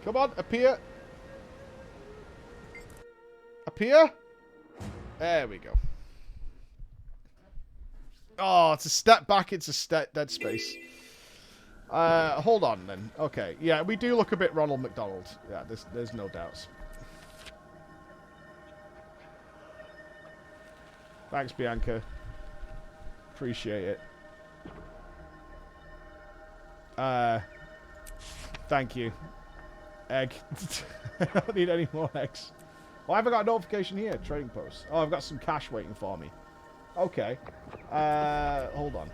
Come on, appear. Appear. There we go. Oh, it's a step back. It's a step dead space. Hold on then. Okay, yeah, we do look a bit Ronald McDonald. Yeah, there's no doubts. Thanks, Bianca. Appreciate it. Thank you. Egg. I don't need any more eggs. Why have I got a notification here? Trading post. Oh, I've got some cash waiting for me. Okay. Hold on.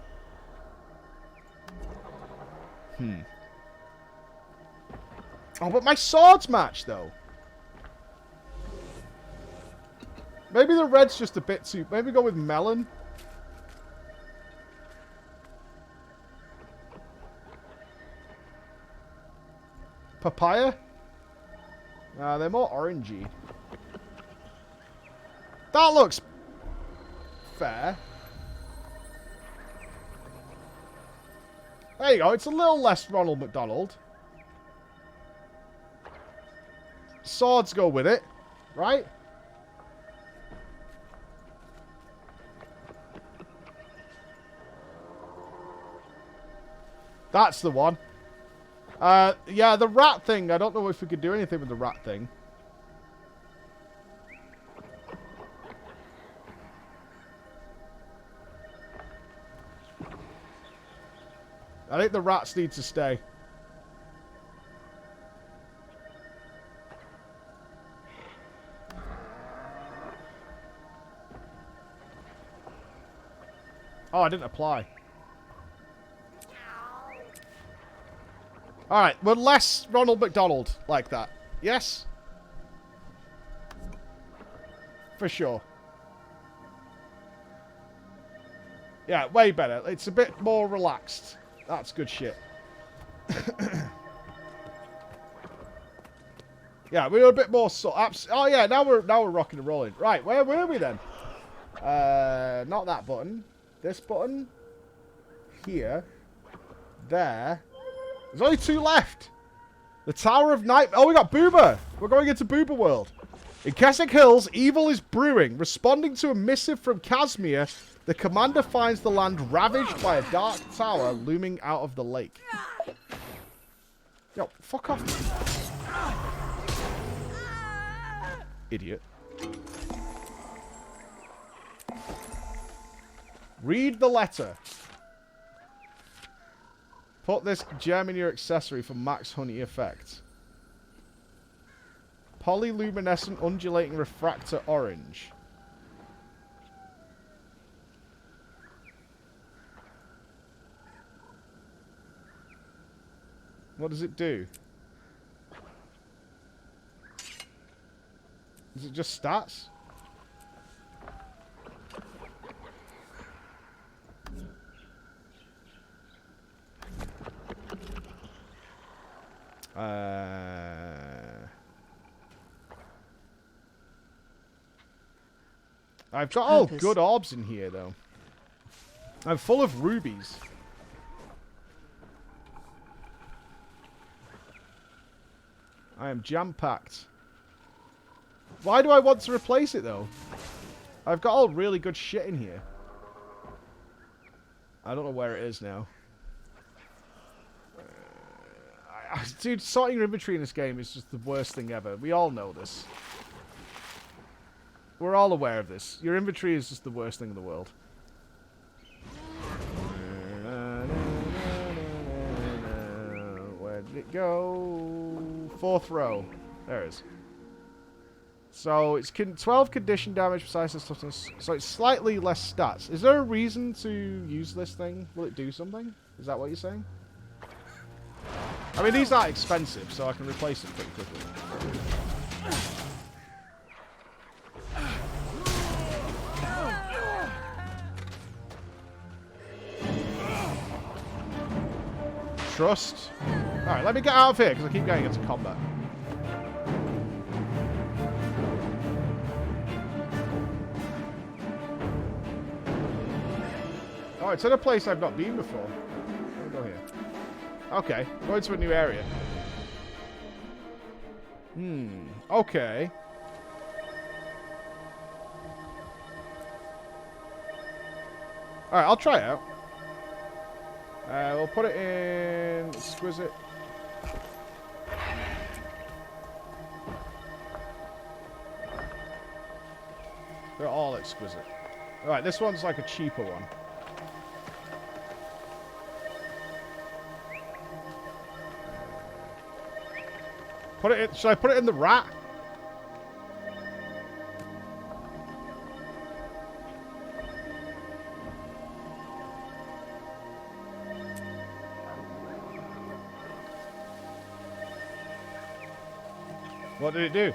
Oh, but my swords match, though. Maybe the red's just a bit too... Maybe go with melon. Papaya? They're more orangey. That looks fair. There you go. It's a little less Ronald McDonald. Swords go with it, right? That's the one. Yeah, the rat thing. I don't know if we could do anything with the rat thing. I think the rats need to stay. Oh, I didn't apply. Alright, we're less Ronald McDonald like that. Yes? For sure. Yeah, way better. It's a bit more relaxed. That's good shit. Yeah, we're a bit more oh yeah, now we're rocking and rolling. Right, where were we then? Not that button. This button. Here. There. There's only 2 left. The Tower of Night. Oh, we got Booba. We're going into Booba World. In Keswick Hills, evil is brewing. Responding to a missive from Casimir, the commander finds the land ravaged by a dark tower looming out of the lake. Yo, fuck off. Idiot. Read the letter. Put this gem in your accessory for max honey effect. Polyluminescent undulating refractor orange. What does it do? Is it just stats? I've got good orbs in here though. I'm full of rubies. I am jam-packed. Why do I want to replace it though? I've got all really good shit in here. I don't know where it is now. Dude, sorting your inventory in this game is just the worst thing ever. We all know this. We're all aware of this. Your inventory is just the worst thing in the world. Where did it go? 4th row. There it is. So it's 12 condition damage, preciseness, toughness. So it's slightly less stats. Is there a reason to use this thing? Will it do something? Is that what you're saying? I mean, these aren't expensive, so I can replace them pretty quickly. Trust. Alright, let me get out of here, because I keep getting into combat. Oh, it's in a place I've not been before. Let me go here. Okay, going to a new area. Okay. Alright, I'll try it out. We'll put it in exquisite. They're all exquisite. Alright, this one's like a cheaper one. Put it in, should I put it in the rat? What did it do?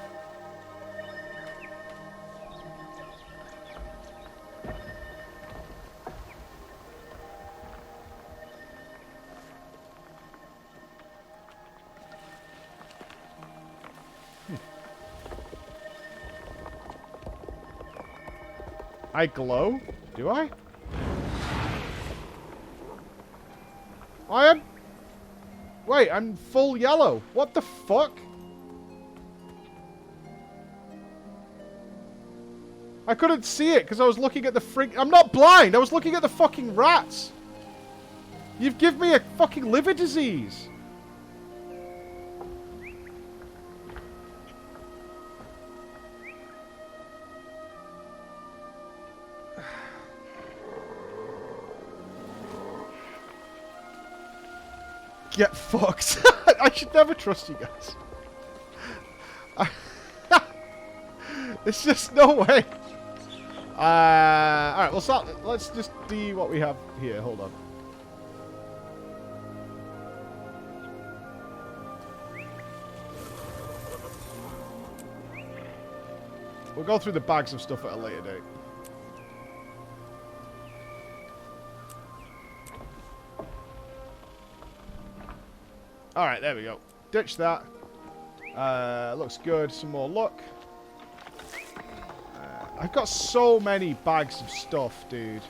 I glow? Do I? I am... Wait, I'm full yellow. What the fuck? I couldn't see it because I was looking at the frig... I'm not blind! I was looking at the fucking rats! You've given me a fucking liver disease! Get fucked. I should never trust you guys. There's just no way. Alright, we'll start. Let's just do what we have here. Hold on. We'll go through the bags of stuff at a later date. Alright, there we go. Ditch that. Looks good. Some more luck. I've got so many bags of stuff, dude.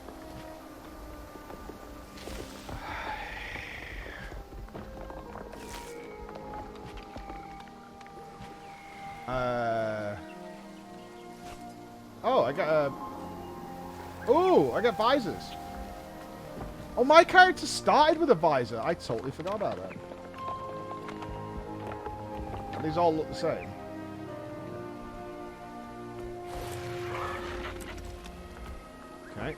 Oh, I got a... Ooh, I got visors. Oh, my character started with a visor. I totally forgot about that. These all look the same. Okay.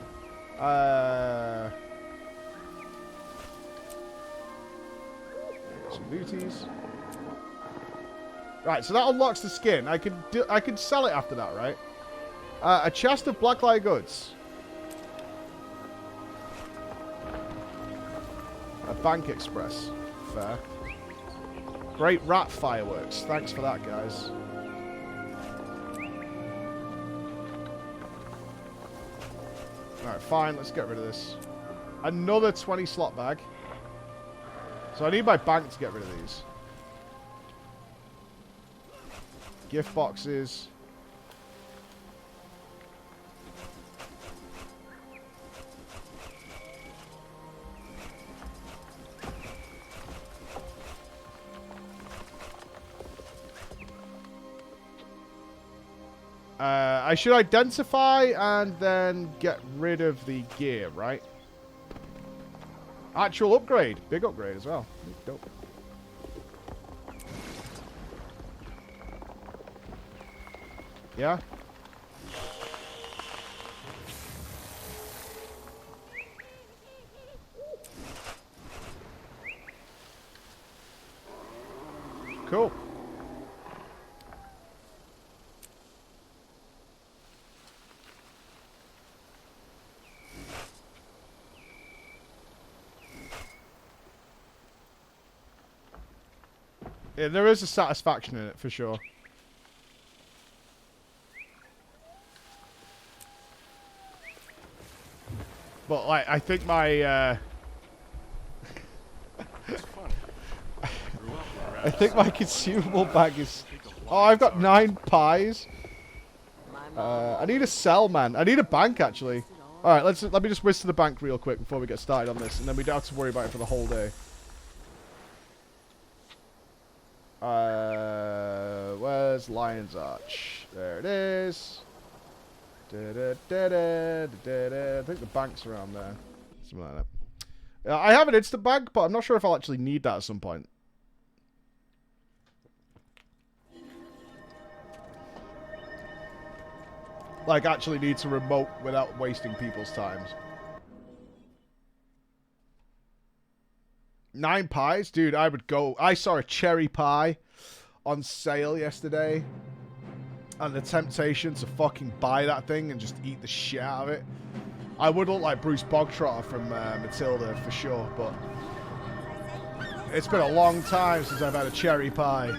Some booties. Right, so that unlocks the skin. I can sell it after that, right? A chest of blacklight goods. A bank express. Fair. Great rat fireworks. Thanks for that, guys. Alright, fine. Let's get rid of this. Another 20 slot bag. So I need my bank to get rid of these. Gift boxes. I should identify and then get rid of the gear, right? Actual upgrade. Big upgrade as well. Dope. Yeah? Cool. Yeah, there is a satisfaction in it, for sure. But, like, I think my, I think my consumable bag is... Oh, I've got 9 pies. I need a cell, man. I need a bank, actually. Alright, let me just whiz to the bank real quick before we get started on this, and then we don't have to worry about it for the whole day. where's Lion's Arch? There it is. I think the bank's around there. Something like that. I have an instant bank, but I'm not sure if I'll actually need that at some point. Like, actually need to remote without wasting people's times. 9 pies? Dude, I would go... I saw a cherry pie on sale yesterday. And the temptation to fucking buy that thing and just eat the shit out of it. I would look like Bruce Bogtrotter from Matilda for sure, but... It's been a long time since I've had a cherry pie.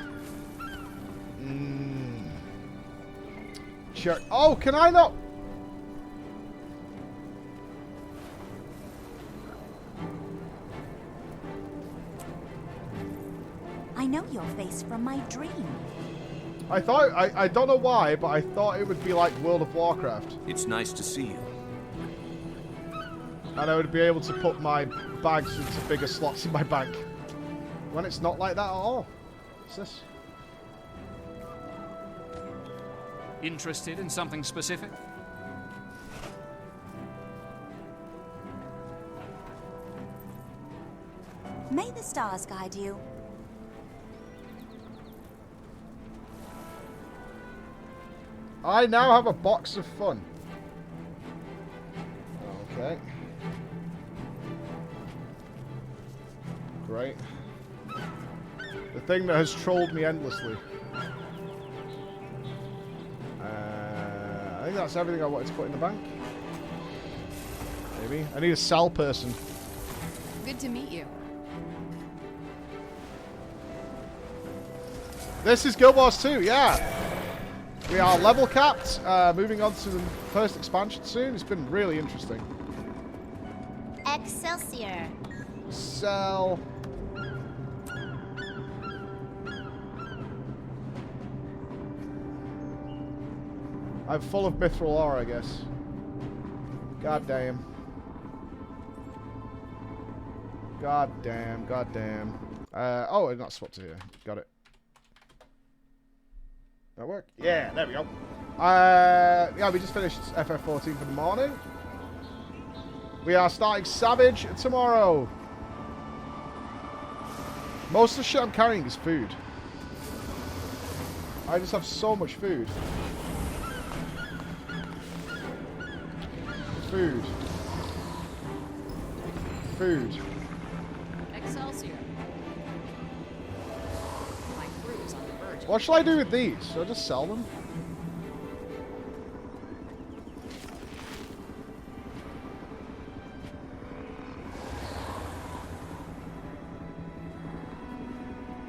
Oh, can I not... I know your face from my dream. I thought... I don't know why, but I thought it would be like World of Warcraft. It's nice to see you. And I would be able to put my bags into bigger slots in my bank. When it's not like that at all. What's this? Interested in something specific? May the stars guide you. I now have a box of fun. Okay. Great. The thing that has trolled me endlessly. I think that's everything I wanted to put in the bank. Maybe. I need a sell person. Good to meet you. This is Guild Wars 2, yeah. We are level capped. Moving on to the first expansion soon. It's been really interesting. Excelsior. Sell. I'm full of mithril ore, I guess. God damn. God damn, god damn. Oh, it's not swapped to here. Got it. That work? Yeah, there we go. Yeah, we just finished FF14 for the morning. We are starting Savage tomorrow. Most of the shit I'm carrying is food. I just have so much food. Food. Food. Excelsior. My crew is on the verge. What shall I do with these? Should I just sell them?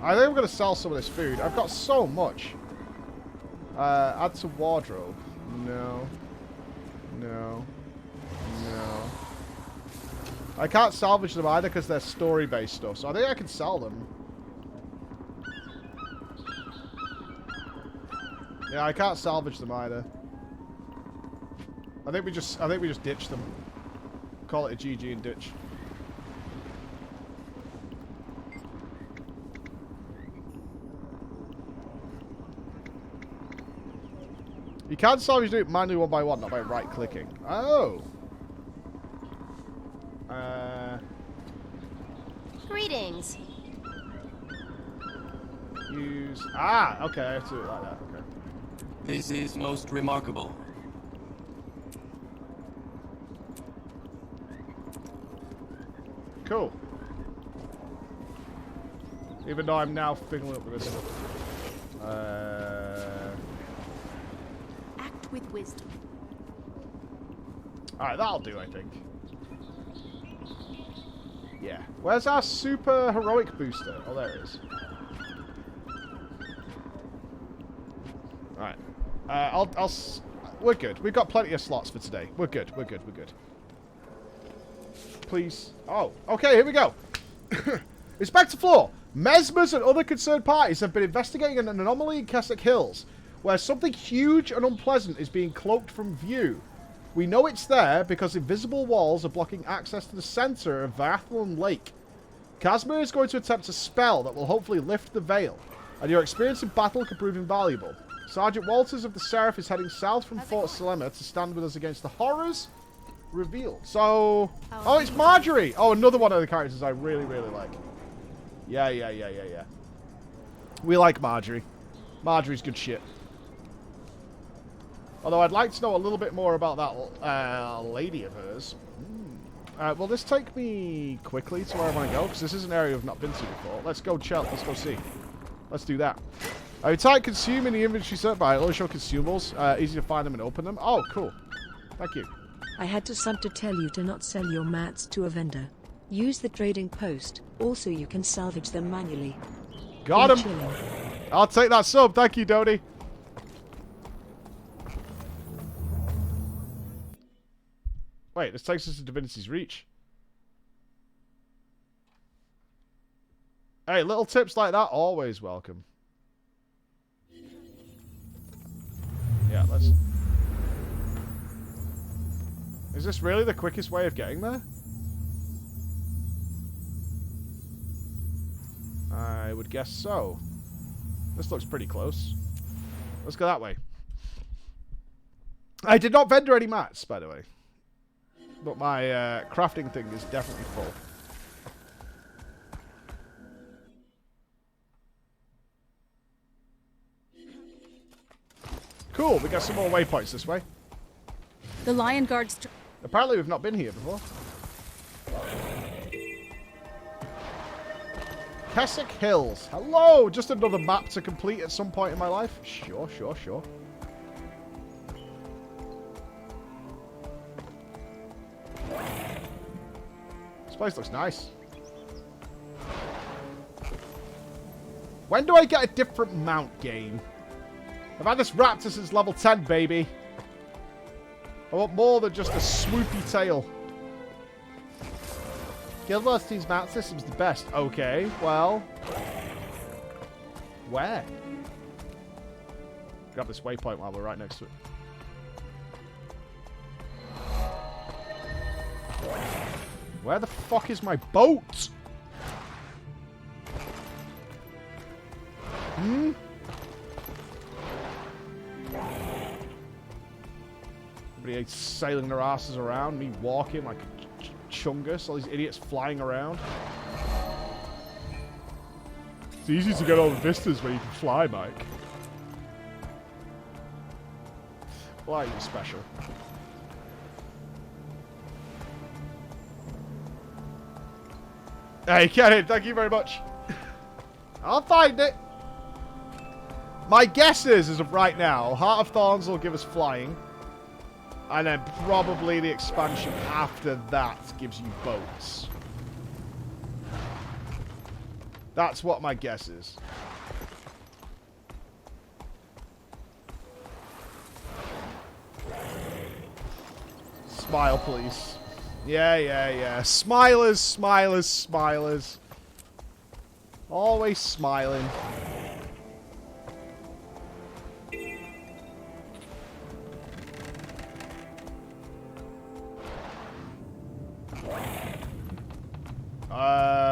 I think I'm going to sell some of this food. I've got so much. Add to wardrobe. No. No. No. I can't salvage them either because they're story-based stuff. So I think I can sell them. Yeah, I can't salvage them either. I think we just ditch them. Call it a GG and ditch. You can salvage it manually one by one, not by right-clicking. Oh. Greetings. Use... Ah, okay, I have to do it like that, okay. This is most remarkable. Cool. Even though I'm now fiddling up with this stuff. Act with wisdom. Alright, that'll do, I think. Yeah. Where's our super heroic booster? Oh, there it is. Alright. We're good. We've got plenty of slots for today. We're good. We're good. We're good. Please. Oh, okay, here we go. Inspector Floor. Mesmers and other concerned parties have been investigating an anomaly in Keswick Hills, where something huge and unpleasant is being cloaked from view. We know it's there because invisible walls are blocking access to the center of Viathlon Lake. Casmer is going to attempt a spell that will hopefully lift the veil. And your experience in battle can prove invaluable. Sergeant Walters of the Seraph is heading south from Fort Selema to stand with us against the horrors revealed. So... Oh, it's Marjorie! Oh, another one of the characters I really, really like. Yeah. We like Marjorie. Marjorie's good shit. Although I'd like to know a little bit more about that lady of hers. Will this take me quickly to where I want to go? Because this is an area I've not been to before. Let's go check. Let's go see. Let's do that. You type consume in the inventory set by only show consumables. Easy to find them and open them. Oh, cool. Thank you. I had to tell you to not sell your mats to a vendor. Use the trading post. Also, you can salvage them manually. Got him. I'll take that sub. Thank you, Dodie. Wait, this takes us to Divinity's Reach. Hey, little tips like that, always welcome. Yeah, let's... Is this really the quickest way of getting there? I would guess so. This looks pretty close. Let's go that way. I did not vendor any mats, by the way. But my crafting thing is definitely full. Cool, we got some more waypoints this way. The Lion Guard's... Apparently we've not been here before. Keswick Hills. Hello! Just another map to complete at some point in my life? Sure. This place looks nice. When do I get a different mount game? I've had this raptor since level 10, baby. I want more than just a swoopy tail. Guild Wars 2's mount system's the best. Okay, well... Where? Grab this waypoint while we're right next to it. Where the fuck is my boat? Everybody sailing their asses around, me walking like a chungus, all these idiots flying around. It's easy to get over vistas where you can fly, Mike. Why are you special? Hey, Kenny, thank you very much. I'll find it. My guess is, as of right now, Heart of Thorns will give us flying. And then probably the expansion after that gives you boats. That's what my guess is. Smile, please. Yeah. Smilers. Always smiling.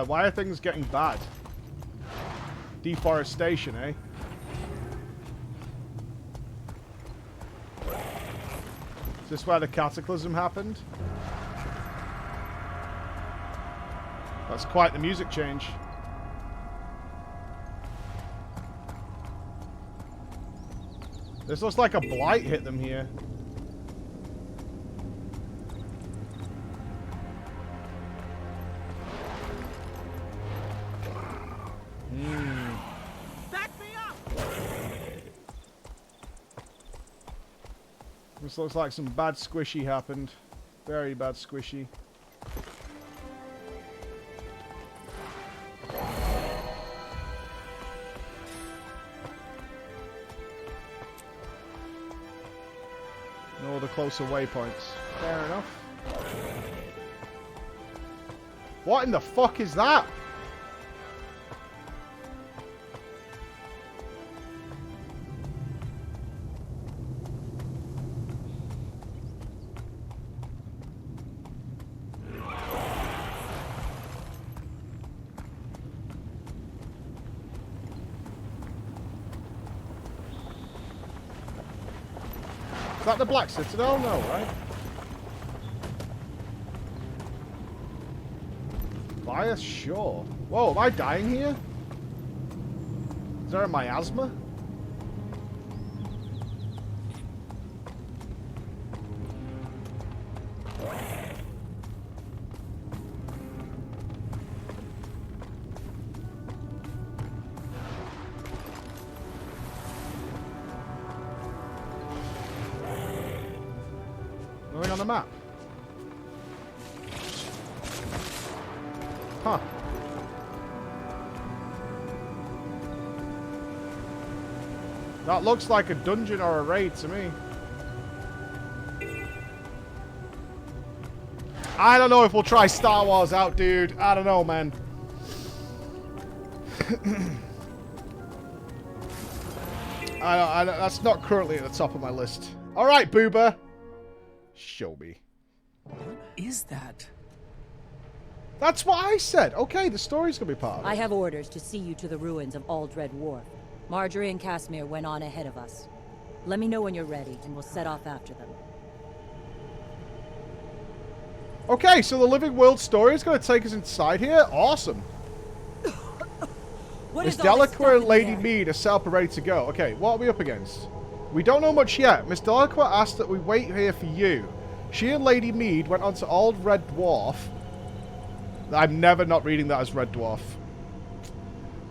Why are things getting bad? Deforestation, eh? Is this where the cataclysm happened? That's quite the music change. This looks like a blight hit them here. This looks like some bad squishy happened. Very bad squishy. No other closer waypoints. Fair enough. What in the fuck is that? that the Black Citadel? No, right? Via shore. Whoa, am I dying here? Is there a miasma? Nothing on the map. Huh. That looks like a dungeon or a raid to me. I don't know if we'll try Star Wars out, dude. I don't know, man. That's not currently at the top of my list. All right, Booba. Show me. What is that? That's what I said. Okay, the story's gonna be part of it. I have orders to see you to the ruins of Aldred Wharf. Marjorie and Casimir went on ahead of us. Let me know when you're ready, and we'll set off after them. Okay, so the Living World story is going to take us inside here. Awesome. Miss Delacroix and Lady Mead are set up and ready to go. Okay, what are we up against? We don't know much yet. Miss Delacroix asked that we wait here for you. She and Lady Mead went on to Old Red Dwarf. I'm never not reading that as Red Dwarf.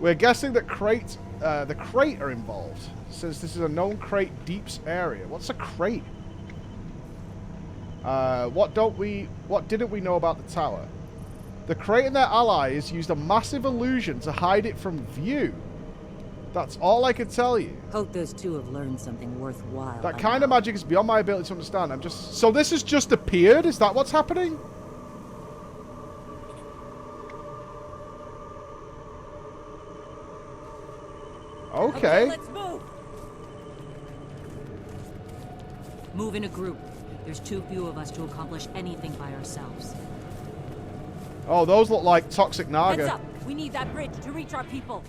We're guessing that the crate are involved, since this is a known crate deeps area. What's a crate? What didn't we know about the tower? The crate and their allies used a massive illusion to hide it from view. That's all I can tell you. Hope those two have learned something worthwhile. That kind of magic is beyond my ability to understand. So this has just appeared? Is that what's happening? Okay. Let's move. Move in a group. There's too few of us to accomplish anything by ourselves. Oh, those look like toxic Naga. Heads up! We need that bridge to reach our people.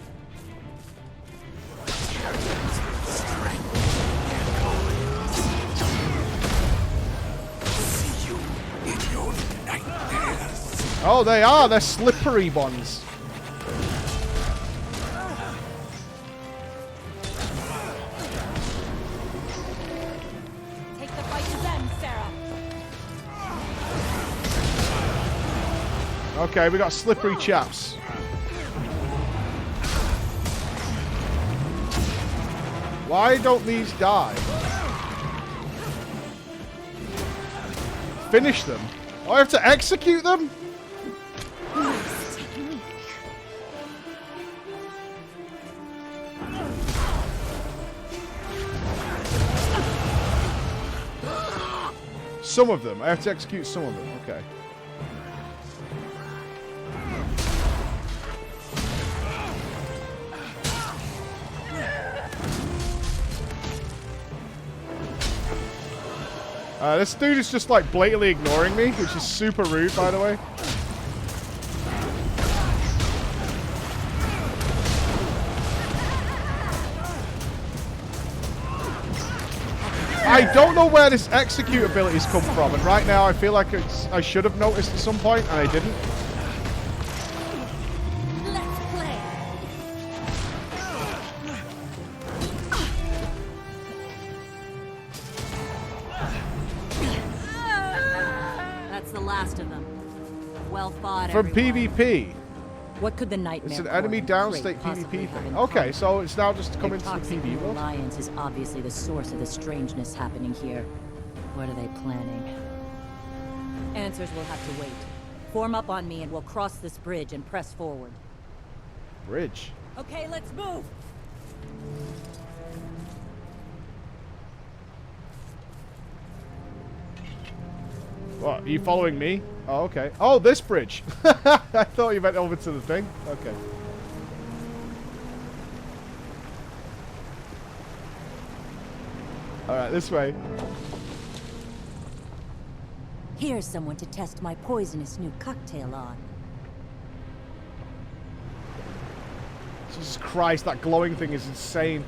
See you in your nightmares. Oh, they are. They're slippery ones. Take the fight to them, Sarah. Okay, we got slippery chaps. Why don't these die? Finish them. Oh, I have to execute them? Some of them. I have to execute some of them. Okay. This dude is just like blatantly ignoring me, which is super rude, by the way. I don't know where this execute abilities come from, and right now I feel like I should have noticed at some point, and I didn't. Let's play. That's the last of them. Well fought, From everyone. PvP. What could the nightmare? It's an enemy downstate PvP thing. Okay, so it's now just come into the PvP world. Alliance is obviously the source of the strangeness happening here. What are they planning? Answers will have to wait. Form up on me and we'll cross this bridge and press forward. Bridge. Okay, let's move. What, are you following me? Oh, okay. Oh, this bridge. I thought you went over to the thing. Okay. Alright, this way. Here's someone to test my poisonous new cocktail on. Jesus Christ, that glowing thing is insane.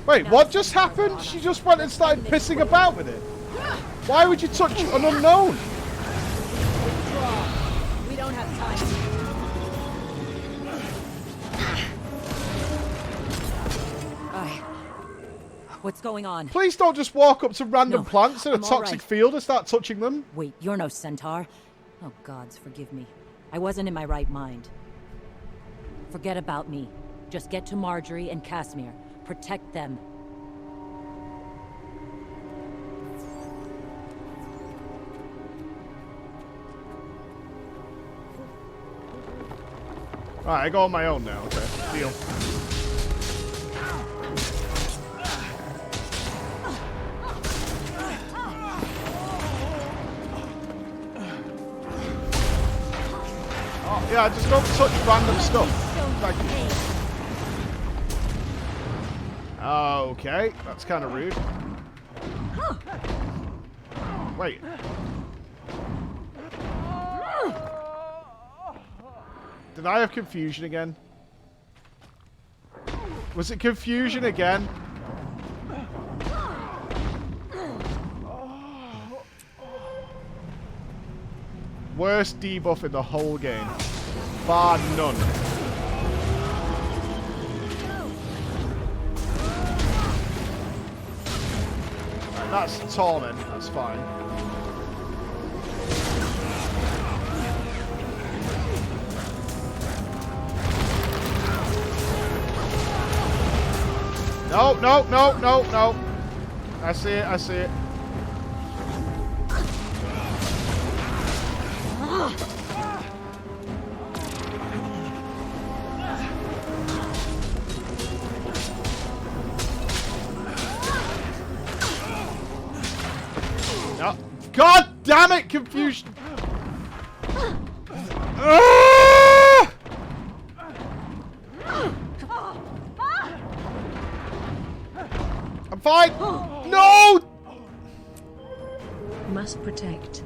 Wait, what just happened? She just went and started pissing about with it. Why would you touch an unknown? We don't have time. What's going on? Please don't just walk up to random No, plants in a I'm all toxic right. field and start touching them. Wait, you're no centaur. Oh, gods, forgive me. I wasn't in my right mind. Forget about me. Just get to Marjorie and Casimir. Protect them. Alright, I go on my own now. Okay, deal. Oh, yeah, just don't touch random stuff. Thank you. Okay, that's kind of rude. Wait. Did I have confusion again? Was it confusion again? Worst debuff in the whole game. Bar none. Right, that's torment, that's fine. No, no, no, no, no. I see it, I see it. No. God damn it, confusion. Ah! I'm fine. No! Must protect.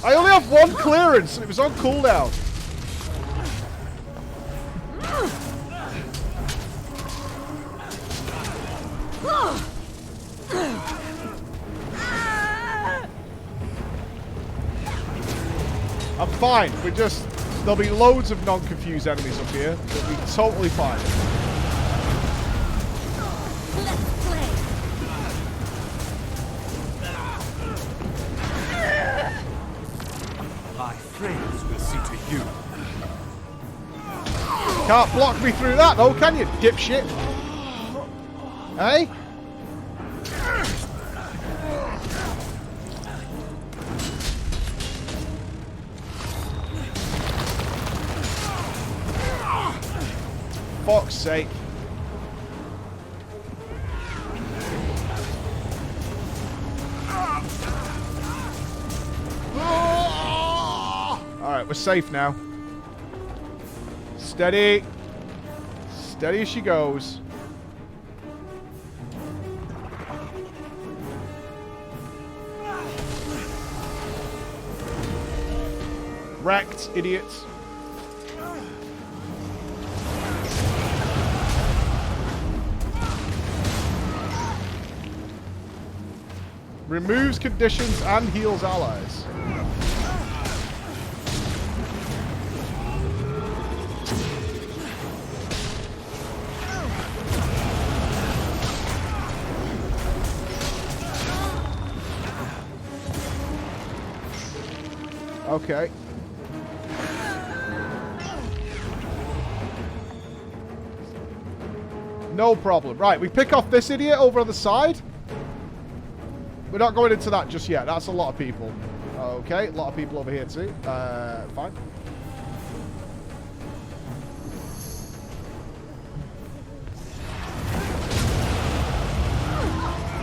I only have one clearance and it was on cooldown. I'm fine. We're just... There'll be loads of non-confused enemies up here. We'll be totally fine. My friends will see to you. Can't block me through that though, can you, dipshit? Hey? Fuck's sake. Alright, we're safe now. Steady. Steady as she goes. Wrecked, idiots. Removes conditions and heals allies. Okay. No problem. Right, we pick off this idiot over on the side. We're not going into that just yet. That's a lot of people. Okay, a lot of people over here too. Fine.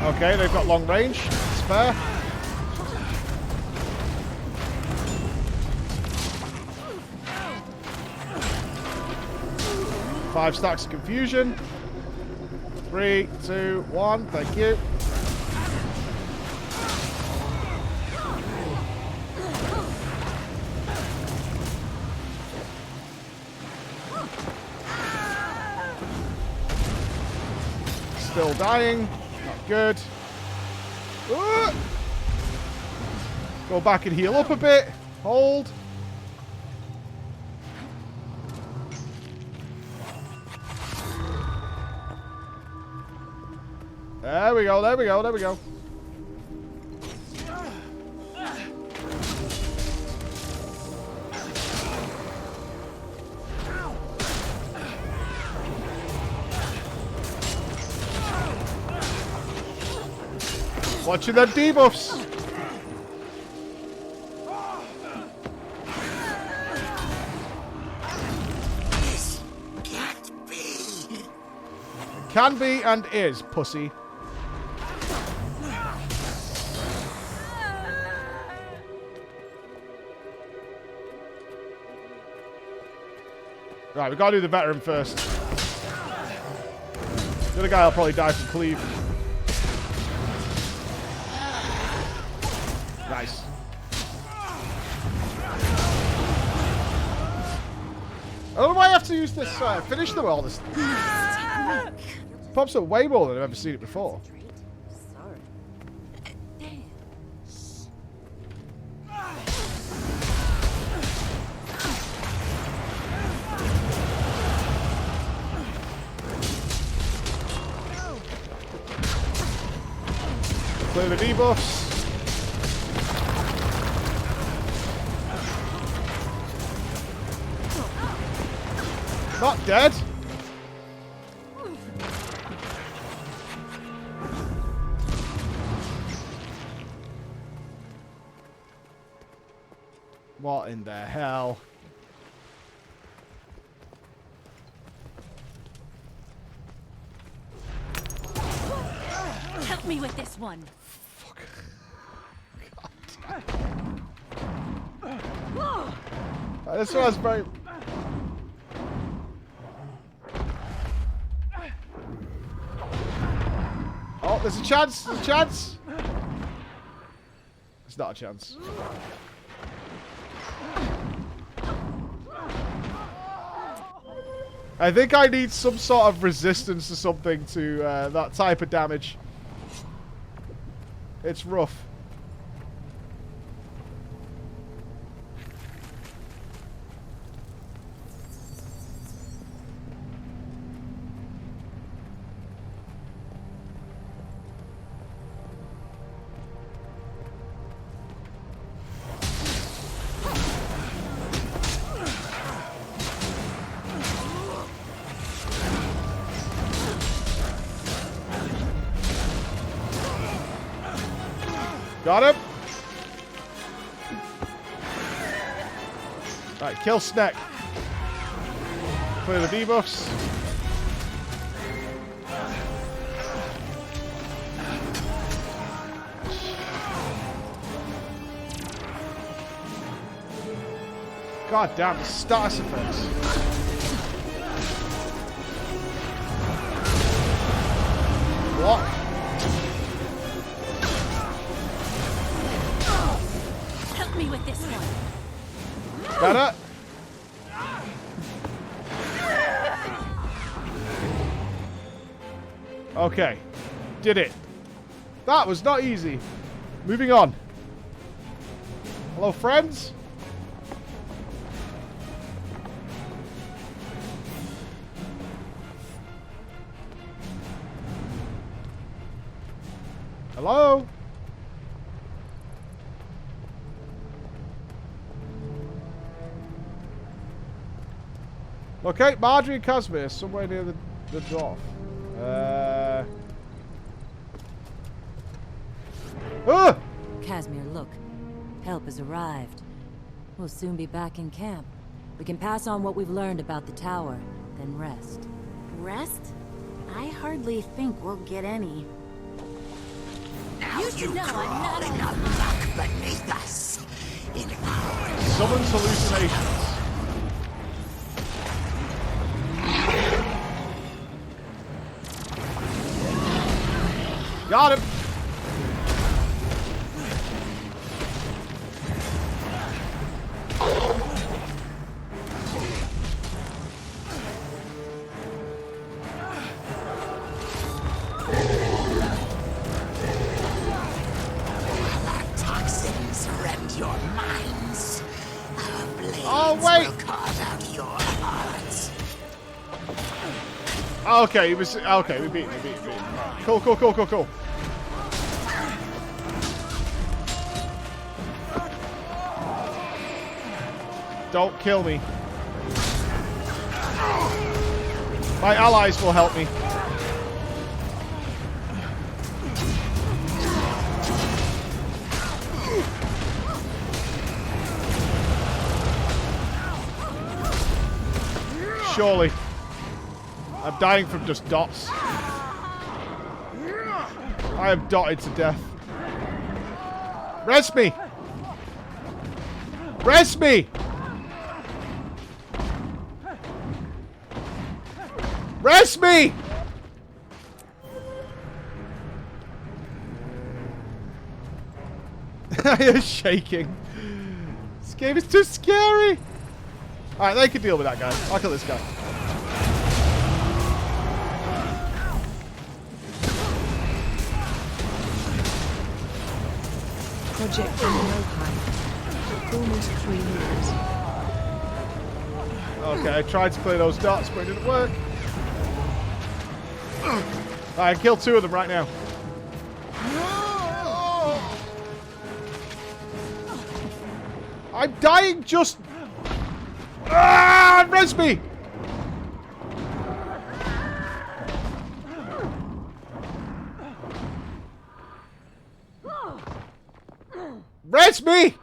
Okay, they've got long range. It's fair. Five stacks of confusion. 3, 2, 1. Thank you. Still dying. Not good. Go back and heal up a bit. Hold. There we go, there we go, there we go. Watching them debuffs. This can't be. Can be and is, pussy. Right, we gotta do the veteran first. The other guy will probably die from cleave. Nice. I don't know why I have to use this, finish them all this. Pops up way more than I've ever seen it before. Clear the debuffs. Not dead. What in the hell? Help me with this one. Fuck. This one's very... Oh, there's a chance. There's a chance. It's not a chance. I think I need some sort of resistance to something to that type of damage. It's rough. Got him. Right, kill Snack. Clear the debuffs. God damn, the status effects. What? Me with this one. Better. Okay. Did it. That was not easy. Moving on. Hello, friends. Hello? Okay, Marjorie and Casimir somewhere near the dwarf. Casimir, look. Help has arrived. We'll soon be back in camp. We can pass on what we've learned about the tower, then rest. Rest? I hardly think we'll get any. Now You should know I'm not crawling always up back beneath us. In our Someone's hallucinations. Got him. Okay, he was... Okay, we beat him. Cool. Don't kill me. My allies will help me. Surely. I'm dying from just dots. I am dotted to death. Res me! Res me! Res me! I am shaking. This game is too scary. Alright, they can deal with that guy. I'll kill this guy. Project Mohai. Almost 3 years. Okay, I tried to play those dots, but it didn't work. I can kill 2 of them right now. I'm dying just... Ah! Res me! Res me!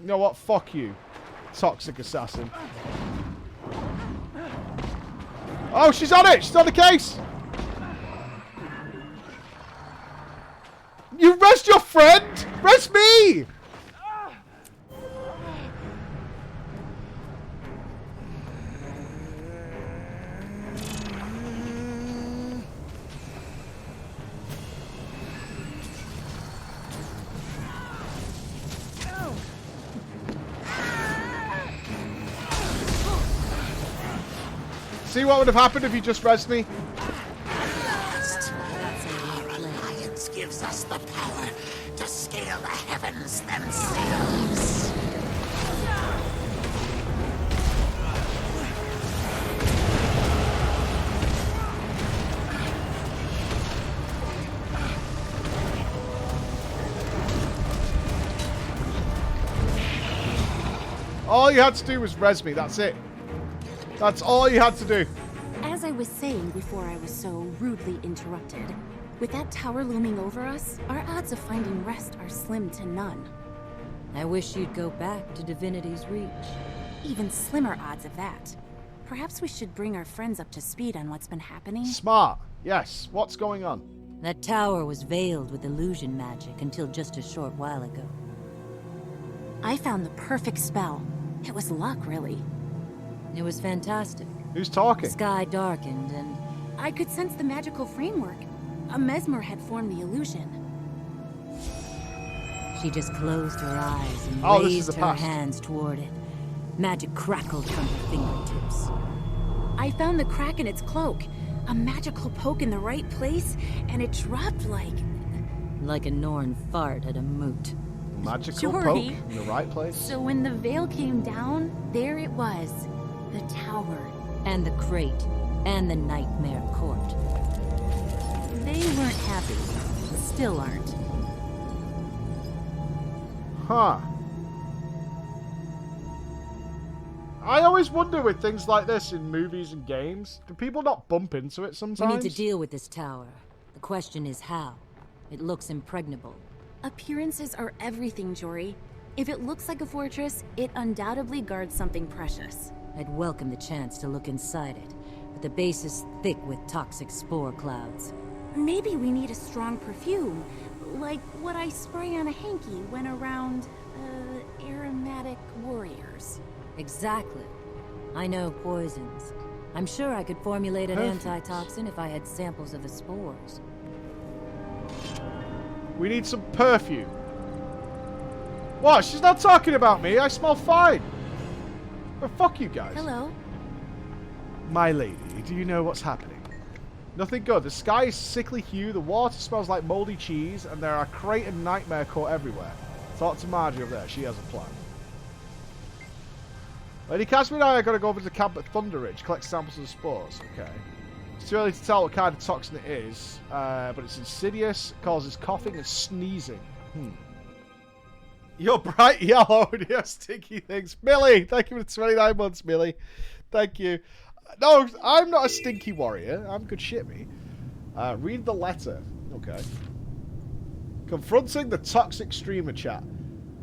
You know what? Fuck you, toxic assassin. Oh, she's on it! She's on the case! You rest your friend! Rest me! See what would have happened if you just resed me? Our alliance gives us the power to scale the heavens themselves. All you had to do was res me, that's it. That's all you had to do. As I was saying before I was so rudely interrupted, with that tower looming over us, our odds of finding rest are slim to none. I wish you'd go back to Divinity's Reach. Even slimmer odds of that. Perhaps we should bring our friends up to speed on what's been happening. Smart. Yes. What's going on? That tower was veiled with illusion magic until just a short while ago. I found the perfect spell. It was luck, really. It was fantastic. Who's talking? The sky darkened and... I could sense the magical framework. A mesmer had formed the illusion. She just closed her eyes and This is raised the her past. hands toward it. Magic crackled from her fingertips. I found the crack in its cloak. A magical poke in the right place, and it dropped Like a Norn fart at a moot. Magical Jory. poke in the right place. So when the veil came down, there it was. The tower. And the crate. And the nightmare court. They weren't happy. Still aren't. Huh. I always wonder with things like this in movies and games, do people not bump into it We sometimes? need to deal with this tower. The question is how. It looks impregnable. Appearances are everything, Jory. If it looks like a fortress, it undoubtedly guards something precious. I'd welcome the chance to look inside it, but the base is thick with toxic spore clouds. Maybe we need a strong perfume, like what I spray on a hanky when around, aromatic warriors. Exactly. I know poisons. I'm sure I could formulate an Perfumes. antitoxin if I had samples of the spores. We need some perfume. What? She's not talking about me. I smell fine. But fuck you guys. Hello. My lady, do you know what's happening? Nothing good. The sky is sickly hue, the water smells like mouldy cheese, and there are crate and nightmare caught everywhere. Talk to Margie over there. She has a plan. Lady Casper and I are going to go over to the camp at Thunder Ridge, collect samples of the spores. Okay. It's too early to tell what kind of toxin it is, but it's insidious, causes coughing and sneezing. You're bright yellow and you're stinky things. Millie, thank you for the 29 months, Millie. Thank you. No, I'm not a stinky warrior. I'm good shit, me. Read the letter. Okay. Confronting the toxic streamer chat.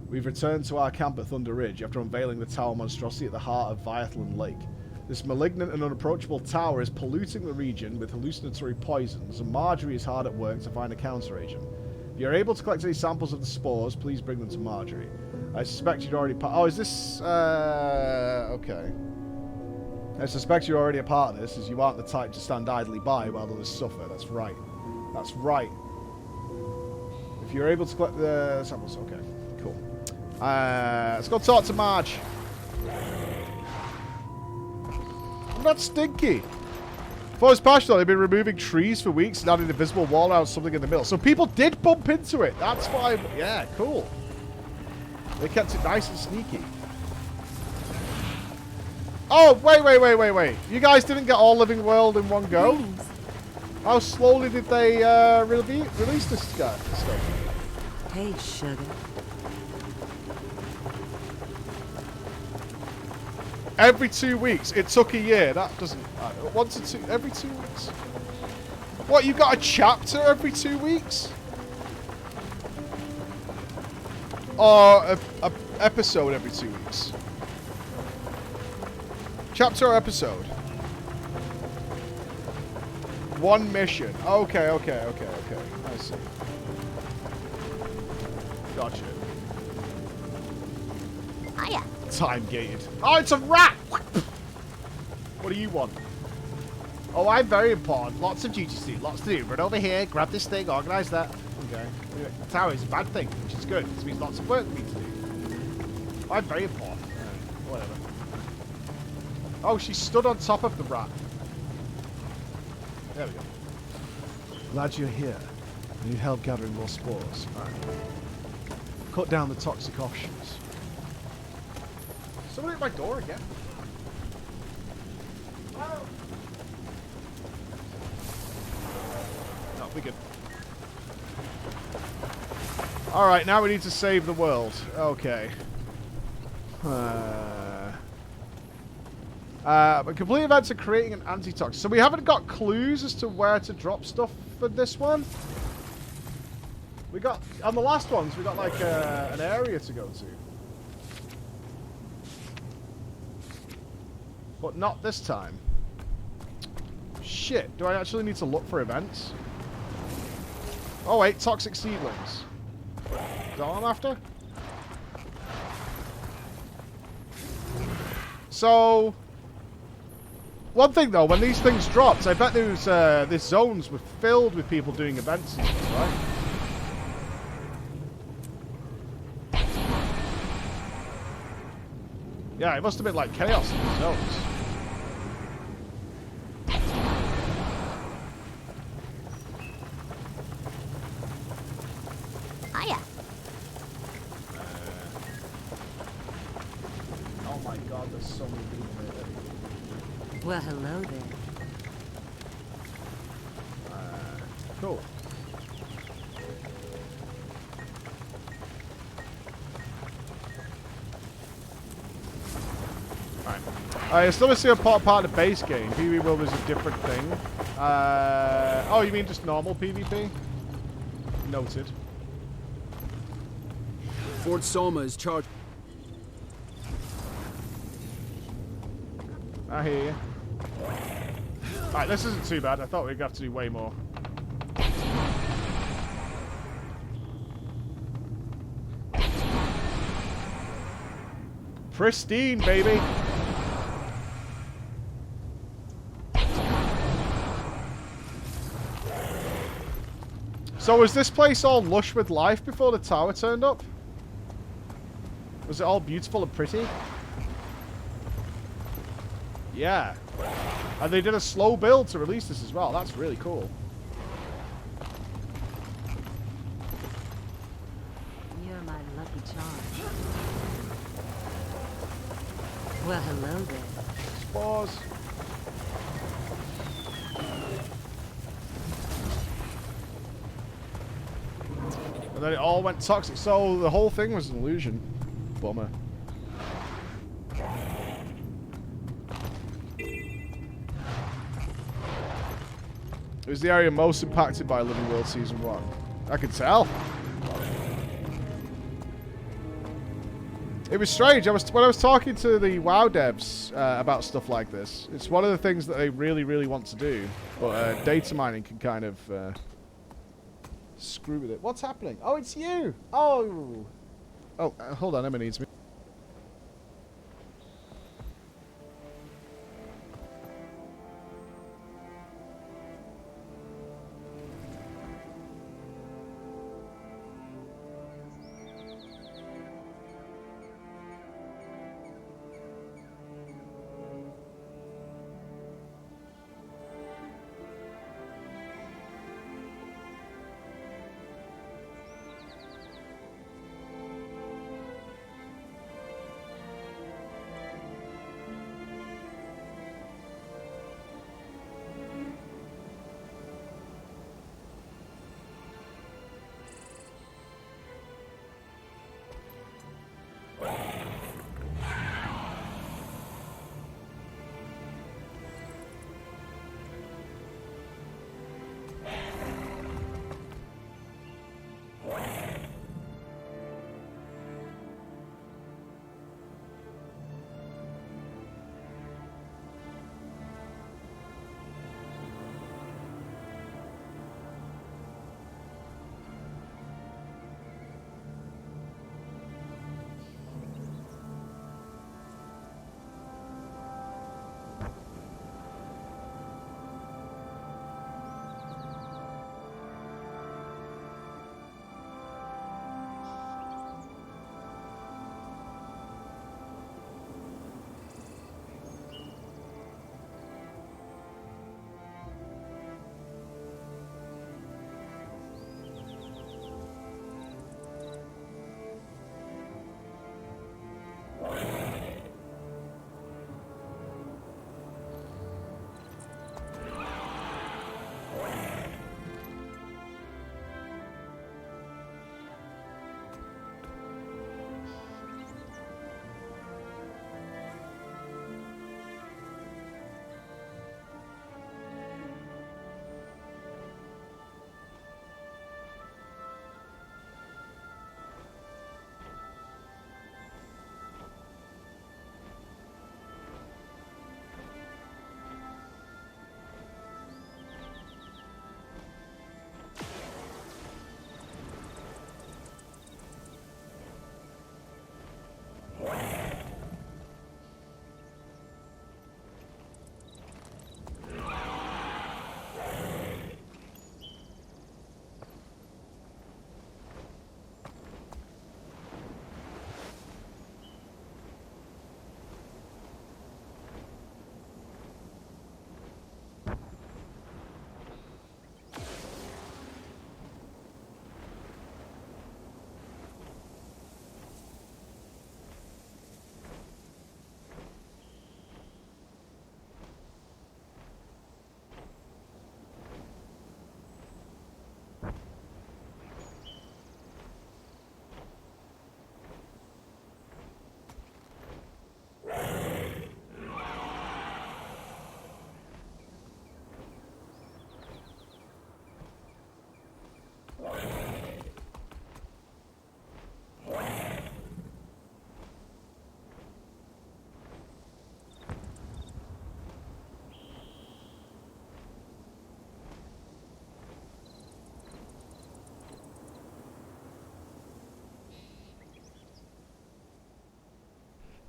We've returned to our camp at Thunder Ridge after unveiling the tower monstrosity at the heart of Viatlan Lake. This malignant and unapproachable tower is polluting the region with hallucinatory poisons, and Marjorie is hard at work to find a counter-agent. If you're able to collect any samples of the spores, please bring them to Marjorie. I suspect you'd already... Oh, is this... okay. I suspect you're already a part of this, as you aren't the type to stand idly by while others suffer. That's right. That's right. If you're able to collect the samples... Okay, cool. Let's go talk to Marge. I'm not stinky. For his passion, they've been removing trees for weeks and adding a visible wall around something in the middle. So people did bump into it. That's why... Yeah, cool. They kept it nice and sneaky. Oh, wait. You guys didn't get all Living World in one go? Greetings. How slowly did they release this stuff? Hey, sugar. Every 2 weeks. It took a year. That doesn't... Once or two... Every 2 weeks? What, you got a chapter every 2 weeks? Or a episode every 2 weeks? Chapter or episode? One mission. Okay. I see. Gotcha. Hiya. Time gated. Oh, it's a rat! What do you want? Oh, I'm very important. Lots of duties to do. Lots to do. Run over here, grab this thing, organise that. Okay. Anyway, the tower is a bad thing, which is good. This means lots of work for me to do. I'm very important. Whatever. Oh, she stood on top of the rat. There we go. Glad you're here. You need help gathering more spores. Alright. Cut down the toxic offshoots. Somebody at my door again. Oh. No, we good. Alright, now we need to save the world. Okay. Complete events are creating an antitoxin. So we haven't got clues as to where to drop stuff for this one. We got, on the last ones, we got like an area to go to. But not this time. Shit, do I actually need to look for events? Oh wait, toxic seedlings. Is that what I'm after? So, one thing though, when these things dropped, I bet these zones were filled with people doing events and stuff, right? Yeah, it must have been like chaos in these zones. Hiya. Oh my god, there's so many people here. Well, hello there. Cool. I still see a part of the base game. PvP World is a different thing. Oh, you mean just normal PvP? Noted. Fort Soma is charged. I hear you. Alright, this isn't too bad. I thought we'd have to do way more. Pristine, baby! So was this place all lush with life before the tower turned up? Was it all beautiful and pretty? Yeah. And they did a slow build to release this as well. That's really cool. You're my lucky charm. Well, hello there. Spores. And then it all went toxic. So the whole thing was an illusion. Bummer. It was the area most impacted by Living World Season 1. I could tell. It was strange. When I was talking to the WoW devs about stuff like this, it's one of the things that they really, really want to do. But data mining can kind of screw with it. What's happening? Oh, it's you! Oh! Oh, hold on. Emma needs me.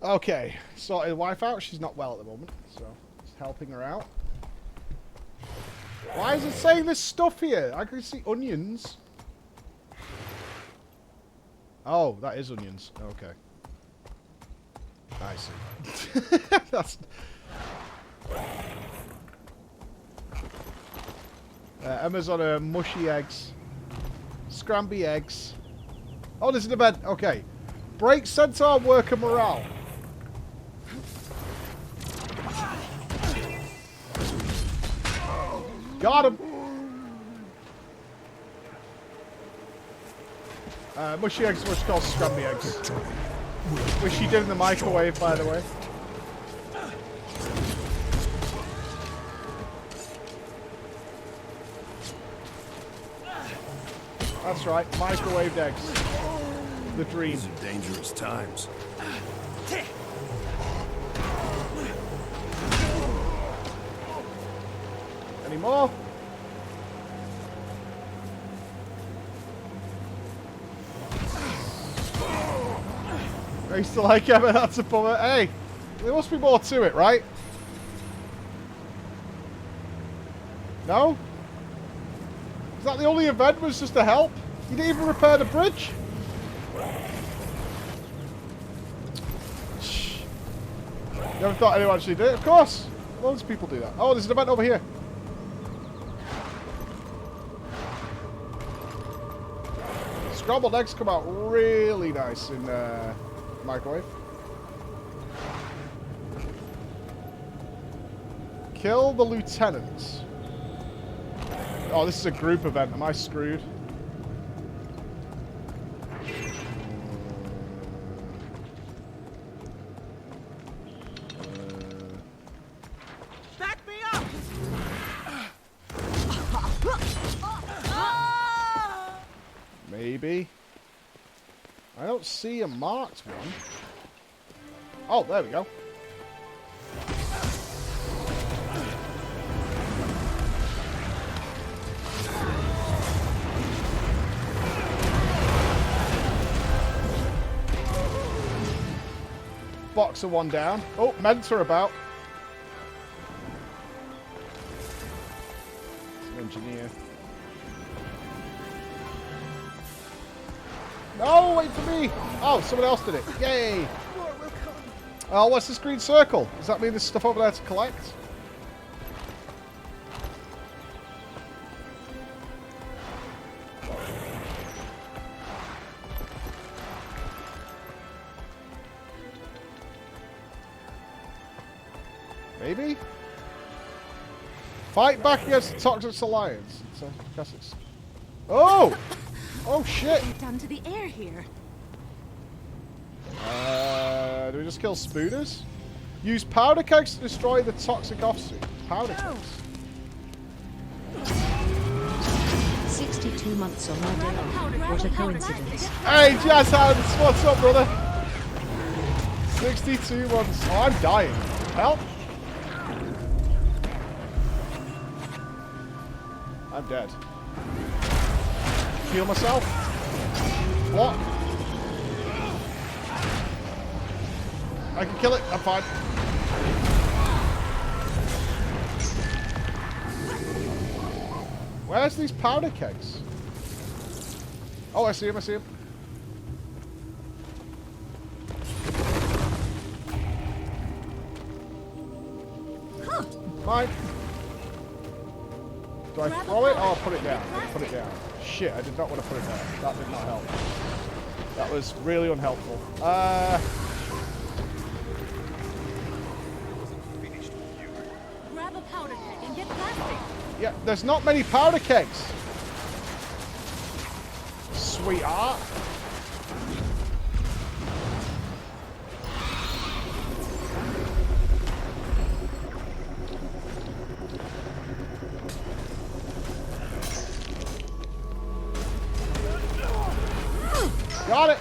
Okay, sorted the wife out. She's not well at the moment, so just helping her out. Why is it saying there's stuff here? I can see onions. Oh, that is onions. Okay. I see. That's... Emma's on her mushy eggs. Scramby eggs. Oh, there's an event. Okay. Break Centaur worker morale. Got him. Mushy eggs, what's called scramby eggs. Which she did in the microwave, by the way. That's right, microwaved eggs. The dream. These are dangerous times. Any more? I used to like Emma, that's a bummer. Hey, there must be more to it, right? No? Is that the only event was just to help? You didn't even repair the bridge? Shh. Never thought anyone actually did it. Of course. Loads of people do that. Oh, there's an event over here. Scrambled eggs come out really nice in microwave. Kill the lieutenant. Oh, this is a group event. Am I screwed? Back me up! Maybe. I don't see a marked one. Oh, there we go. Boxer one down. Oh, Mentor about. It's an engineer. No, wait for me! Oh, someone else did it. Yay! Oh, what's this green circle? Does that mean there's stuff over there to collect? Maybe? Fight back against the Toxic Alliance. So, I guess it's... Oh! Oh shit! What done to the air here? Do we just kill spooners? Use powder kegs to destroy the toxic offsuit. Powder kegs. 62 months on my day. What a coincidence. Hey, Jazz Hands! What's up, brother? 62 months. Oh, I'm dying. Help! I'm dead. Heal myself. What? I can kill it. I'm fine. Where's these powder kegs? Oh, I see him. I see him. Mine. Do I throw it? Oh, I'll put it down. Put it down. Shit, I did not want to put it down. That did not help. That was really unhelpful. Grab a powder keg and get plastic. Yeah, there's not many powder kegs. Sweetheart. Got it.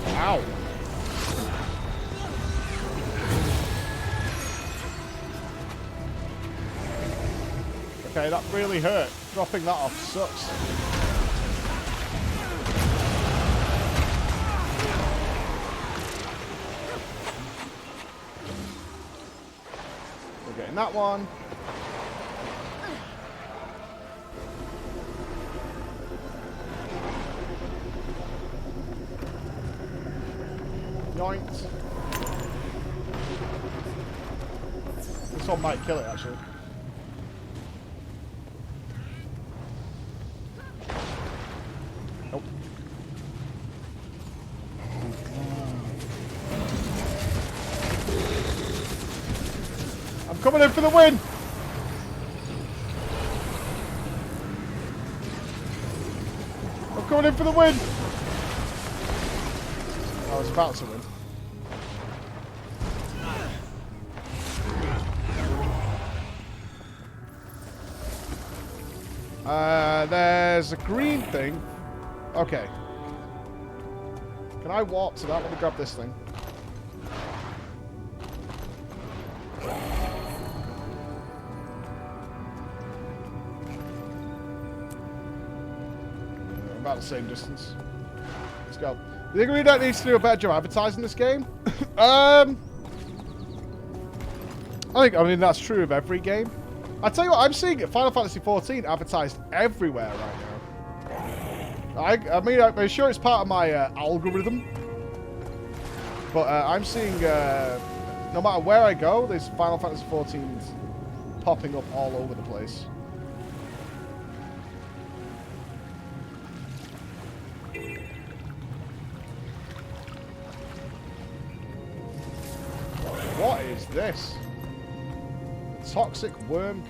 Ow. Okay, that really hurt. Dropping that off sucks. We're getting that one. Yoinked. This one might kill it, actually. Nope. I'm coming in for the win! I'm coming in for the win! I was about to win. There's a green thing. Okay. Can I warp to that? Let me grab this thing. About the same distance. Let's go. You think we don't need to do a better job advertising this game? I mean that's true of every game. I tell you what, I'm seeing Final Fantasy XIV advertised everywhere right now. I mean, I'm sure it's part of my algorithm, but I'm seeing no matter where I go, there's Final Fantasy XIVs popping up all over the place. What is this? Toxic worm.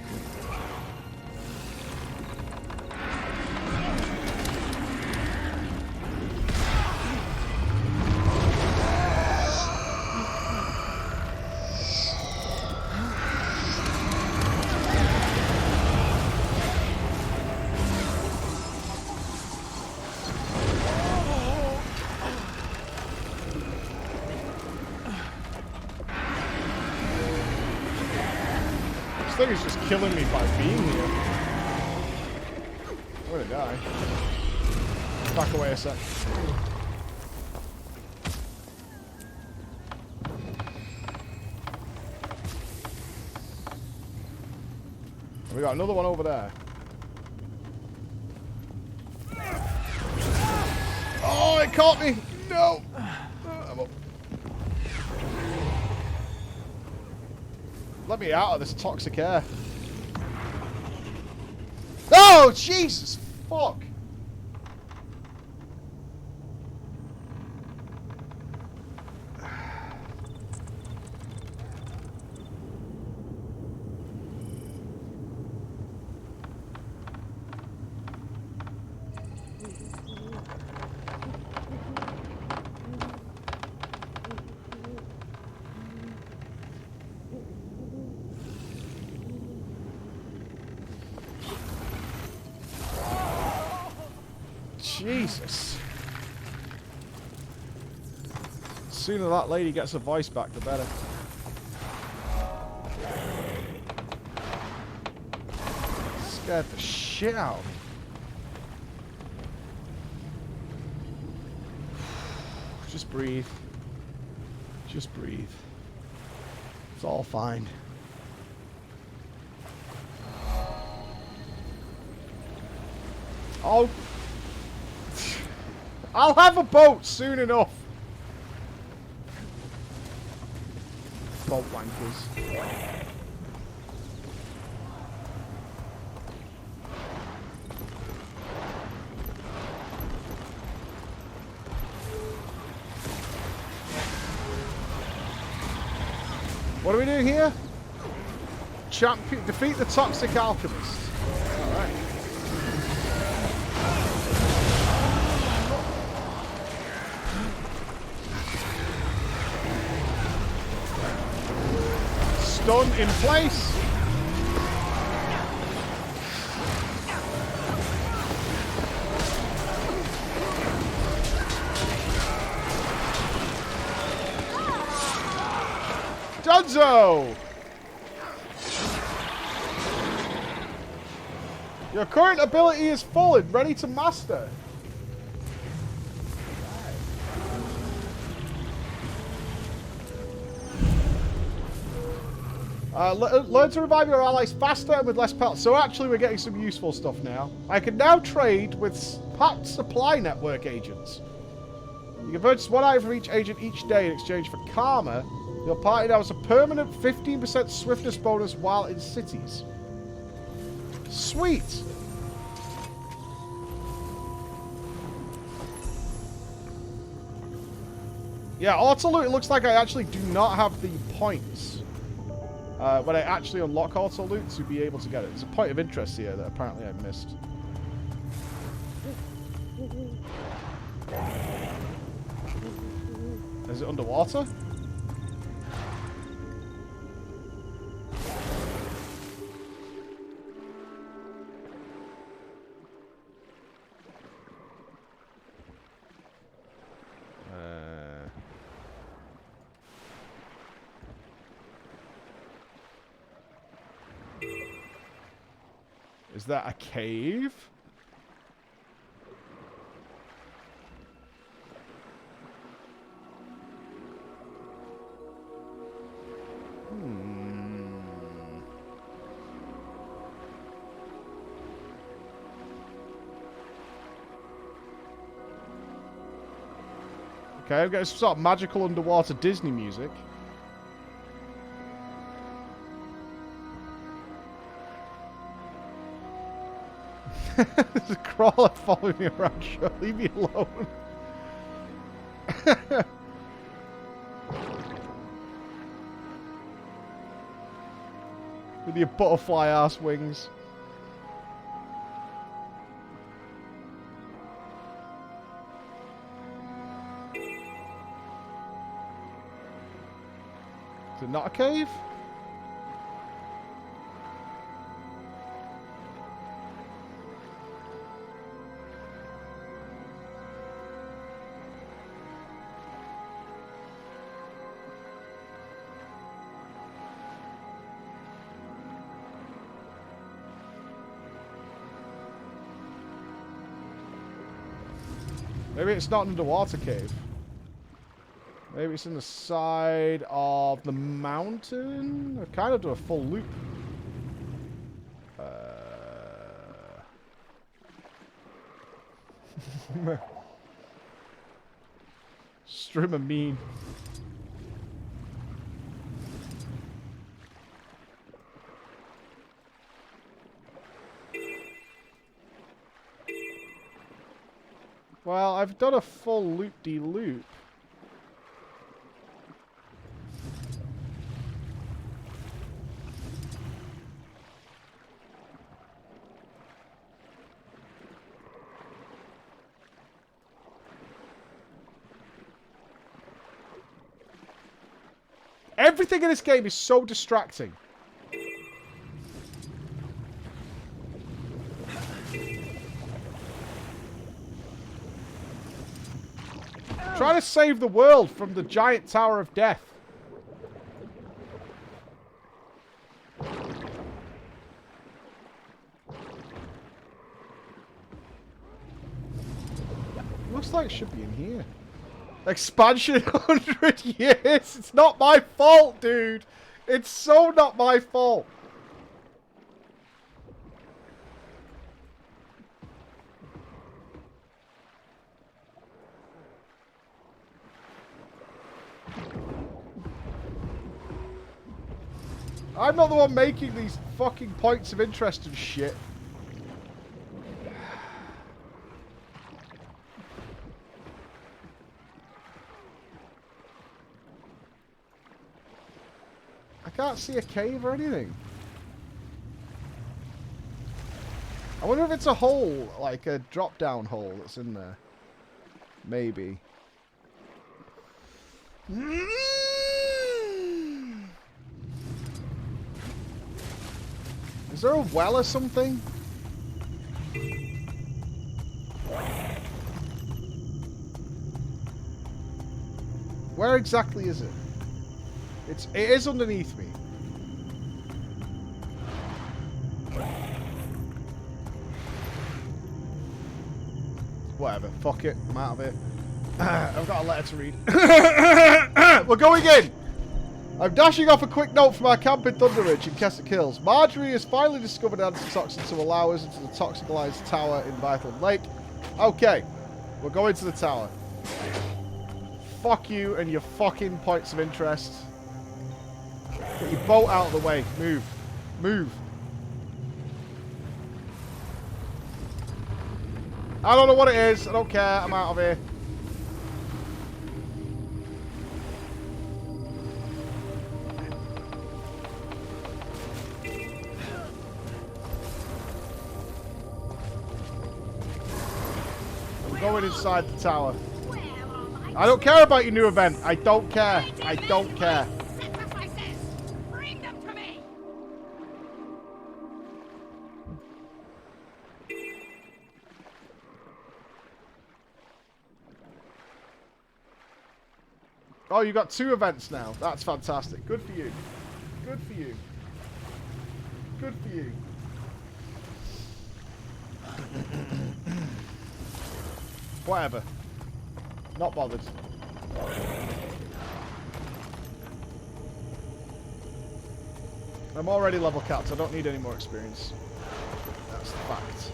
This thing is just killing me by being here. I'm gonna die. Back away a sec. We got another one over there. Oh, it caught me! No! I'm up. Let me out of this toxic air. Oh, Jesus! Fuck! Jesus. The sooner that lady gets her voice back, the better. Scared the shit out of me. Just breathe. Just breathe. It's all fine. Oh. I'll have a boat soon enough. Boat wankers. What are we doing here? Defeat the toxic alchemist. Alright. Stun in place. Dunzo! Your current ability is full and ready to master. Learn to revive your allies faster and with less pelts. So actually we're getting some useful stuff now. I can now trade with packed supply network agents. You can purchase one item from each agent each day in exchange for karma. Your party now has a permanent 15% swiftness bonus while in cities. Sweet! Yeah, auto-loot, it looks like I actually do not have the points when I actually unlock auto-loot to be able to get it. There's a point of interest here that apparently I missed. Is it underwater? Is that a cave? Okay, I've got some sort of magical underwater Disney music. There's a crawler following me around. Sure, leave me alone. With your butterfly ass wings. Is it not a cave? Maybe it's not an underwater cave. Maybe it's in the side of the mountain? I kind of do a full loop. Strimmer mean. Well, I've done a full loop-de-loop. Everything in this game is so distracting. Trying to save the world from the giant tower of death. Looks like it should be in here. Expansion 100 years. It's not my fault, dude. It's so not my fault. I'm not the one making these fucking points of interest and shit. I can't see a cave or anything. I wonder if it's a hole, like a drop-down hole that's in there. Maybe. Is there a well or something? Where exactly is it? It is underneath me. Whatever, fuck it, I'm out of it. I've got a letter to read. We're going in! I'm dashing off a quick note from our camp in Thunder Ridge in Kessler Hills. Marjorie has finally discovered antitoxin to allow us into the Toxic Alliance tower in Vital Lake. Okay, we're going to the tower. fuck you and your fucking points of interest. Get your boat out of the way. Move. Move. I don't know what it is. I don't care. I'm out of here. I'm going inside the tower. I don't care about your new event. I don't care. I don't care. Oh, you got 2 events now. That's fantastic. Good for you. Good for you. Good for you. Whatever. Not bothered. I'm already level capped. I don't need any more experience. That's the fact.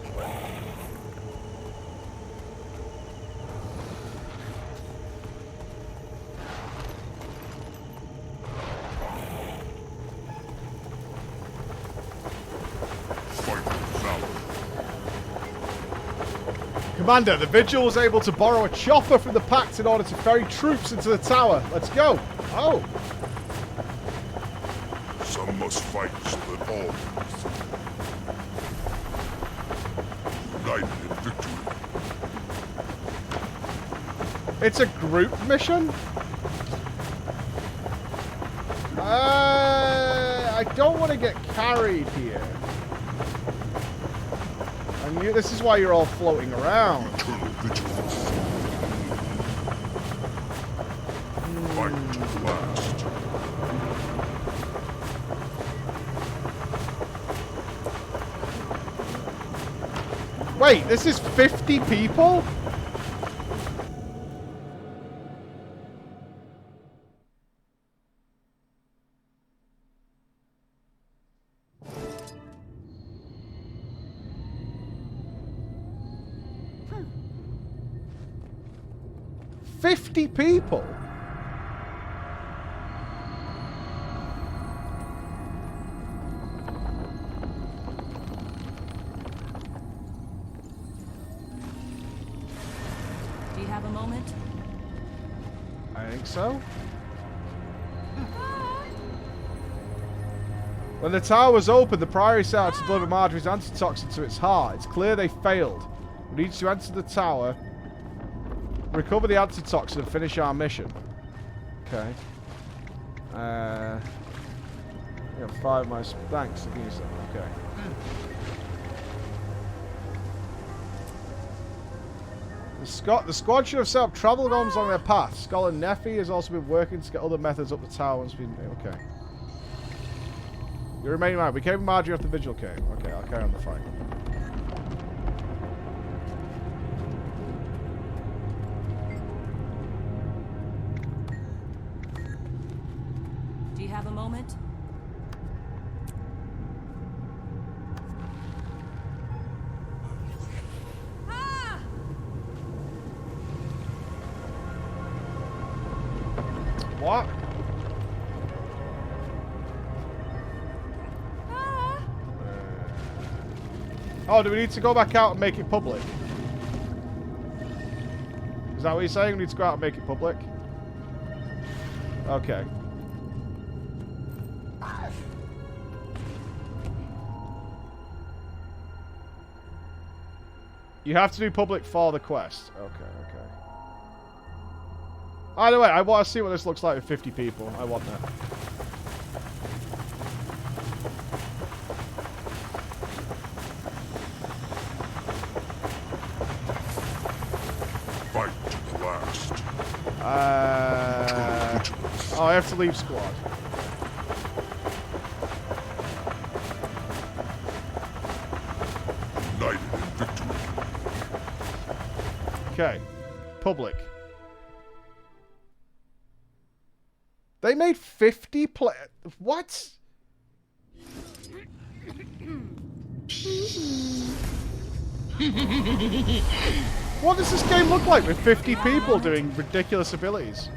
Commander, the Vigil was able to borrow a chopper from the Pact in order to ferry troops into the tower. Let's go. Oh. Some must fight so that all united in victory. It's a group mission? I don't want to get carried here. And this is why you're all floating around. Eternal vigilance. Fight to the last. Wait, this is 50 people? People. Do you have a moment? I think so. When the tower was opened, the Priory set out to deliver Marjorie's antitoxin to its heart. It's clear they failed. We need to enter the tower, recover the antitoxin, and finish our mission. Okay. Yeah, 5 miles. Thanks. Okay. The squad should have set up travel bombs along their path. Scholar Neffy has also been working to get other methods up the tower once we... Okay. You remain mind. We came with Marjorie off the Vigil came. Okay, I'll carry on the fight. Do you have a moment? What? Oh, do we need to go back out and make it public? Is that what you're saying? We need to go out and make it public? Okay. You have to do public for the quest. Okay, okay. Either way, I want to see what this looks like with 50 people. I want that. Fight to the last. Oh, I have to leave squad. United in victory. Okay. Public. They made 50 play... What? What does this game look like with 50 people doing ridiculous abilities?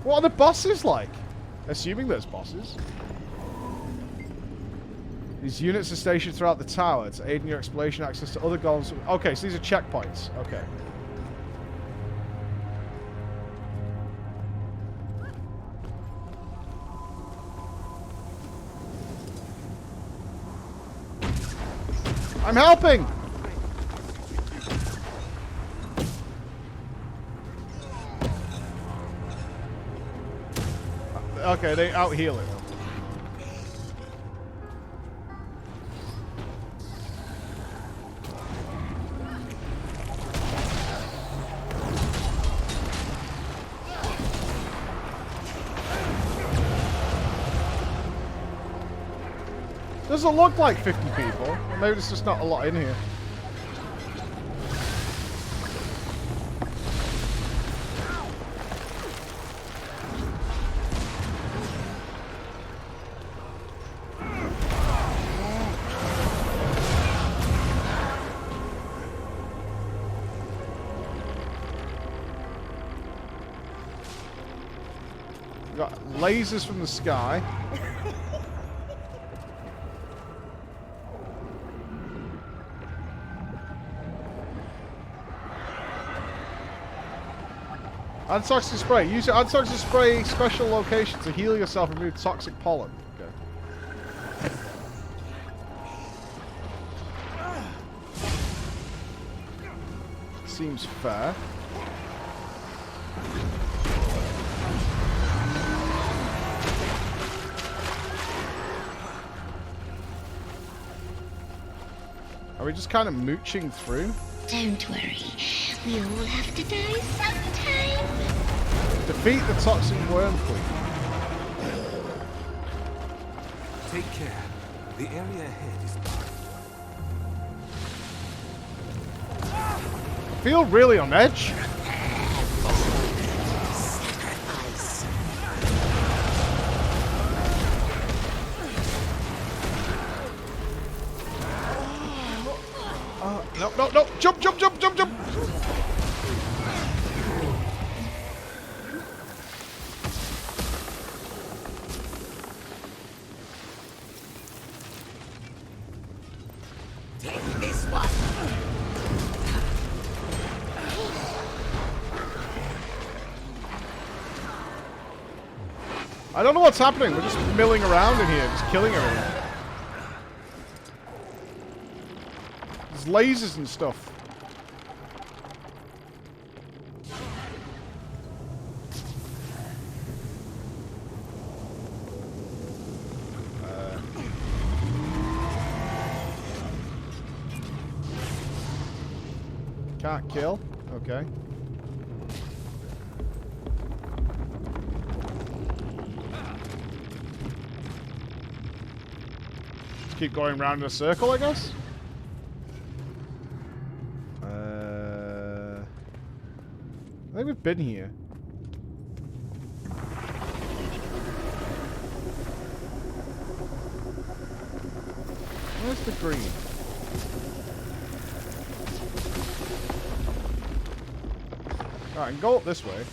What are the bosses like? Assuming there's bosses. These units are stationed throughout the tower to aid in your exploration access to other golems. Okay, so these are checkpoints. Okay. I'm helping! Okay, they out-heal it. Doesn't look like 50 people. Or maybe there's just not a lot in here. We've got lasers from the sky. Antitoxin spray. Use your antitoxin spray special location to heal yourself and remove toxic pollen. Okay. Seems fair. Are we just kind of mooching through? Don't worry. We all have to die sometime. Defeat the toxin worm queen. Take care. The area ahead is dark. I feel really on edge. No, no, no! Jump, jump, jump, jump, jump! Take this one. I don't know what's happening. We're just milling around in here, just killing everything. There's lasers and stuff. Can't kill. Okay. Just keep going round in a circle, I guess. I think we've been here. Where's the green? Alright, I can go up this way.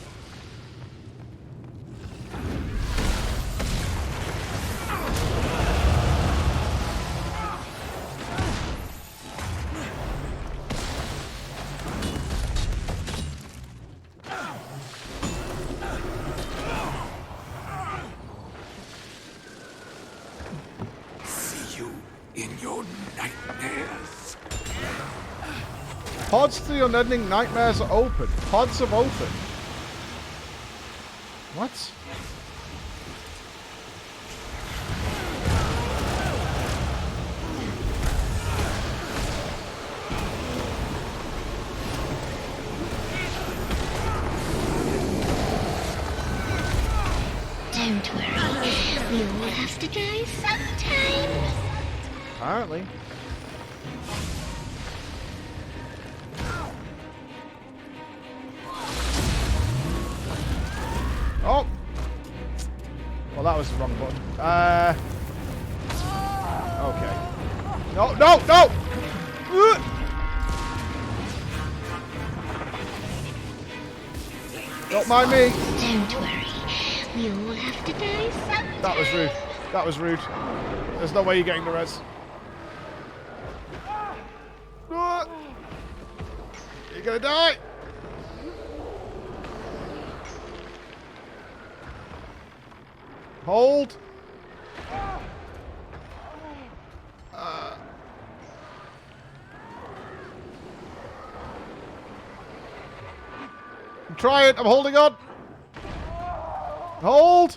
Pods to the unending nightmares are open. Pods have opened. What? Don't worry. We all have to die sometime. Apparently. Oh! Well, that was the wrong button. Okay. No, no, no! Don't mind me. Don't worry. We all have to die sometime. That was rude. That was rude. There's no way you're getting the res. You're gonna die. Hold. Try it. I'm holding on. Hold.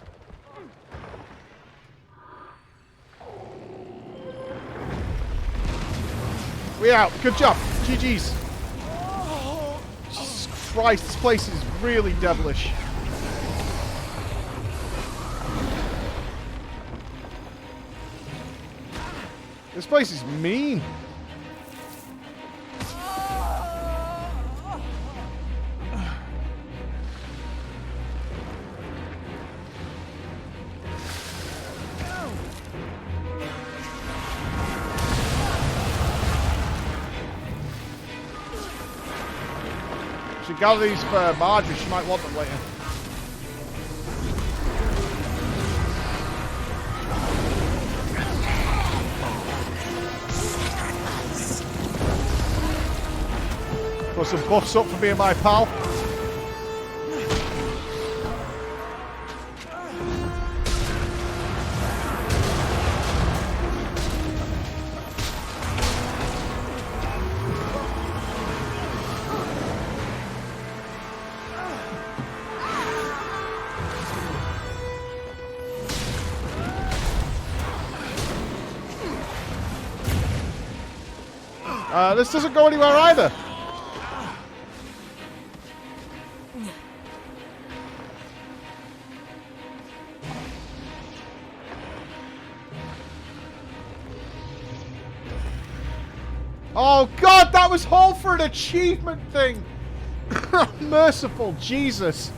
We out. Good job. GG's. Jesus Christ, this place is really devilish. This place is mean. Should gather these for Marjorie. She might want them later. Put some buffs up for me and my pal. This doesn't go anywhere either. Oh God, that was all for an achievement thing. Merciful Jesus.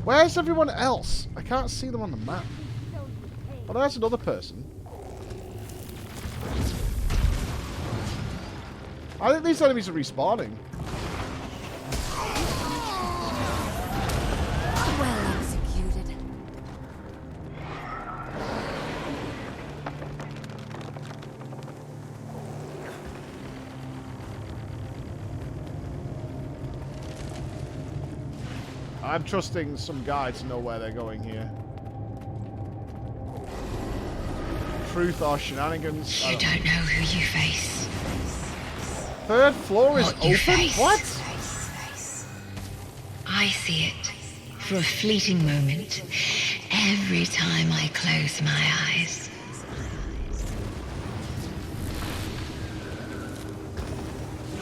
Where's everyone else? I can't see them on the map. Oh, there's another person. I think these enemies are respawning. Well executed. I'm trusting some guy to know where they're going here. Truth or shenanigans? You don't know who you face. Third floor is What you open? face. What? I see it for a fleeting moment every time I close my eyes.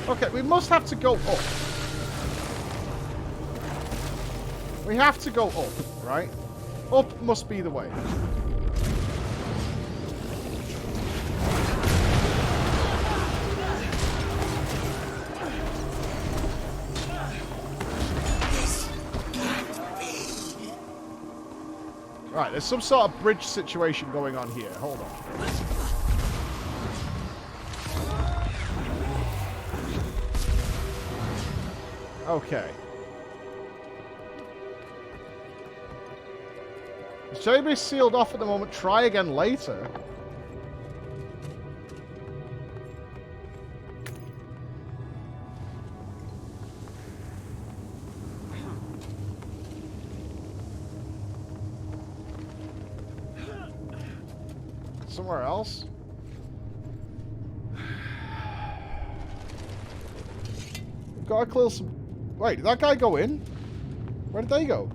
Okay, we must have to go up. We have to go up, right? Up must be the way. Right, there's some sort of bridge situation going on here. Hold on. Okay. The chamber is sealed off at the moment. Try again later. Somewhere else? We've got to clear some... Wait, did that guy go in? Where did they go?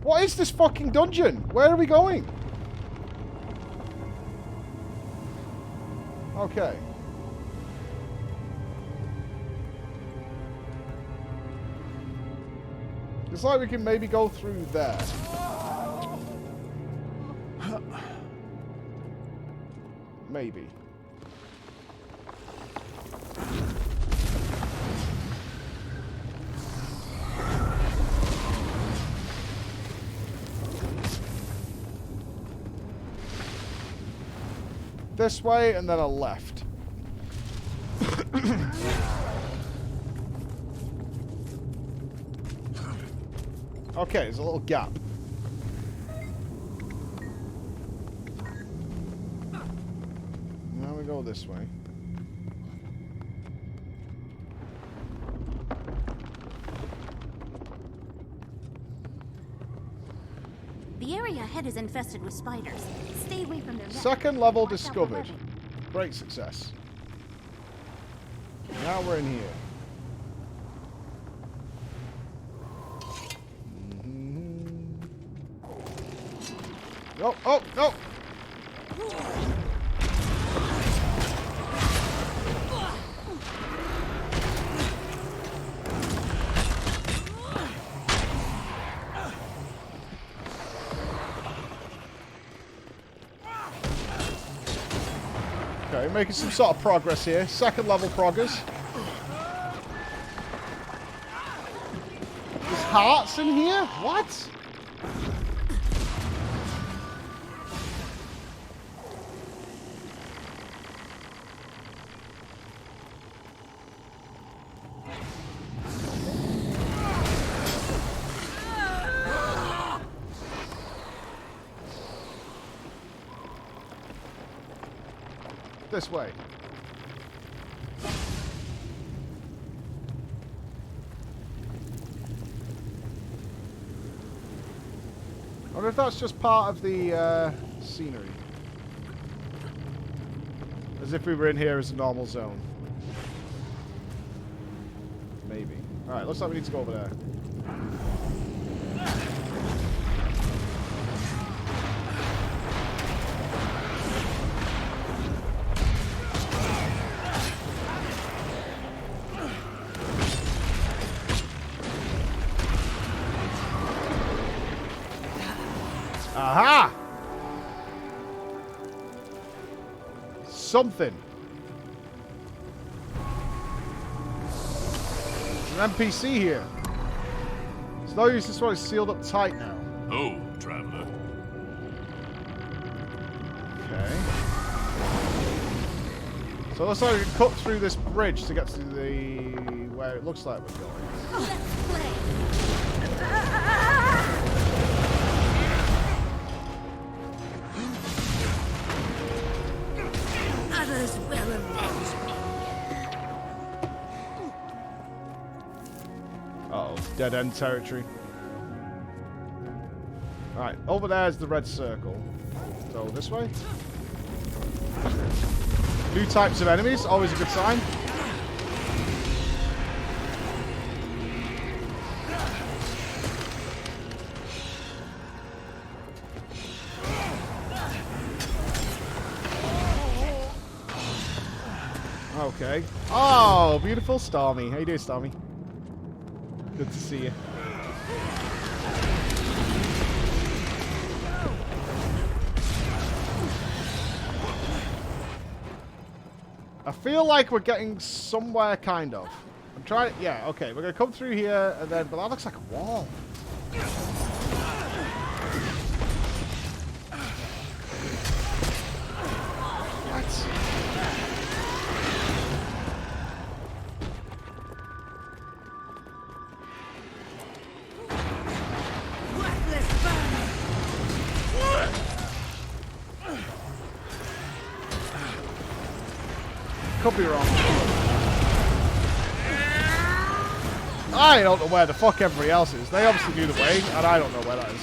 What is this fucking dungeon? Where are we going? Okay. It's like we can maybe go through there. maybe. This way, and then a left. Okay, there's a little gap. Now we go this way. The area ahead is infested with spiders. Stay away from their nets. Second level Watch out for discovered. larvae. Great success. Now we're in here. Oh, oh, no! Okay, making some sort of progress here. Second level progress. There's hearts in here? What? This way. I wonder if that's just part of the scenery. As if we were in here as a normal zone. Maybe. Alright, looks like we need to go over there. Aha! Something. There's an NPC here. It's no use, this one is sealed up tight now. Oh, traveler. Okay. So it looks like we can cut through this bridge to get to the... where it looks like we're going. Let's play. Others will avenge me. Uh-oh, dead end territory. Alright, over there is the red circle. So this way. New types of enemies, always a good sign. Okay. Oh, beautiful Stormy. How you doing, Stormy? Good to see you. I feel like we're getting somewhere, kind of. I'm trying... yeah, okay. We're going to come through here, and then... but that looks like a wall. What? Could be wrong. I don't know where the fuck everybody else is. They obviously knew the way, and I don't know where that is.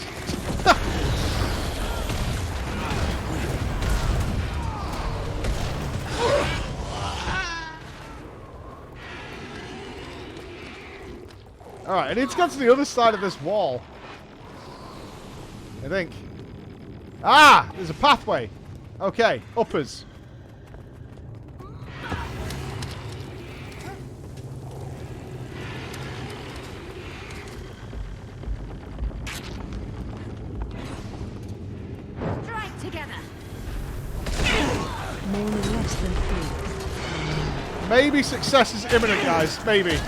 Alright, I need to get to the other side of this wall. I think. Ah! There's a pathway. Okay, uppers. Mourn in less than 3. Maybe success is imminent, guys. Maybe.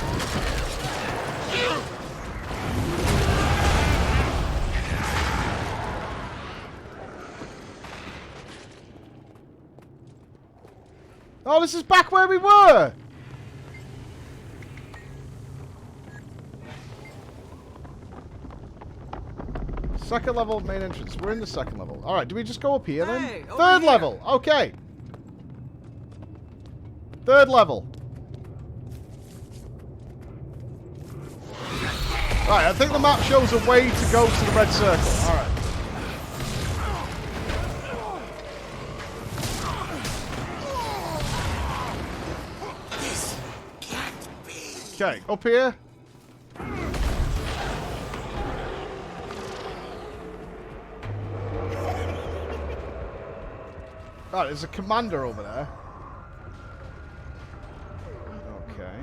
Oh, this is back where we were! Second level main entrance. We're in the second level. Alright, do we just go up here then? Hey, over Third here. level. Okay. Third level. Right, I think the map shows a way to go to the red circle. Alright. Okay, up here. Right, there's a commander over there. Okay.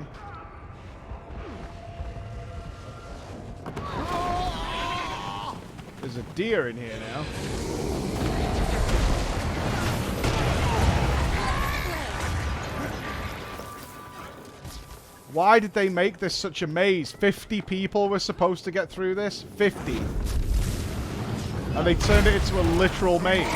There's a deer in here now. Why did they make this such a maze? 50 people were supposed to get through this? 50. And they turned it into a literal maze.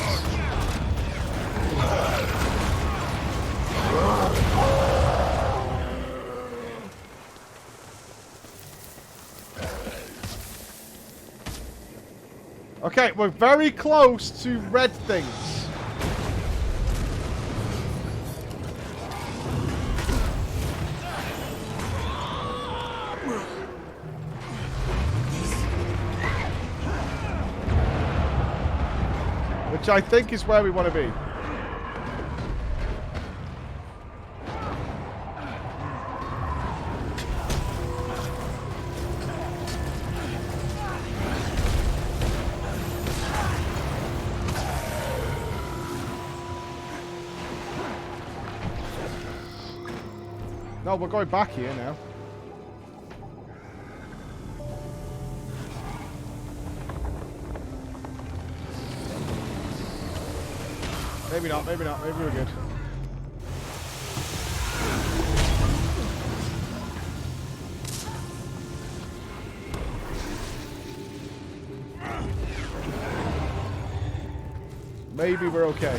Okay, we're very close to red things. Which I think is where we want to be. No, we're going back here now. Maybe not, maybe not. Maybe we're good. Maybe we're okay.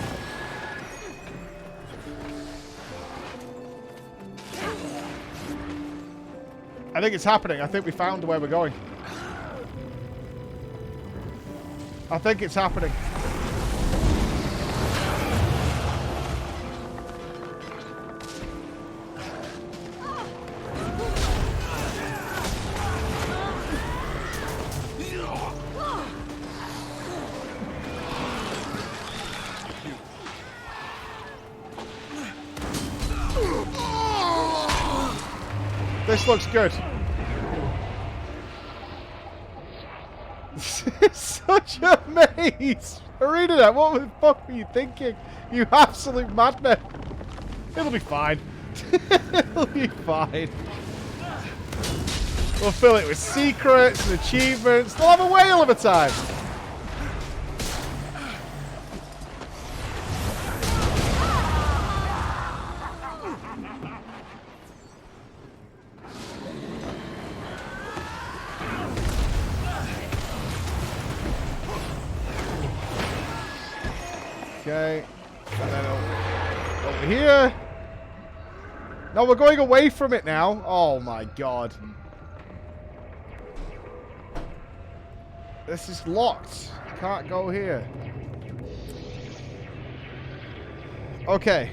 I think it's happening. I think we found where we're going. I think it's happening. This looks good. This is such a maze! Arena, what the fuck were you thinking? You absolute madman. It'll be fine. It'll be fine. We'll fill it with secrets and achievements. They'll have a whale of a time. Okay, and then over here. No, we're going away from it now. Oh my god. This is locked. Can't go here. Okay.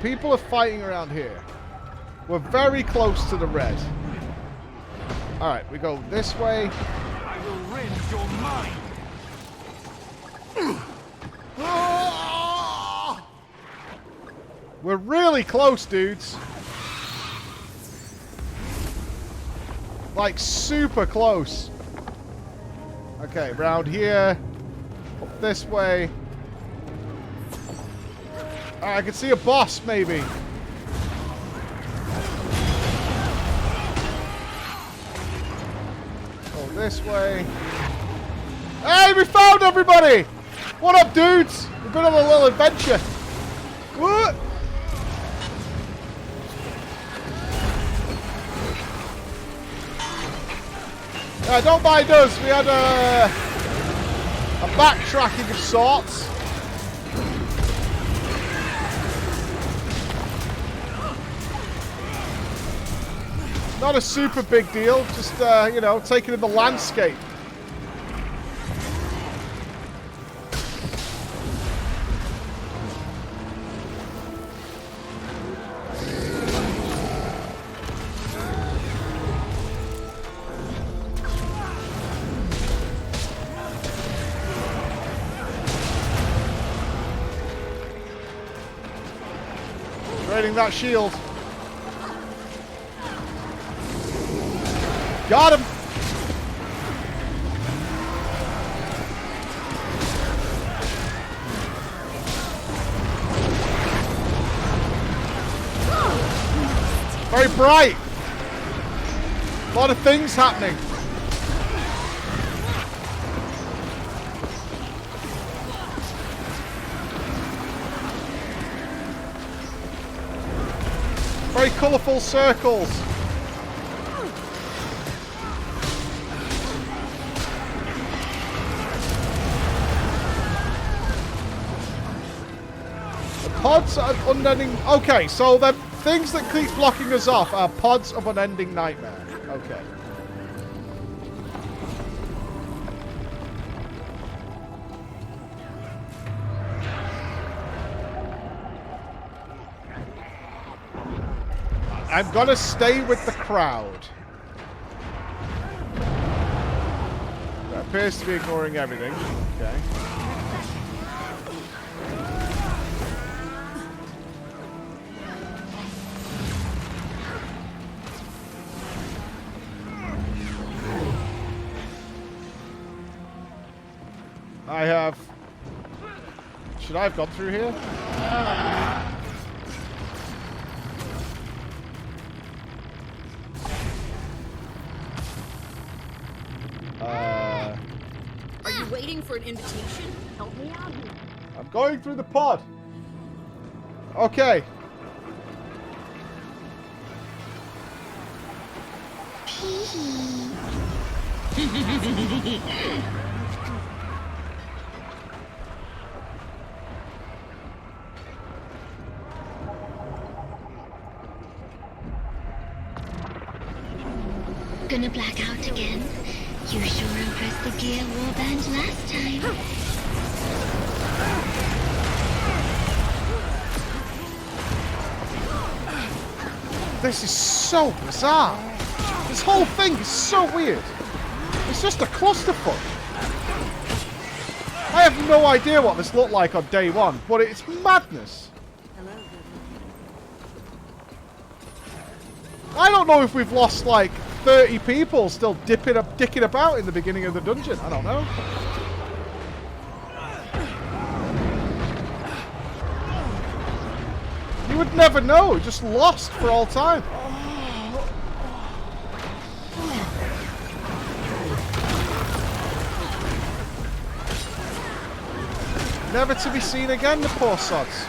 People are fighting around here. We're very close to the red. Alright, we go this way. I will rend your mind. We're really close, dudes. Like, super close. Okay, round here. Up this way. I can see a boss, maybe. Go this way. Hey, we found everybody! What up, dudes? We've been on a little adventure. What? Don't mind us. We had a backtracking of sorts. Not a super big deal. Just, you know, taking in the landscape. Raiding that shield. Got him. Very bright. A lot of things happening. Very colourful circles. The pods are unending. Okay, so the things that keep blocking us off are pods of unending nightmare. Okay. I'm gonna stay with the crowd. That appears to be ignoring everything. Okay. I have... Should I have gone through here? Are you waiting for an invitation? Help me out here. I'm going through the pod. Okay. Gonna black out again? You sure impressed the gear warband last time. This is so bizarre. This whole thing is so weird. It's just a clusterfuck. I have no idea what this looked like on day one, but it's madness. I don't know if we've lost like 30 people still dicking about in the beginning of the dungeon. I don't know. You would never know. Just lost for all time. Never to be seen again, the poor sods.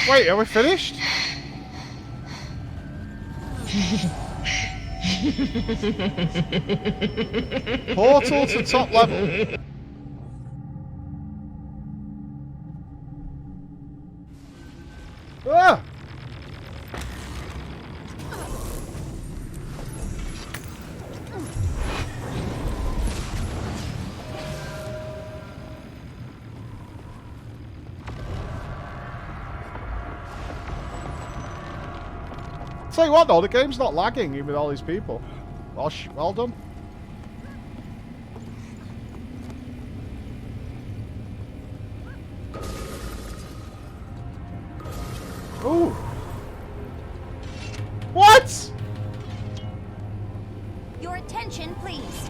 Wait, are we finished? Portal to top level. Ah! Tell you what though, the game's not lagging even with all these people. Well done. Ooh. What? Your attention, please.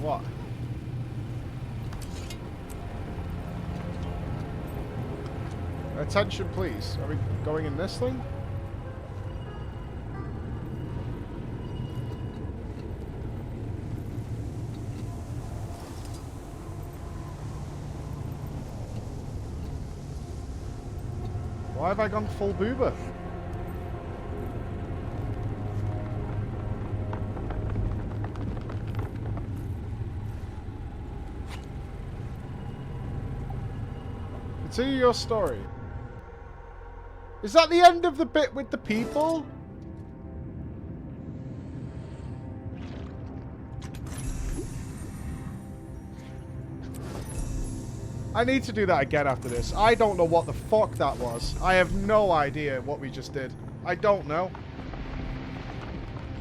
What? Attention, please. Are we going in this thing? Why have I gone full boober? Continue your story. Is that the end of the bit with the people? I need to do that again after this. I don't know what the fuck that was. I have no idea what we just did. I don't know.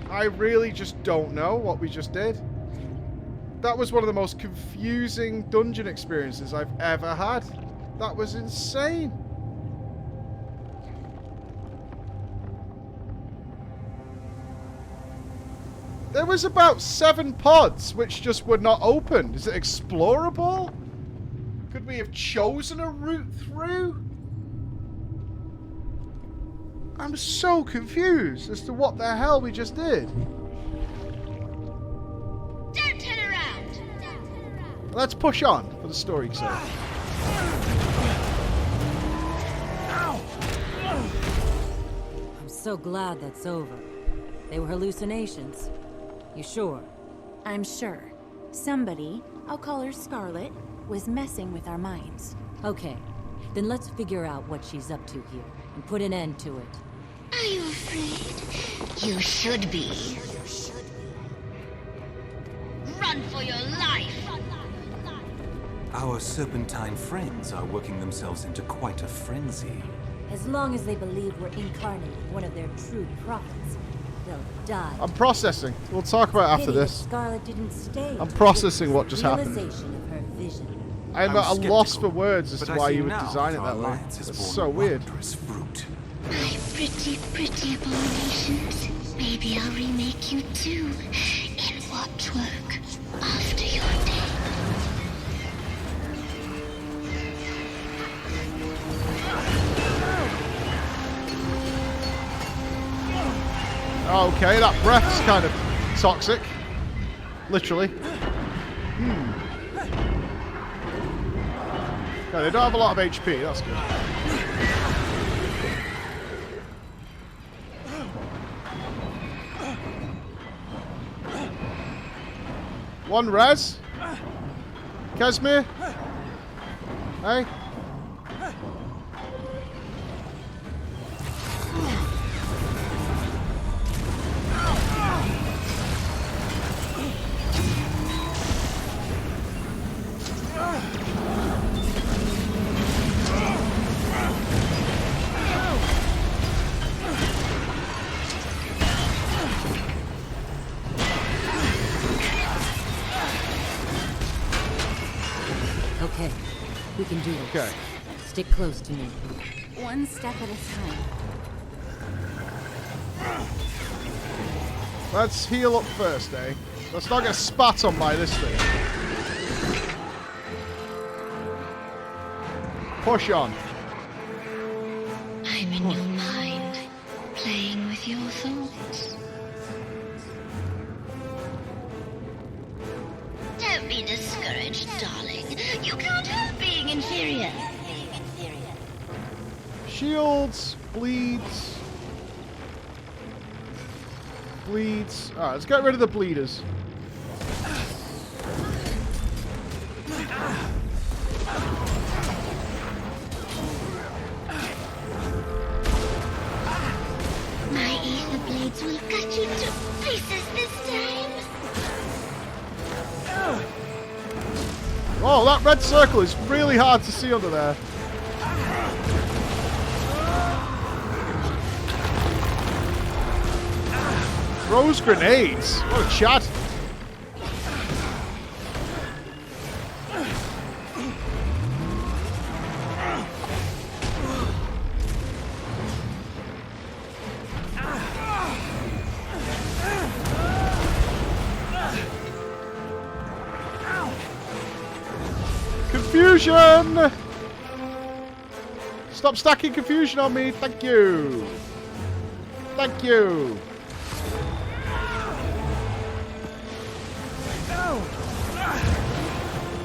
I really just don't know what we just did. That was one of the most confusing dungeon experiences I've ever had. That was insane. There was about 7 pods which just would not open. Is it explorable? Could we have chosen a route through? I'm so confused as to what the hell we just did. Don't turn around. Let's push on for the story's sake. I'm so glad that's over. They were hallucinations. You sure? I'm sure. Somebody, I'll call her Scarlet, was messing with our minds. Okay, then let's figure out what she's up to here and put an end to it. Are you afraid? You should be. Run for your life! Our serpentine friends are working themselves into quite a frenzy. As long as they believe we're incarnating one of their true prophets, they'll die. I'm processing. We'll talk about it after Pity that this. Scarlet didn't stay. I'm processing what just happened. Realization of her vision. I'm at a loss for words as to why you would design it our that way. alliance has It's borne so weird. wondrous fruit. My pretty, pretty abominations. Maybe I'll remake you too. In watchwork. After you're dead. Okay, that breath's kind of toxic. Literally. Okay, they don't have a lot of HP, that's good. One res. Casimir. Hey. Okay, we can do this. Okay. Stick close to me. One step at a time. Let's heal up first, eh? Let's not get spat on by this thing. Push on. I'm in your mind, playing with your thoughts. Don't be discouraged, darling. You can't help shields, bleeds. Bleeds. Alright, let's get rid of the bleeders. My ether blades will cut you to pieces this time. Oh, that red circle is really hard to see under there. Throws grenades. What a chat. Confusion! Stop stacking confusion on me. Thank you. Thank you.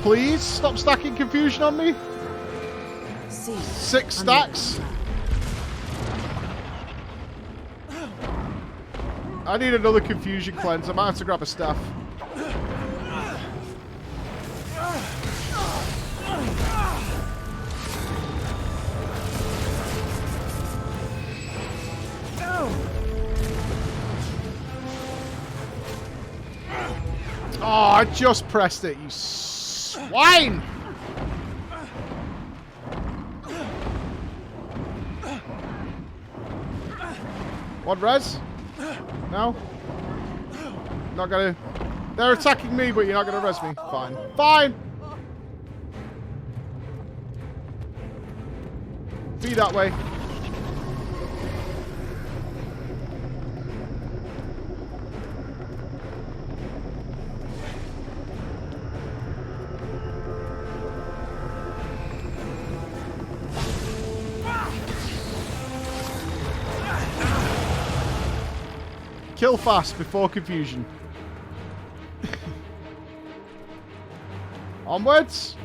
Please stop stacking confusion on me. 6 stacks. I need another confusion cleanse. I might have to grab a staff. Oh, I just pressed it, you swine! What, res? No? Not gonna... They're attacking me, but you're not gonna res me. Fine. Fine! Be that way. Kill fast before confusion. Onwards.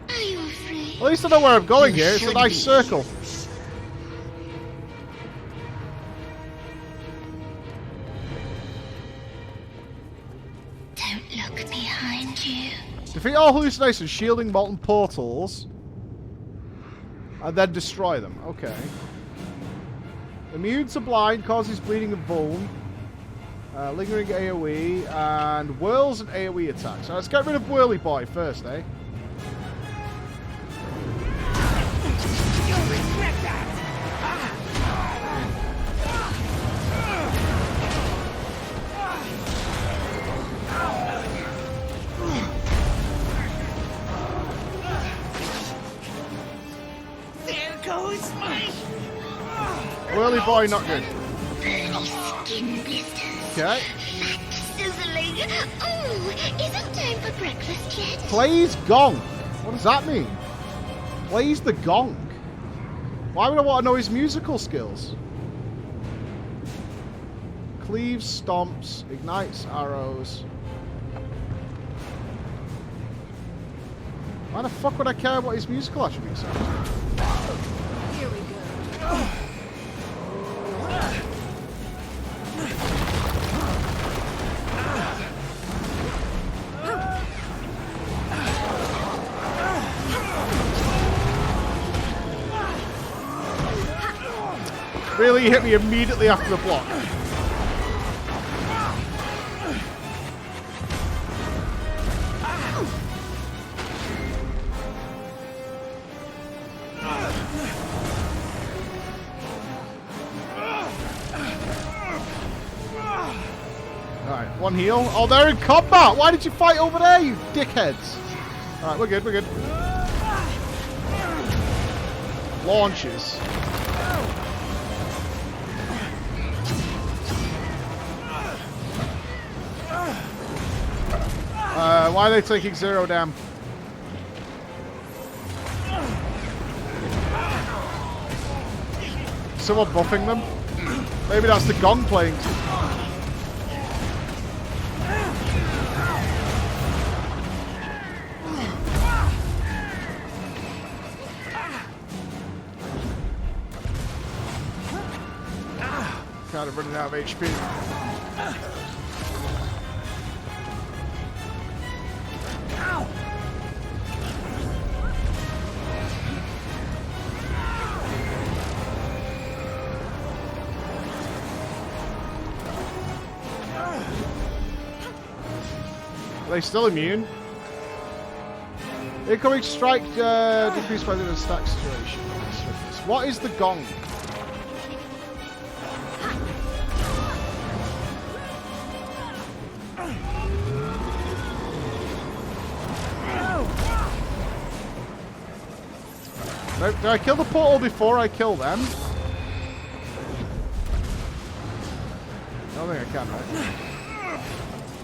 Are you afraid? At least I know where I'm going here. It's a nice circle. Don't look behind you. Defeat all hallucinations, shielding molten portals, and then destroy them. Okay. Immune to blind, causes bleeding and vuln. Lingering AoE, and whirls and AoE attacks. So let's get rid of Whirly Boy first, eh? You'll regret that! There goes my... Whirly Boy, not good. Burning skin blisters. Okay. Fat sizzling. Oh, isn't time for breakfast yet? Plays gong. What does that mean? Plays the gong. Why would I want to know his musical skills? Cleaves, stomps, ignites arrows. Why the fuck would I care what his musical attributes are? Here we go. Really hit me immediately after the block. Alright, one heal. Oh, they're in combat! Why did you fight over there, you dickheads? Alright, we're good, we're good. Launches. Why are they taking 0 damn? Someone buffing them? Maybe that's the gong playing. kind of running out of HP. Ow! Are they still immune? Incoming strike decreased by the stack situation. What is the gong? Did I kill the portal before I kill them? I don't think I can,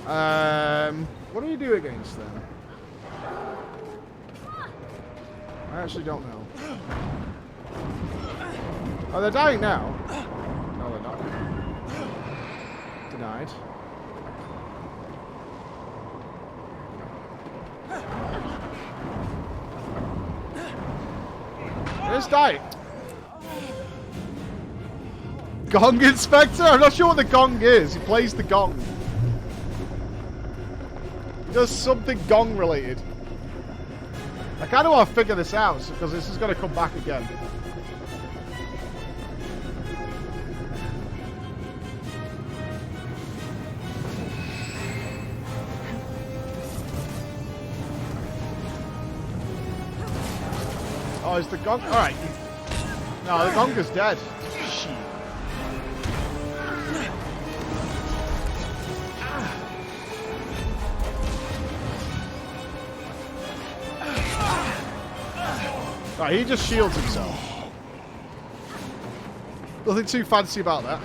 right? What do you do against them? I actually don't know. Oh, they're dying now. No, they're not. Denied. Just die. Gong Inspector? I'm not sure what the gong is. He plays the gong. He does something gong related. I kind of want to figure this out because this is going to come back again. Oh, is the gong? Alright. No, the gong is dead. Shit. Right, he just shields himself. Nothing too fancy about that.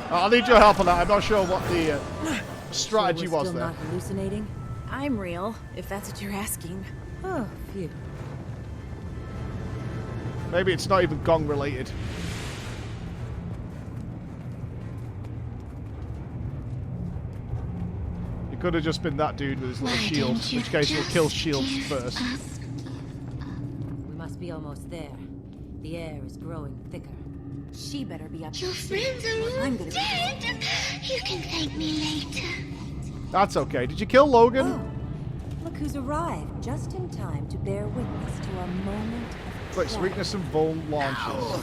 I'll need your help on that. I'm not sure what the strategy was there. Not hallucinating? I'm real, if that's what you're asking. Oh, phew. Maybe it's not even gong related. It could have just been that dude with his little shield, in which case we'll kill shields first. We must be almost there. The air is growing thicker. She better be up. Your friends are all dead. You can thank me later. That's okay. Did you kill Logan? Oh, look who's arrived just in time to bear witness to a moment of Clicks weakness and vuln launches. No.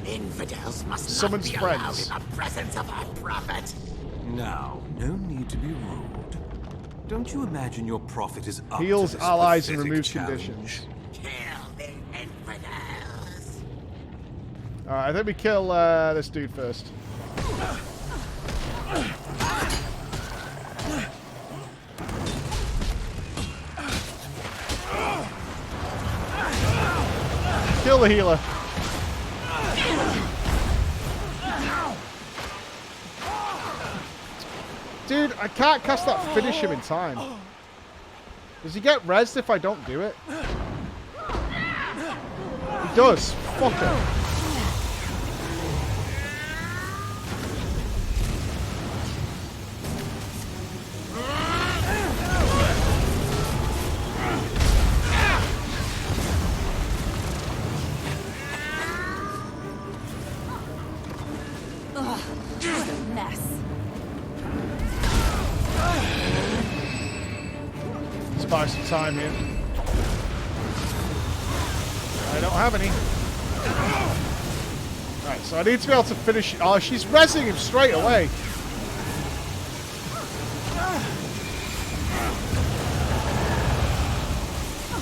Infidels must Summons not be allowed friends. in the presence of our prophet. Now, no need to be rude. Don't you imagine your prophet is up Heals to this allies and pathetic removes challenge? conditions. Kill the infidels. Alright, I think we kill this dude first. Kill the healer. Dude, I can't cast that finish him in time. Does he get rezzed if I don't do it? He does. Fuck him. What a mess. Let's buy some time here. I don't have any. Right, so I need to be able to finish. Oh, she's rezzing him straight away.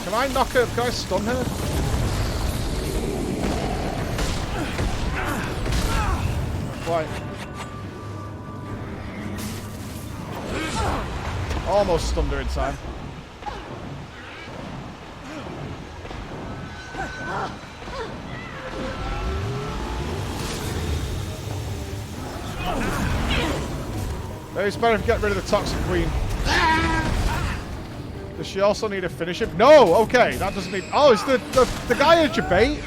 Can I knock her? Can I stun her? Right. Almost stunned her in time. Maybe it's better if you get rid of the Toxic Queen. Does she also need to finish him? No! Okay, that doesn't need... Oh, is the guy a debate?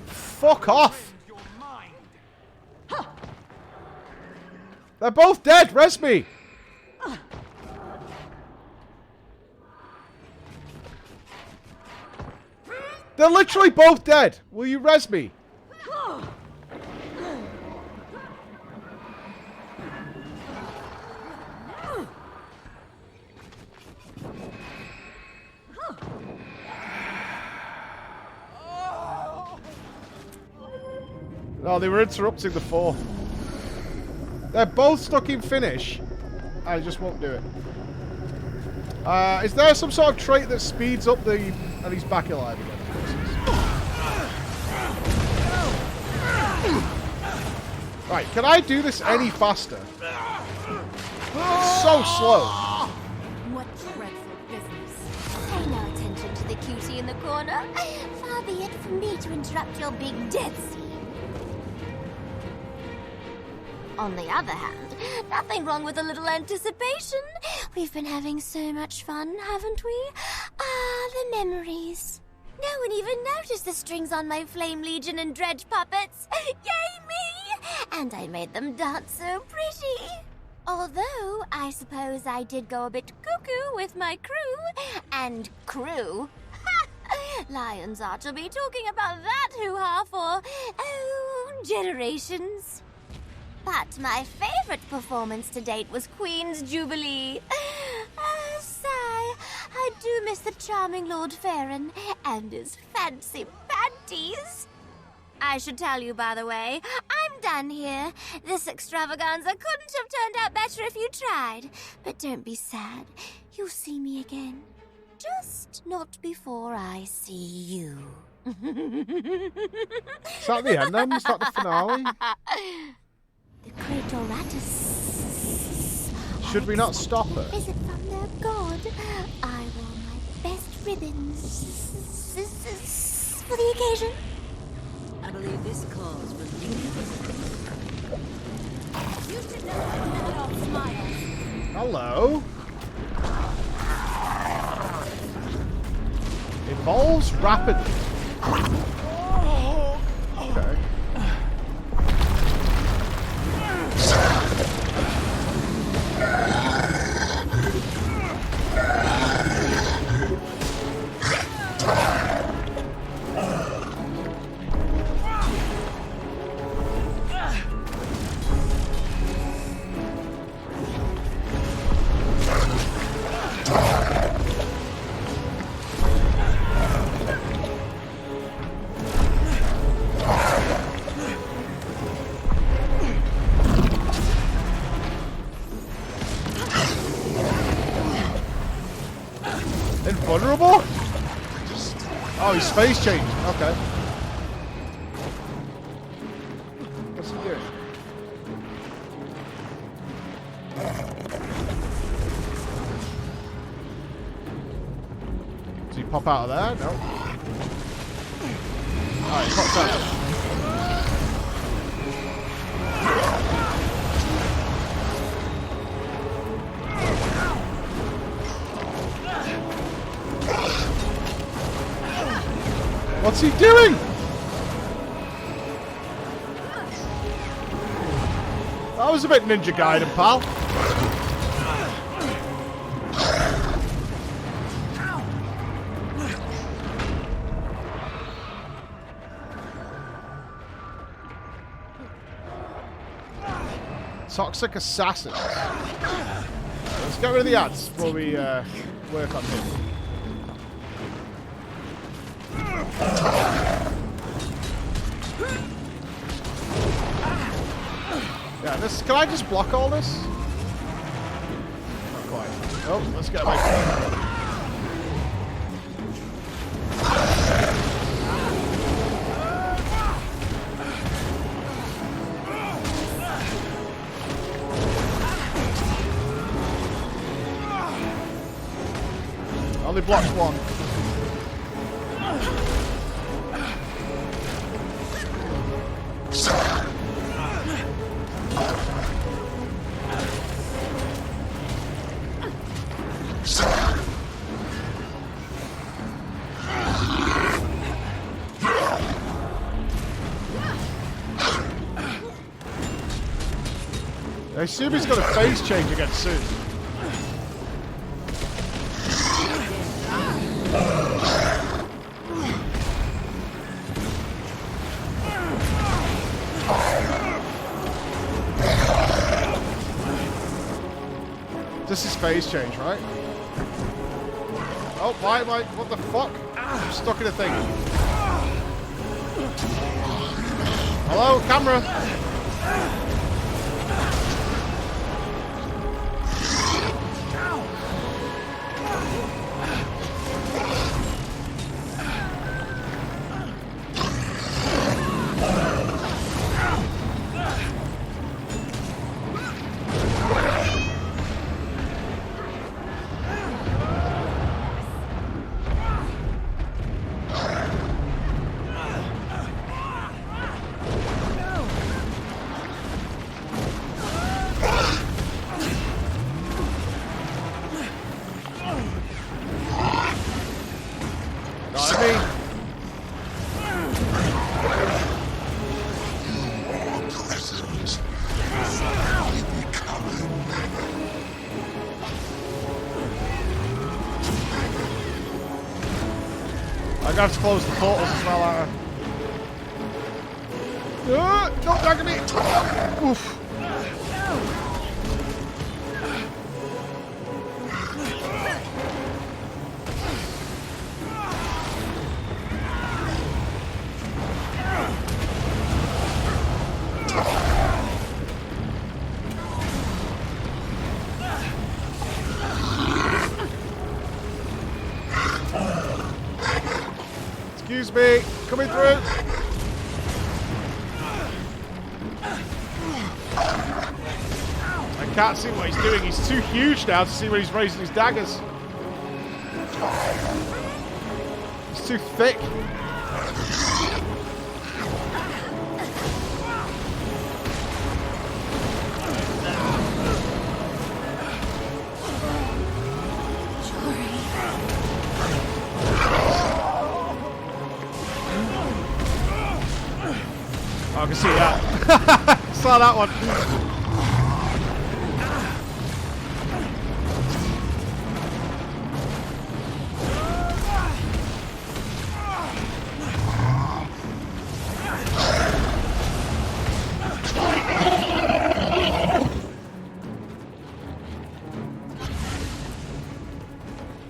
Fuck off! They're both dead! Res me! They're literally both dead. Will you res me? No, they were interrupting the fall. They're both stuck in finish. I just won't do it. Is there some sort of trait that speeds up the... And he's back alive again. Right, can I do this any faster? It's so slow. What dreadful business. Pay no attention to the cutie in the corner. Far be it from me to interrupt your big death scene. On the other hand, nothing wrong with a little anticipation. We've been having so much fun, haven't we? Ah, the memories. No one even noticed the strings on my Flame Legion and Dredge puppets. Yay me! And I made them dance so pretty. Although, I suppose I did go a bit cuckoo with my crew. And crew? Lions ought to be talking about that hoo-ha for, generations. But my favorite performance to date was Queen's Jubilee. Sigh, I do miss the charming Lord Farron and his fancy panties. I should tell you, by the way, I'm done here. This extravaganza couldn't have turned out better if you tried. But don't be sad. You'll see me again. Just not before I see you. Is that the end then? Is that the finale? The Cratorratus. Should we not stop her? Visit from their god. I wore my best ribbons for the occasion. I believe this calls for You should know I'm not all smiles. Hello. Evolves rapidly. Okay. Invulnerable? Oh, his face changed. Okay. What's he doing? Does he pop out of there? No. Alright, he pops out. What's he doing? That was a bit Ninja Gaiden, pal. Toxic Assassins. Let's get rid of the ads before we work on him. Yeah, this. Can I just block all this? Not quite. Oh, let's get my. Only blocks one. I assume he's got a phase change again soon. This is phase change, right? Oh, why am I... What the fuck? I'm stuck in a thing. Hello, camera? I'm gonna have to close the portals as well, aren't I? Don't drag me! Oof. Excuse me, coming through. I can't see what he's doing. He's too huge now to see when he's raising his daggers. He's too thick. I can see that. Saw that one.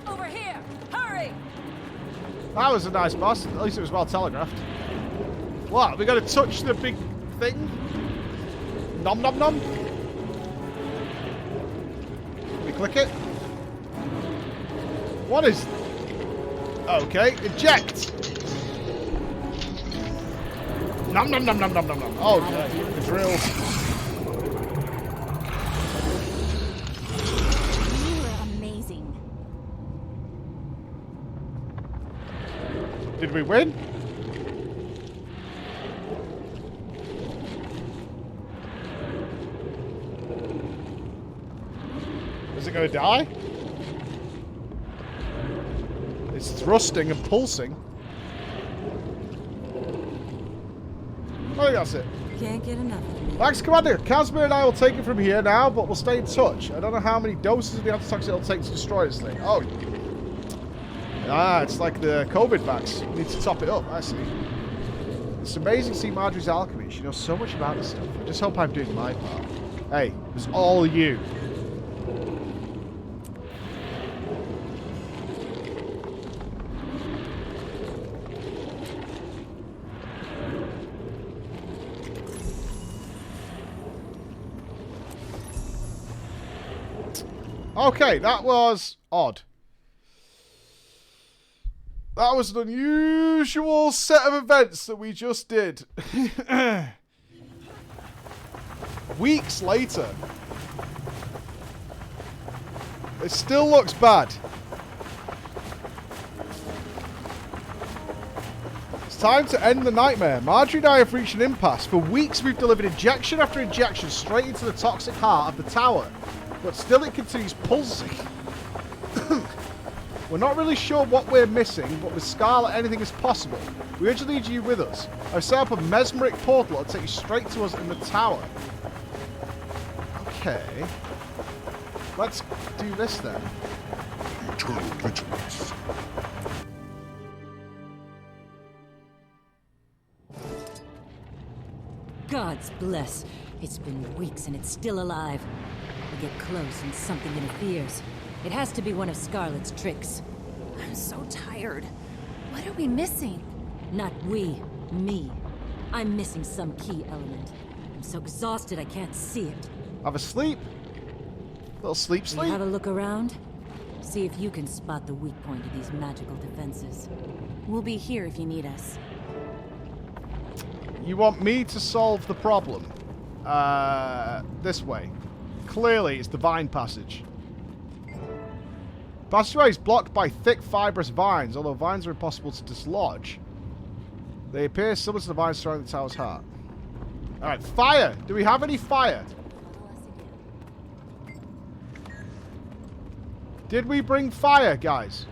Over here! Hurry! That was a nice boss. At least it was well telegraphed. What? We gotta touch the big thing? Nom nom nom? Can we click it? What is... Okay, eject! Nom nom nom nom nom nom nom. Oh, the drill. You were amazing. Did we win? Is it going to die? It's thrusting and pulsing. I think that's it. Can't get enough of me. Thanks, Commander. Casimir and I will take it from here now, but we'll stay in touch. I don't know how many doses of the antitoxin it'll take to destroy this thing. Oh. Ah, it's like the COVID vax. We need to top it up. I see. It's amazing to see Marjorie's alchemy. She knows so much about this stuff. I just hope I'm doing my part. Hey, it was all you. Okay, that was odd. That was an unusual set of events that we just did. Weeks later. It still looks bad. It's time to end the nightmare. Marjorie and I have reached an impasse. For weeks we've delivered injection after injection straight into the toxic heart of the tower. But still it continues pulsing. We're not really sure what we're missing, but with Scarlet anything is possible. We urgently need you with us. I've set up a mesmeric portal that'll take you straight to us in the tower. Okay. Let's do this then. Eternal vigilance. God's bless. It's been weeks and it's still alive. get close and something interferes. It has to be one of Scarlet's tricks. I'm so tired. What are we missing? Not we, me. I'm missing some key element. I'm so exhausted I can't see it. Have a sleep. Little sleep. Will you have a look around? See if you can spot the weak point of these magical defenses. We'll be here if you need us. You want me to solve the problem? This way. Clearly, it's the vine passage. Passageway is blocked by thick, fibrous vines. Although vines are impossible to dislodge, they appear similar to the vines surrounding the tower's heart. Alright, fire! Do we have any fire? Did we bring fire, guys?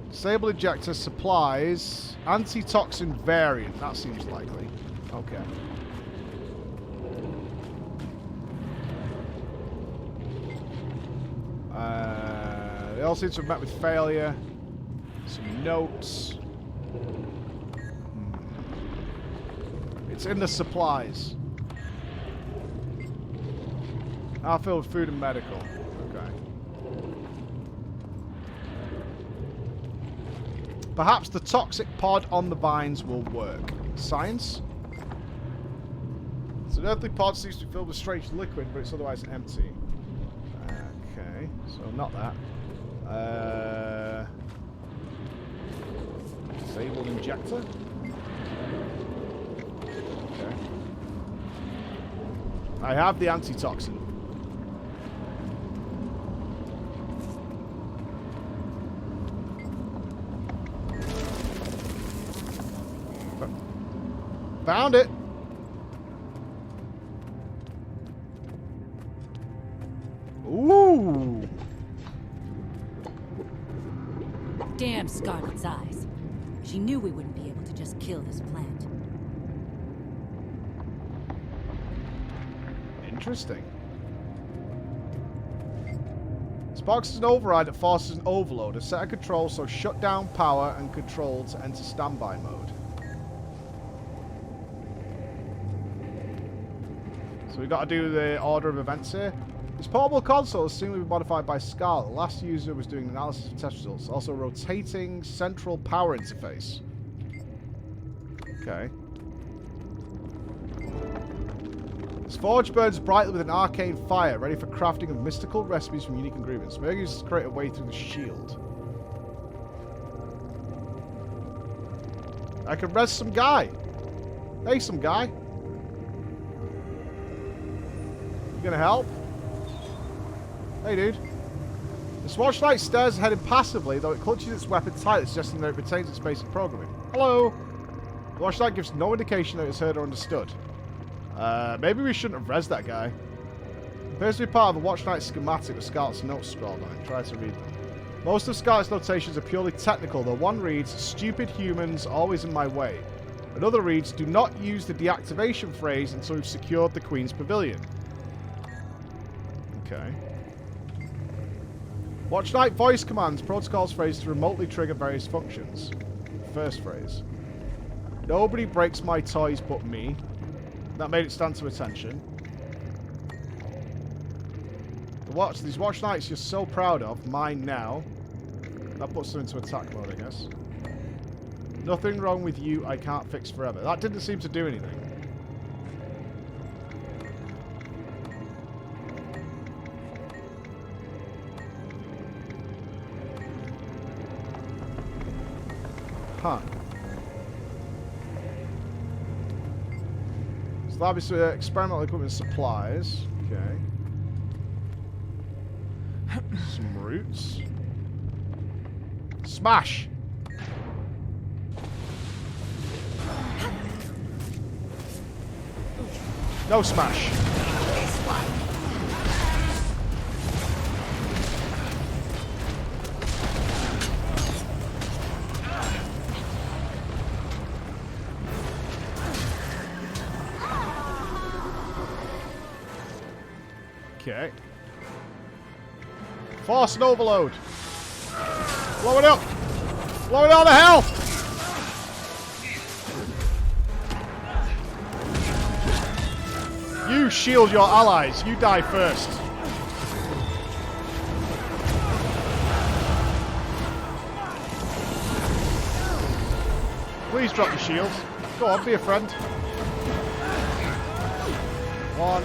Disable ejector, supplies, antitoxin variant. That seems likely. Okay. They all seem to have met with failure. Some notes. It's in the supplies. I'll fill with food and medical. Okay. Perhaps the toxic pod on the vines will work. Science? So the earthly pod seems to be filled with strange liquid, but it's otherwise empty. Okay, so not that. Disabled injector? Okay. I have the antitoxin. Found it. Ooh. Damn Scarlet's eyes. She knew we wouldn't be able to just kill this plant. Interesting. Sparks is an override that forces an overload. A set of controls so shut down power and control to enter standby mode. So we've got to do the order of events here. This portable console is seemingly modified by Scarlet. The last user was doing analysis of test results. Also rotating central power interface. Okay. This forge burns brightly with an arcane fire, ready for crafting of mystical recipes from unique ingredients. Maybe use to create a way through the shield. I can res some guy. Hey, some guy. You gonna help? Hey, dude. The Swatch Knight stares ahead impassively, though it clutches its weapon tightly, suggesting that it retains its basic programming. Hello! The Swatch Knight gives no indication that it's heard or understood. Maybe we shouldn't have rezzed that guy. It appears to be part of a Watch Knight schematic with Scarlet's notes scrawled on it. Try to read them. Most of Scarlet's notations are purely technical, though one reads, "Stupid humans, always in my way." Another reads, "Do not use the deactivation phrase until we've secured the Queen's Pavilion." Okay. Watch Knight voice commands, protocols phrase to remotely trigger various functions. First phrase. Nobody breaks my toys but me. That made it stand to attention. These Watch Knights you're so proud of, mine now. That puts them into attack mode, I guess. Nothing wrong with you, I can't fix forever. That didn't seem to do anything. Huh. So obviously experimental equipment supplies. Okay. Some roots. Smash! No smash. Okay. Force and overload. Blow it up. Blow it all to hell. You shield your allies. You die first. Please drop your shield. Go on, be a friend. 1,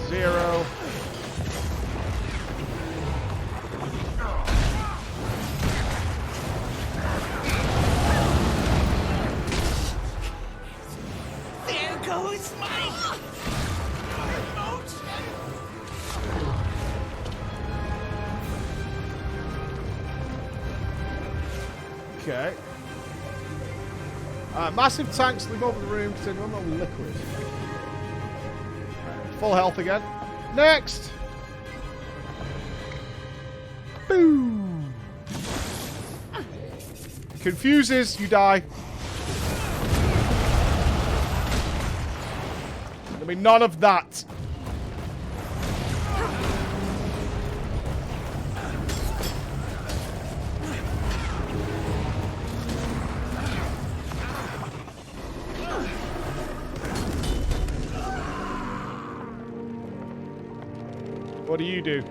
0. There goes my emotion. Okay. Massive tanks leave over the room containing unknown liquid. Full health again. Next! Boom! Confuses, you die. There'll be none of that. What do you do?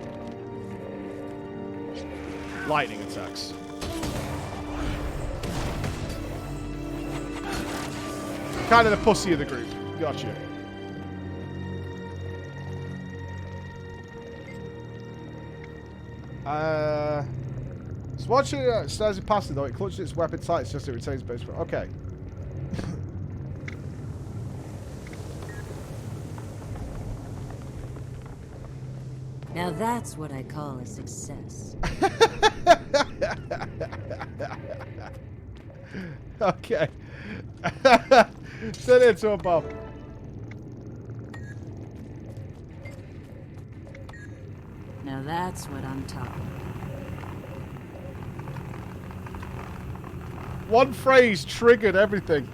Lightning attacks. Kind of the pussy of the group. Gotcha. So watch it stares it past it though. It clutches its weapon tight. It's just it retains base. Okay. Now that's what I call a success. Okay. Send it to him, Bob. Now that's what I'm talking about. One phrase triggered everything.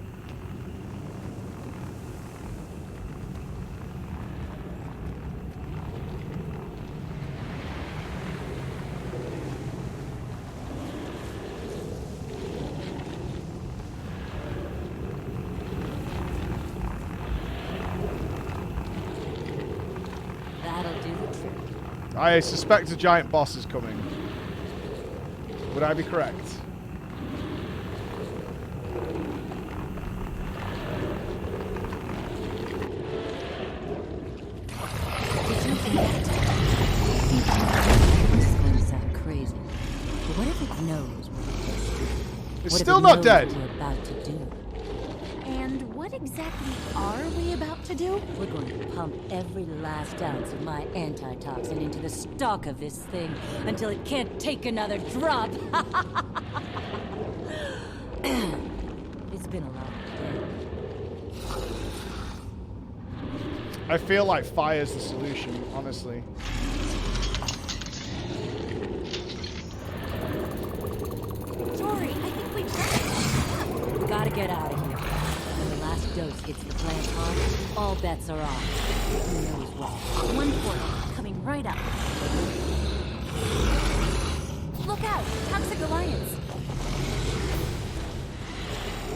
I suspect a giant boss is coming. Would I be correct? This is going to sound crazy, but what if it knows what it just did? It's still not dead. What we're about to do? And what exactly are we about to do? We're going to pump every last ounce of my antitoxin into the stock of this thing until it can't take another drop. It's been a long day. I feel like fire's the solution, honestly. Jory, I think we tried. We gotta get out of here. When the last dose hits the plant hard, all bets are off. Who knows what? One portal coming right up. Look out! Toxic Alliance!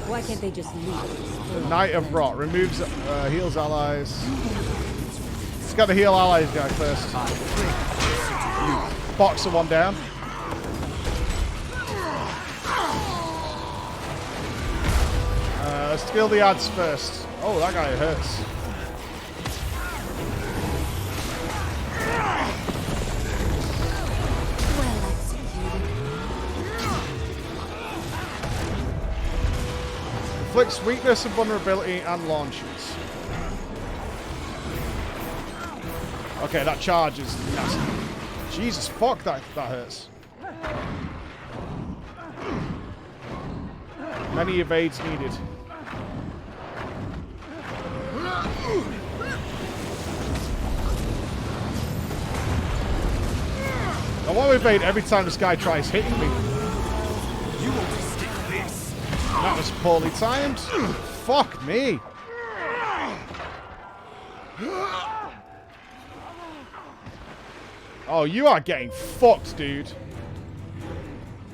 Why can't they just leave? The Knight of Rot removes, heals allies. It's got to heal allies guy first. Boxer one down. Let's kill the ads first. Oh, that guy hurts. Well executed. Inflicts weakness and vulnerability and launches. Okay, that charge is nasty. Jesus, fuck, that hurts. Many evades needed. I want to evade every time this guy tries hitting me. You want to stick this? That was poorly timed. Fuck me. Oh, you are getting fucked, dude.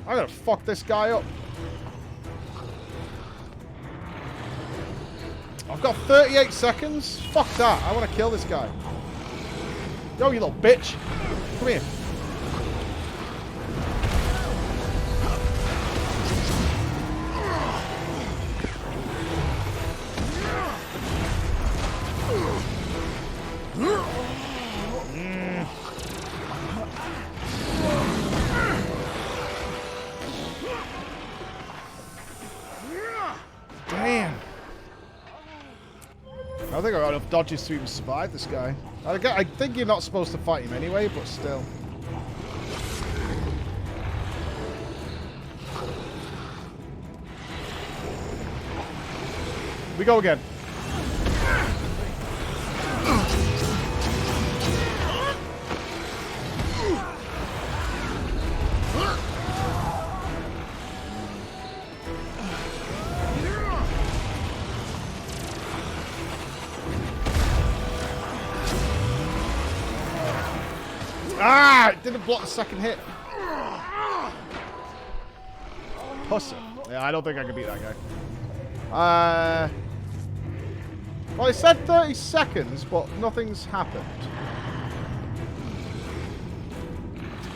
I'm gonna fuck this guy up. I've got 38 seconds. Fuck that. I want to kill this guy. Yo, you little bitch. Come here. Damn. I think I got enough dodges to even survive this guy. I think you're not supposed to fight him anyway, but still. We go again. Ah! It didn't block the second hit. Pussy. Yeah, I don't think I can beat that guy. Well, it said 30 seconds, but nothing's happened.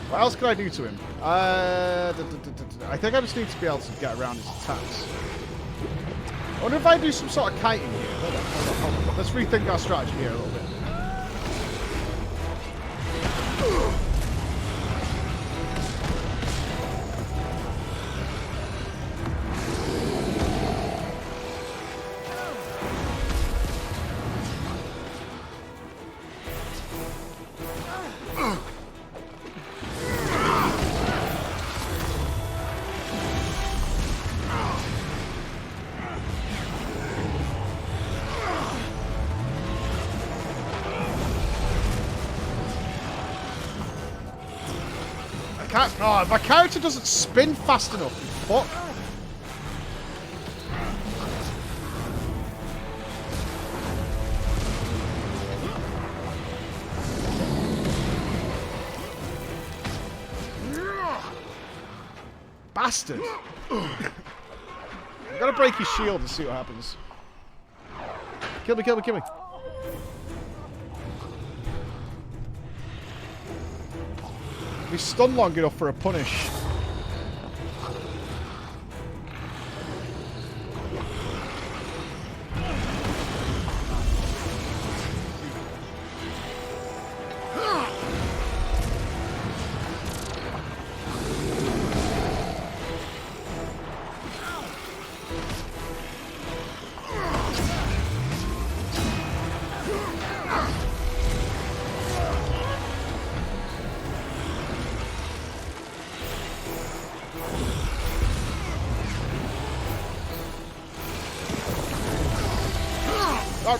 What else can I do to him? I think I just need to be able to get around his attacks. I wonder if I do some sort of kiting here. Hold on. Let's rethink our strategy here a little bit. Oh, my character doesn't spin fast enough. Fuck. Bastard. I'm gonna break his shield and see what happens. Kill me, kill me, kill me. He's stunned long enough for a punish.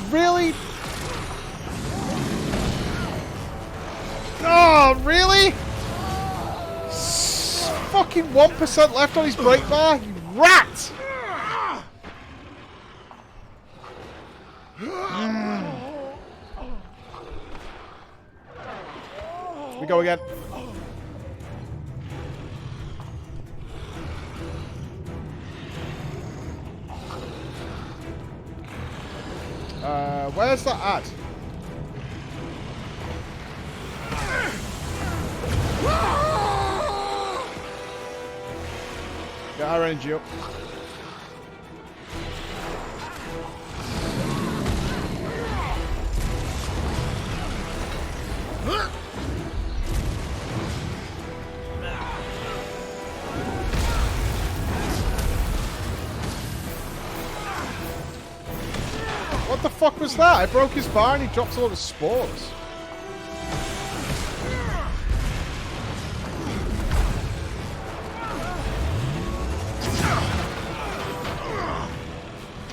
Really? Oh, really? Fucking 1% left on his brake bar, you rat! We go again. Where's that at? Get our energy up. What the fuck was that? I broke his bar and he dropped a lot of spores.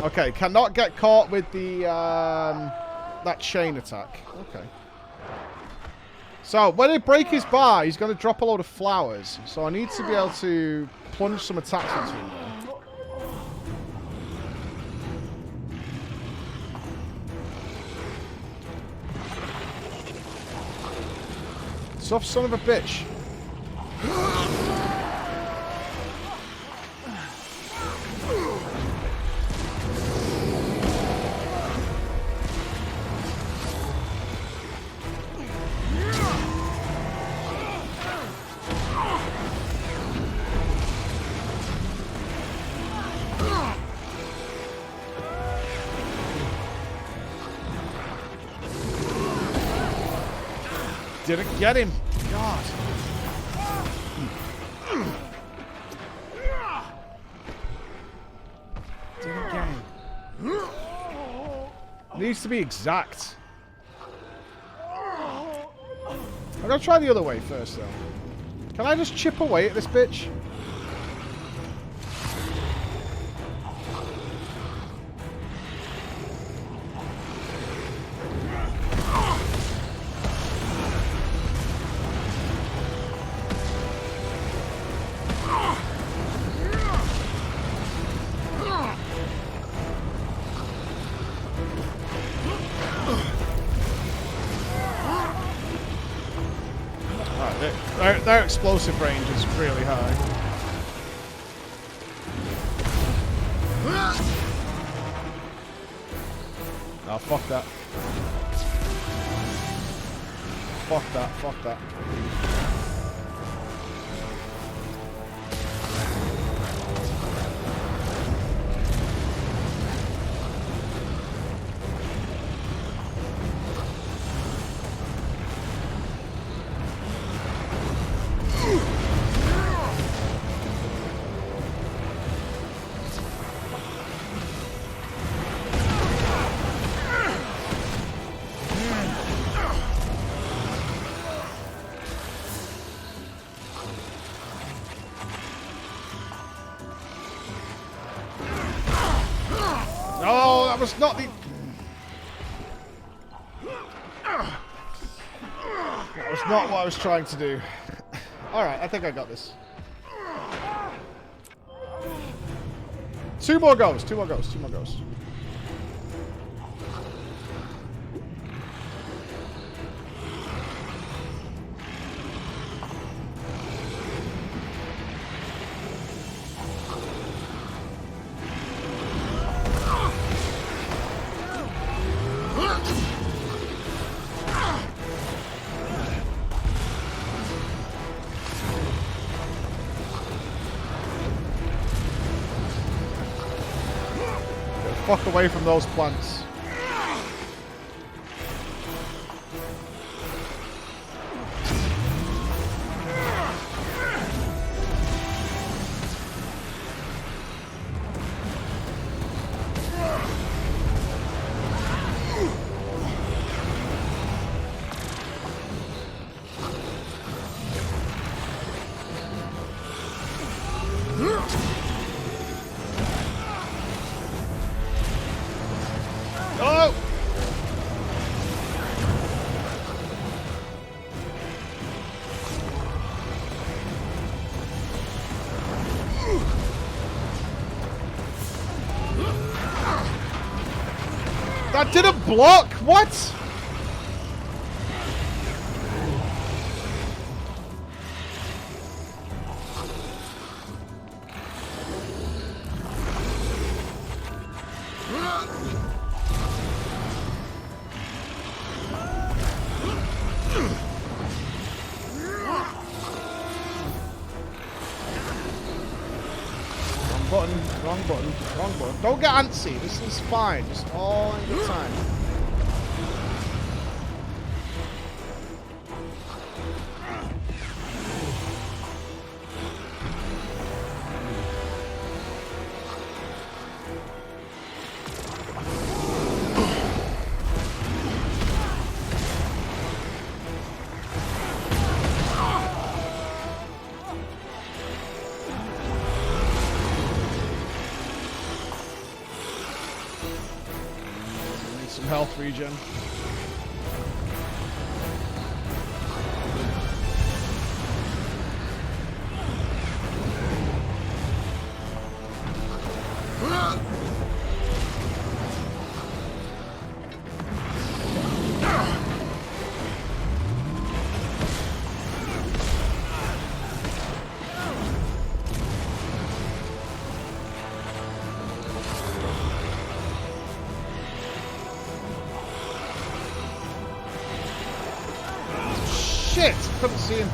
Okay, cannot get caught with the that chain attack. Okay. So when I break his bar, he's going to drop a load of flowers. So I need to be able to plunge some attacks into him there. Tough son of a bitch. didn't get him. God. Didn't get him. Needs to be exact. I'm gonna try the other way first, though. Can I just chip away at this bitch? Their explosive range is really high. Oh, fuck that. Fuck that, fuck that. No, that was not the... That was not what I was trying to do. Alright, I think I got this. Two more goes, two more goes, two more goes. Fuck away from those plants. Oh! That didn't block! What? Wrong button, wrong button. Don't get antsy. This is fine. Just all in good time. Some health regen. Shit! Couldn't see him.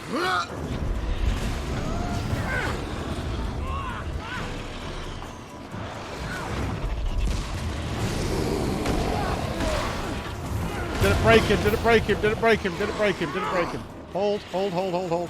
Did it break him? Did it break him? Did it break him? Did it break him? Did it break him? Hold, hold, hold, hold, hold.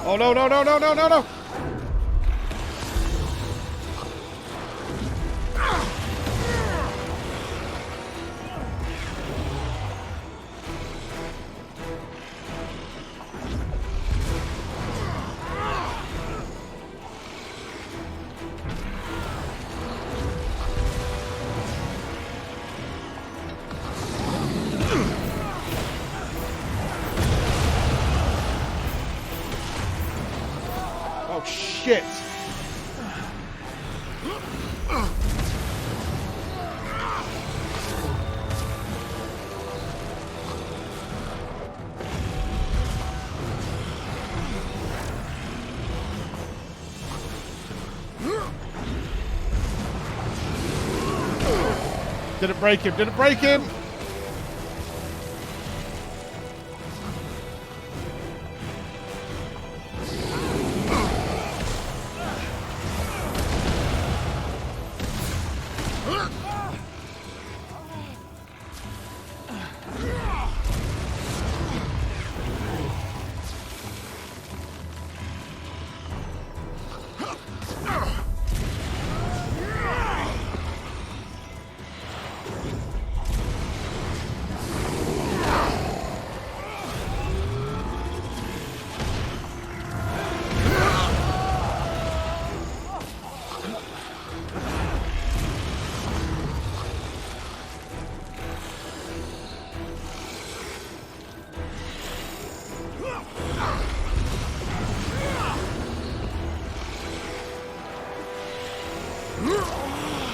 Oh no, no, no, no, no, no, no! Oh shit! Did it break him? Did it break him?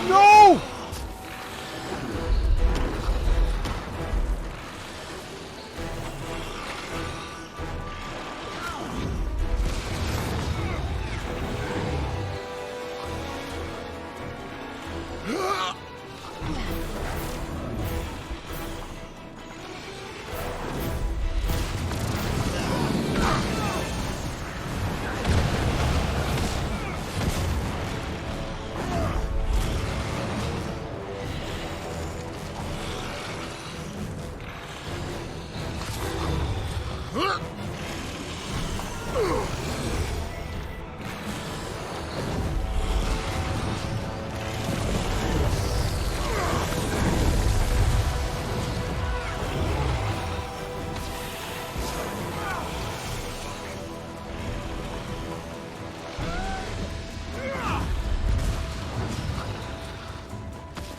No!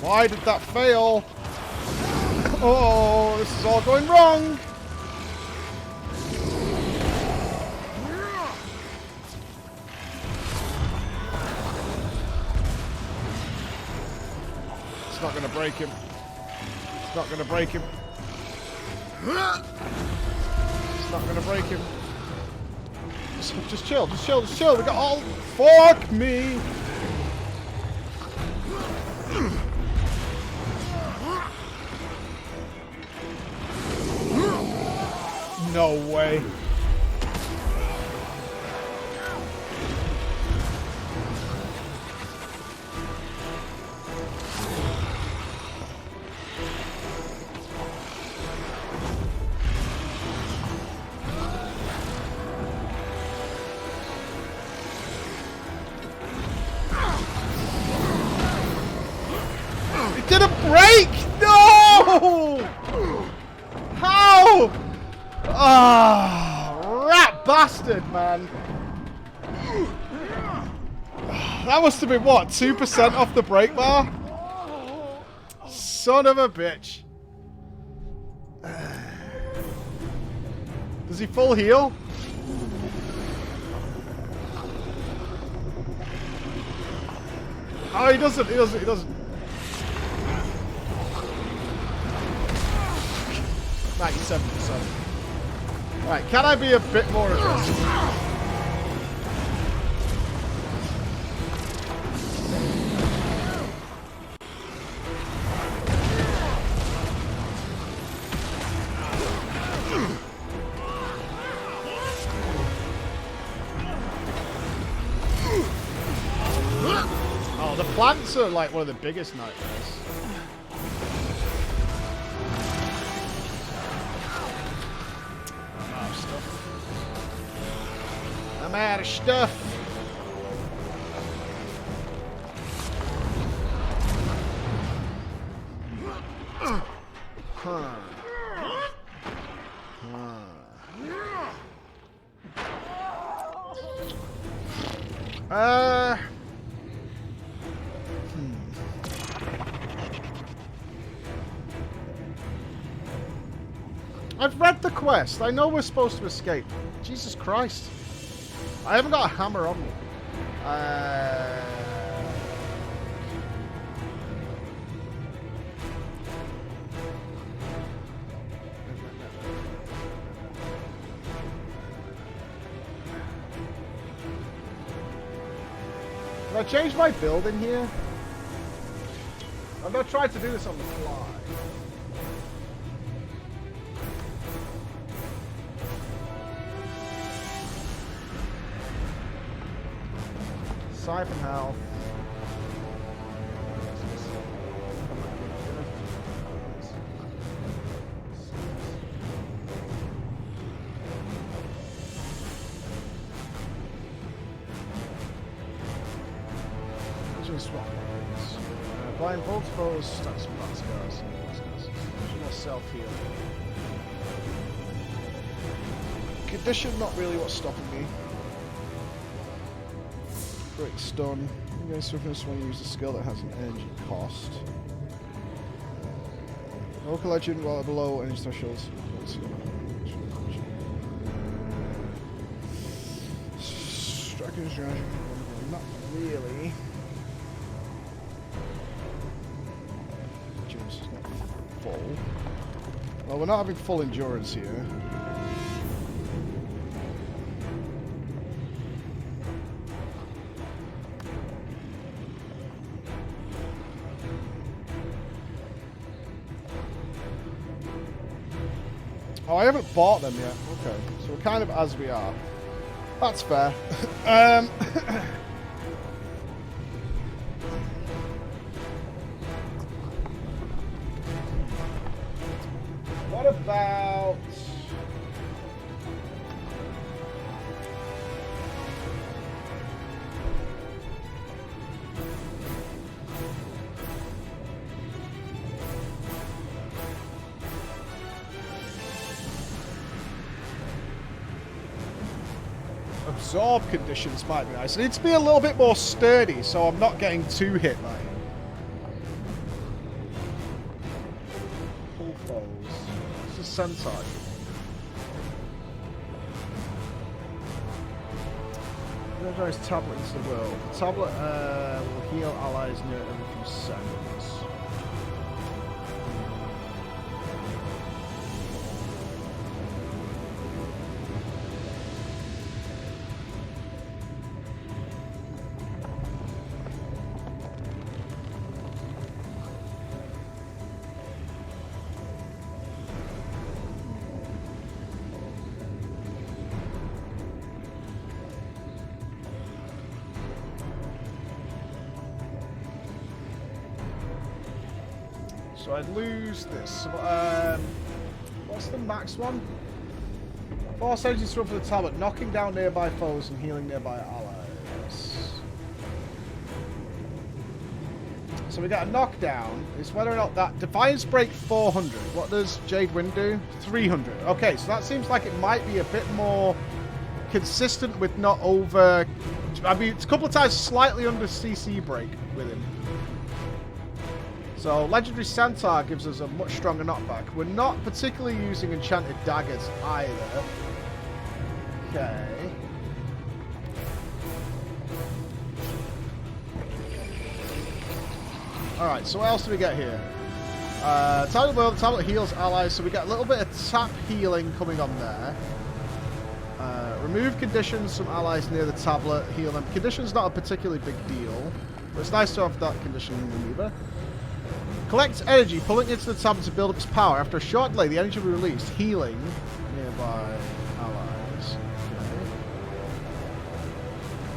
Why did that fail? Oh, this is all going wrong. It's not going to break him. It's not going to break him. It's not going to break him. Just chill, just chill, just chill. We got all... Fuck me! No way. It didn't break! No! How? Ah, rat bastard, man. That must have been, what, 2% off the brake bar? Son of a bitch. Does he full heal? Oh, he doesn't, he doesn't, he doesn't. 97%. Right, can I be a bit more aggressive? Oh, the plants are like one of the biggest nightmares. I'm out of stuff. I've read the quest. I know we're supposed to escape. Jesus Christ. I haven't got a hammer on me. Can I change my build in here? I'm not trying to do this on the fly. Siphon health. Swap. Blind bolt throws, stats and bats guys. More self-heal. Condition, not really what's stopping me. Break stun. You gain swiftness when you use a skill that has an energy cost. Local legend while below energy thresholds. Striker's dragon. Not really. Endurance is not full. Well, we're not having full endurance here. Oh, I haven't bought them yet. Okay, so we're kind of as we are. That's fair. What about... absorb conditions might be nice. I need to be a little bit more sturdy so I'm not getting too hit by it. Pull forward. centaur? Energize tablet into the world. The tablet will heal allies near it every few seconds. So I'd lose this. What's the max one? Force energy to run for the tablet, knocking down nearby foes and healing nearby allies. So we got a knockdown. It's whether or not that Defiance Break 400. What does Jade Wind do? 300. Okay, so that seems like it might be a bit more consistent with not over. I mean, it's a couple of times slightly under CC break with him. So, Legendary Centaur gives us a much stronger knockback. We're not particularly using Enchanted Daggers either. Okay. Alright, so what else do we get here? Tablet World, the tablet heals allies, so we get a little bit of tap healing coming on there. Remove conditions from allies near the tablet, heal them. Condition's not a particularly big deal, but it's nice to have that condition remover. Collects energy, pulling it into the tablet to build up its power. After a short delay, the energy will be released, healing nearby allies.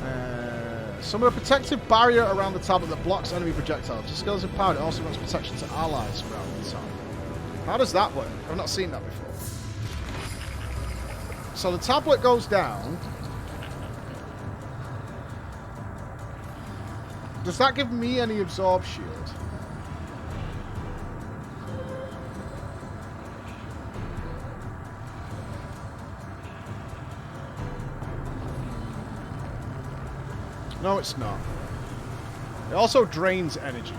Okay. Summon a protective barrier around the tablet that blocks enemy projectiles. The skills empowered, it also grants protection to allies around the tablet. How does that work? I've not seen that before. So the tablet goes down. Does that give me any absorb shield? No, it's not. It also drains energy.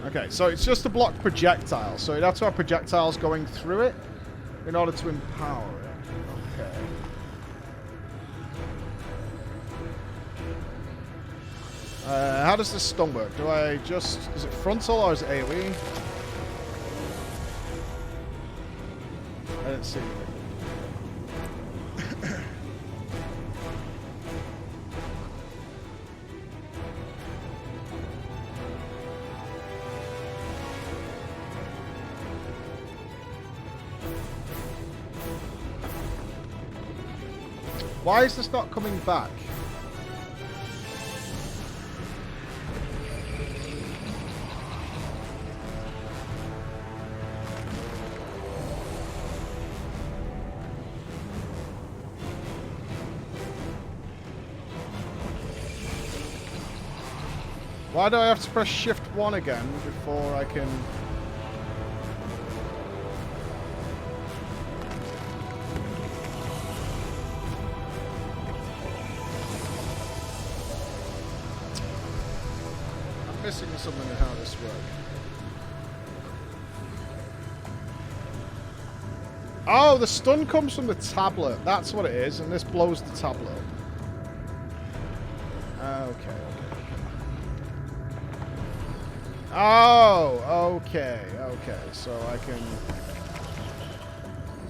Okay, so it's just to block projectiles. So you'd have to have projectiles going through it in order to empower it. Okay. How does this stun work? Do I just... Is it frontal or is it AoE? I didn't see anything. Why is this not coming back? Why do I have to press Shift 1 again before I can... Missing something in how this works. Oh, the stun comes from the tablet. That's what it is, and this blows the tablet. Okay. Oh, okay. So I can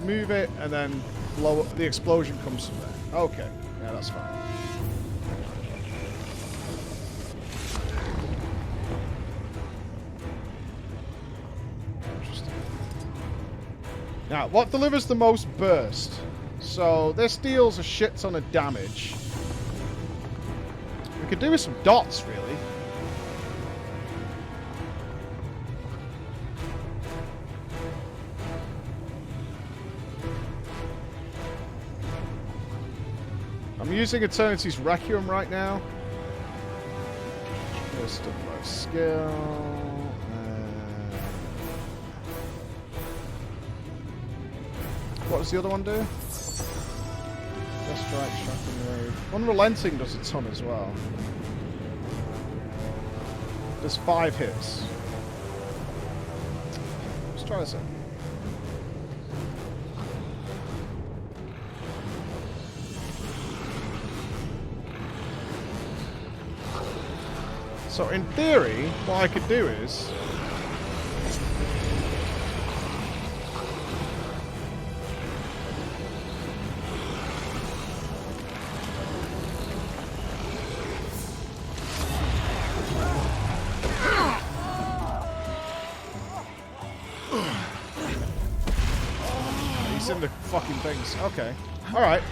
move it and then blow up. The explosion comes from there. Okay, yeah, that's fine. Now, what delivers the most burst? So, this deals a shit ton of damage. We could do with some dots, really. I'm using Eternity's Requiem right now. Just a low skill. What does the other one do? Death Strike, Shocking Wave. Unrelenting does a ton as well. Does 5 hits. trying to say? So in theory, what I could do is... He's in the fucking things. Okay. Alright.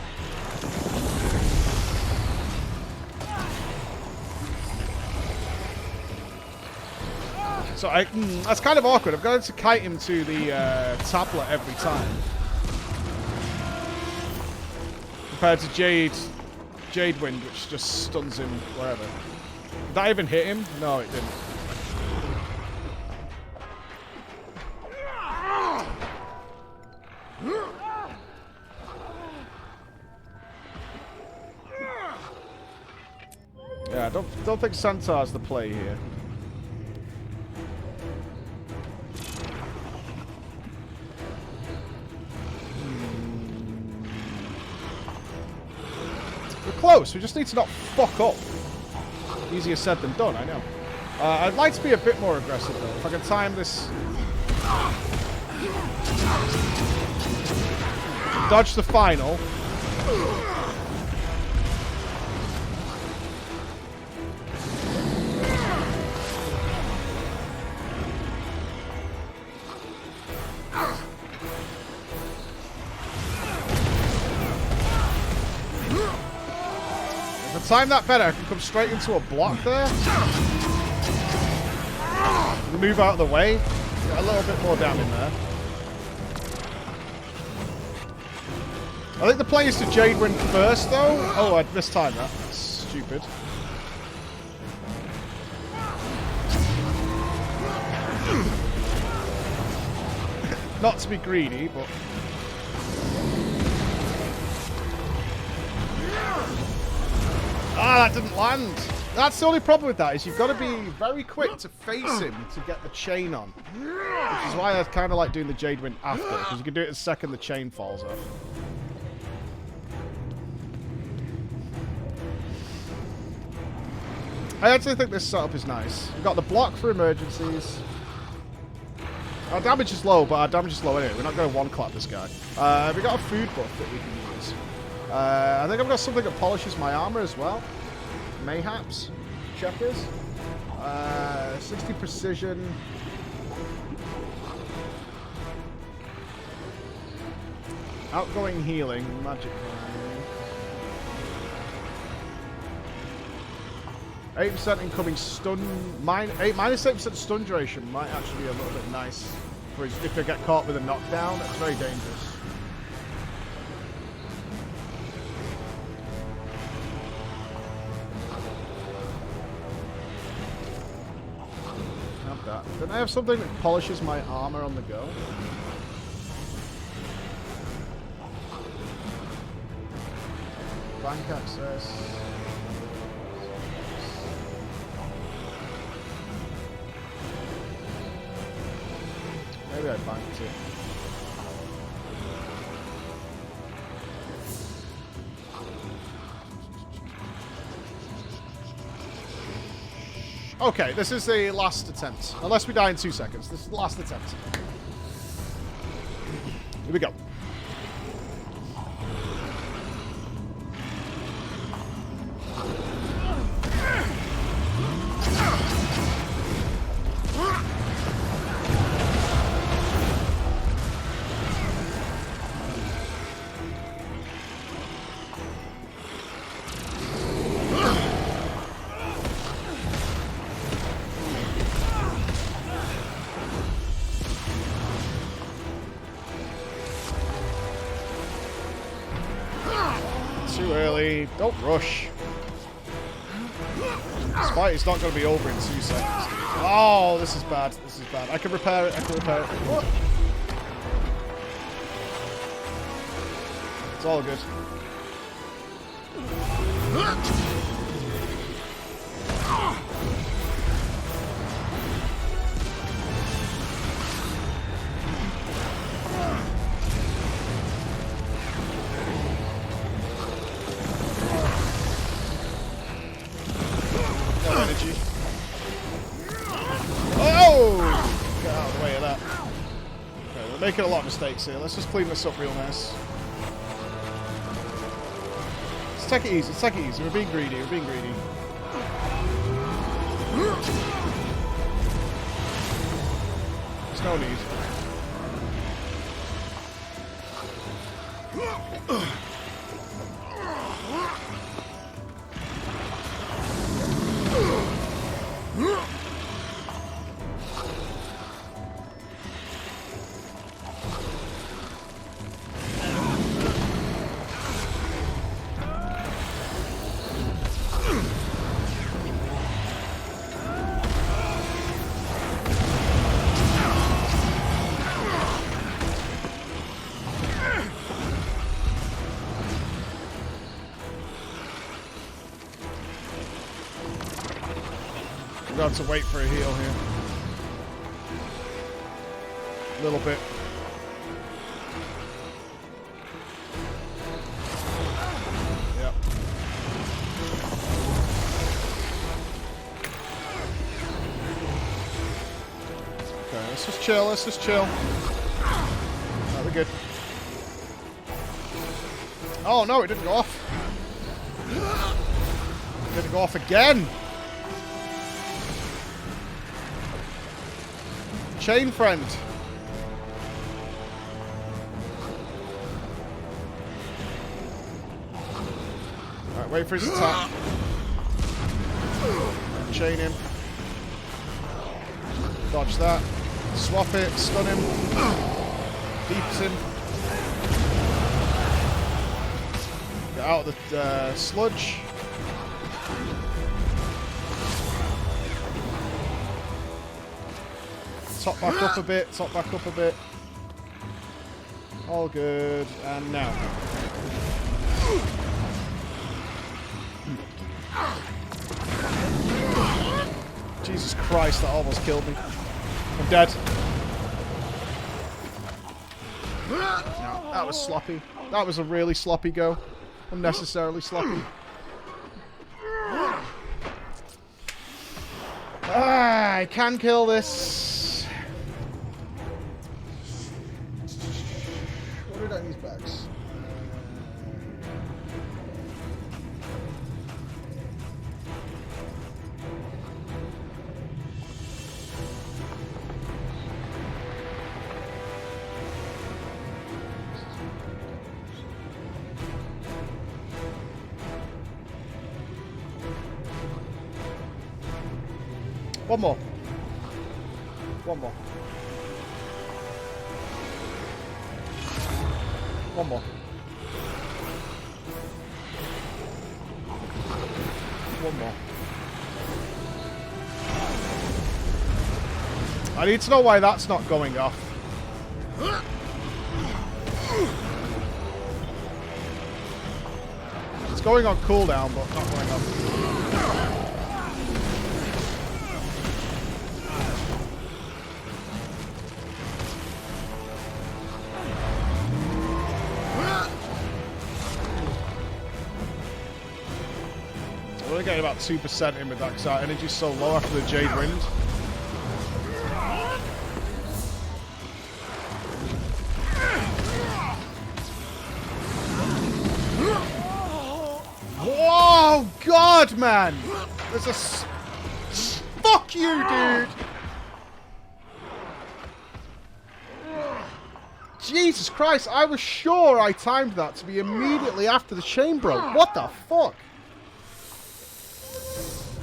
So that's kind of awkward. I've got to kite him to the tablet every time. Compared to Jade Wind, which just stuns him wherever. Did that even hit him? No, it didn't. Yeah, I don't think Centaur's the play here. Close. We just need to not fuck up. Easier said than done, I know. I'd like to be a bit more aggressive, though. If I can time this... Dodge the final. Time that better. I can come straight into a block there. Move out of the way. Get a little bit more down in there. I think the play is to Jade Wind first, though. Oh, I'd mistimed that. That's stupid. Not to be greedy, but... Ah, that didn't land. That's the only problem with that, is you've got to be very quick to face him to get the chain on. Which is why I kind of like doing the Jade Wind after, because you can do it the second the chain falls off. I actually think this setup is nice. We've got the block for emergencies. Our damage is low, but our damage is low anyway. We're not going to one-clap this guy. We've got a food buff that we can use. I think I've got something that polishes my armor as well. Mayhaps. Checkers. 60 precision. Outgoing healing. Magic. 8% incoming stun. Minus 8% stun duration might actually be a little bit nice. For if they get caught with a knockdown, that's very dangerous. Then I have something that polishes my armor on the go. Bank access. Maybe I banked it. Okay, this is the last attempt. Unless we die in 2 seconds. This is the last attempt. Here we go. Too early. Don't rush. This fight is not going to be over in 2 seconds. Oh, this is bad. This is bad. I can repair it. I can repair it. What? It's all good. We're making a lot of mistakes here. Let's just clean this up real nice. Let's take it easy. Let's take it easy. We're being greedy. We're being greedy. There's no need. We've got to wait for a heal here. A little bit. Yep. Okay, let's just chill, let's just chill. Right, we're good. Oh no, it didn't go off. It didn't go off again. Chain friend. Alright, wait for his attack. Chain him. Dodge that. Swap it. Stun him. Deeps him. Get out of the sludge. Top back up a bit, top back up a bit. All good, and now. Jesus Christ, that almost killed me. I'm dead. No, that was sloppy. That was a really sloppy go. Unnecessarily sloppy. I can kill this. What did I use bags? One more. One more. One more. One more. I need to know why that's not going off. It's going on cooldown, but not going off. We're only getting about 2% in with that because our energy's so low after the Jade Wind. Oh God, man! There's a fuck you, dude! Jesus Christ! I was sure I timed that to be immediately after the chain broke. What the fuck?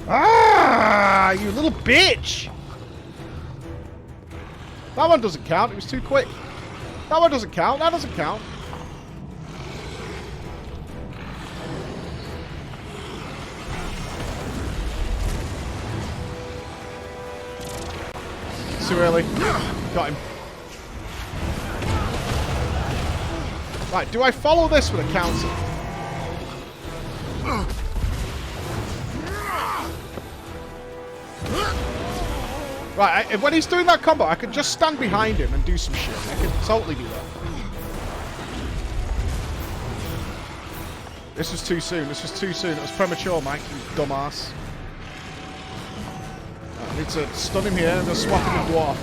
Ah! You little bitch! That one doesn't count. It was too quick. That one doesn't count. That doesn't count. Too early. Got him. Right, do I follow this with a counter? Right, when he's doing that combo, I could just stand behind him and do some shit. I could totally do that. This was too soon. This was too soon. It was premature, Mike, you dumbass. I need to stun him here and just swap him with Dwarf.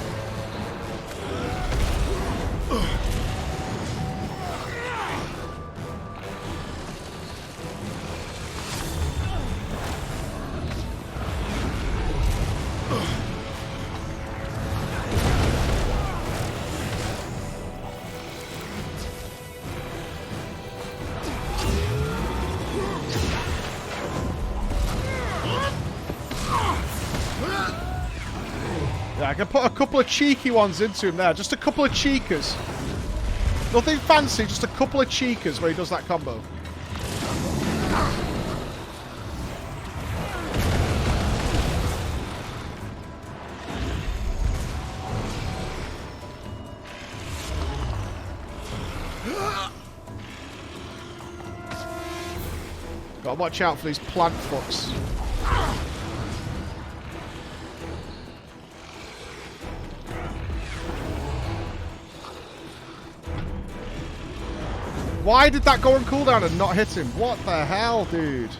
I can put a couple of cheeky ones into him there. Just a couple of cheekers. Nothing fancy, just a couple of cheekers where he does that combo. Gotta watch out for these plant fucks. Why did that go on cooldown and not hit him? What the hell, dude?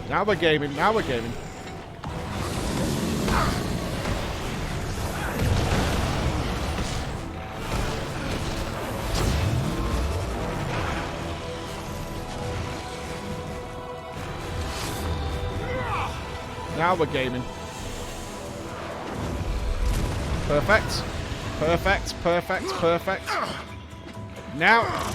Now we're gaming, now we're gaming. Now we're gaming. Perfect. Perfect, perfect, perfect. Now.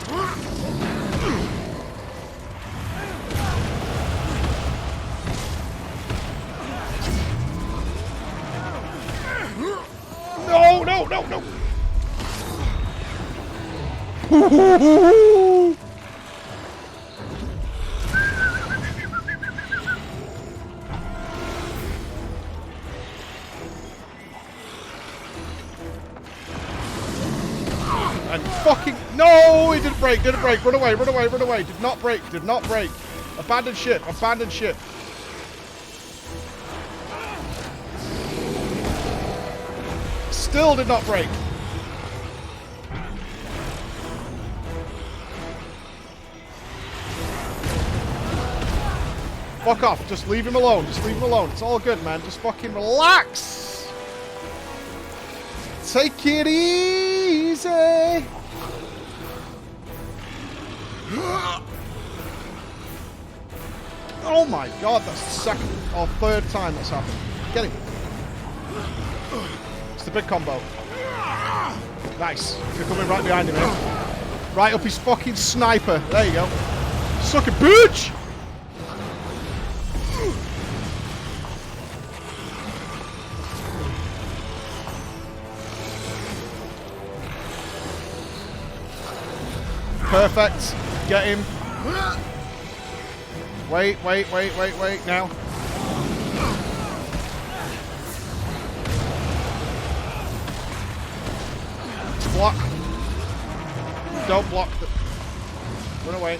No, no, no, no. And fucking no, he didn't break, didn't break. Run away, run away, run away. Did not break, did not break. Abandon ship, abandon ship. Still did not break. Fuck off. Just leave him alone. Just leave him alone. It's all good, man. Just fucking relax. Take it easy. Oh my god, that's the second or third time that's happened. Get him. The big combo. Nice. You're coming right behind him, eh? Right up his fucking sniper. There you go. Suck it, bitch! Perfect. Get him. Wait, wait, wait, wait, wait. Now. Block. Don't block. Run away.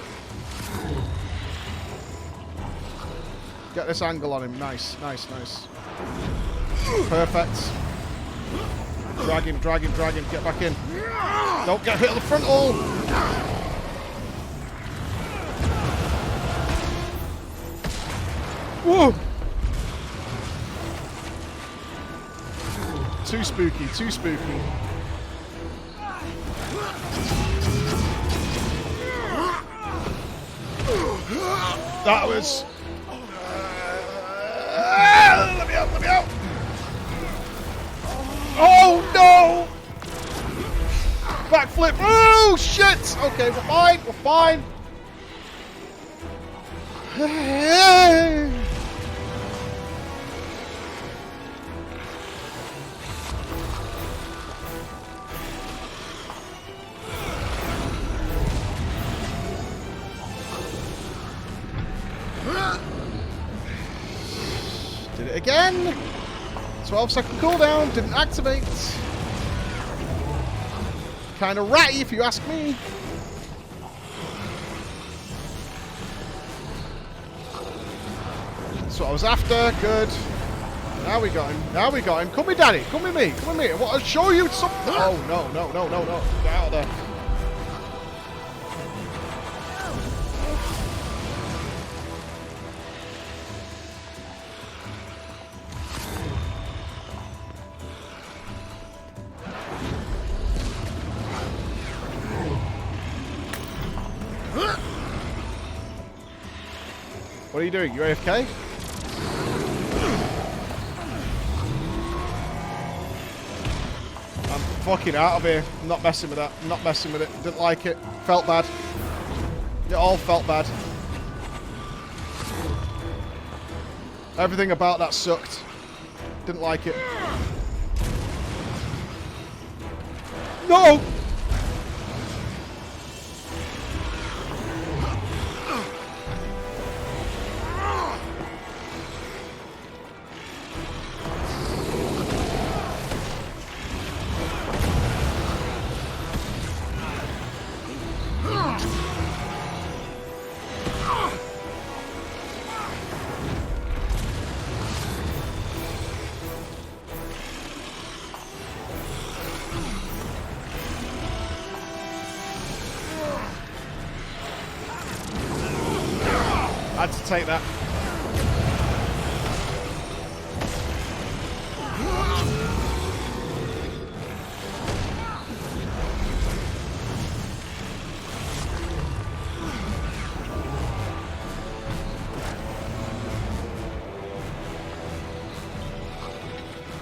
Get this angle on him. Nice, nice, nice. Perfect. Drag him, drag him, drag him. Get back in. Don't get hit on the frontal. Whoa. Too spooky, too spooky. That was... let me out, let me out! Oh no! Backflip! Oh shit! Okay, we're fine, we're fine. Did it again. 12-second cooldown. Didn't activate. Kind of ratty if you ask me. That's what I was after. Good. Now we got him. Now we got him. Come with daddy. Come with me. Come with me. I want to show you something. Oh, no, no, no, no, no. Get out of there. What are you doing? You AFK? I'm fucking out of here. I'm not messing with that. I'm not messing with it. Didn't like it. Felt bad. It all felt bad. Everything about that sucked. Didn't like it. No! I had to take that.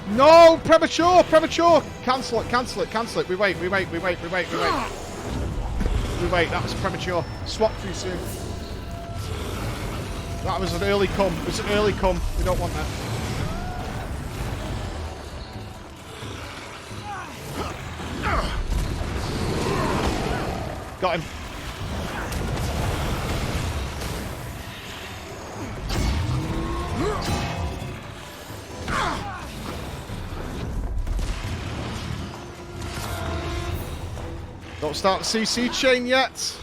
No! Premature! Premature! Cancel it, cancel it, cancel it. We wait, we wait, we wait, we wait, we wait. We wait, that was premature. Swap too soon. That was an early come. It was an early come. We don't want that. Got him. Don't start the CC chain yet.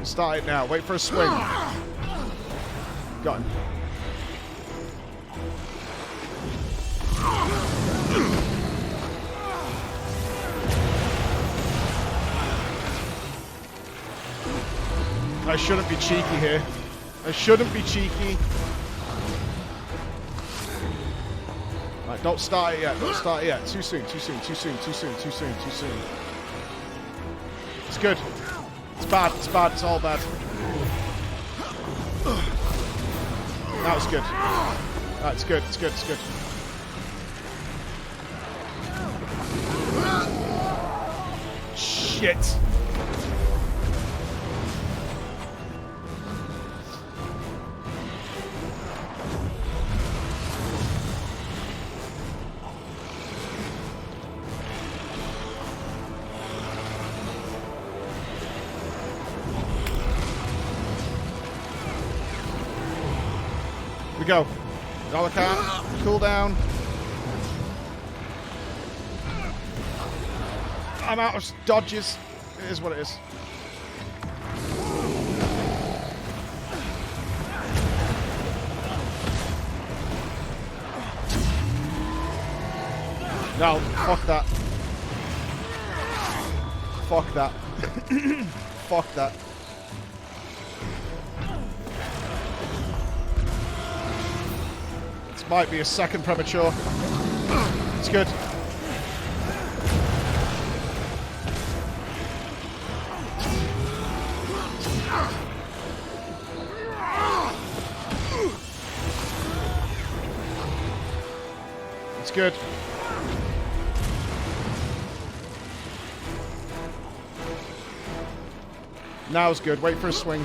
Start it now. Wait for a swing. Got him. I shouldn't be cheeky here. I shouldn't be cheeky. Right, don't start it yet. Don't start it yet. Too soon, too soon, too soon, too soon, too soon, too soon. It's good. It's bad, it's bad, it's all bad. That was good. It's good, it's good, it's good. Shit. Go. Gallican, cool down. I'm out of dodges. It is what it is. No, fuck that. Fuck that. Fuck that. Might be a second premature. It's good. It's good. Now it's good. Wait for a swing.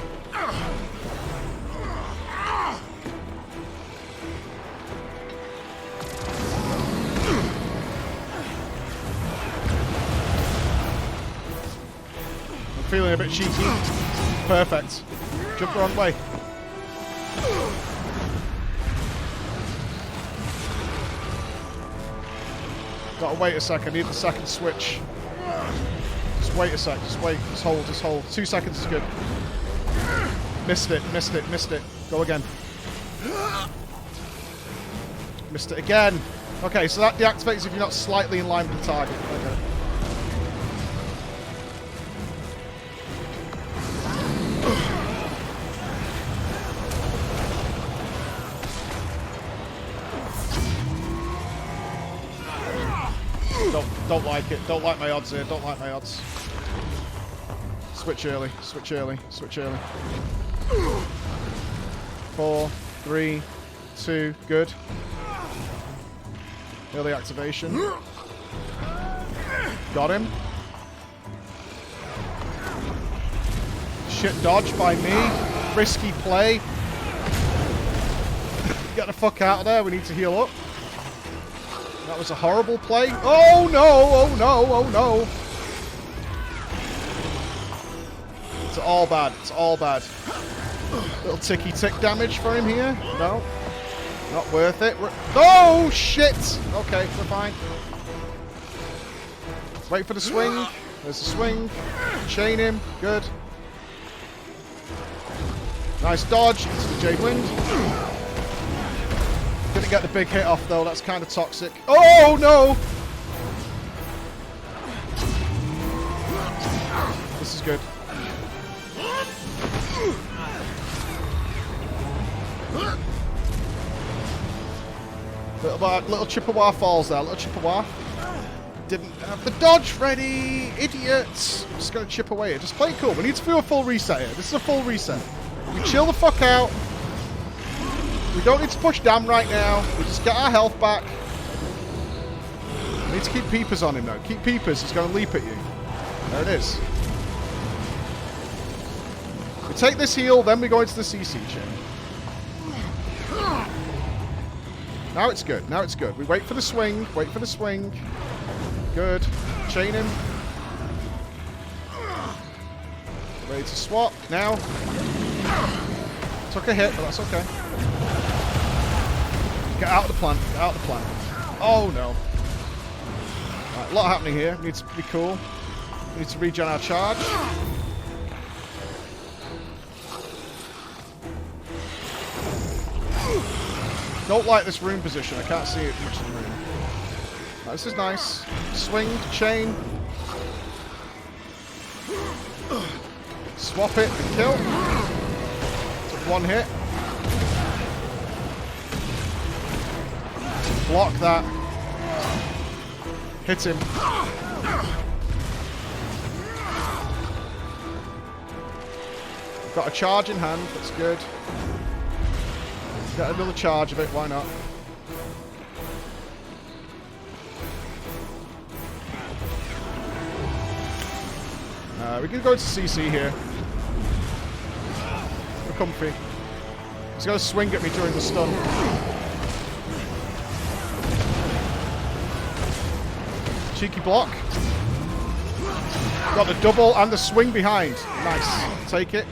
Feeling a bit cheeky. Perfect. Jump the wrong way. Gotta wait a sec. I need the second switch. Just wait a sec. Just wait. Just hold. Just hold. 2 seconds is good. Missed it. Missed it. Missed it. Go again. Missed it again. Okay, so that deactivates if you're not slightly in line with the target. Okay. Don't like it. Don't like my odds here. Don't like my odds. Switch early, switch early, switch early. 4, 3, 2, good. Early activation. Got him. Shit dodge by me. Risky play. Get the fuck out of there. We need to heal up. That was a horrible play. Oh no! Oh no! Oh no! It's all bad. It's all bad. Little ticky tick damage for him here. No. Not worth it. Oh shit! Okay, we're fine. Wait for the swing. There's the swing. Chain him. Good. Nice dodge into the Jade Wind. Didn't get the big hit off though. That's kind of toxic. Oh no! This is good. Little Chippewa falls there. Little Chippewa. Didn't have the dodge ready. Idiots. I'm just going to chip away here. Just play it cool. We need to do a full reset here. This is a full reset. We chill the fuck out. We don't need to push down right now. We just get our health back. We need to keep peepers on him though. Keep peepers. He's going to leap at you. There it is. We take this heal, then we go into the CC chain. Now it's good. Now it's good. We wait for the swing. Wait for the swing. Good. Chain him. Ready to swap. Now. Took a hit, but that's okay. Get out of the plant. Get out of the plant. Oh, no. Right, a lot happening here. Needs to be cool. We need to regen our charge. Don't like this rune position. I can't see it much in the rune. Right, this is nice. Swing, chain. Swap it and kill. Took one hit. Block that. Hit him. Got a charge in hand. That's good. Get another charge of it, why not? We can go to CC here. We're comfy. He's going to swing at me during the stun. Cheeky block. Got the double and the swing behind. Nice. Take it.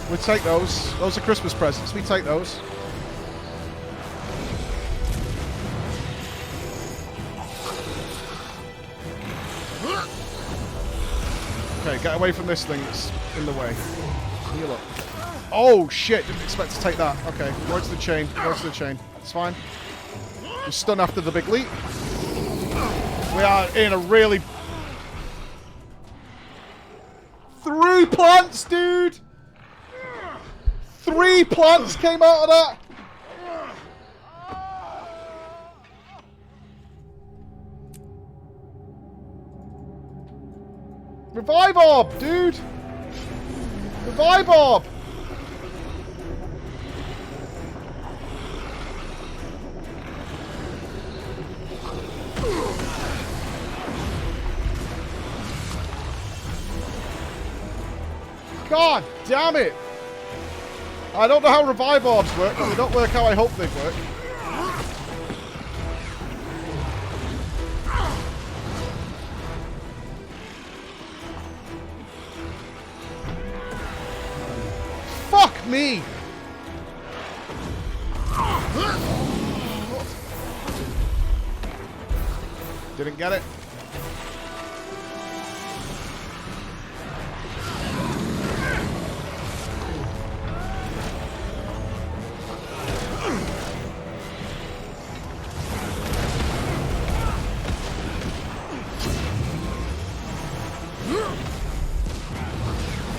We'll take those. Those are Christmas presents. We take those. Okay, get away from this thing that's in the way. Heal up. Oh, shit. Didn't expect to take that. Okay, go to the chain. Go to the chain. It's fine. We stun after the big leap. We are in a really... 3 plants, dude! 3 plants came out of that! Revive orb, dude! Revive orb! God damn it! I don't know how revive orbs work, but they don't work how I hope they work. Fuck me! Didn't get it.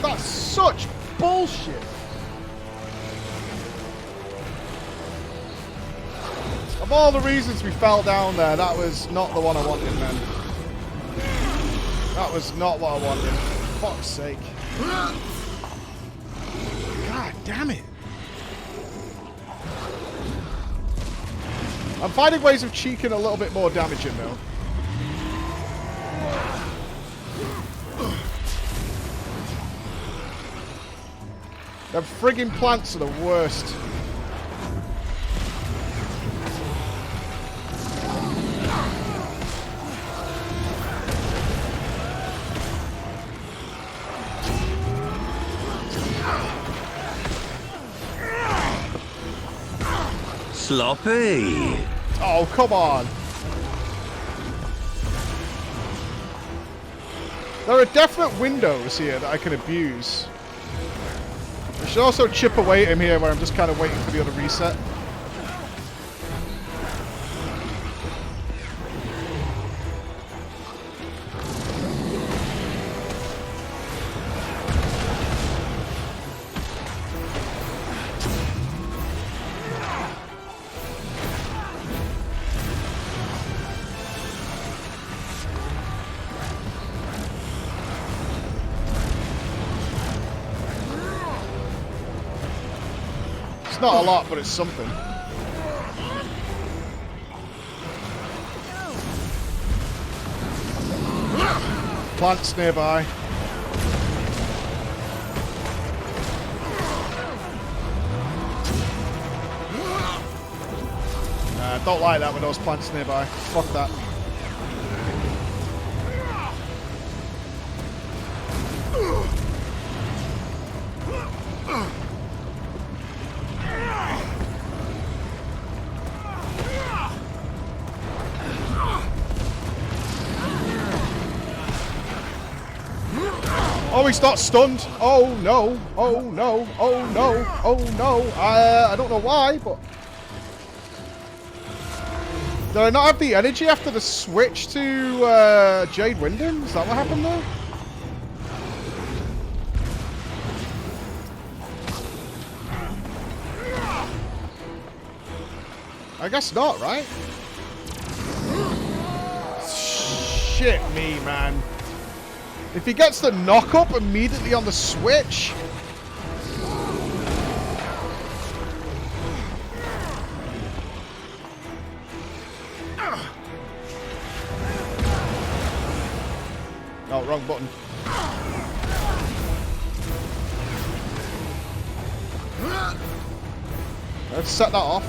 That's such bullshit. Of all the reasons we fell down there, that was not the one I wanted, man. That was not what I wanted. fuck's sake. God damn it. I'm finding ways of cheeking a little bit more damage in though. The friggin' plants are the worst. Sloppy. Oh, come on. There are definite windows here that I can abuse. I should also chip away at him here where I'm just kind of waiting for the other reset. Not a lot, but it's something. Plants nearby. Don't like that with those plants nearby. Fuck that. Oh, he's not stunned. Oh no. Oh no. Oh no. Oh no. I don't know why, but... Did I not have the energy after the switch to Jade Wyndham? Is that what happened there? I guess not, right? Shit me, man. If he gets the knock up immediately on the switch. Oh, wrong button. Let's set that off.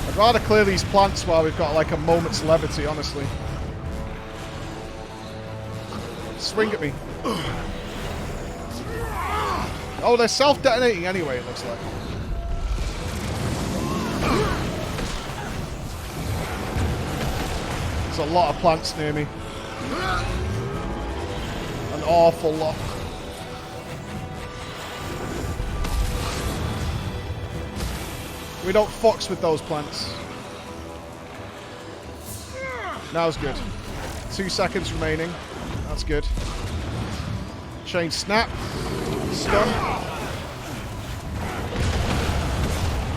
I'd rather clear these plants while we've got like a moment's levity, honestly. Swing at me. Oh, they're self-detonating anyway, it looks like. There's a lot of plants near me. An awful lot. We don't fucks with those plants. Now's good. 2 seconds remaining. That's good. Chain snap. Stun.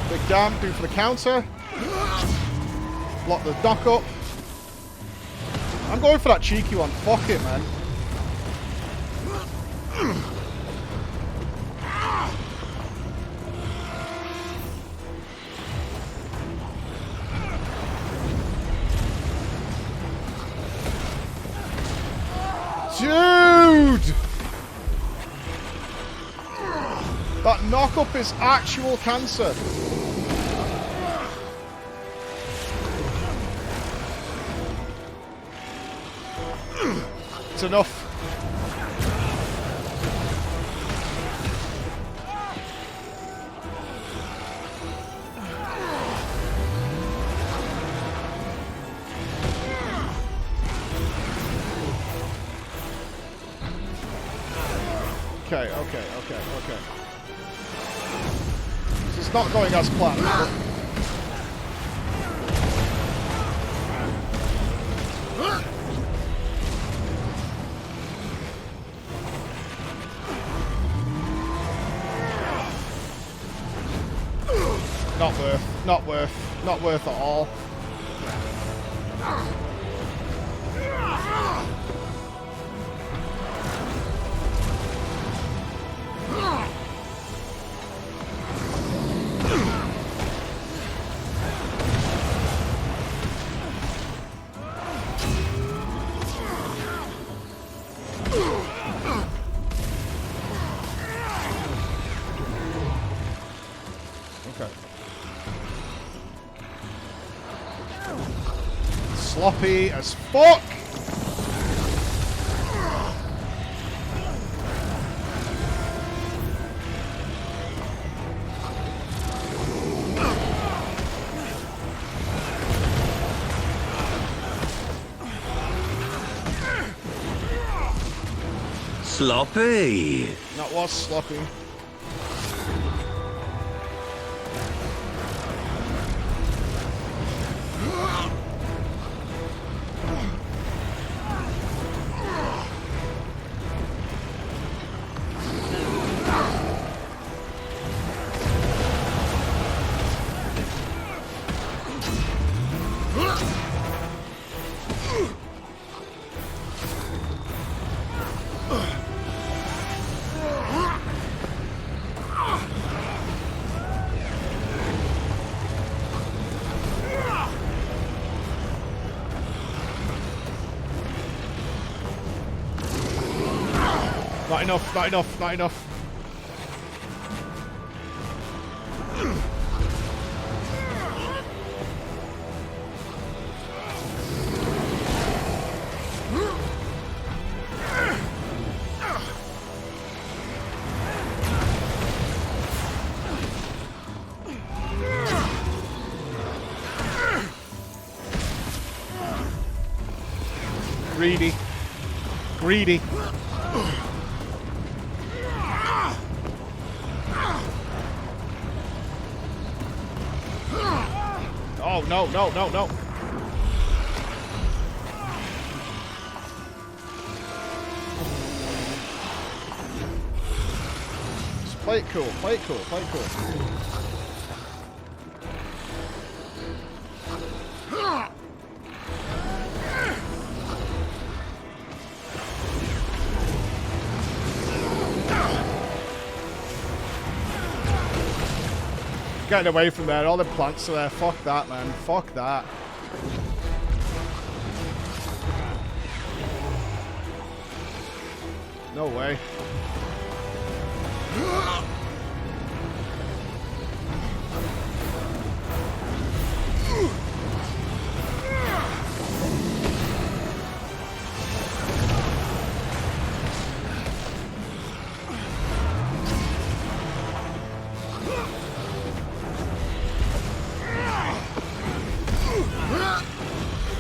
Big damn. Do for the counter. Block the knock up. I'm going for that cheeky one. Fuck it, man. Dude! That knock-up is actual cancer. It's enough. Okay. This is not going as planned. Not worth at all. sloppy as fuck. Sloppy. That was sloppy. Not enough, not enough, not enough. Greedy. Greedy. Oh, no, no, no, no. Just play it cool, play it cool, play it cool. Getting away from there, all the plants are there. Fuck that, man. Fuck that. No way.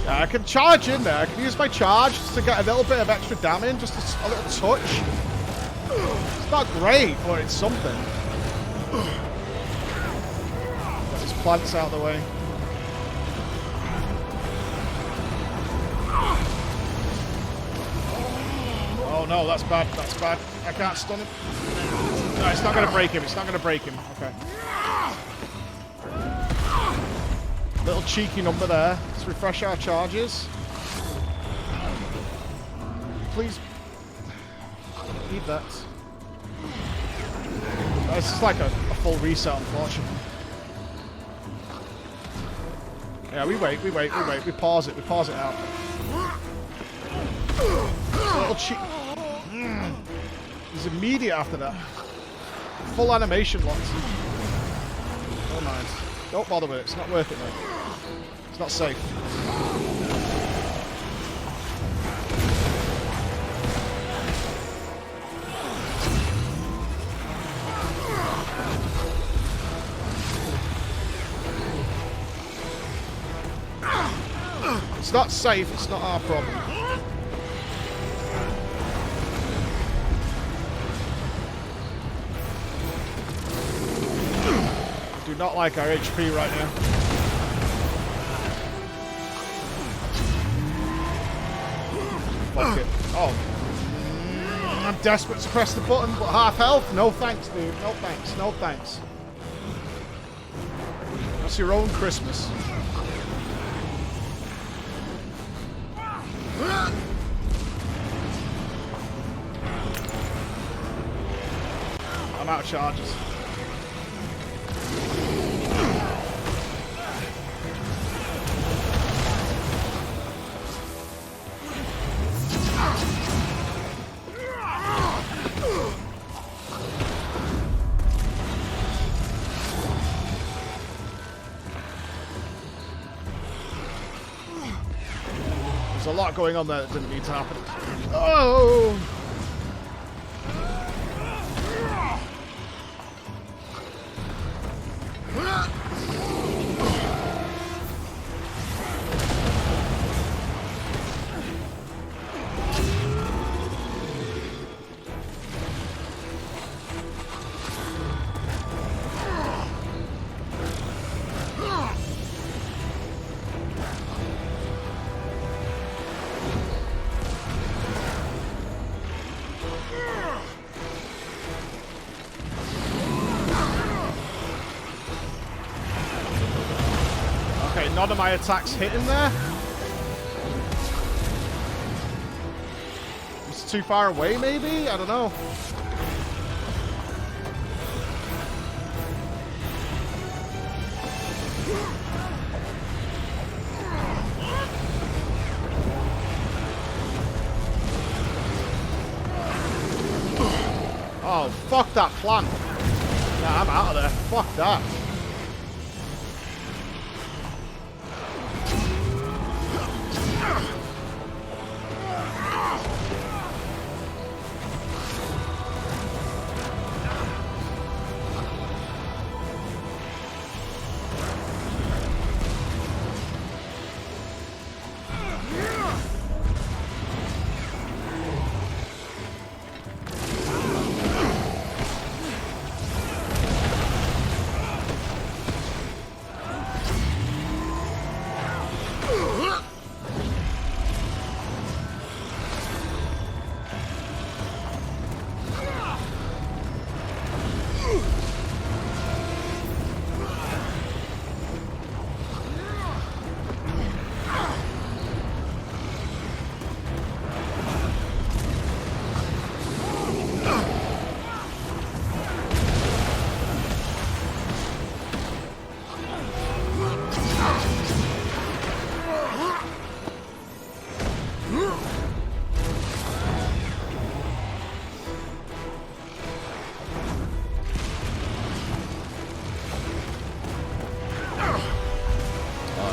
I can charge in there. I can use my charge just to get a little bit of extra damage, just a little touch. It's not great, but it's something. Get these plants out of the way. Oh no, that's bad. That's bad. I can't stun him. No, it's not going to break him. It's not going to break him. Okay. Little cheeky number there. Let's refresh our charges. Please. Need that. This is like a full reset, unfortunately. Yeah, we wait. We pause it out. Little cheek. He's immediate after that. Full animation locked. Oh, nice. Don't bother with it. It's not worth it, mate. It's not safe. It's not safe. It's not our problem. Do not like our HP right now. Fuck it. Oh. I'm desperate to press the button, but half health? No thanks, dude. No thanks. No thanks. That's your own Christmas. I'm out of charges. a lot going on there that didn't need to happen. Oh! None of my attacks hitting there. It's too far away, maybe? I don't know. Oh, fuck that plant. Nah, I'm out of there. Fuck that.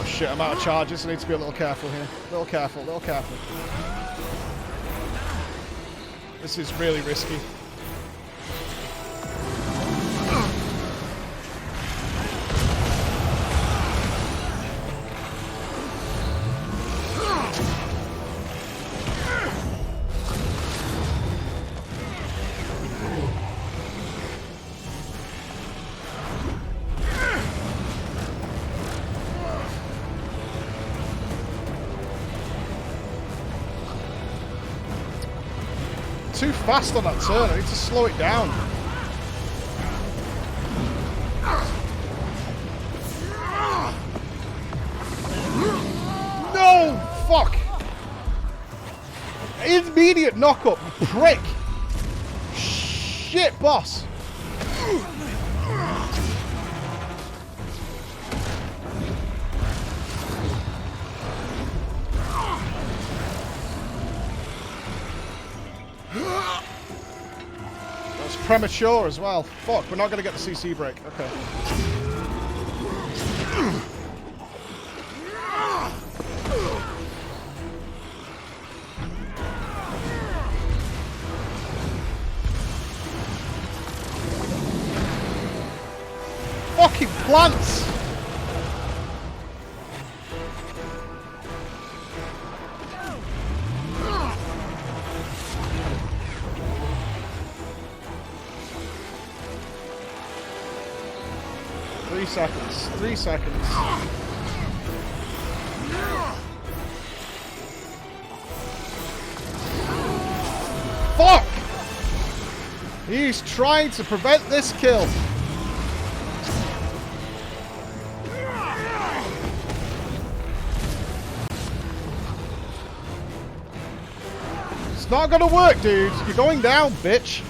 Shit, I'm out of charges. I need to be a little careful here. A little careful, a little careful. This is really risky. Too fast on that turn. I need to slow it down. No! Fuck! Immediate knock-up, you prick! Shit, boss! Premature as well. Fuck, we're not going to get the CC break. Okay. Fucking plants! Seconds. 3 seconds. Fuck! He's trying to prevent this kill. It's not gonna work, dude. You're going down, bitch.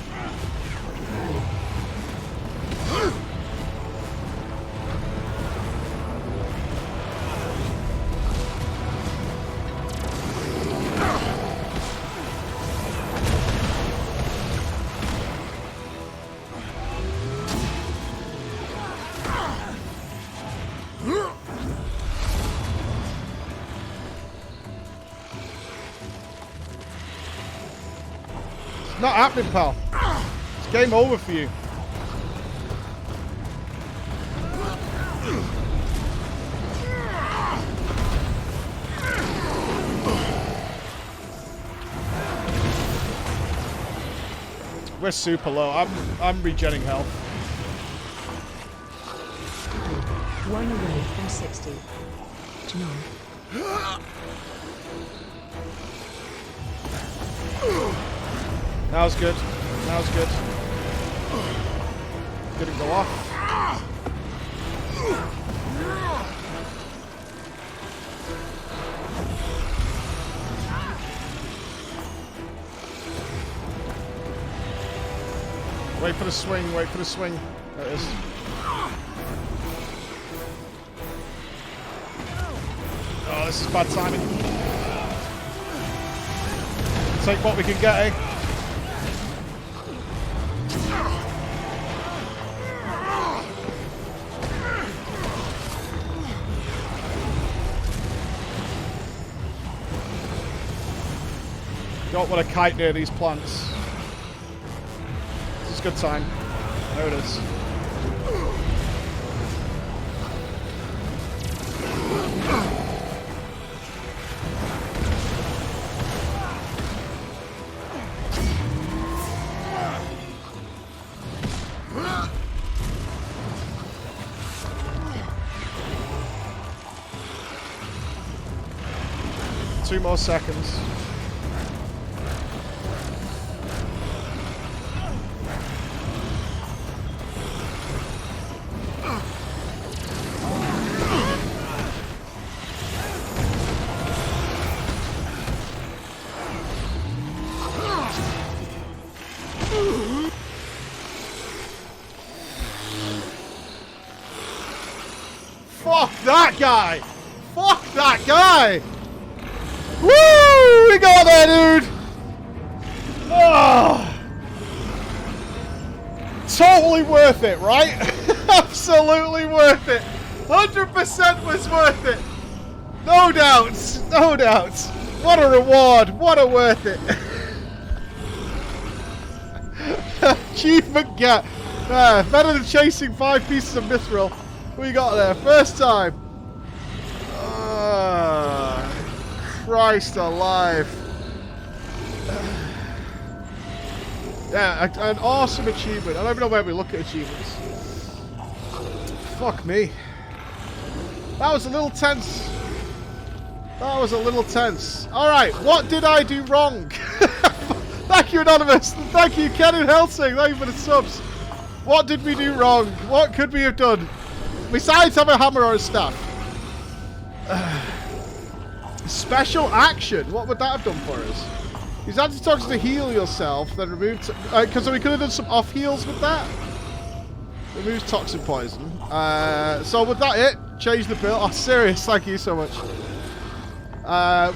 Not happening, pal. It's game over for you. We're super low. I'm regenning health. 1 away from 60. No. That was good. That was good. Didn't go off. Wait for the swing, wait for the swing. There it is. Oh, this is bad timing. Take what we can get, eh? Don't want to kite near these plants. This is a good time. There it is. Two more seconds. Fuck that guy! Fuck that guy! Woo! We got there, dude! Oh. Totally worth it, right? Absolutely worth it! 100% was worth it! No doubts! No doubts! What a reward! What a worth it! Achievement get! Better than chasing 5 pieces of mithril. We got there. First time. Christ alive. Yeah, an awesome achievement. I don't even know where we look at achievements. Fuck me. That was a little tense. That was a little tense. Alright, what did I do wrong? Thank you, Anonymous. Thank you, Ken and Helsing. Thank you for the subs. What did we do wrong? What could we have done? Besides have a hammer or a staff. Special action. What would that have done for us? Use antitoxin to heal yourself, then remove... Because we could have done some off heals with that. Removes toxin poison. So with that it, change the build. Oh, serious. Thank you so much.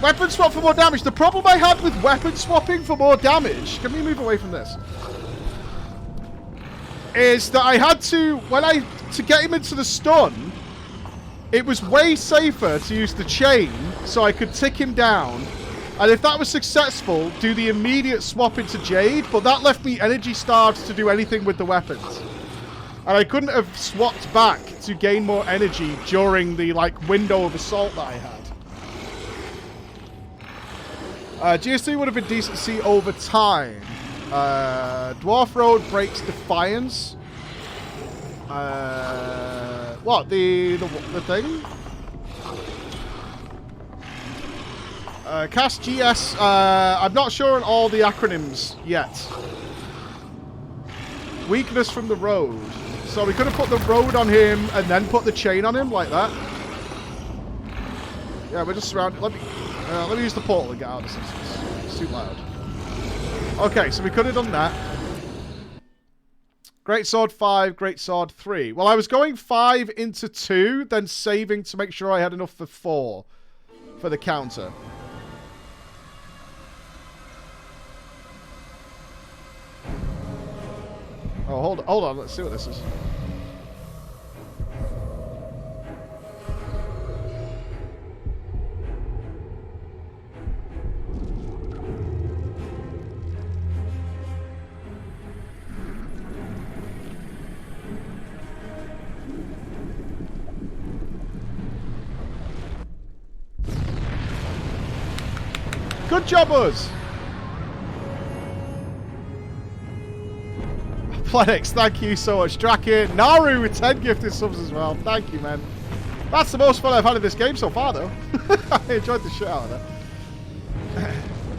Weapon swap for more damage. The problem I had with weapon swapping for more damage... Can we move away from this? Is that I had to... To get him into the stun, it was way safer to use the chain so I could tick him down. And if that was successful, do the immediate swap into Jade, but that left me energy starved to do anything with the weapons. And I couldn't have swapped back to gain more energy during the window of assault that I had. GSC would have been decent to see over time. Dwarf Road breaks Defiance. What? The thing? Cast GS. I'm not sure on all the acronyms yet. Weakness from the road. So we could have put the road on him and then put the chain on him like that. Yeah, we're just surrounded. Let me use the portal to get out of this. It's too loud. Okay, so we could have done that. Great Sword 5, Great Sword 3. Well, I was going 5 into 2, then saving to make sure I had enough for 4 for the counter. Oh, hold on. Let's see what this is. Good job, us. Plenix, thank you so much. Draken, Naru with 10 gifted subs as well. Thank you, man. That's the most fun I've had in this game so far, though. I enjoyed the shit out of that.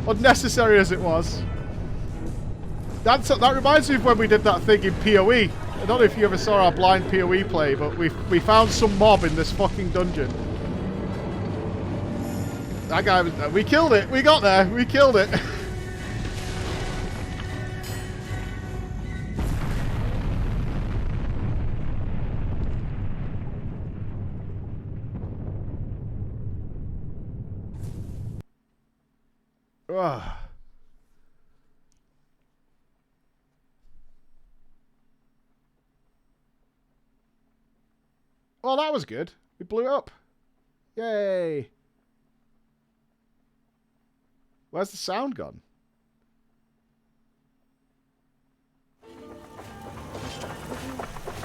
Unnecessary as it was. That reminds me of when we did that thing in PoE. I don't know if you ever saw our blind PoE play, but we found some mob in this fucking dungeon. That guy was... we killed it. We got there. We killed it. Ugh. Well, that was good. We blew it up. Yay. Where's the sound gone?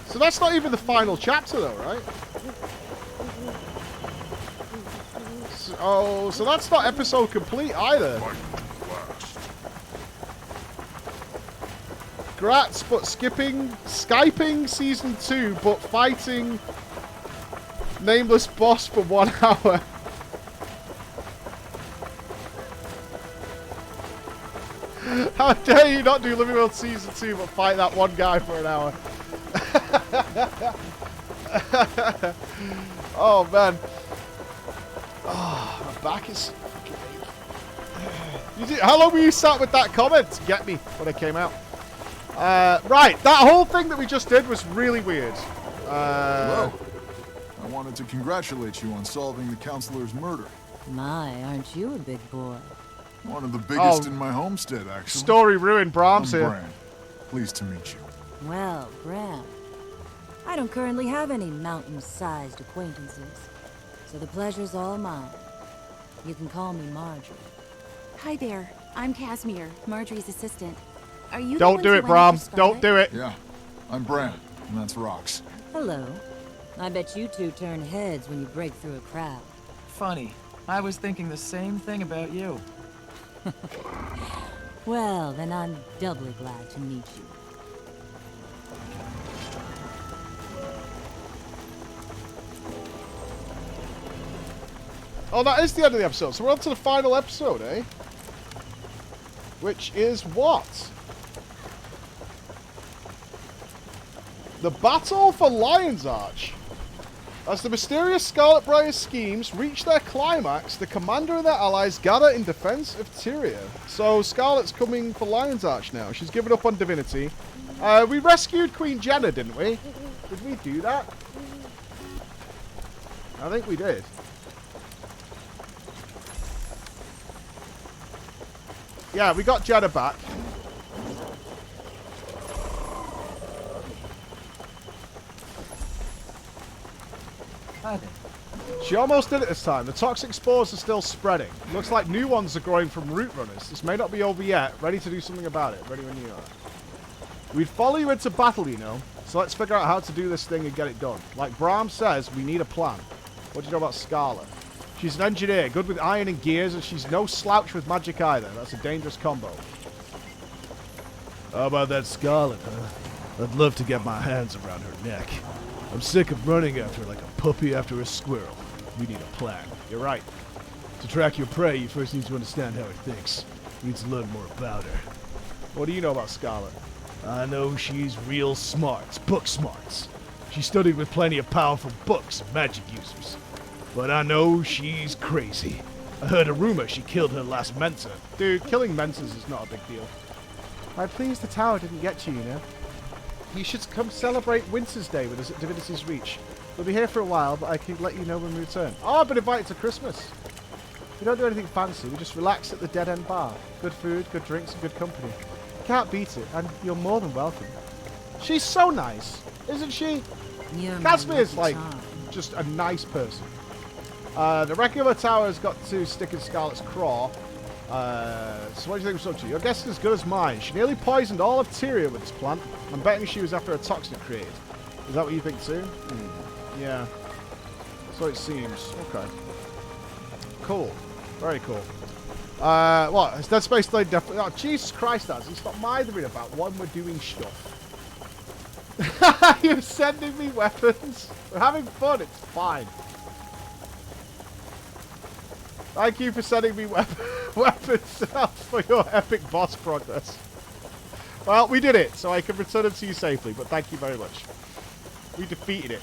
So that's not even the final chapter though, right? So that's not episode complete either. Grats, but Skyping season 2, but fighting nameless boss for 1 hour. How dare you not do Living World season 2, but fight that one guy for an hour? Oh man. Oh, my back is fucking aching. How long were you sat with that comment? Get me when I came out. Right, that whole thing that we just did was really weird. Hello. I wanted to congratulate you on solving the counselor's murder. My, aren't you a big boy? One of the biggest in my homestead, actually. Story ruined. Brahms I'm here. Bran. Pleased to meet you. Well, Bran, I don't currently have any mountain-sized acquaintances, so the pleasure's all mine. You can call me Marjorie. Hi there. I'm Casimir, Marjorie's assistant. Are you Don't do it, Bram. Don't do it. Yeah, I'm Bran, and that's Rox. Hello. I bet you two turn heads when you break through a crowd. Funny. I was thinking the same thing about you. Well, then I'm doubly glad to meet you. Oh, that is the end of the episode. So we're on to the final episode, eh? Which is what? The Battle for Lion's Arch. As the mysterious Scarlet Briar schemes reach their climax, the commander and their allies gather in defense of Tyria. So Scarlet's coming for Lion's Arch now. She's given up on divinity. We rescued Queen Jenna, didn't we? Did we do that? I think we did. Yeah, we got Jenna back. She almost did it this time. The toxic spores are still spreading. Looks like new ones are growing from root runners. This may not be over yet. Ready to do something about it. Ready when you are. We'd follow you into battle, you know. So let's figure out how to do this thing and get it done. Like Brahm says, we need a plan. What do you know about Scarlet? She's an engineer, good with iron and gears, and she's no slouch with magic either. That's a dangerous combo. How about that Scarlet, huh? I'd love to get my hands around her neck. I'm sick of running after her like a puppy after a squirrel. We need a plan. You're right. To track your prey, you first need to understand how it thinks. You need to learn more about her. What do you know about Scarlet? I know she's real smart, book smarts. She studied with plenty of powerful books and magic users. But I know she's crazy. I heard a rumor she killed her last mentor. Dude, killing mentors is not a big deal. I'm pleased the tower didn't get you, you know. You should come celebrate Winter's Day with us at Divinity's Reach. We'll be here for a while, but I can let you know when we return. Oh, I've been invited to Christmas. We don't do anything fancy. We just relax at the Dead End Bar. Good food, good drinks, and good company. Can't beat it, and you're more than welcome. She's so nice, isn't she? Casimir's like just a nice person. The regular tower has got to stick in Scarlet's craw. So what do you think was up to? Your guess is as good as mine. She nearly poisoned all of Tyria with this plant. I'm betting she was after a toxin it created. Is that what you think too? Yeah. So it seems. Okay. Cool. Very cool. What? Has Dead Space played definitely? Oh, Jesus Christ, Azzy, stop minding about when we're doing stuff. You're sending me weapons. We're having fun. It's fine. Thank you for sending me weapons for your epic boss progress. Well, we did it, so I can return them to you safely, but thank you very much. We defeated it.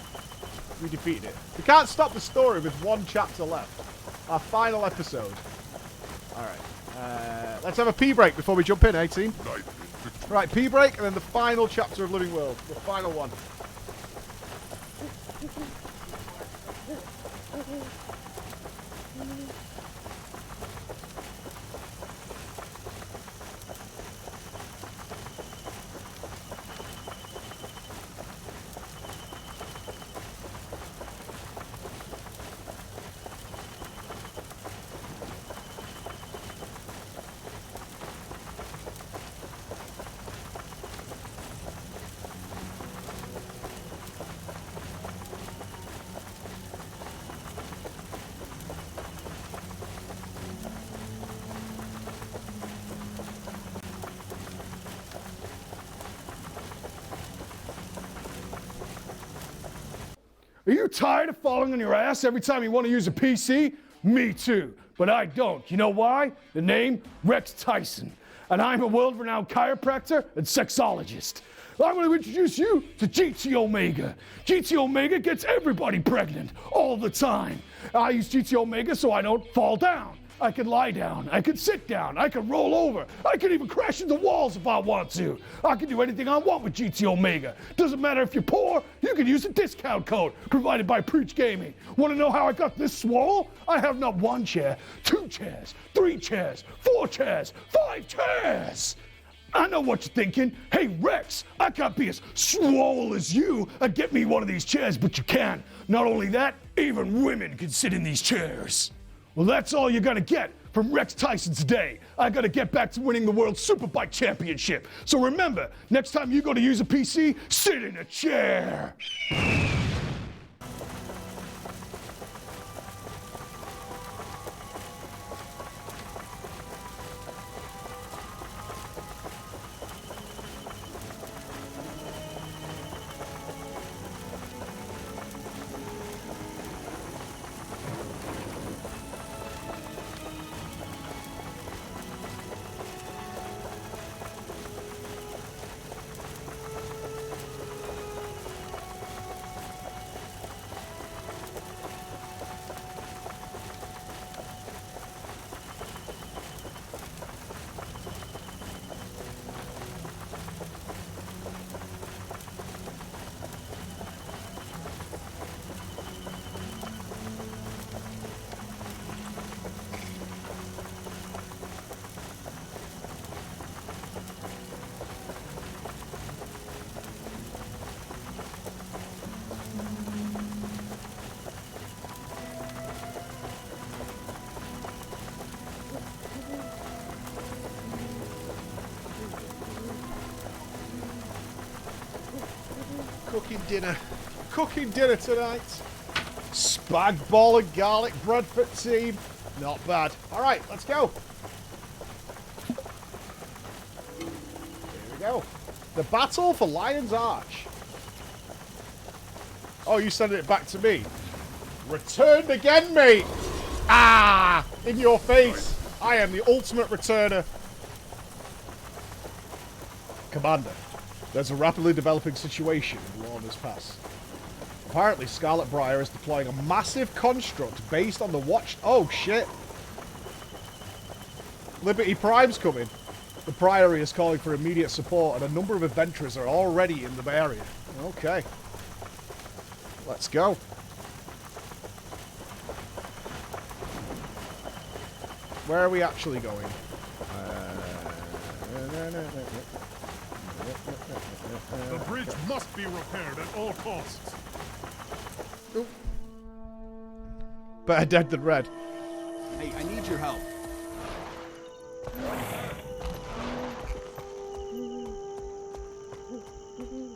We defeated it. We can't stop the story with one chapter left. Our final episode. Alright. Let's have a pee break before we jump in, 18. Right, pee break, and then the final chapter of Living World. The final one. Are you tired of falling on your ass every time you want to use a PC? Me too, but I don't. You know why? The name? Rex Tyson. And I'm a world-renowned chiropractor and sexologist. I'm going to introduce you to GT Omega. GT Omega gets everybody pregnant all the time. I use GT Omega so I don't fall down. I can lie down, I can sit down, I can roll over, I can even crash into walls if I want to. I can do anything I want with GT Omega. Doesn't matter if you're poor, you can use a discount code provided by Preach Gaming. Want to know how I got this swole? I have not one chair, 2 chairs, 3 chairs, 4 chairs, 5 chairs. I know what you're thinking. Hey, Rex, I can't be as swole as you and get me one of these chairs, but you can. Not only that, even women can sit in these chairs. Well, that's all you're gonna get from Rex Tyson today. I gotta get back to winning the World Superbike Championship. So remember, next time you go to use a PC, sit in a chair. Cooking dinner tonight. Spag bol and garlic bread for team. Not bad. All right, let's go. Here we go. The battle for Lion's Arch. Oh, you sending it back to me. Returned again, mate. Ah, in your face. I am the ultimate returner. Commander. There's a rapidly developing situation in Lorna's Pass. Apparently, Scarlet Briar is deploying a massive construct based on the watch... Oh, shit. Liberty Prime's coming. The Priory is calling for immediate support, and a number of adventurers are already in the area. Okay. Let's go. Where are we actually going? The bridge must be repaired at all costs. Oop. Better dead than red. Hey, I need your help.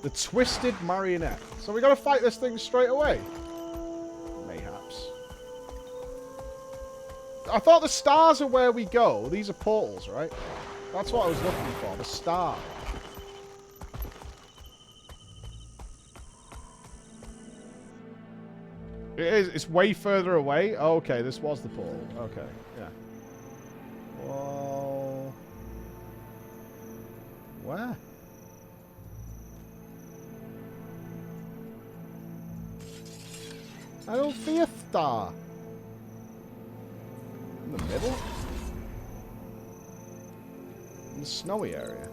The Twisted Marionette. So we gotta fight this thing straight away? Mayhaps. I thought the stars are where we go. These are portals, right? That's what I was looking for. The star. It is. It's way further away. Oh, okay, this was the portal. Okay, yeah. Well, where? I don't see a star. In the middle? In the snowy area.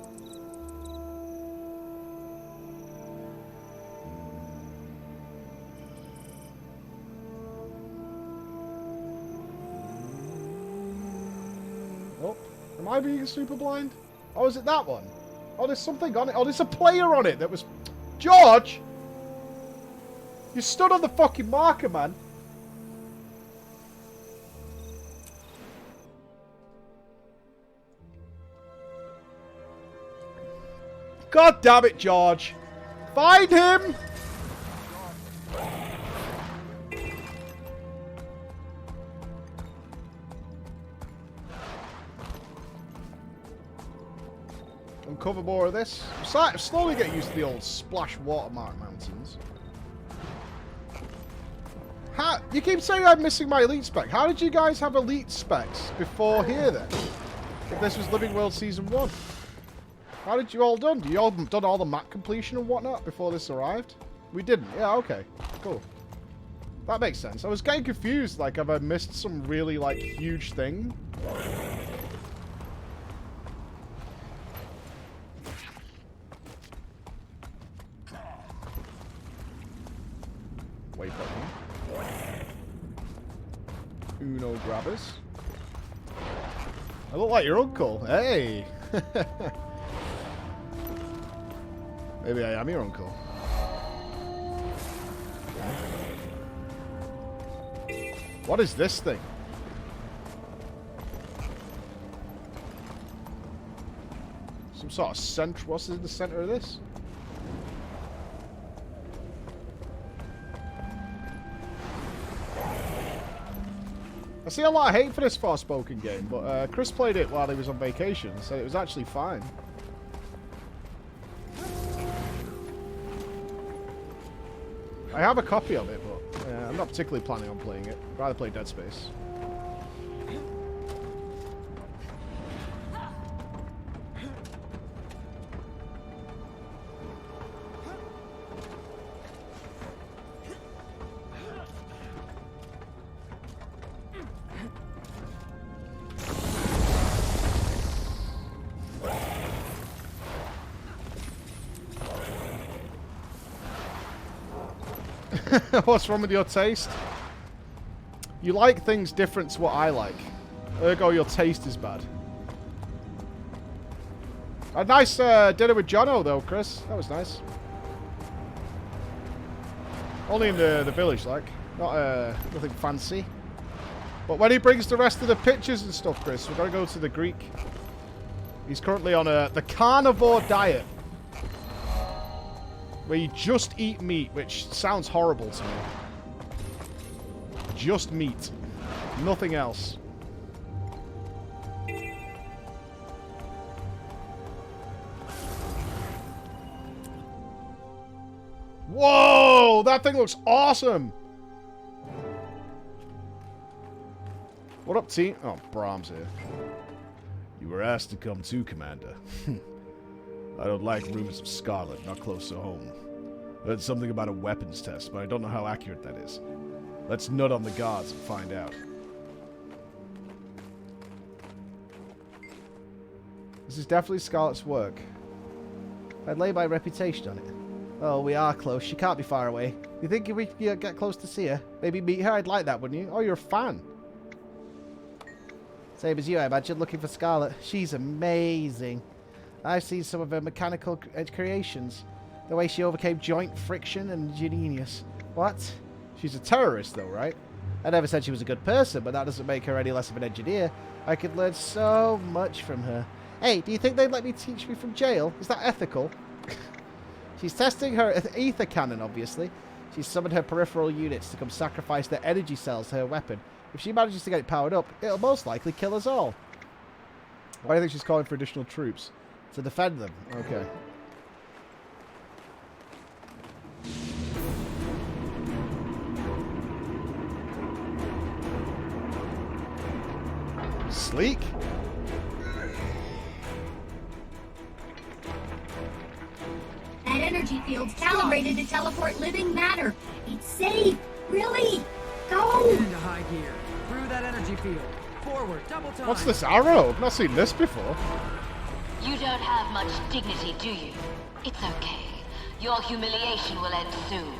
Oh, am I being super blind? Oh, is it that one? Oh, there's something on it. Oh, there's a player on it that was... George! You stood on the fucking marker, man. God damn it, George. Find him! Uncover more of this. I'm slowly getting used to the old splash watermark mountains. How, you keep saying I'm missing my elite spec. How did you guys have elite specs before here then? If this was Living World Season 1. How did you all done? You all done all the map completion and whatnot before this arrived? We didn't. Yeah, okay. Cool. That makes sense. I was getting confused. Like, have I missed some really, like, huge thing? Wait button. Uno grabbers. I look like your uncle. Hey! Maybe I am your uncle. What is this thing? Some sort of center. What's in the center of this? I see a lot of hate for this Forspoken game, but Chris played it while he was on vacation, so it was actually fine. I have a copy of it, but I'm not particularly planning on playing it. I'd rather play Dead Space. What's wrong with your taste? You like things different to what I like. Ergo, your taste is bad. A nice dinner with Jono, though, Chris. That was nice. Only in the village, like. Not nothing fancy. But when he brings the rest of the pictures and stuff, Chris, we're going to go to the Greek. He's currently on the carnivore diet. Where you just eat meat, which sounds horrible to me. Just meat. Nothing else. Whoa! That thing looks awesome! What up, team? Oh, Brahms here. You were asked to come too, Commander. I don't like rumors of Scarlet, not close to home. I heard something about a weapons test, but I don't know how accurate that is. Let's nut on the gods and find out. This is definitely Scarlet's work. I'd lay my reputation on it. Oh, we are close. She can't be far away. You think if we could get close to see her? Maybe meet her? I'd like that, wouldn't you? Oh, you're a fan. Same as you, I imagine, looking for Scarlet. She's amazing. I've seen some of her mechanical creations. The way she overcame joint friction and genius. What? She's a terrorist, though, right? I never said she was a good person, but that doesn't make her any less of an engineer. I could learn so much from her. Hey, do you think they'd let me teach me from jail? Is that ethical? She's testing her ether cannon, obviously. She's summoned her peripheral units to come sacrifice their energy cells to her weapon. If she manages to get it powered up, it'll most likely kill us all. Why do you think she's calling for additional troops? To defend them. Okay. Sleek? That energy field's calibrated to teleport living matter. It's safe. Really? Go! Get into high gear. Through that energy field. Forward, double time. What's this arrow? I've not seen this before. You don't have much dignity, do you? It's okay. Your humiliation will end soon.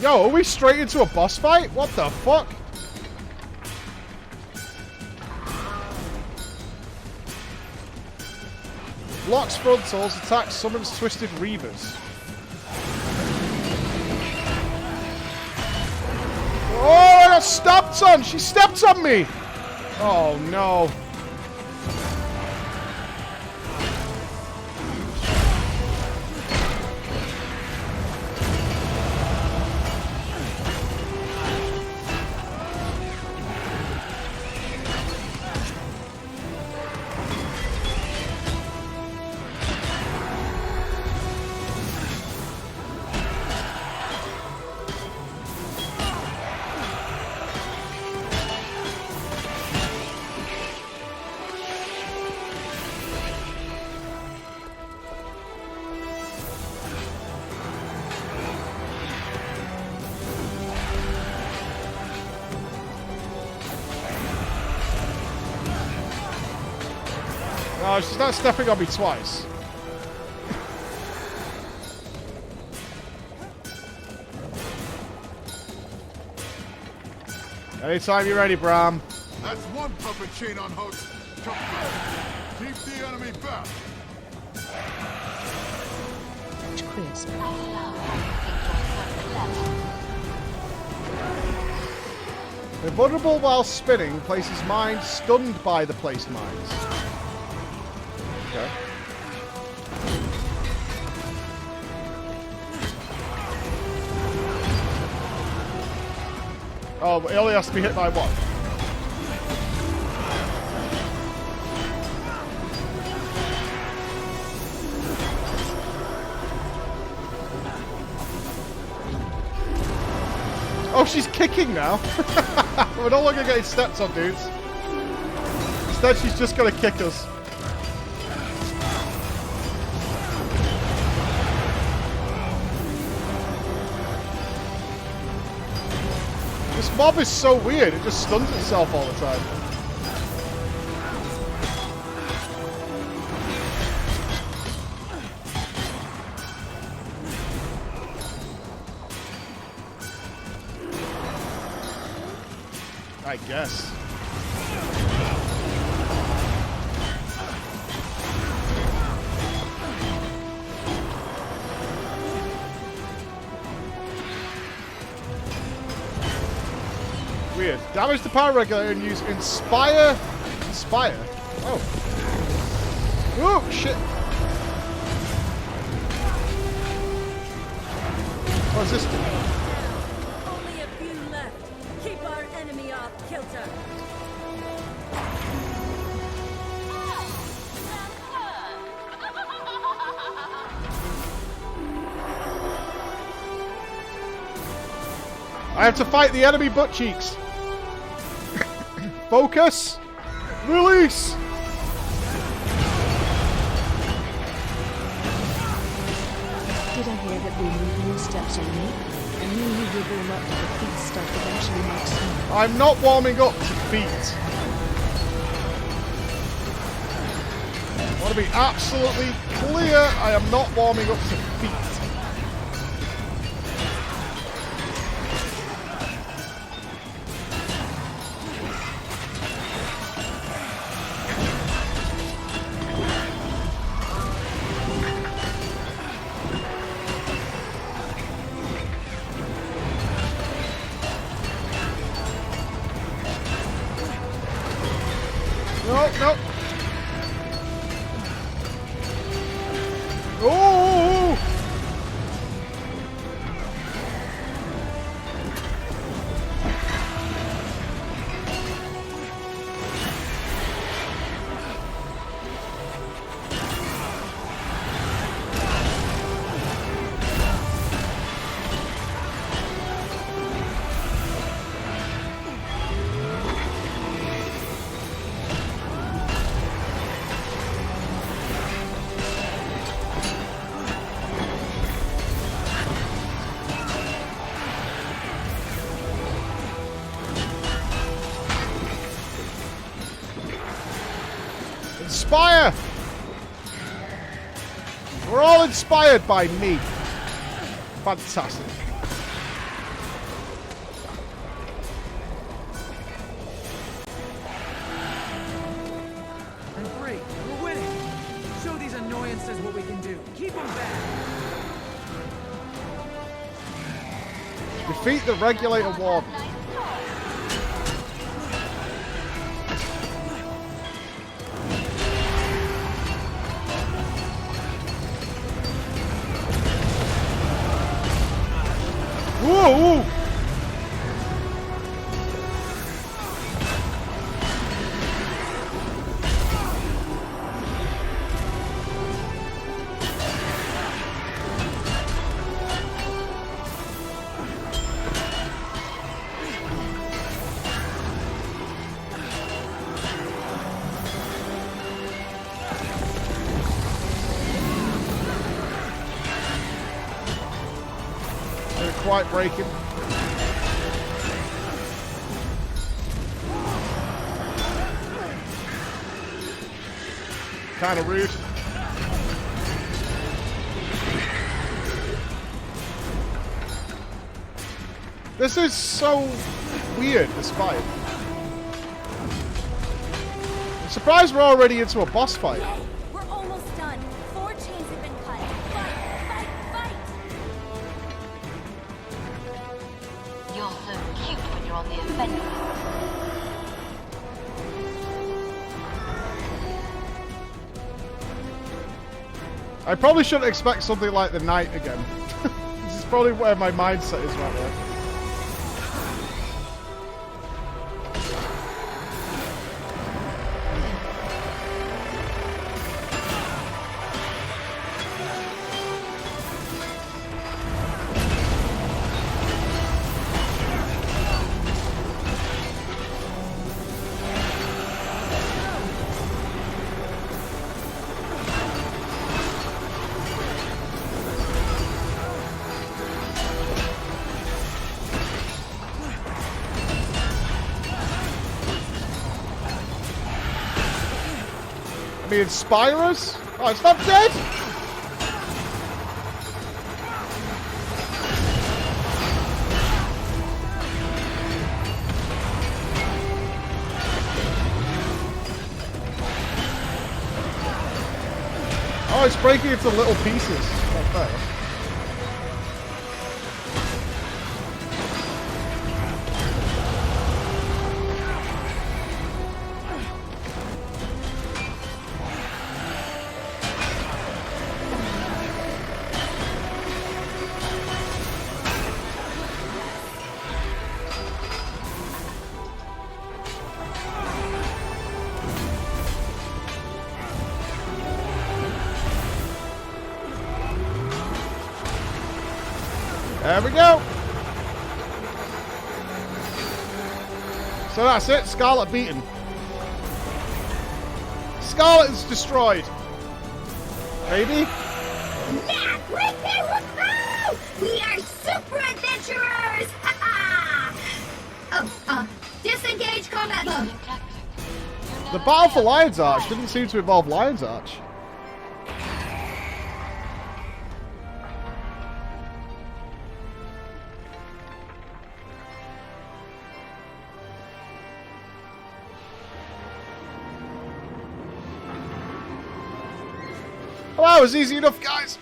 Yo, are we straight into a boss fight? What the fuck? Blocks frontals, attacks, summons twisted reavers. Oh, I got stepped on! She stepped on me! Oh no. No, she's not stepping on me twice. Anytime you're ready, Bram. That's one puppet chain on hooks. Keep the enemy back. Crisp. Invulnerable while spinning, places mines stunned by the placed mines. Okay. Oh, but it only has to be hit by one. Oh, she's kicking now. We're no longer getting steps on dudes. Instead, she's just gonna kick us. This mob is so weird, it just stuns itself all the time. I guess. Weird. Damage the power regulator and use Inspire. Inspire? Oh. Oh, shit. What's this do? Only a few left. Keep our enemy off kilter. I have to fight the enemy butt cheeks. Focus. Release. Did I hear that we need more steps on me? I knew you would warm up to the feet stuff eventually next time. I'm not warming up to feet. I want to be absolutely clear. I am not warming up to feet. Nope, nope. Oh! Inspire! We're all inspired by me. Fantastic. And great, we're winning. Show these annoyances what we can do. Keep them back. Defeat the regulator warden. Whoa! Quite breaking. Kind of rude. This is so weird, this fight. I'm surprised we're already into a boss fight. We're almost done. 4 chains have been cut. Fight, fight, fight! You're so cute when you're on the offensive. I probably shouldn't expect something like the night again. This is probably where my mindset is right there. Me inspire us? Oh, it's not dead? Oh, it's breaking into little pieces. Not fair. There we go. So that's it. Scarlet beaten. Scarlet is destroyed. Maybe? Yeah, we are super adventurers! Disengage combat mode. The battle for Lion's Arch didn't seem to involve Lion's Arch. Well, that was easy enough, guys.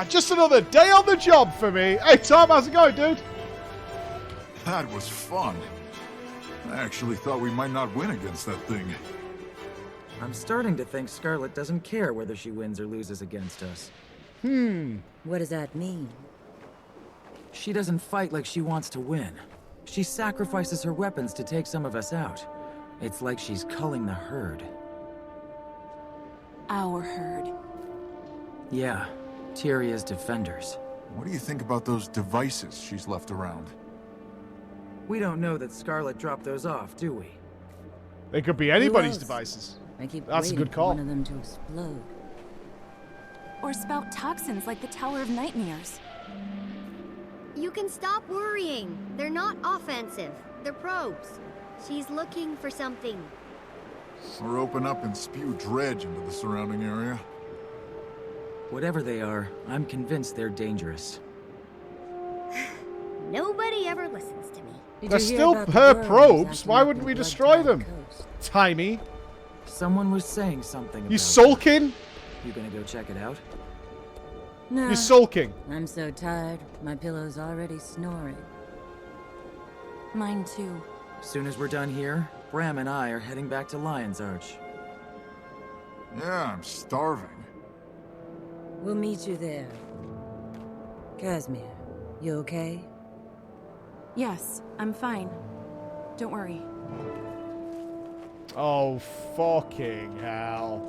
Just another day on the job for me. Hey, Tom, how's it going, dude? That was fun. I actually thought we might not win against that thing. I'm starting to think Scarlet doesn't care whether she wins or loses against us. What does that mean? She doesn't fight like she wants to win. She sacrifices her weapons to take some of us out. It's like she's culling the herd. Our herd. Yeah, Tyria's defenders. What do you think about those devices she's left around? We don't know that Scarlet dropped those off, do we? They could be anybody's devices. I keep That's a waiting good for call. one of them to explode. Or spout toxins like the Tower of Nightmares. You can stop worrying. They're not offensive. They're probes. She's looking for something. Or open up and spew dredge into the surrounding area. Whatever they are, I'm convinced they're dangerous. Nobody ever listens to me. They're still her probes. Why wouldn't we destroy them? Timey. Someone was saying something about You sulking? You gonna go check it out? No. You're sulking. I'm so tired, my pillow's already snoring. Mine too. As soon as we're done here, Bram and I are heading back to Lion's Arch. Yeah, I'm starving. We'll meet you there. Casimir, you okay? Yes, I'm fine. Don't worry. Oh, fucking hell.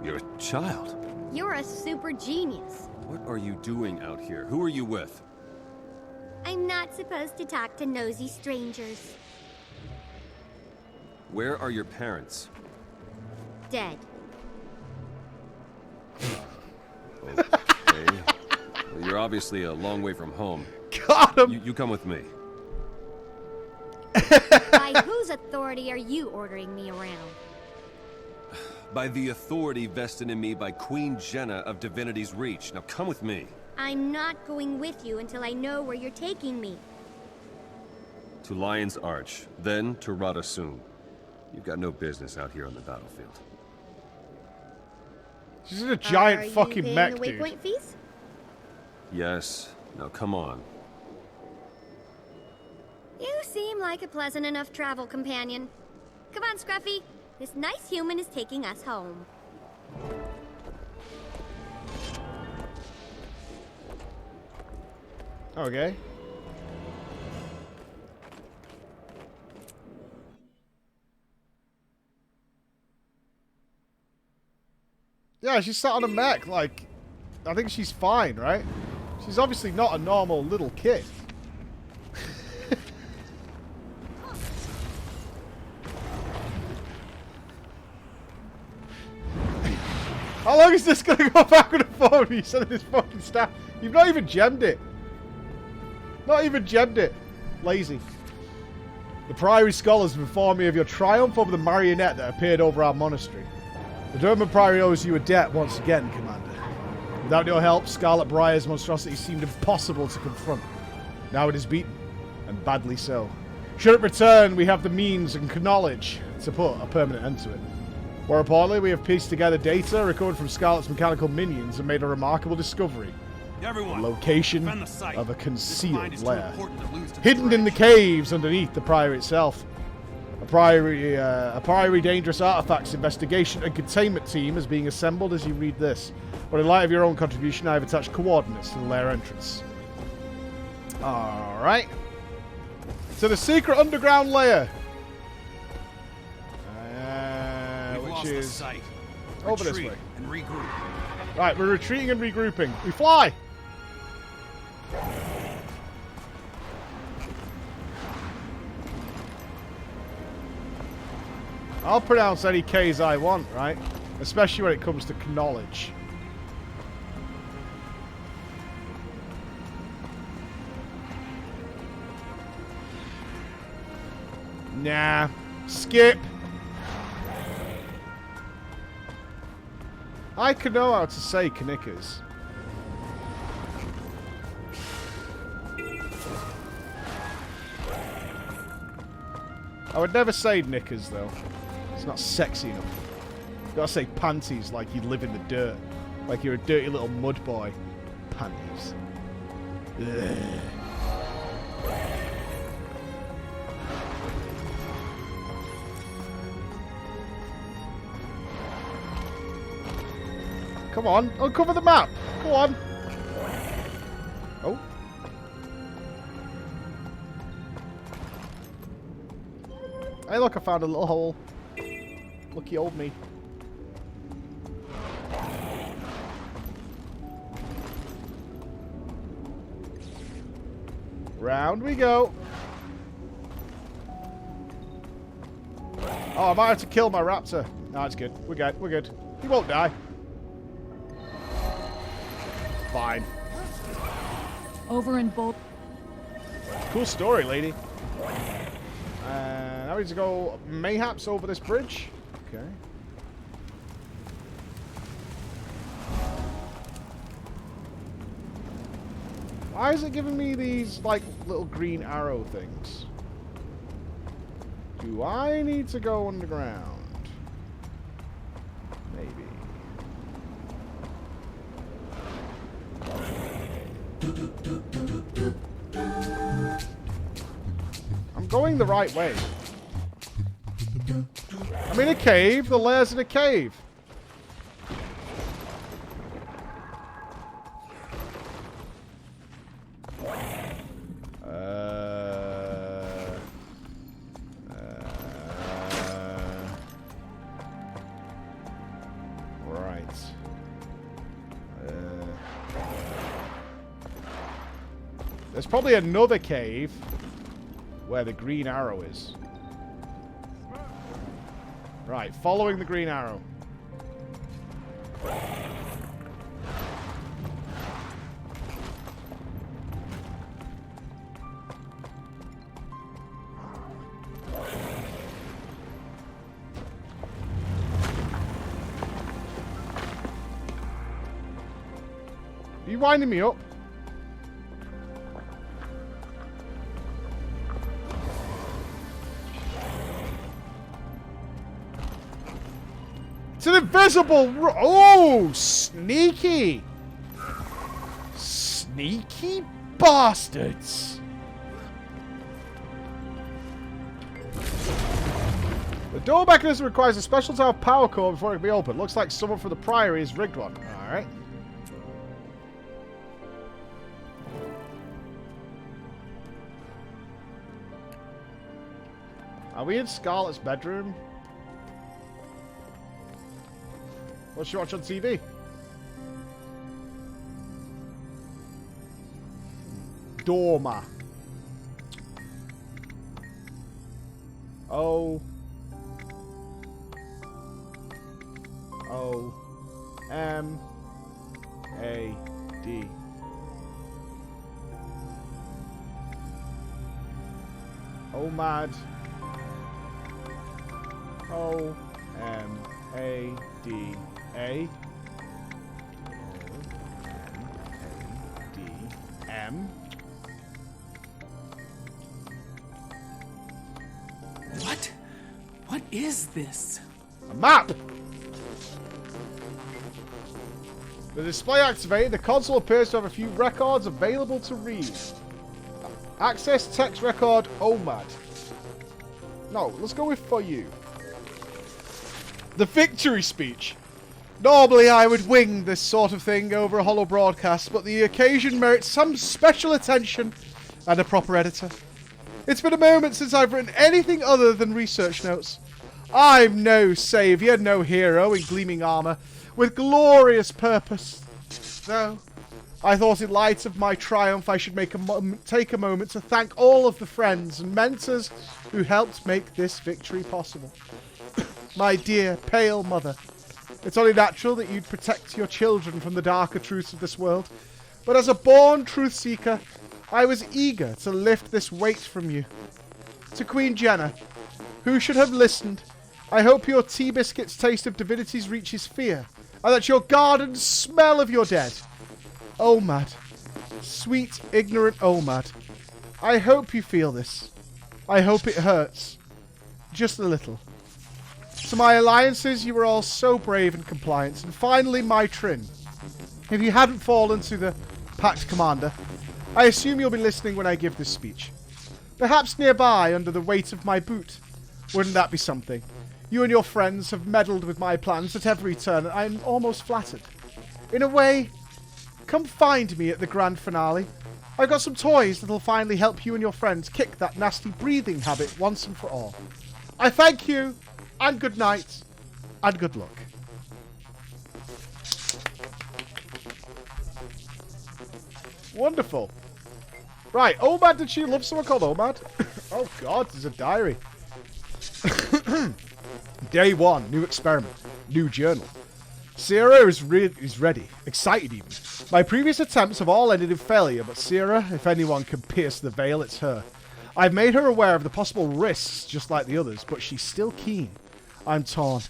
You're a child. You're a super genius. What are you doing out here? Who are you with? I'm not supposed to talk to nosy strangers. Where are your parents? Dead. Okay. Well, you're obviously a long way from home. Got him! You come with me. By whose authority are you ordering me around? By the authority vested in me by Queen Jenna of Divinity's Reach. Now come with me. I'm not going with you until I know where you're taking me. To Lion's Arch, then to Radassoon. You've got no business out here on the battlefield. She's in a giant fucking mech, dude. Are you paying the waypoint dude. fees? Yes. Now come on. You seem like a pleasant enough travel companion. Come on, Scruffy. This nice human is taking us home. Okay. Yeah, she sat on a mech, like, I think she's fine, right? She's obviously not a normal little kid. How long is this gonna go backward and forward? You said this fucking staff. You've not even gemmed it. Not even gemmed it. Lazy. The Priory scholars have informed me of your triumph over the marionette that appeared over our monastery. The Durban Priory owes you a debt once again, Commander. Without your help, Scarlet Briar's monstrosity seemed impossible to confront. Now it is beaten, and badly so. Should it return, we have the means and knowledge to put a permanent end to it. More importantly, we have pieced together data recovered from Scarlet's mechanical minions and made a remarkable discovery. Everyone, the location defend the site. of a concealed lair. To Hidden in the caves underneath the Priory itself. A Priory Dangerous Artifacts Investigation and Containment Team is being assembled as you read this. But in light of your own contribution, I have attached coordinates to the lair entrance. Alright. To the secret underground lair. Which is over this way. And regroup. Right, we're retreating and regrouping. We fly! I'll pronounce any K's I want, right? Especially when it comes to knowledge. Nah. Skip. I could know how to say knickers. I would never say knickers, though. It's not sexy enough. You gotta say panties like you live in the dirt. Like you're a dirty little mud boy. Panties. Ugh. Come on, uncover the map. Go on. Oh. Hey, look, I found a little hole. Lucky old me. Round we go. Oh, I might have to kill my raptor. No, it's good. We're good. We're good. He won't die. Fine. Over in Bolt. Cool story, lady. Now we need to go mayhaps over this bridge. Okay. Why is it giving me these, like, little green arrow things? Do I need to go underground? Maybe. I'm going the right way. I'm in a cave. The lair's in a cave. Right. There's probably another cave where the green arrow is. Right, following the green arrow. Are you winding me up? It's an invisible... Oh, sneaky. Sneaky bastards. The door mechanism requires a special type of power core before it can be opened. Looks like someone from the Priory has rigged one. Alright. Are we in Scarlet's bedroom? What's she watch on TV? Dorma. O M A D. OMAD. O M A D A. D M. What? What is this? A map! The display activated. The console appears to have a few records available to read. Access text record OMAD. No, let's go with for you. The victory speech. Normally I would wing this sort of thing over a holo broadcast, but the occasion merits some special attention and a proper editor. It's been a moment since I've written anything other than research notes. I'm no saviour, no hero in gleaming armour, with glorious purpose. Though, I thought in light of my triumph I should take a moment to thank all of the friends and mentors who helped make this victory possible. My dear, pale mother, it's only natural that you'd protect your children from the darker truths of this world, but as a born truth seeker, I was eager to lift this weight from you. To Queen Jenna, who should have listened, I hope your tea biscuit's taste of divinities reaches fear, and that your gardens smell of your dead. OMAD, sweet, ignorant OMAD, I hope you feel this. I hope it hurts. Just a little. To my alliances, you were all so brave and compliant. And finally, my Trin. If you hadn't fallen to the Pact Commander, I assume you'll be listening when I give this speech. Perhaps nearby, under the weight of my boot. Wouldn't that be something? You and your friends have meddled with my plans at every turn, and I'm almost flattered. In a way, come find me at the grand finale. I've got some toys that'll finally help you and your friends kick that nasty breathing habit once and for all. I thank you, and good night, and good luck. Wonderful. Right, OMAD, did she love someone called OMAD? Oh god, there's a diary. Day 1, new experiment, new journal. Sierra is ready, excited even. My previous attempts have all ended in failure, but Sierra, if anyone can pierce the veil, it's her. I've made her aware of the possible risks, just like the others, but she's still keen. I'm torn.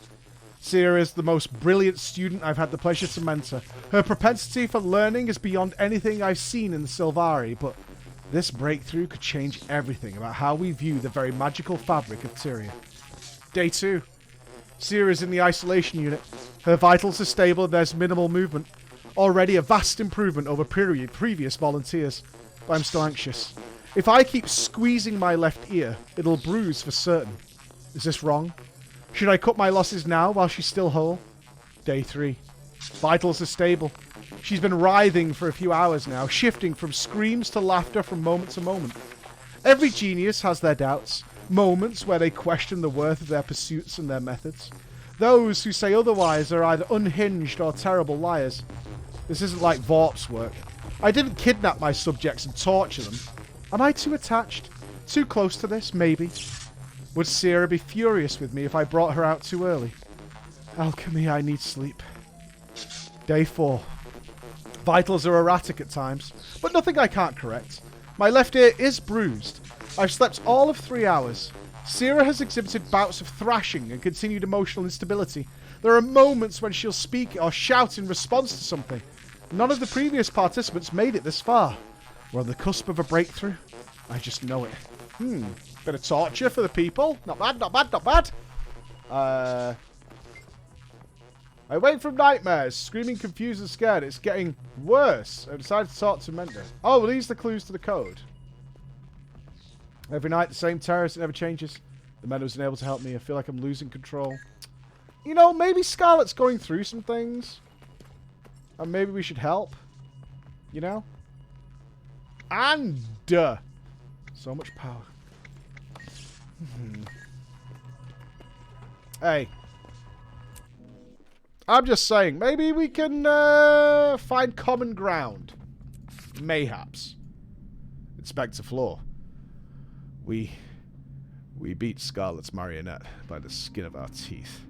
Sierra is the most brilliant student I've had the pleasure to mentor. Her propensity for learning is beyond anything I've seen in the Sylvari, but this breakthrough could change everything about how we view the very magical fabric of Tyria. Day 2. Sierra's in the isolation unit. Her vitals are stable and there's minimal movement. Already a vast improvement over previous volunteers, but I'm still anxious. If I keep squeezing my left ear, it'll bruise for certain. Is this wrong? Should I cut my losses now while she's still whole? Day 3. Vitals are stable. She's been writhing for a few hours now, shifting from screams to laughter from moment to moment. Every genius has their doubts, moments where they question the worth of their pursuits and their methods. Those who say otherwise are either unhinged or terrible liars. This isn't like Vorp's work. I didn't kidnap my subjects and torture them. Am I too attached? Too close to this? Maybe. Would Sierra be furious with me if I brought her out too early? Alchemy, I need sleep. Day 4. Vitals are erratic at times, but nothing I can't correct. My left ear is bruised. I've slept all of 3 hours. Sierra has exhibited bouts of thrashing and continued emotional instability. There are moments when she'll speak or shout in response to something. None of the previous participants made it this far. We're on the cusp of a breakthrough. I just know it. Bit of torture for the people. Not bad, not bad, not bad. I wake from nightmares, screaming, confused and scared. It's getting worse. I decided to talk to Mender. Oh, well, these are the clues to the code. Every night, the same terrorist, it never changes. The Mender wasn't able to help me. I feel like I'm losing control. You know, maybe Scarlet's going through some things. And maybe we should help. You know? And so much power. Hey. I'm just saying, maybe we can find common ground. Mayhaps. Inspector Floor. We beat Scarlet's marionette by the skin of our teeth.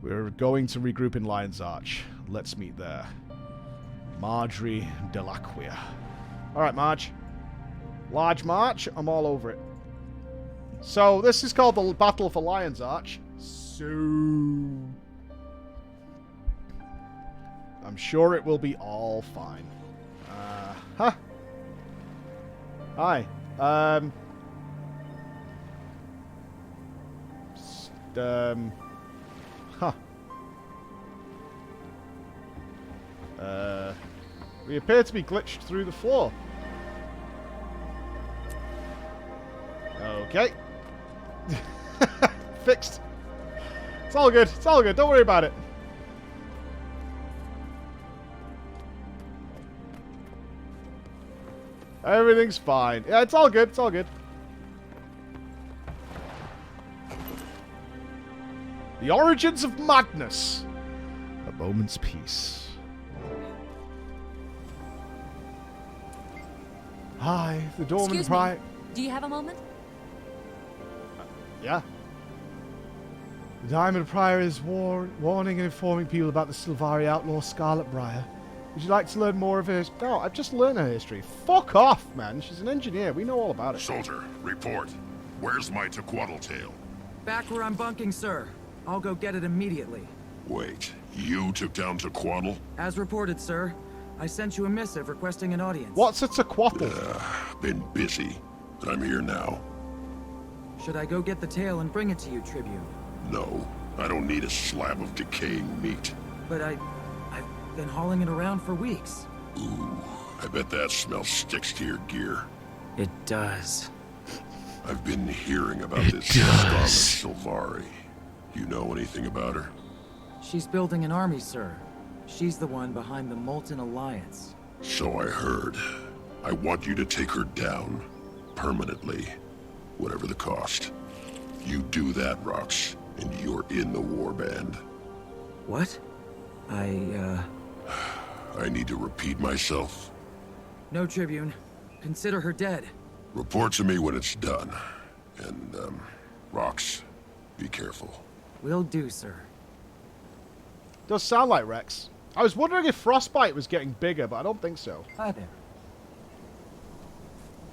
We're going to regroup in Lion's Arch. Let's meet there. Marjorie Delacquia. Alright, Marge. Large March, I'm all over it. So, this is called the Battle for Lion's Arch. So, I'm sure it will be all fine. Huh. Hi. Huh. We appear to be glitched through the floor. Okay. Fixed. It's all good. It's all good. Don't worry about it. Everything's fine. Yeah, it's all good. It's all good. The origins of madness. A moment's peace. Hi, the Dormant Prior. Do you have a moment? Yeah. The Diamond Prior is warning and informing people about the Sylvari outlaw Scarlet Briar. Would you like to learn more of her history? No, I've just learned her history. Fuck off, man. She's an engineer. We know all about it. Soldier, report. Where's my Tequatl tail? Back where I'm bunking, sir. I'll go get it immediately. Wait, you took down Tequatl? As reported, sir. I sent you a missive requesting an audience. What's a Tequatl? Been busy. I'm here now. Should I go get the tail and bring it to you, Tribune? No, I don't need a slab of decaying meat. But I've been hauling it around for weeks. Ooh, I bet that smell sticks to your gear. It does. I've been hearing about this Scarlet Sylvari. You know anything about her? She's building an army, sir. She's the one behind the Molten Alliance. So I heard. I want you to take her down. Permanently. Whatever the cost. You do that, Rox, and you're in the warband. What? I need to repeat myself. No, Tribune. Consider her dead. Report to me when it's done. And, Rox, be careful. Will do, sir. Does sound like Rex. I was wondering if Frostbite was getting bigger, but I don't think so. Hi there.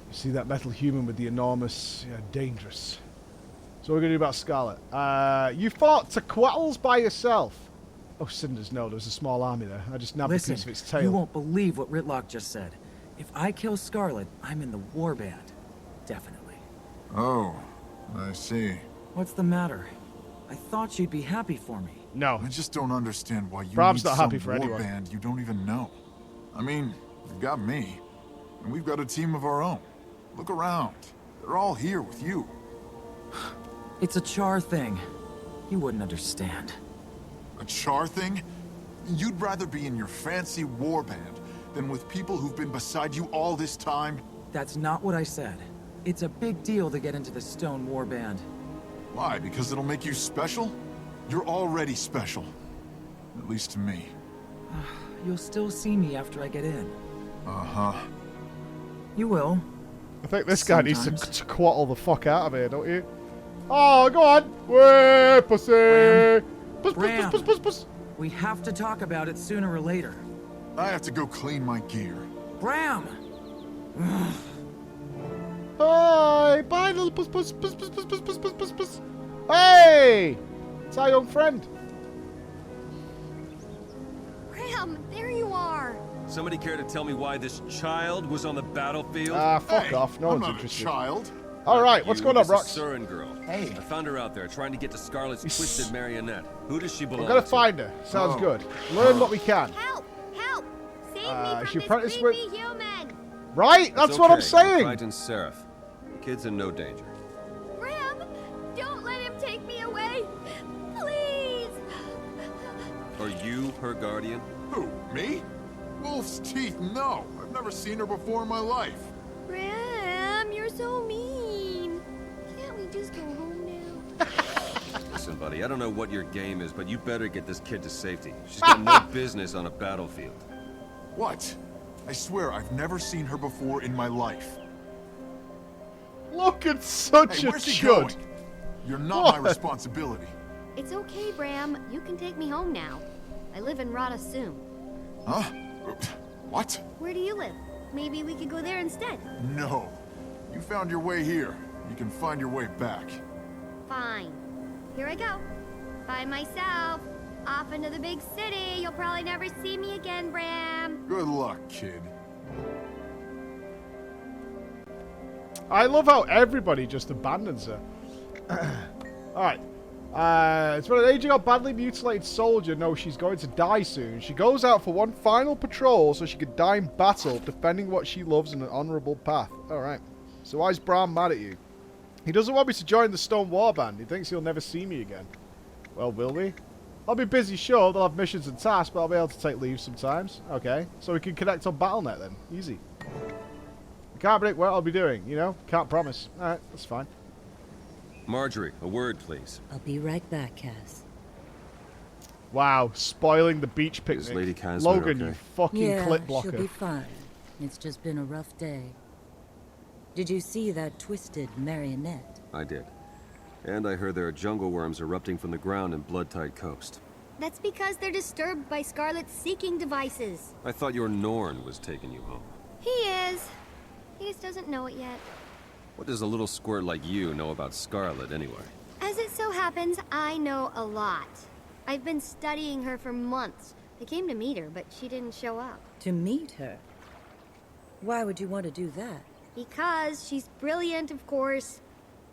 You See that metal human with the enormous... Yeah, dangerous. So what are we going to do about Scarlet? You fought Tequattles by yourself. Oh, Cinders, no. There was a small army there. I just nabbed a piece of its tail. You won't believe what Ritlock just said. If I kill Scarlet, I'm in the warband. Definitely. Oh, I see. What's the matter? I thought you'd be happy for me. No. I just don't understand why you Brahm's need not some happy for anyone. warband you don't even know. I mean, you've got me, and we've got a team of our own. Look around. They're all here with you. It's a char thing. You wouldn't understand. A char thing? You'd rather be in your fancy warband than with people who've been beside you all this time? That's not what I said. It's a big deal to get into the Stone Warband. Why? Because it'll make you special? You're already special. At least to me. You'll still see me after I get in. Uh-huh. You will. I think this guy needs to quattle the fuck out of here, don't you? Oh, go on! Way, pussy! Bram. Puss. We have to talk about it sooner or later. I have to go clean my gear. Bram! Bye! Bye, little puss. Hey! It's our young friend. Bram, there you are. Somebody care to tell me why this child was on the battlefield? Fuck off. No I'm one's not interested. a child. All right, what's going on, This is Brox? Surin girl. Hey. I found her out there trying to get to Scarlet's twisted marionette. Who does she belong We're gonna to? find her. Sounds good. Learn what we can. Help! Save me she from this apprenticed creepy with- human! Right? That's what I'm saying. Crichton Seraph. The kid's in no danger. Bram, don't let him take me away! Please! Are you her guardian? Who, me? Wolf's teeth, no. I've never seen her before in my life. Bram, you're so mean. Can't we just go home now? Listen, buddy, I don't know what your game is, but you better get this kid to safety. She's got no business on a battlefield. What? I swear I've never seen her before in my life. Look at such Hey, a where's he chud. going? You're not my What? responsibility. It's okay, Bram. You can take me home now. I live in Radasoon. Huh? What? Where do you live? Maybe we could go there instead. No. You found your way here. You can find your way back. Fine. Here I go. By myself. Off into the big city. You'll probably never see me again, Bram. Good luck, kid. I love how everybody just abandons her. Alright. It's when an aging or badly mutilated soldier knows she's going to die soon. She goes out for one final patrol so she could die in battle, defending what she loves in an honourable path. Alright. So why is Bram mad at you? He doesn't want me to join the Stone Warband. He thinks he'll never see me again. Well, will we? I'll be busy, sure. They'll have missions and tasks, but I'll be able to take leave sometimes. Okay. So we can connect on BattleNet then. Easy. I can't predict what I'll be doing, you know? Can't promise. Alright, that's fine. Marjorie, a word, please. I'll be right back, Cass. Wow, spoiling the beach Is picnic. Lady Kazner Logan, okay? you fucking clip blocker. she'll be fine. It's just been a rough day. Did you see that twisted marionette? I did. And I heard there are jungle worms erupting from the ground in Bloodtide Coast. That's because they're disturbed by Scarlet's seeking devices. I thought your Norn was taking you home. He is. He just doesn't know it yet. What does a little squirt like you know about Scarlet, anyway? As it so happens, I know a lot. I've been studying her for months. I came to meet her, but she didn't show up. To meet her? Why would you want to do that? Because she's brilliant, of course.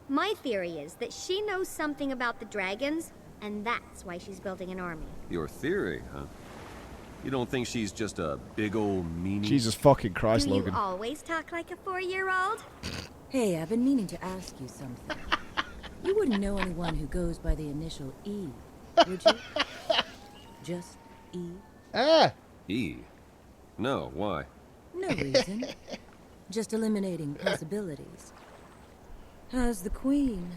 My theory is that she knows something about the dragons, and that's why she's building an army. Your theory, huh? You don't think she's just a big old meanie? Jesus fucking Christ, Do Logan. you always talk like a 4-year-old? Hey, I've been meaning to ask you something. You wouldn't know anyone who goes by the initial E, would you? Just E? E? No, why? No reason. Just eliminating possibilities. How's the Queen?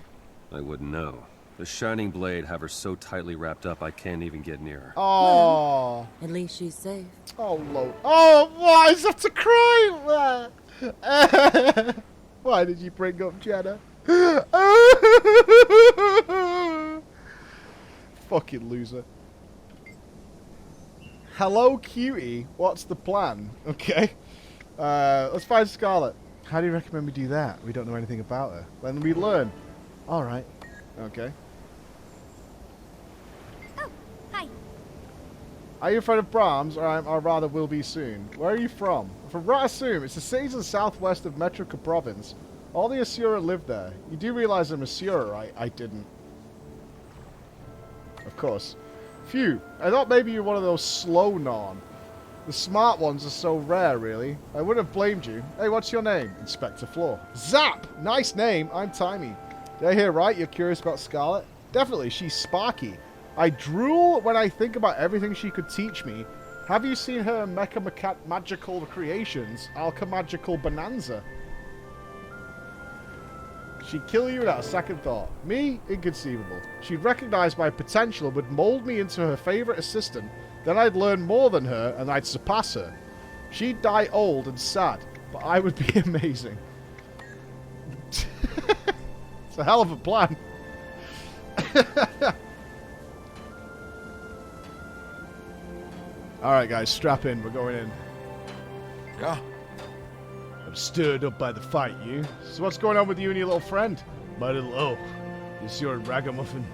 I wouldn't know. The Shining Blade have her so tightly wrapped up I can't even get near her. Oh. Well, at least she's safe. Oh, Lord. Oh, why is that to cry? Why did you bring up Jenna? Fucking loser. Hello, cutie. What's the plan? Okay. Let's find Scarlet. How do you recommend we do that? We don't know anything about her. Then we learn. Alright. Okay. Oh, hi. Are you afraid of Brahms, or rather will be soon? Where are you from? From Ratasum. It's the cities in the southwest of Metrica province. All the Asura live there. You do realize I'm Asura, right? I didn't. Of course. Phew. I thought maybe you're one of those slow non. The smart ones are so rare, really. I wouldn't have blamed you. Hey, what's your name? Inspector Floor. Zap! Nice name. I'm Timey. Did I hear right? You're curious about Scarlet? Definitely. She's sparky. I drool when I think about everything she could teach me. Have you seen her Mecha Magical Creations? Alchemagical Bonanza. She'd kill you without a second thought. Me? Inconceivable. She'd recognize my potential and would mold me into her favorite assistant. Then I'd learn more than her, and I'd surpass her. She'd die old and sad, but I would be amazing. It's a hell of a plan. Alright guys, strap in, we're going in. Yeah? I'm stirred up by the fight, you. So what's going on with you and your little friend? My little is your ragamuffin?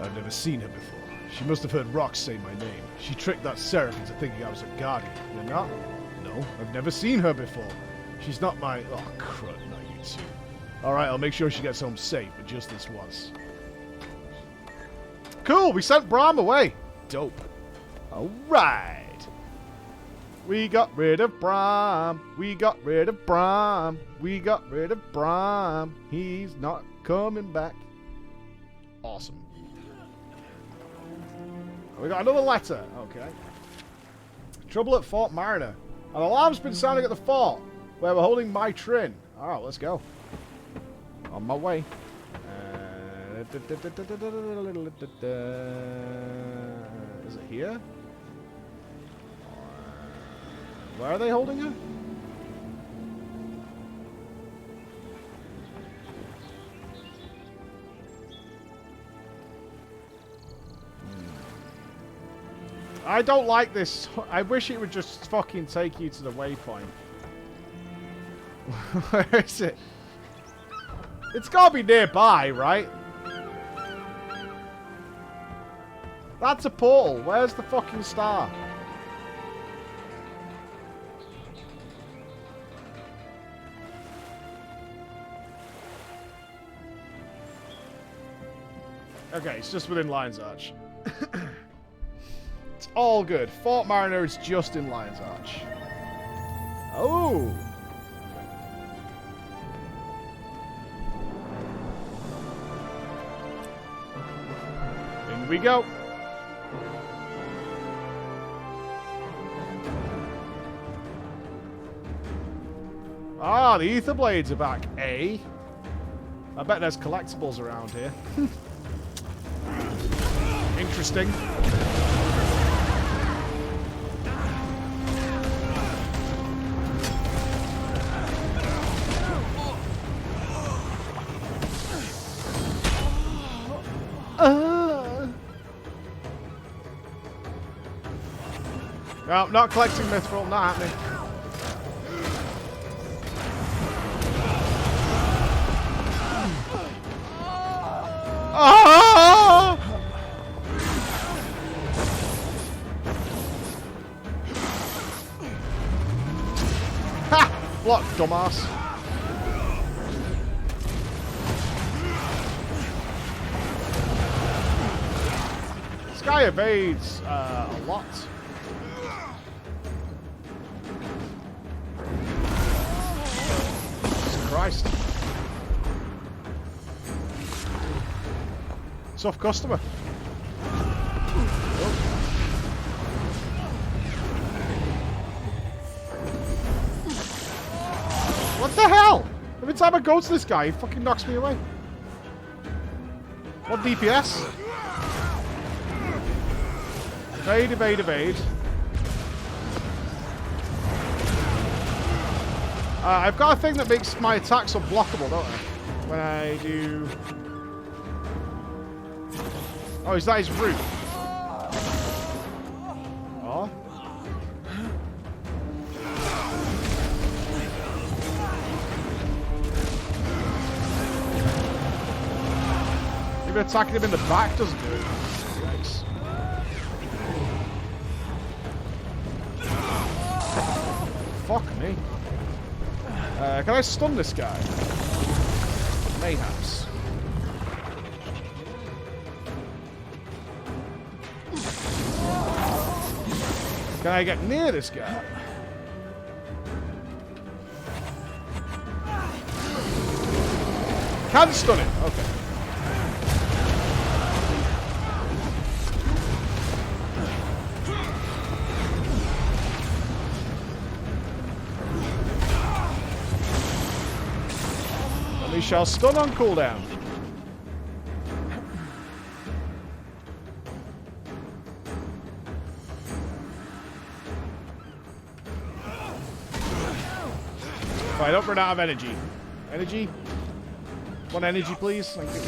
I've never seen her before. She must have heard Rox say my name. She tricked that Seraph into thinking I was a guardian. You're not? No, I've never seen her before. She's not my... Oh, crud, not you two. Alright, I'll make sure she gets home safe, but just this once. Cool, we sent Brahm away. Dope. Alright. We got rid of Brahm. We got rid of Brahm. We got rid of Brahm. He's not coming back. Awesome. We got another letter. Okay. Trouble at Fort Mariner. An alarm's been sounding at the fort, where we're holding my Trin. Alright, let's go. On my way. Is it here? Where are they holding her? I don't like this. I wish it would just fucking take you to the waypoint. Where is it? It's gotta be nearby, right? That's a portal. Where's the fucking star? Okay, it's just within Lion's Arch. It's all good. Fort Mariner is just in Lion's Arch. Oh! In we go. Ah, the ether blades are back, eh? I bet there's collectibles around here. Interesting. No, not collecting Mithril, not happening. Ah! Ha! Block, dumbass. This guy evades a lot. Christ. Soft customer. What the hell? Every time I go to this guy, he fucking knocks me away. What DPS? Evade, evade, evade. I've got a thing that makes my attacks unblockable, don't I? When I do... Oh, is that his root? Oh. Even attacking him in the back doesn't do it. Yikes. Fuck me. Can I stun this guy? Mayhaps. Can I get near this guy? Can stun him. Okay. And we shall stun on cooldown. Right, don't run out of energy. Energy? One energy, please. Thank you.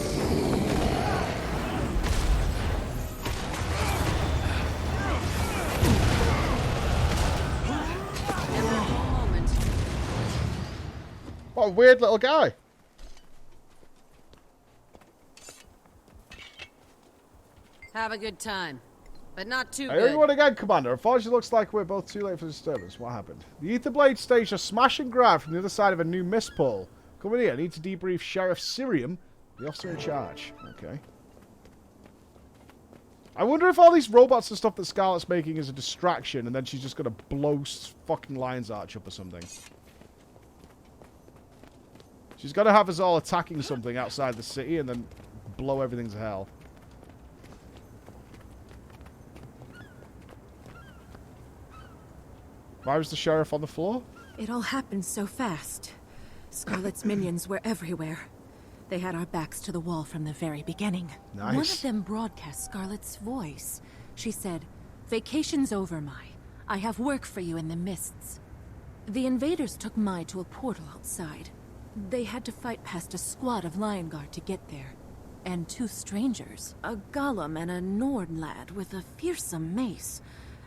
What a weird little guy. Have a good time. But not too I good. hear you want again, Commander. Unfortunately, looks like we're both too late for the disturbance. What happened? The Ether Blade staged a smash and grab from the other side of a new mist pole. Come in here. I need to debrief Sheriff Sirium, the officer in charge. Okay. I wonder if all these robots and stuff that Scarlet's making is a distraction, and then she's just going to blow fucking Lion's Arch up or something. She's got to have us all attacking something outside the city and then blow everything to hell. Why was the sheriff on the floor? It all happened so fast. Scarlet's minions were everywhere. They had our backs to the wall from the very beginning. Nice. One of them broadcast Scarlet's voice. She said, "Vacation's over, Mai. I have work for you in the mists." The invaders took Mai to a portal outside. They had to fight past a squad of Lion Guard to get there. And two strangers, a Golem and a Nord lad with a fearsome mace.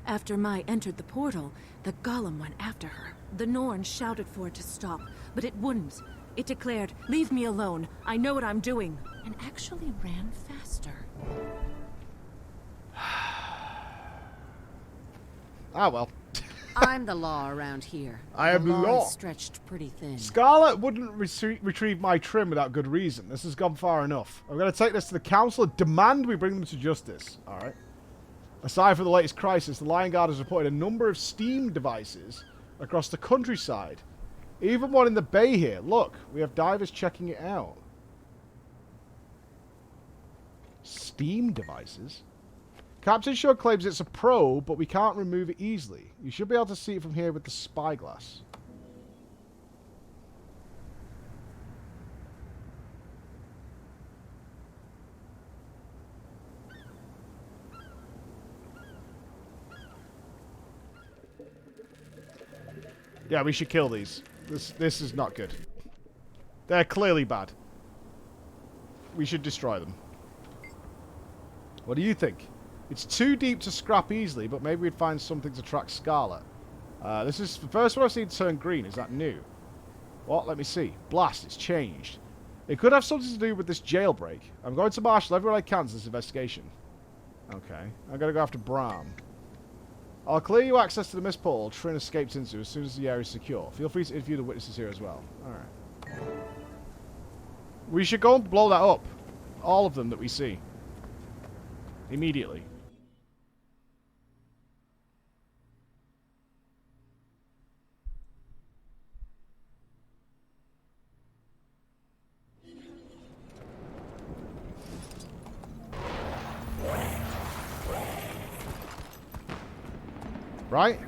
After Mai entered the portal, the Golem went after her. The Norn shouted for it to stop, but it wouldn't. It declared, "Leave me alone. I know what I'm doing." And actually ran faster. Ah, well. I'm the law around here. I am the law. is stretched pretty thin. Scarlet wouldn't retrieve my trim without good reason. This has gone far enough. I'm going to take this to the council and demand we bring them to justice. Alright. Aside from the latest crisis, the Lion Guard has reported a number of steam devices across the countryside. Even one in the bay here. Look, we have divers checking it out. Steam devices? Captain Shaw claims it's a probe, but we can't remove it easily. You should be able to see it from here with the spyglass. Yeah, we should kill these. This is not good. They're clearly bad. We should destroy them. What do you think? It's too deep to scrap easily, but maybe we'd find something to track Scarlet. This is the first one I've seen turn green. Is that new? What? Let me see. Blast. It's changed. It could have something to do with this jailbreak. I'm going to marshal everyone I can to this investigation. Okay. I'm going to go after Brahm. I'll clear you access to the mist portal Trin escaped into as soon as the area is secure. Feel free to interview the witnesses here as well. Alright. We should go and blow that up. All of them that we see. Immediately. Right?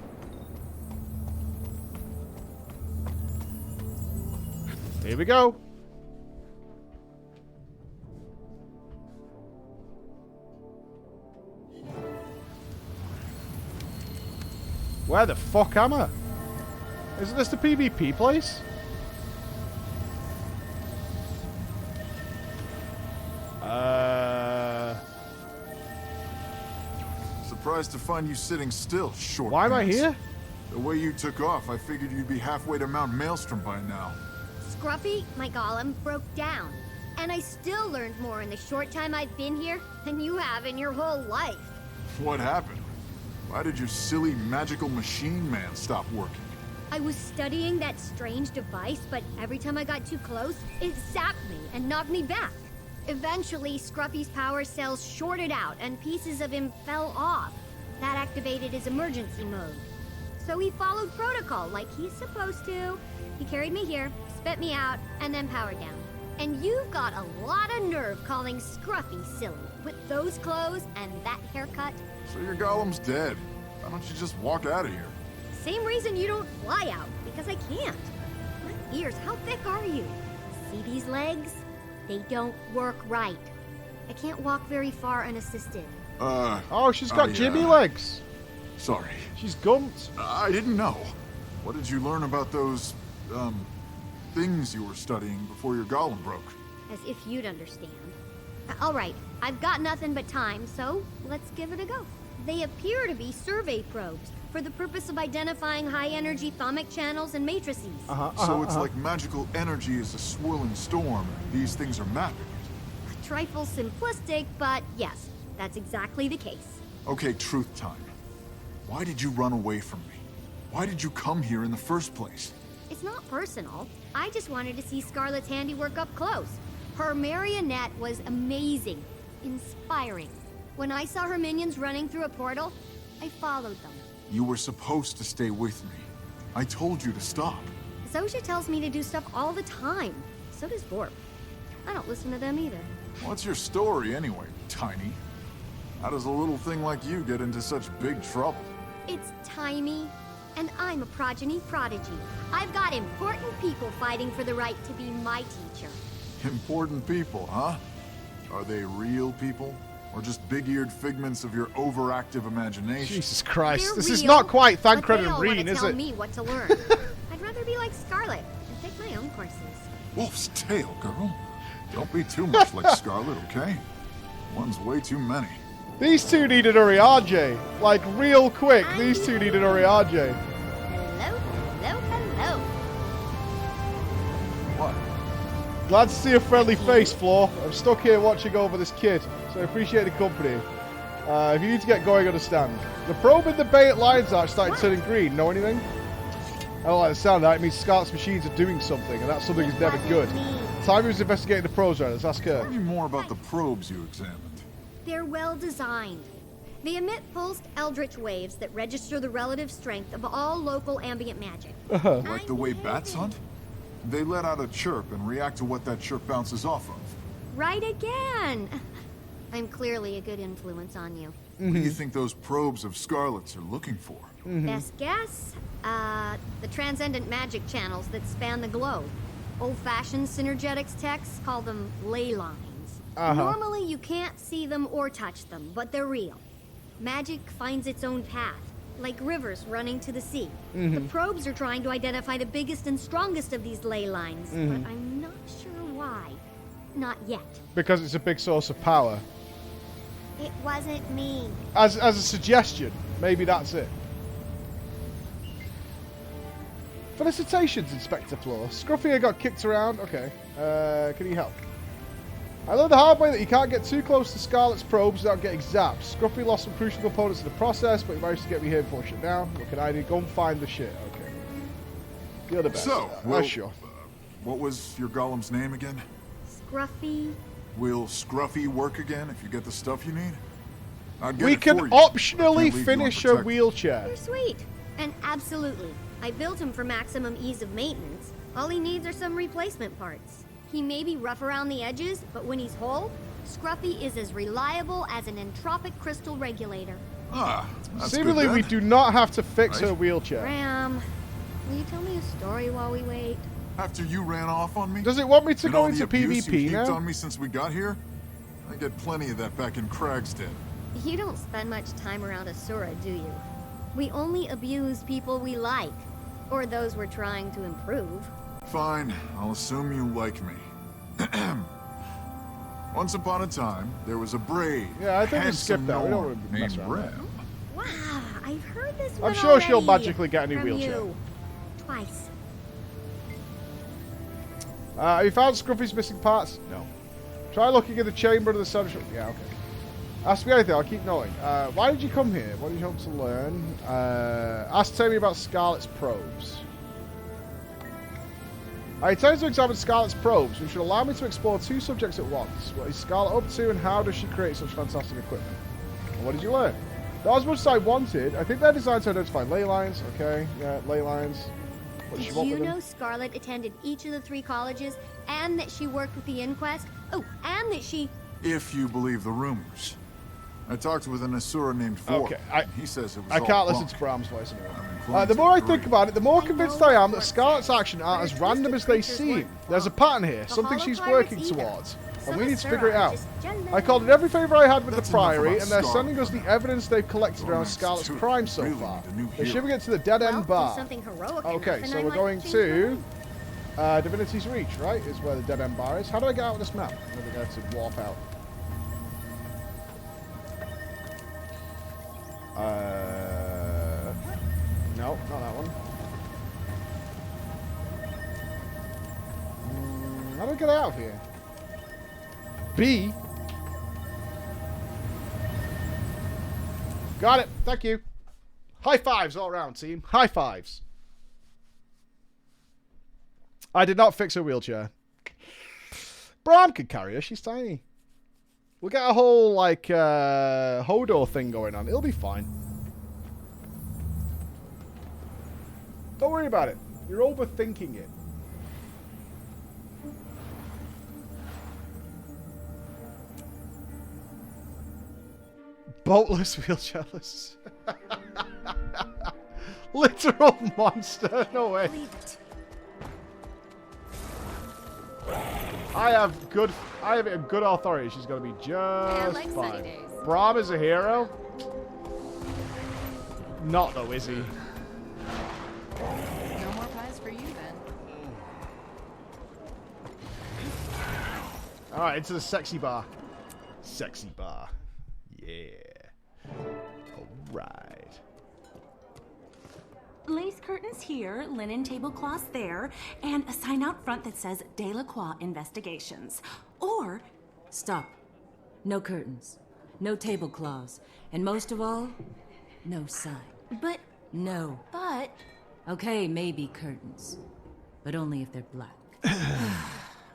Here we go. Where the fuck am I? Isn't this the PvP place? Surprised to find you sitting still, short Why am I pants. here? The way you took off, I figured you'd be halfway to Mount Maelstrom by now. Scruffy, my golem, broke down. And I still learned more in the short time I've been here than you have in your whole life. What happened? Why did your silly magical machine man stop working? I was studying that strange device, but every time I got too close, it zapped me and knocked me back. Eventually, Scruffy's power cells shorted out and pieces of him fell off. That activated his emergency mode. So he followed protocol like he's supposed to. He carried me here, spit me out, and then powered down. And you've got a lot of nerve calling Scruffy silly with those clothes and that haircut. So your golem's dead. Why don't you just walk out of here? Same reason you don't fly out, because I can't. My ears, how thick are you? See these legs? They don't work right. I can't walk very far unassisted. Oh, she's got Jimmy legs. Sorry. She's gumped. I didn't know. What did you learn about those, things you were studying before your golem broke? As if you'd understand. All right, I've got nothing but time, so let's give it a go. They appear to be survey probes for the purpose of identifying high-energy thermic channels and matrices. So it's like magical energy is a swirling storm. These things are mapping it. A trifle simplistic, but yes, that's exactly the case. Okay, truth time. Why did you run away from me? Why did you come here in the first place? It's not personal. I just wanted to see Scarlet's handiwork up close. Her marionette was amazing, inspiring. When I saw her minions running through a portal, I followed them. You were supposed to stay with me. I told you to stop. Zosha tells me to do stuff all the time. So does Vorp. I don't listen to them either. What's your story anyway, Tiny? How does a little thing like you get into such big trouble? It's tiny, and I'm a progeny prodigy. I've got important people fighting for the right to be my teacher. Important people, huh? Are they real people? Or just big-eared figments of your overactive imagination? Jesus Christ, They're this is real, not quite but Thancred they and all Breen, wanna is tell it? me what to learn. I'd rather be like Scarlet and take my own courses. Wolf's tail, girl. Don't be too much like Scarlet, okay? One's way too many. These two needed Urianger. Like, real quick, these two needed Urianger. Hello, hello, hello. What? Glad to see a friendly face, Flo. I'm stuck here watching over this kid, so I appreciate the company. If you need to get going, understand. The probe in the bay at Lion's Arch started turning green. Know anything? I don't like the sound of that. It means Scarlet's machines are doing something, and that something is never good. Time was investigating the probes, right? Let's ask her. Tell me more about the probes you examined. They're well designed. They emit pulsed eldritch waves that register the relative strength of all local ambient magic. Like the way bats hunt? They let out a chirp and react to what that chirp bounces off of. Right again. I'm clearly a good influence on you. What do you think those probes of Scarlet's are looking for? Best guess? The transcendent magic channels that span the globe. Old-fashioned synergetics texts call them ley lines. Normally you can't see them or touch them, but they're real. Magic finds its own path, like rivers running to the sea. The probes are trying to identify the biggest and strongest of these ley lines, but I'm not sure why. Not yet. Because it's a big source of power. It wasn't me. As a suggestion, maybe that's it. Felicitations, Inspector Flo. Scruffy got kicked around. Okay. Can you help? I learned the hard way that you can't get too close to Scarlet's probes without getting zapped. Scruffy lost some crucial components in the process, but he managed to get me here before shut down. What can I do? Go and find the shit. Okay. You're the best. So, Sure. What was your golem's name again? Scruffy. Will Scruffy work again if you get the stuff you need? I'd get We it can for you, but I optionally can't leave you finish her unprotected. wheelchair. You're sweet. And absolutely. I built him for maximum ease of maintenance. All he needs are some replacement parts. He may be rough around the edges, but when he's whole, Scruffy is as reliable as an entropic crystal regulator. Ah, that's Seemingly, good we then. do not have to fix Right. her wheelchair. Ram, will you tell me a story while we wait? After you ran off on me? Does it want me to And go all the into abuse PvP you heaped now? on me since we got here? I get plenty of that back in Cragstead. You don't spend much time around Asura, do you? We only abuse people we like, or those we're trying to improve. Fine, I'll assume you like me. Once upon a time, there was a brave, Yeah, I think we handsome skipped that. We don't Norn really mess named around. Rem. Wow, I've heard this I'm one sure she'll already magically get a new from wheelchair. you. Twice. Have you found Scruffy's missing parts? No. Try looking in the chamber of the central... Yeah, okay. Ask me anything, I'll keep knowing. Why did you come here? What did you hope to learn? Tell me about Scarlet's probes. I intend to examine Scarlet's probes, which should allow me to explore 2 subjects at once. What is Scarlet up to, and how does she create such fantastic equipment? And what did you learn? Not as much as I wanted. I think they're designed to identify ley lines. Okay, yeah, ley lines. What does she want with them? Did you know Scarlet attended each of the 3 colleges, and that she worked with the inquest? Oh, and that she... If you believe the rumors. I talked with an Asura named Vor. Okay, he says it was I all can't listen bunk. to Bram's voice anymore. The more I think about it, the more convinced I am that Scarlet's actions aren't as random as they seem. There's a pattern here, something she's working towards, and we need to figure it out. I called in every favor I had with the Priory, and they're sending us the evidence they've collected around Scarlet's crimes so far. They're shipping it to the Dead End Bar. Okay, so we're going to Divinity's Reach, right? Is where the Dead End Bar is. How do I get out of this map? I'm going to go to warp out. No, not that one. How do I get out of here? B. Got it. Thank you. High fives all around, team. High fives. I did not fix her wheelchair. Bram could carry her. She's tiny. We'll get a whole, like, Hodor thing going on. It'll be fine. Don't worry about it. You're overthinking it. Boltless, wheelchairless. Literal monster. No way. I have a good authority. She's gonna be just fine. Braum is a hero. Not though, is he? No more pies for you then. All right, into the sexy bar. Sexy bar. Yeah. All right. Lace curtains here, linen tablecloths there, and a sign out front that says Delacroix Investigations. Or... Stop. No curtains. No tablecloths. And most of all, no sign. But... No. But... Okay, maybe curtains. But only if they're black.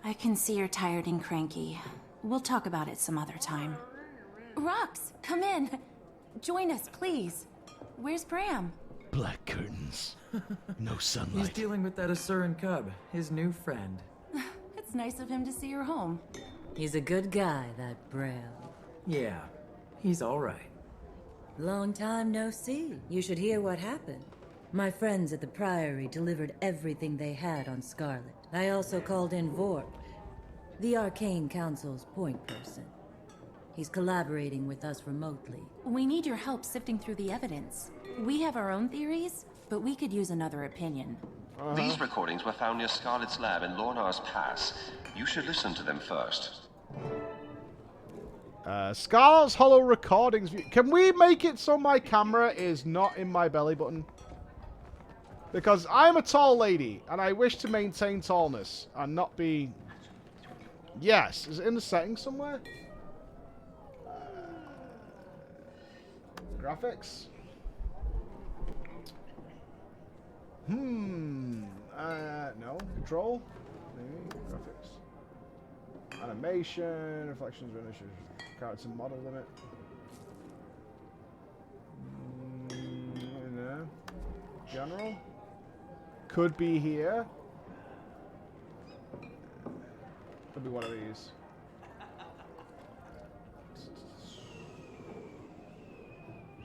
I can see you're tired and cranky. We'll talk about it some other time. Rox, come in. Join us, please. Where's Bram? Black curtains. No sunlight. He's dealing with that Asuran cub, his new friend. It's nice of him to see you're home. He's a good guy, that Bram. Yeah, he's all right. Long time no see. You should hear what happened. My friends at the Priory delivered everything they had on Scarlet. I also called in Vor, the Arcane Council's point person. He's collaborating with us remotely. We need your help sifting through the evidence. We have our own theories, but we could use another opinion. These recordings were found near Scarlet's lab in Lornar's Pass. You should listen to them first. Scarlet's Hollow recordings. Can we make it so my camera is not in my belly button? Because I'm a tall lady, and I wish to maintain tallness and not be... Yes. Is it in the settings somewhere? Graphics? No. Control? Maybe. Graphics. Animation. Reflections. Character model limit. No. General. Could be here. Could be one of these.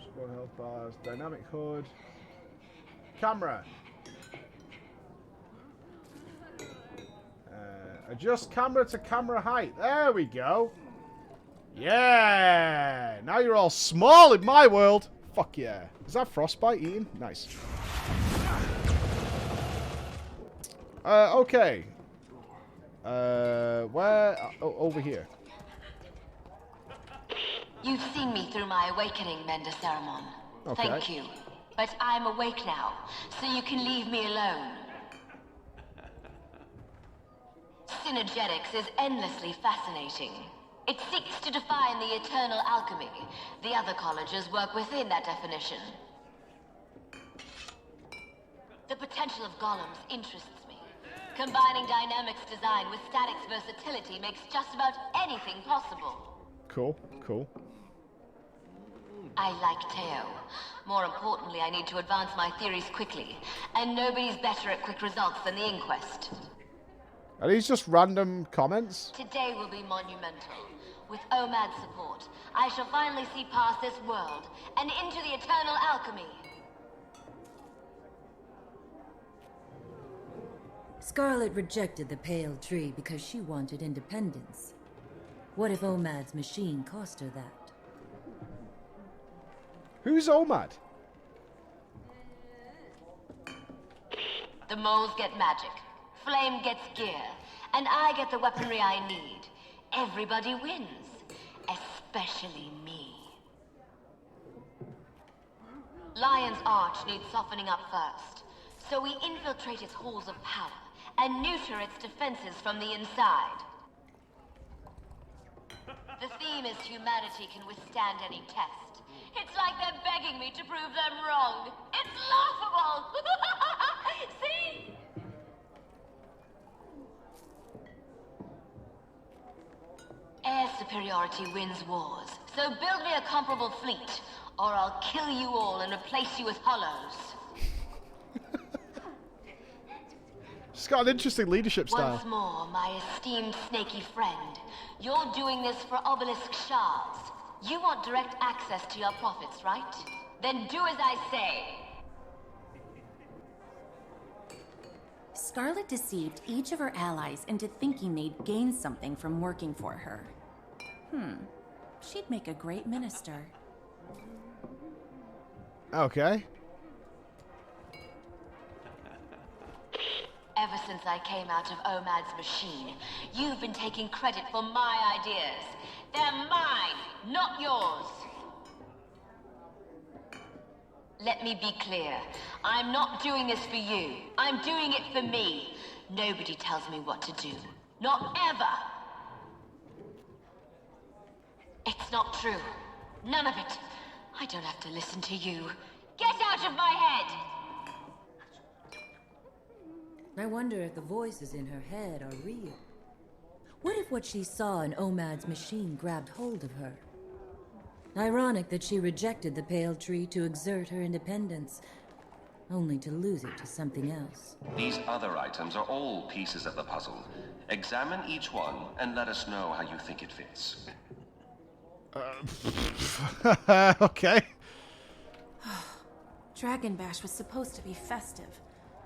Squad health bars. Dynamic HUD. Camera. Adjust camera to camera height. There we go. Yeah. Now you're all small in my world. Fuck yeah. Is that Frostbite eating? Nice. Okay. Where? Oh, over here. You've seen me through my awakening, Mender Saramon. Okay. Thank you. But I'm awake now, so you can leave me alone. synergetics is endlessly fascinating. It seeks to define the eternal alchemy. The other colleges work within that definition. The potential of golems interests me. Combining dynamics design with statics versatility makes just about anything possible. Cool, cool. I like Teo. More importantly, I need to advance my theories quickly. And nobody's better at quick results than the Inquest. Are these just random comments? Today will be monumental. With OMAD's support, I shall finally see past this world and into the eternal alchemy. Scarlet rejected the pale tree because she wanted independence. What if OMAD's machine cost her that? Who's OMAD? The moles get magic, Flame gets gear, and I get the weaponry I need. Everybody wins, especially me. Lion's Arch needs softening up first, so we infiltrate its halls of power and neuter its defenses from the inside. The theme is humanity can withstand any test. It's like they're begging me to prove them wrong. It's laughable! See? Air superiority wins wars, so build me a comparable fleet, or I'll kill you all and replace you with hollows. She's got an interesting leadership style. Once more, my esteemed snaky friend, you're doing this for obelisk shards. You want direct access to your profits, right? Then do as I say. Scarlet deceived each of her allies into thinking they'd gain something from working for her. She'd make a great minister. Okay. Ever since I came out of OMAD's machine, you've been taking credit for my ideas. They're mine, not yours. Let me be clear. I'm not doing this for you. I'm doing it for me. Nobody tells me what to do. Not ever. It's not true. None of it. I don't have to listen to you. Get out of my head! I wonder if the voices in her head are real. What if what she saw in OMAD's machine grabbed hold of her? Ironic that she rejected the pale tree to exert her independence, only to lose it to something else. These other items are all pieces of the puzzle. Examine each one and let us know how you think it fits. Okay. Dragon Bash was supposed to be festive,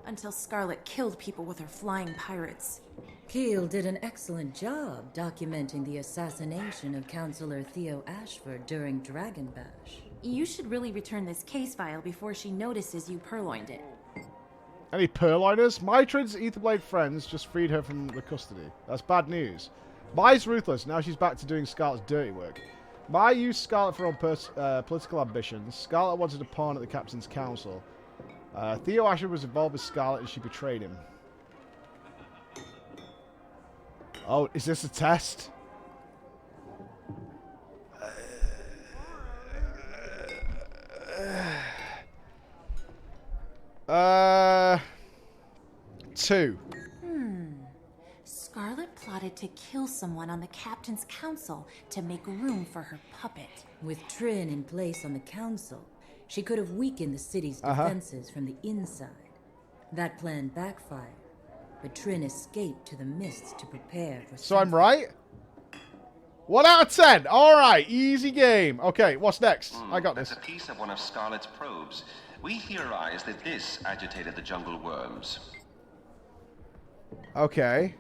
until Scarlet killed people with her flying pirates. Keel did an excellent job documenting the assassination of Counselor Theo Ashford during Dragon Bash. You should really return this case file before she notices you purloined it. Any purloiners? Mytrid's Etherblade friends just freed her from the custody. That's bad news. Mai's ruthless. Now she's back to doing Scarlet's dirty work. Mai used Scarlet for her own political ambitions. Scarlet wanted a pawn at the Captain's Council. Theo Ashford was involved with Scarlet and she betrayed him. Oh, is this a test? Two. Scarlet plotted to kill someone on the Captain's Council to make room for her puppet. With Trin in place on the council, she could have weakened the city's defenses from the inside. That plan backfired, but Trin escaped to the mists to prepare for So I'm right? 1 out of 10. All right, easy game. Okay, what's next? I got this. That's a piece of one of Scarlet's probes. We theorize that this agitated the jungle worms. Okay.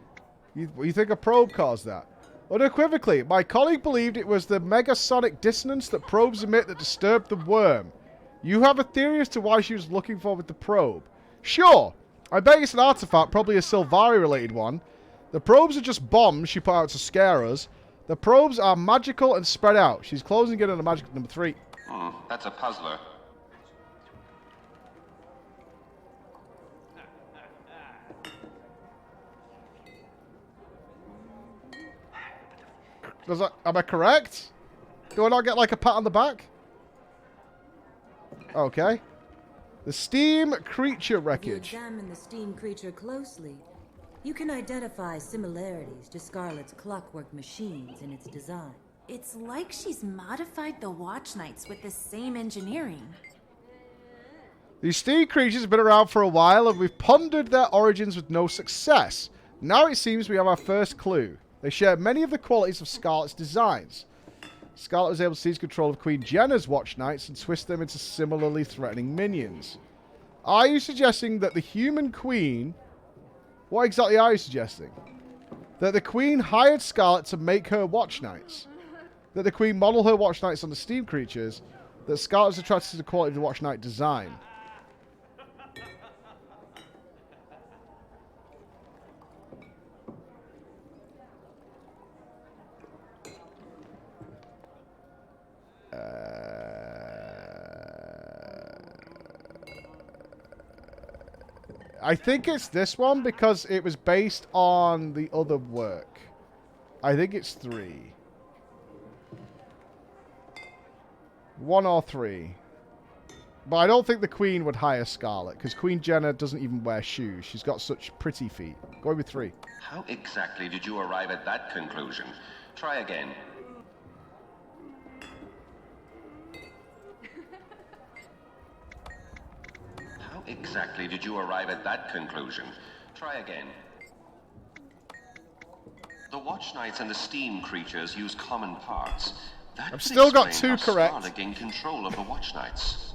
You think a probe caused that? Unequivocally, my colleague believed it was the megasonic dissonance that probes emit that disturbed the worm. You have a theory as to why she was looking for with the probe? Sure. I bet it's an artifact, probably a Sylvari-related one. The probes are just bombs she put out to scare us. The probes are magical and spread out. She's closing in on a magic number 3. That's a puzzler. Am I correct? Do I not get like a pat on the back? Okay. The steam creature If you wreckage. examine the steam creature closely, you can identify similarities to Scarlet's clockwork machines in its design. It's like she's modified the Watch Knights with the same engineering. These steam creatures have been around for a while, and we've pondered their origins with no success. Now it seems we have our first clue. They share many of the qualities of Scarlet's designs. Scarlet was able to seize control of Queen Jenna's Watch Knights and twist them into similarly threatening minions. Are you suggesting that the human queen... What exactly are you suggesting? That the queen hired Scarlet to make her Watch Knights? That the queen modeled her Watch Knights on the steam creatures? That Scarlet was attracted to the quality of the Watch Knight design? I think it's this one because it was based on the other work. I think it's 3. 1 or 3. But I don't think the Queen would hire Scarlet because Queen Jenna doesn't even wear shoes. She's got such pretty feet. Go with 3. How exactly did you arrive at that conclusion? Try again. How exactly did you arrive at that conclusion? Try again. The Watch Knights and the Steam creatures use common parts. That I've could still got explain 2 how correct. Scarlet gained control of the Watch Knights.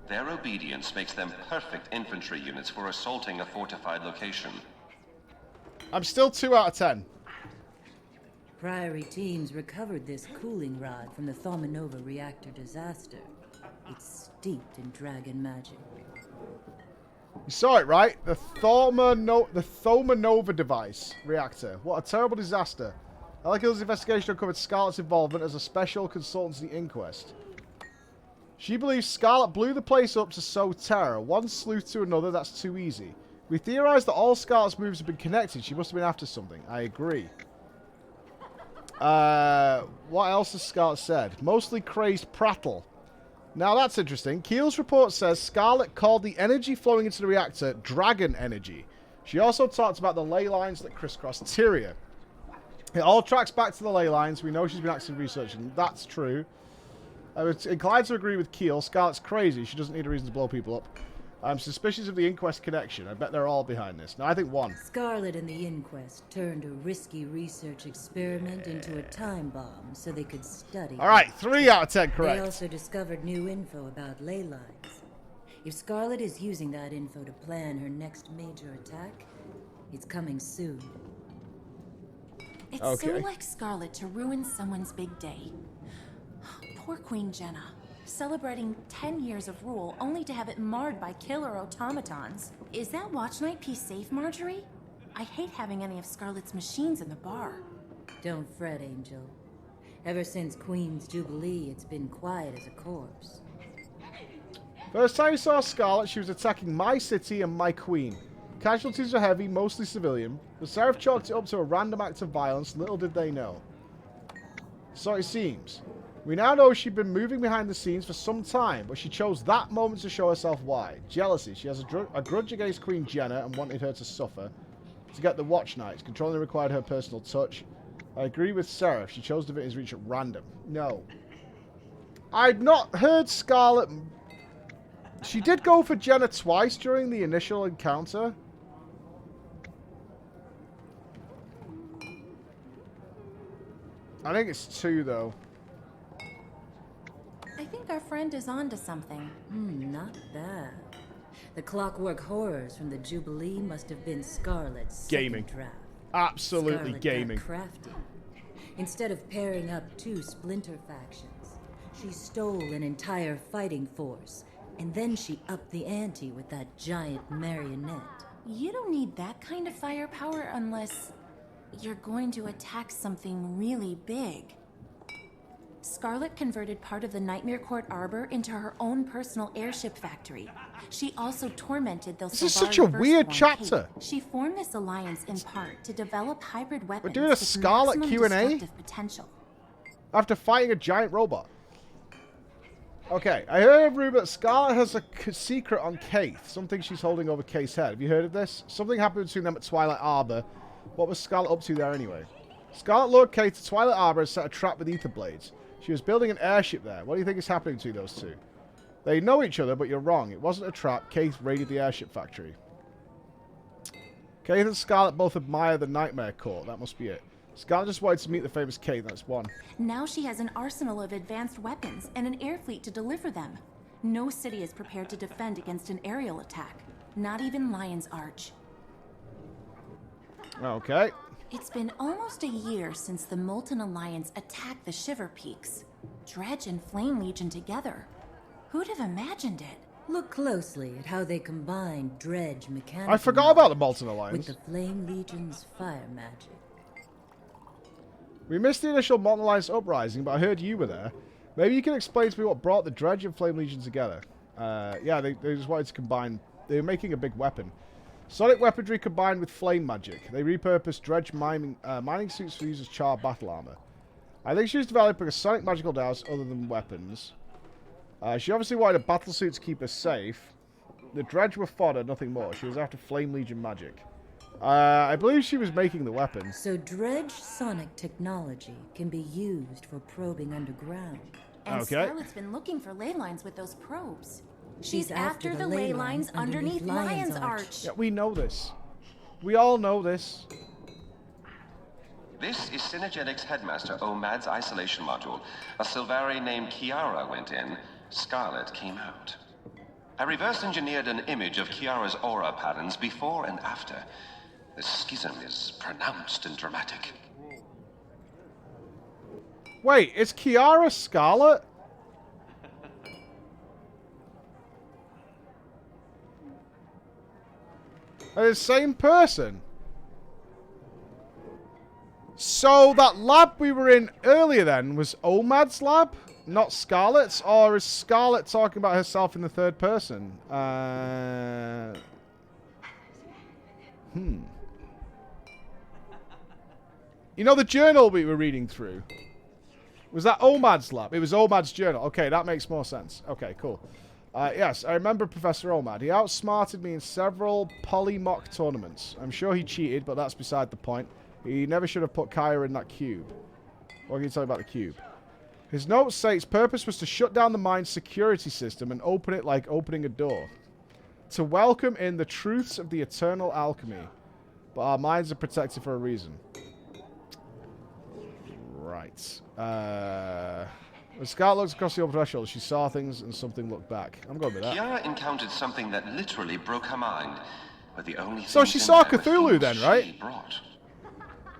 Their obedience makes them perfect infantry units for assaulting a fortified location. I'm still 2 out of 10. Priory teams recovered this cooling rod from the Thomanova reactor disaster. It's steeped in dragon magic. You saw it, right? The Thomanova device reactor. What a terrible disaster. Alakil's investigation uncovered Scarlet's involvement as a special consultancy inquest. She believes Scarlet blew the place up to sow terror. One sleuth to another, that's too easy. We theorized that all Scarlet's moves have been connected. She must have been after something. I agree. What else has Scarlet said? Mostly crazed prattle. Now that's interesting. Keel's report says Scarlet called the energy flowing into the reactor dragon energy. She also talked about the ley lines that crisscross Tyria. It all tracks back to the ley lines. We know she's been actively researching. That's true. I was inclined to agree with Keel. Scarlet's crazy. She doesn't need a reason to blow people up. I'm suspicious of the Inquest connection. I bet they're all behind this. No, I think 1. Scarlet and the Inquest turned a risky research experiment into a time bomb so they could study. All right, 3 out of 10 correct. They also discovered new info about ley lines. If Scarlet is using that info to plan her next major attack, it's coming soon. It's so like Scarlet to ruin someone's big day. Poor Queen Jenna. Celebrating 10 years of rule only to have it marred by killer automatons. Is that Watch Night piece safe, Marjorie? I hate having any of Scarlet's machines in the bar. Don't fret, Angel. Ever since Queen's Jubilee, it's been quiet as a corpse. First time you saw Scarlet, she was attacking my city and my queen. Casualties are heavy, mostly civilian. The Seraph chalked it up to a random act of violence, little did they know. So it seems. We now know she'd been moving behind the scenes for some time, but she chose that moment to show herself why. Jealousy. She has a grudge against Queen Jenna and wanted her to suffer. To get the Watch Knights, controlling required her personal touch. I agree with Seraph. She chose to fit his reach at random. No. I'd not heard Scarlet... She did go for Jenna twice during the initial encounter. I think it's 2, though. I think our friend is onto something. Not bad. The clockwork horrors from the Jubilee must have been Scarlet's Gaming. second draft. Absolutely Scarlet gaming. got crafty. Instead of pairing up 2 splinter factions, she stole an entire fighting force, and then she upped the ante with that giant marionette. You don't need that kind of firepower unless you're going to attack something really big. Scarlet converted part of the Nightmare Court Arbor into her own personal airship factory. She also tormented those. This is such a weird chapter. She formed this alliance in part to develop hybrid weapons. We're doing a with Scarlet maximum Q&A destructive potential. after fighting a giant robot. Okay, I heard a rumor that Scarlet has a secret on Kaith, something she's holding over Kaith's head. Have you heard of this? Something happened between them at Twilight Arbor. What was Scarlet up to there anyway? Scarlet lured Kaith to Twilight Arbor and set a trap with ether blades. She was building an airship there. What do you think is happening to those two? They know each other, but you're wrong. It wasn't a trap. Kaith raided the airship factory. Kaith and Scarlet both admire the Nightmare Court. That must be it. Scarlet just wanted to meet the famous Kaith. That's one. Now she has an arsenal of advanced weapons and an air fleet to deliver them. No city is prepared to defend against an aerial attack. Not even Lion's Arch. Okay. It's been almost a year since the Molten Alliance attacked the Shiver Peaks. Dredge and Flame Legion together. Who'd have imagined it? Look closely at how they combine Dredge mechanical. I forgot about the Molten Alliance. With the Flame Legion's fire magic. We missed the initial Molten Alliance uprising, but I heard you were there. Maybe you can explain to me what brought the Dredge and Flame Legion together. Yeah, they just wanted to combine. They were making a big weapon. Sonic weaponry combined with flame magic. They repurposed Dredge mining suits for use as char battle armor. I think she was developing a sonic magical douse other than weapons. She obviously wanted a battle suit to keep her safe. The Dredge were fodder, nothing more. She was after Flame Legion magic. I believe she was making the weapons. So Dredge sonic technology can be used for probing underground. And okay. Scarlet's been looking for ley lines with those probes. She's after the ley lines underneath Lion's Arch. Yeah, we know this. We all know this. This is Synergetics Headmaster Omad's isolation module. A Sylvari named Kiara went in. Scarlet came out. I reverse engineered an image of Kiara's aura patterns before and after. The schism is pronounced and dramatic. Wait, is Kiara Scarlet? They're the same person. So that lab we were in earlier then was Omad's lab, not Scarlet's? Or is Scarlet talking about herself in the third person? You know the journal we were reading through? Was that Omad's lab? It was Omad's journal. Okay, that makes more sense. Okay, cool. Yes, I remember Professor Omad. He outsmarted me in several poly-mock tournaments. I'm sure he cheated, but that's beside the point. He never should have put Kaya in that cube. What can you tell me about the cube? His notes say its purpose was to shut down the mine's security system and open it like opening a door. To welcome in the truths of the eternal alchemy. But our minds are protected for a reason. Right. When Scarlet looks across the open threshold, she saw things and something looked back. I'm going with that. Kiara encountered something that literally broke her mind. But the only so she saw Cthulhu then, right?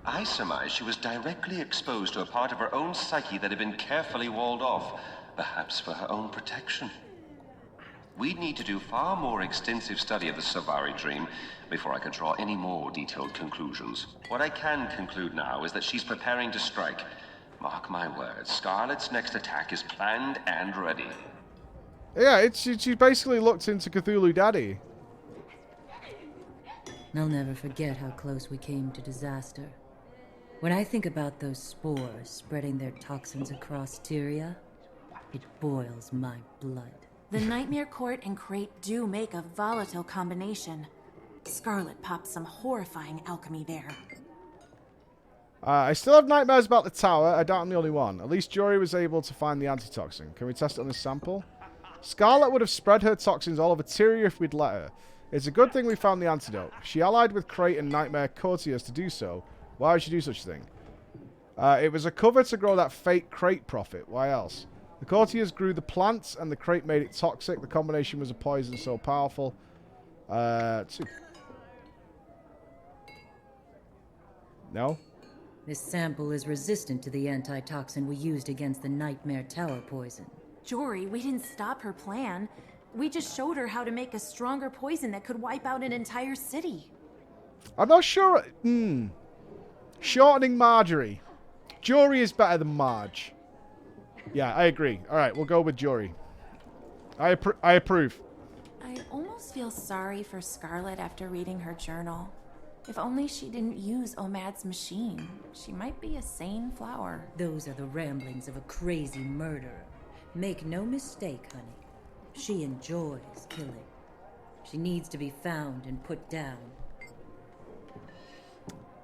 I surmise she was directly exposed to a part of her own psyche that had been carefully walled off, perhaps for her own protection. We'd need to do far more extensive study of the Sylvari dream before I could draw any more detailed conclusions. What I can conclude now is that she's preparing to strike. Mark my words, Scarlet's next attack is planned and ready. Yeah, she basically looked into Cthulhu Daddy. I'll never forget how close we came to disaster. When I think about those spores spreading their toxins across Tyria, it boils my blood. The Nightmare Court and Crate do make a volatile combination. Scarlet popped some horrifying alchemy there. I still have nightmares about the tower. I doubt I'm the only one. At least Jory was able to find the antitoxin. Can we test it on this sample? Scarlet would have spread her toxins all over Tyria if we'd let her. It's a good thing we found the antidote. She allied with Crate and Nightmare courtiers to do so. Why would she do such a thing? It was a cover to grow that fake Crate profit. Why else? The courtiers grew the plants and the Crate made it toxic. The combination was a poison so powerful. Two. No? This sample is resistant to the antitoxin we used against the Nightmare Tower poison. Jory, we didn't stop her plan. We just showed her how to make a stronger poison that could wipe out an entire city. I'm not sure. Shortening Marjorie. Jory is better than Marge. Yeah, I agree. All right, we'll go with Jory. I approve. I almost feel sorry for Scarlet after reading her journal. If only she didn't use Omad's machine, she might be a sane flower. Those are the ramblings of a crazy murderer. Make no mistake, honey. She enjoys killing. She needs to be found and put down.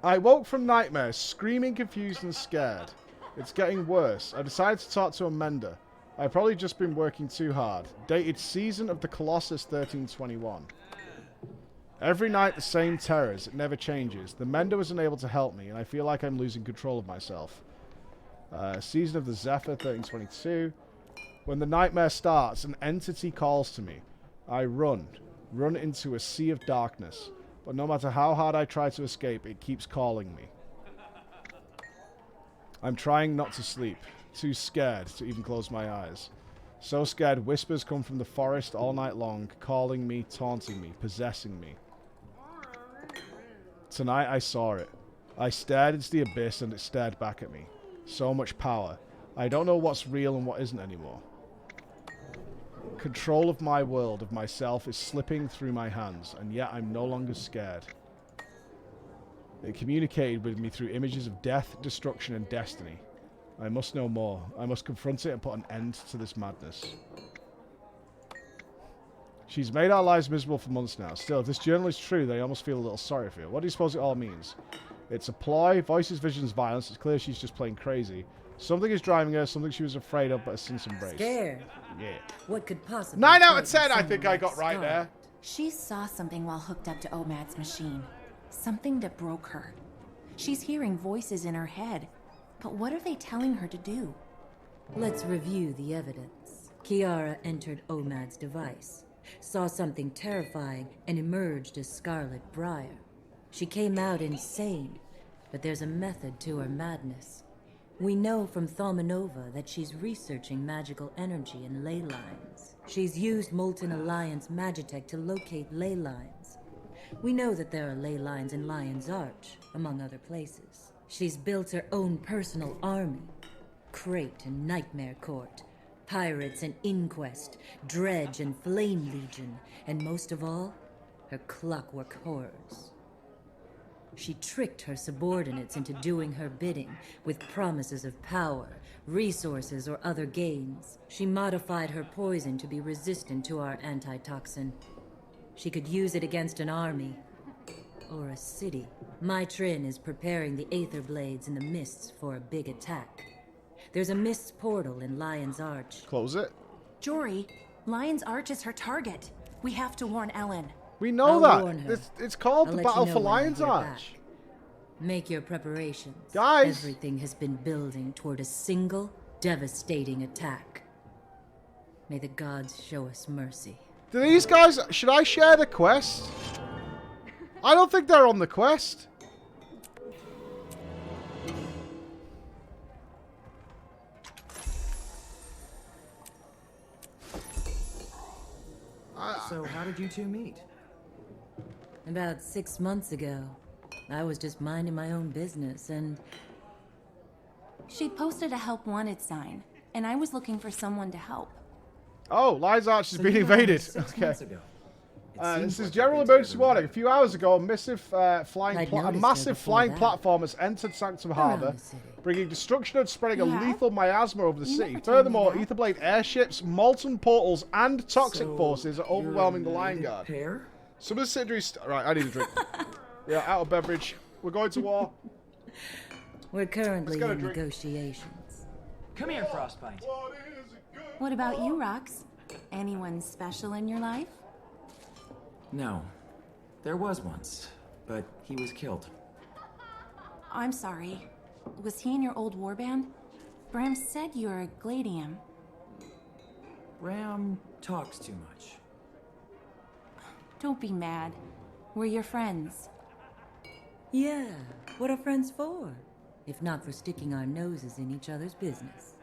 I woke from nightmares, screaming, confused, and scared. It's getting worse. I decided to talk to a mender. I've probably just been working too hard. Dated Season of the Colossus 1321. Every night the same terrors. It never changes. The mender was unable to help me, and I feel like I'm losing control of myself. Season of the Zephyr 1322. When the nightmare starts, an entity calls to me. I run into a sea of darkness. But no matter how hard I try to escape, it keeps calling me. I'm trying not to sleep. Too scared to even close my eyes. So scared, whispers come from the forest all night long, calling me, taunting me, possessing me. Tonight I saw it. I stared into the abyss and it stared back at me. So much power. I don't know what's real and what isn't anymore. Control of my world, of myself, is slipping through my hands, and yet I'm no longer scared. It communicated with me through images of death, destruction, and destiny. I must know more. I must confront it and put an end to this madness. She's made our lives miserable for months now. Still, if this journal is true, then I almost feel a little sorry for her. What do you suppose it all means? It's a ploy, voices, visions, violence. It's clear she's just plain crazy. Something is driving her, something she was afraid of, but has since embraced. Scared? Yeah. What could possibly... 9 out of 10, I think I got right there. She saw something while hooked up to Omad's machine. Something that broke her. She's hearing voices in her head. But what are they telling her to do? Let's review the evidence. Kiara entered Omad's device, saw something terrifying, and emerged as Scarlet Briar. She came out insane, but there's a method to her madness. We know from Thaumanova that she's researching magical energy and ley lines. She's used Molten Alliance Magitech to locate ley lines. We know that there are ley lines in Lion's Arch, among other places. She's built her own personal army. Crate and Nightmare Court, Pirates and Inquest, Dredge and Flame Legion, and most of all, her clockwork horrors. She tricked her subordinates into doing her bidding with promises of power, resources, or other gains. She modified her poison to be resistant to our antitoxin. She could use it against an army or a city. My Trin is preparing the Aether Blades in the Mists for a big attack. There's a Mists portal in Lion's Arch. Close it. Jory, Lion's Arch is her target. We have to warn Ellen. We know that. It's called the Battle for Lion's Arch. Make your preparations. Guys! Everything has been building toward a single, devastating attack. May the gods show us mercy. Do these guys... Should I share the quest? I don't think they're on the quest. So how did you two meet? About 6 months ago, I was just minding my own business and... She posted a help wanted sign, and I was looking for someone to help. Oh, Lion's Arch has been invaded. Okay. This is General Emergency Warning. A few hours ago, a massive flying platform has entered Sanctum Harbor, bringing destruction and spreading a lethal miasma over the city. Furthermore, Etherblade airships, molten portals, and toxic forces are overwhelming the Lion Guard. Some of the subsidiaries... Right, I need a drink. Yeah, out of beverage. We're going to war. We're currently in negotiations. Come here, Frostbite. What about you, Rox? Anyone special in your life? No. There was once, but he was killed. I'm sorry. Was he in your old warband? Bram said you're a Gladium. Bram talks too much. Don't be mad. We're your friends. Yeah, what are friends for? If not for sticking our noses in each other's business.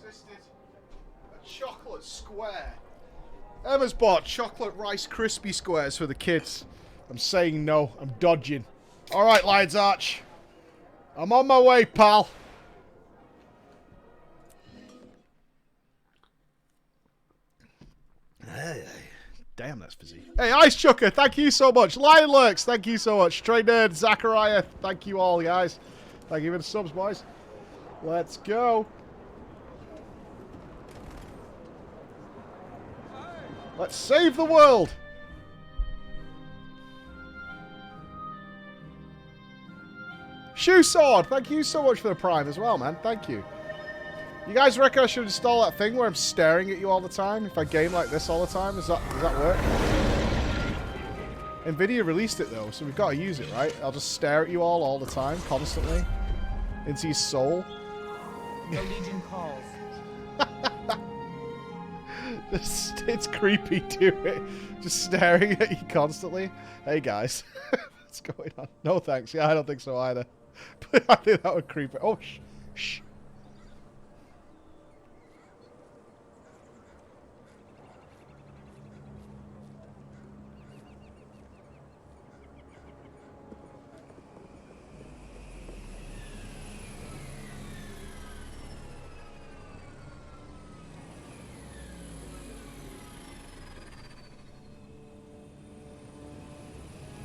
existed a chocolate square. Emma's bought chocolate Rice Krispie squares for the kids. I'm saying no. I'm dodging. Alright, Lion's Arch. I'm on my way, pal. Hey, damn, that's fizzy. Hey, Ice Chucker, thank you so much. Lion Lurks, thank you so much. Trey Nerd, Zachariah, thank you all, guys. Thank you for the subs, boys. Let's go. Let's save the world. Shoe Sword, thank you so much for the Prime as well, man. Thank you. You guys reckon I should install that thing where I'm staring at you all the time? If I game like this all the time, does that work? Nvidia released it though, so we've got to use it, right? I'll just stare at you all the time, constantly. Into your soul. The Legion calls. It's creepy, do it. Just staring at you constantly. Hey guys, what's going on? No thanks. Yeah, I don't think so either. But I think that would creep it. Oh, shh.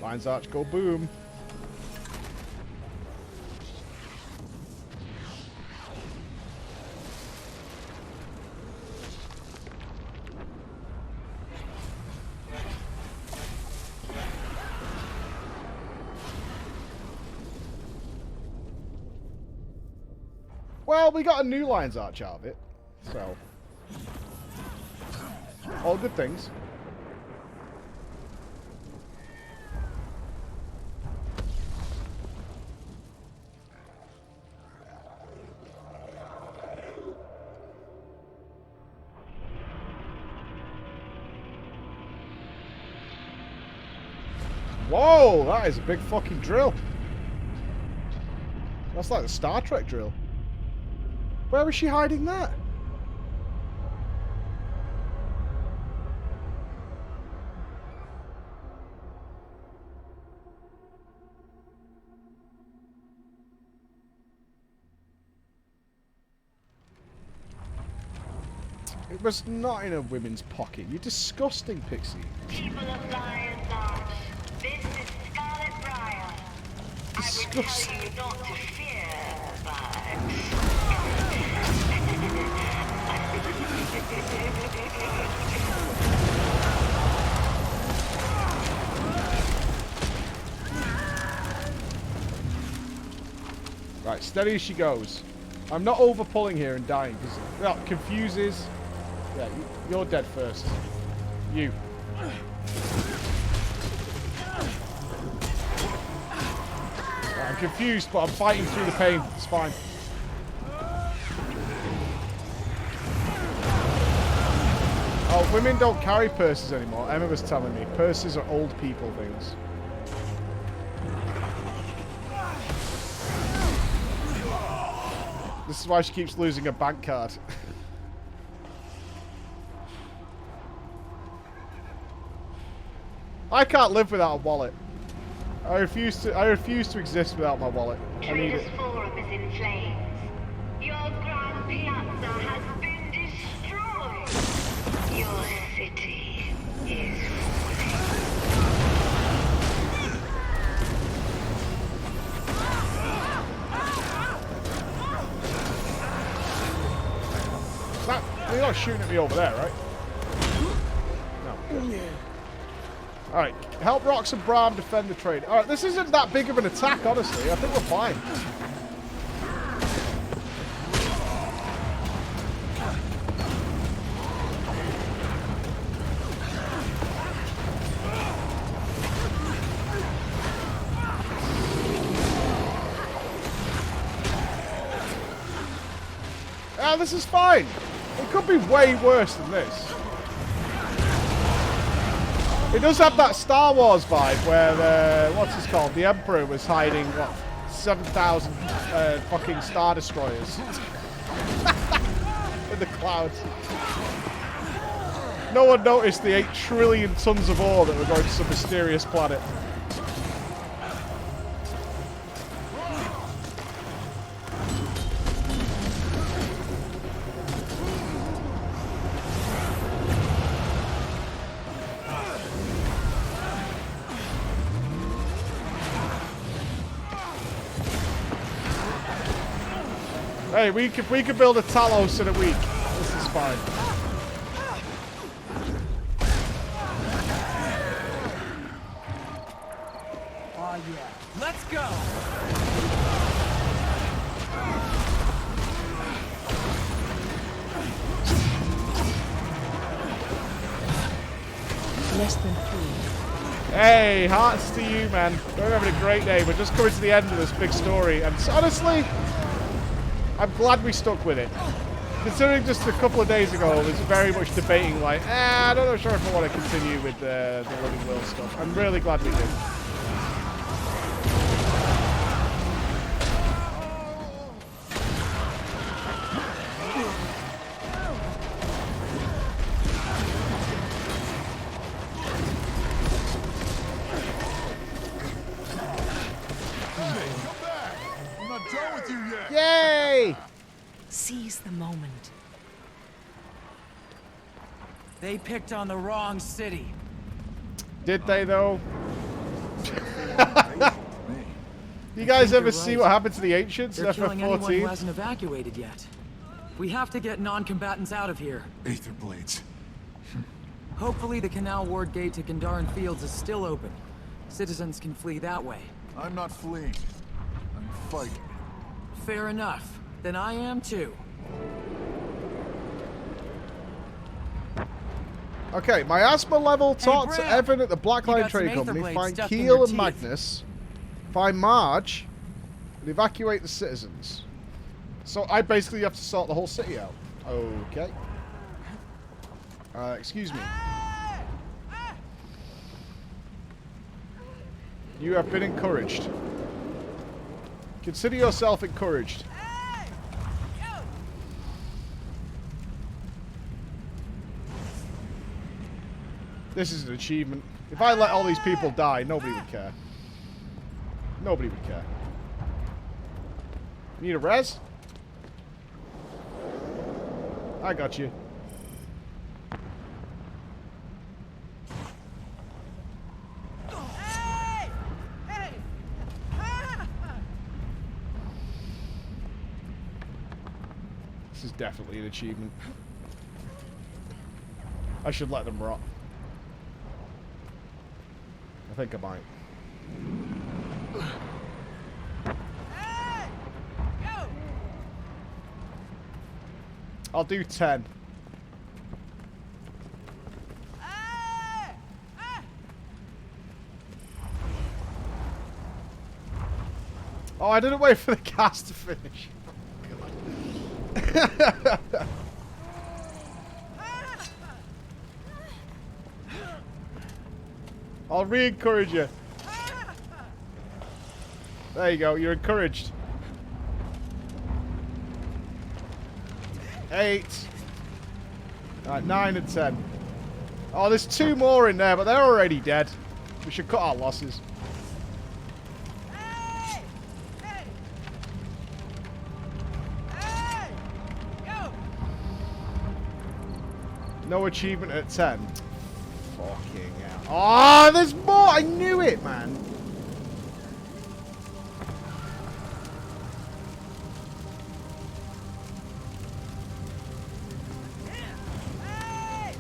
Lion's Arch, go boom. Well, we got a new Lion's Arch out of it, so all good things. Whoa, that is a big fucking drill. That's like the Star Trek drill. Where was she hiding that? It was not in a women's pocket. You disgusting pixie. People of Lion's Arch, this is Scarlet Briar. I would tell you not to fear, but... Right, steady as she goes. I'm not over pulling here and dying because that confuses. Yeah, you're dead first. You. Right, I'm confused, but I'm fighting through the pain. It's fine. Oh, women don't carry purses anymore. Emma was telling me. Purses are old people things. This is why she keeps losing a bank card. I can't live without a wallet. I refuse to exist without my wallet. I need it. Forum is in flames. Your Grand Piazza has been destroyed. Your city is You're not shooting at me over there, right? No. Alright, help Rox and Brahm defend the train. Alright, this isn't that big of an attack, honestly. I think we're fine. Yeah, this is fine. It could be way worse than this. It does have that Star Wars vibe where the, what's this called? The Emperor was hiding, what, 7,000 fucking Star Destroyers. And the clouds. No one noticed the 8 trillion tons of ore that were going to some mysterious planet. Hey, we could build a Talos in a week. This is fine. Oh yeah, let's go. Less than 3. Hey, hearts to you, man. We're having a great day. We're just coming to the end of this big story, and honestly, I'm glad we stuck with it. Considering just a couple of days ago, I was very much debating, like, I don't know sure if I want to continue with the Living Will stuff. I'm really glad we did. Yay! Seize the moment. They picked on the wrong city. Did they, though? You guys ever see what happened to the Ancients in They're killing anyone who FF14? hasn't evacuated yet. We have to get non-combatants out of here. Aether blades. Hopefully the Canal Ward gate to Gandharan Fields is still open. Citizens can flee that way. I'm not fleeing. I'm fighting. Fair enough. Then I am too. Okay, miasma level. Talk to Bram, Evan at the Blackline got some Trading Aether Company. blades Find stuck in Keel your and teeth. Magnus. Find Marge. And evacuate the citizens. So I basically have to sort the whole city out. Okay. Excuse me. You have been encouraged. Consider yourself encouraged. This is an achievement. If I let all these people die, nobody would care. Nobody would care. Need a res? I got you. This is definitely an achievement. I should let them rot. I think I might. I'll do 10. Oh, I didn't wait for the cast to finish. I'll re-encourage you. There you go, you're encouraged. 8. Alright, 9 and 10. Oh, there's 2 more in there, but they're already dead. We should cut our losses. No achievement at 10. Fucking hell. Oh, there's more! I knew it, man.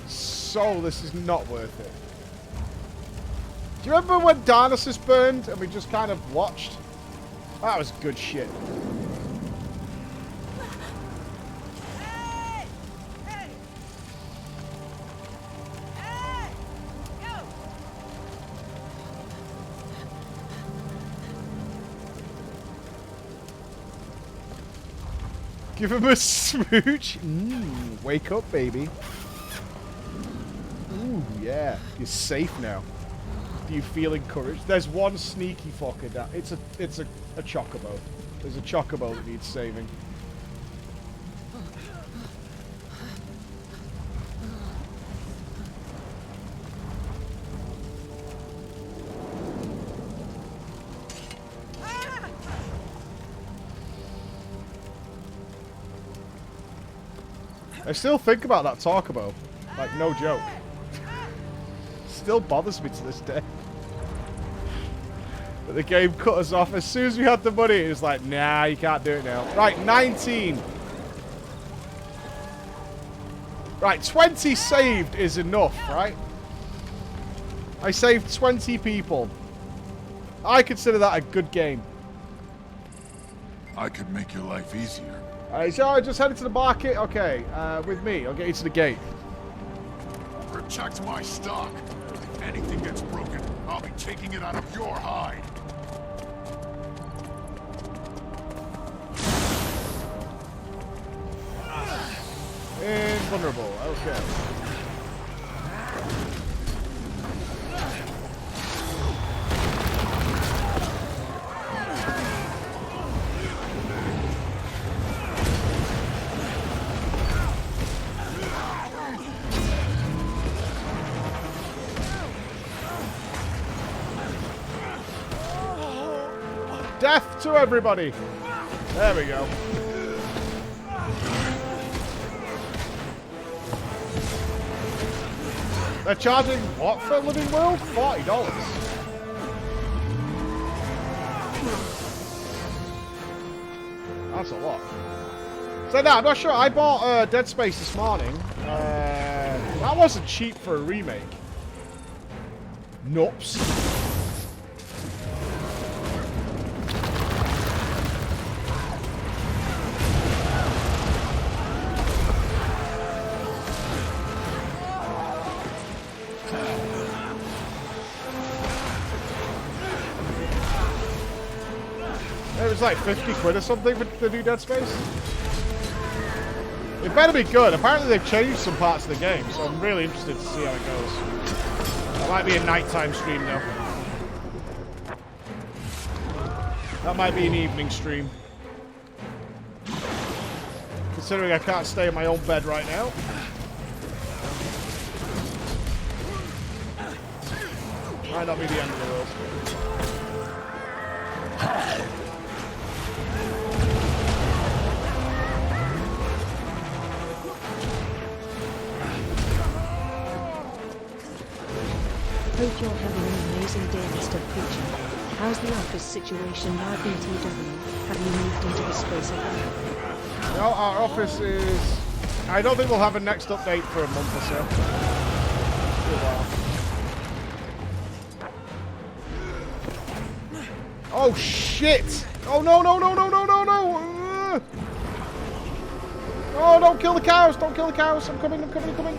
So, this is not worth it. Do you remember when Darnassus burned and we just kind of watched? That was good shit. Give him a smooch. Wake up, baby. Ooh, yeah. You're safe now. Do you feel encouraged? There's one sneaky fucker down. It's a chocobo. There's a chocobo that needs saving. I still think about that Taco. Like, no joke. Still bothers me to this day. But the game cut us off. As soon as we had the money, it was like, nah, you can't do it now. Right, 19. Right, 20 saved is enough, right? I saved 20 people. I consider that a good game. I could make your life easier. Alright, so I just headed to the market. Okay, with me. I'll get you to the gate. Protect my stock. If anything gets broken, I'll be taking it out of your hide. Invulnerable. Okay. Death to everybody! There we go. They're charging what for Living World? $40. That's a lot. So no, I'm not sure. I bought Dead Space this morning. That wasn't cheap for a remake. Nupps. It was like 50 quid or something for the new Dead Space. It better be good. Apparently they've changed some parts of the game, so I'm really interested to see how it goes. That might be a nighttime stream though. That might be an evening stream. Considering I can't stay in my own bed right now. Might not be the end of the world. Hope you're having an amazing day, Mr. Preacher. How's the office situation now, BTW? Have you moved into the space again? No, our office is... I don't think we'll have a next update for a month or so. Oh, shit! Oh, no, no, no, no, no, no, no! Oh, don't kill the cows! Don't kill the cows! I'm coming, I'm coming, I'm coming!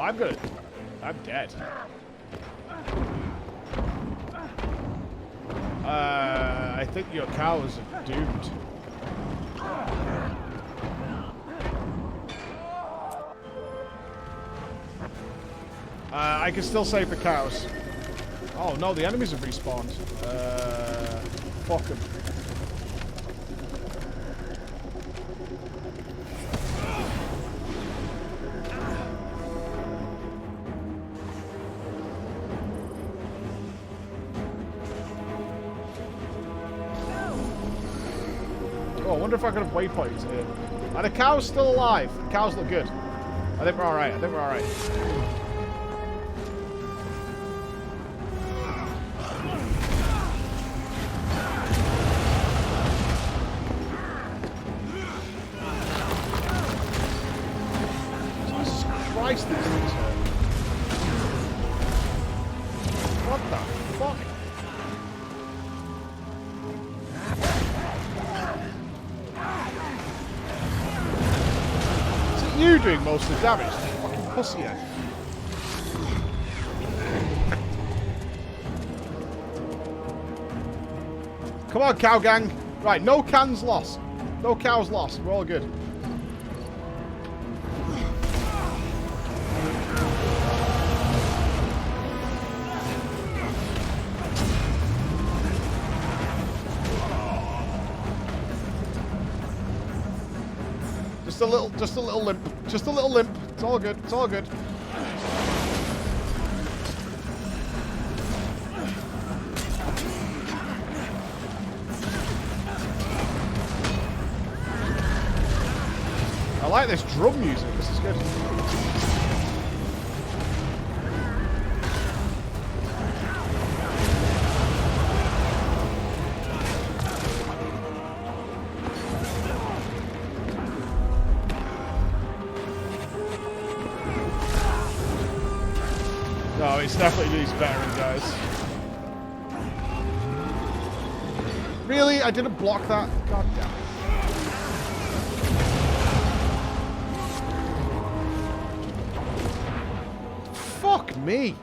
I'm good. I'm dead. I think your cows are doomed. I can still save the cows. Oh no, the enemies have respawned. Fuck them. Oh, I wonder if I could have waypoints here. Are the cows still alive? The cows look good. I think we're alright. I think we're alright. Jesus Christ, these things hurt. What the fuck? You doing most of the damage, fucking pussy egg. Come on, cow gang. Right, no cans lost. No cows lost. We're all good. Just a little limp. Just a little limp. It's all good. It's all good. I like this drum music. This is good. No, it's definitely these veteran guys. Really? I didn't block that? God damn it. Fuck me.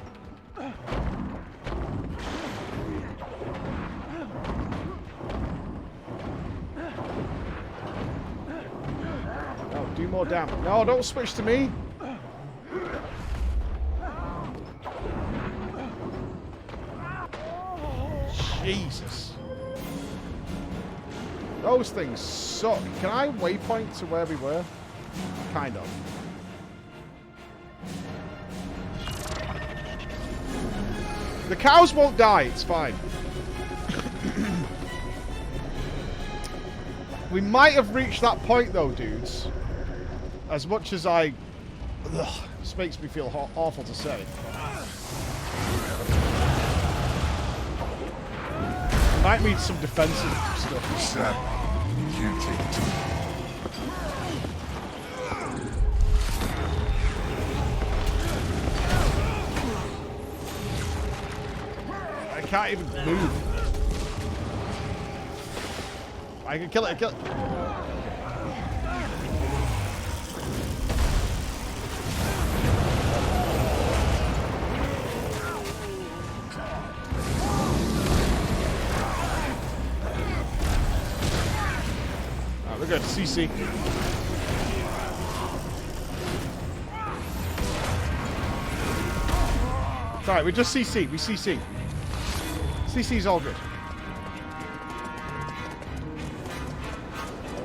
No, do more damage. No, don't switch to me. Jesus. Those things suck. Can I waypoint to where we were? Kind of. The cows won't die. It's fine. We might have reached that point though, dudes. As much as I... Ugh, this makes me feel awful to say. Might need some defensive stuff. Sad. You can't take it too long. I can't even move. I can kill it. Kill it. We're good. CC. It's alright, we just CC. We CC. CC's all good.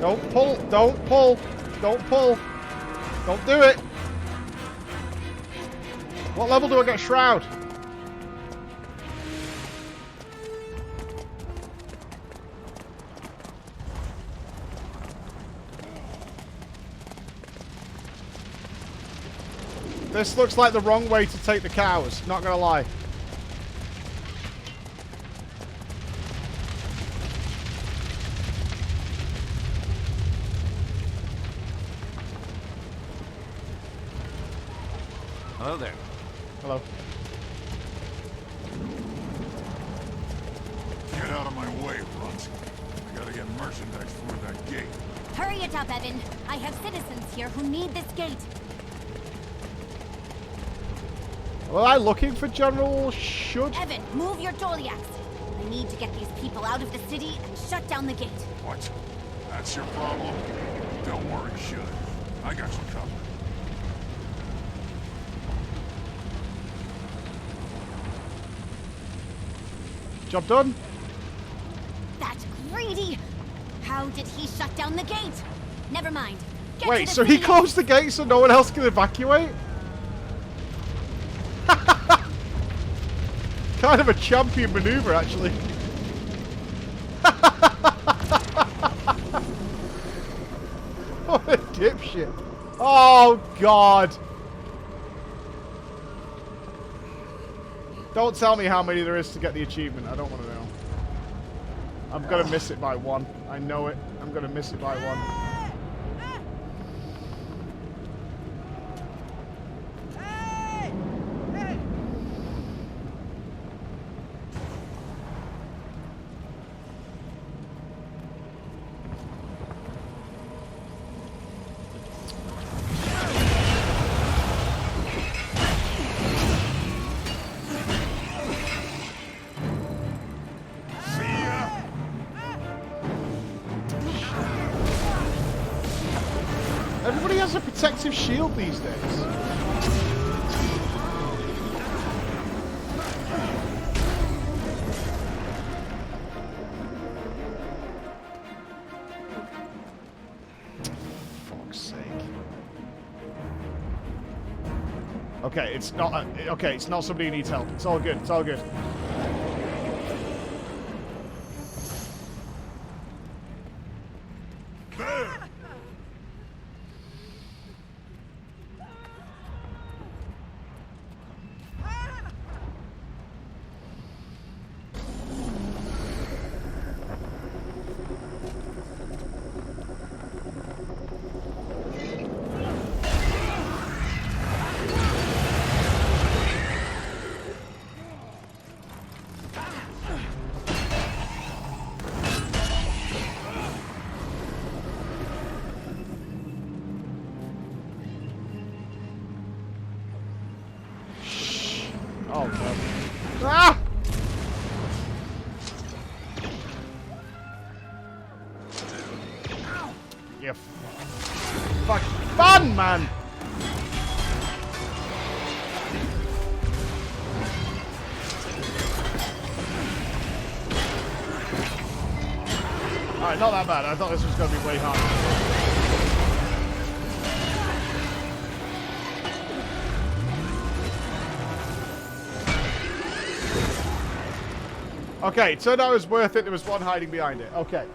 Don't pull. Don't pull. Don't pull. Don't do it. What level do I get Shroud? This looks like the wrong way to take the cows, not gonna lie. Hello there. Hello. Get out of my way, runt. I gotta get merchandise through that gate. Hurry it up, Evan. I have citizens here who need this gate. Were I looking for General Should? Evan, move your Doliacs. I need to get these people out of the city and shut down the gate. What? That's your problem? Don't worry, Should. I got you covered. Job done? That greedy! How did he shut down the gate? Never mind. Get Wait, to the so he city. closed the gate so no one else can evacuate? Kind of a champion maneuver, actually. What a dipshit. Oh, God. Don't tell me how many there is to get the achievement. I don't want to know. I'm going to miss it by one. I know it. I'm going to miss it by one. Everybody has a protective shield these days. Fuck's sake. Okay, it's not. Okay, it's not somebody who needs help. It's all good. It's all good. Oh no. Ah! You fuck fun, man! Alright, not that bad. I thought this was going to be way harder. Okay, it turned out it was worth it. There was one hiding behind it. Okay.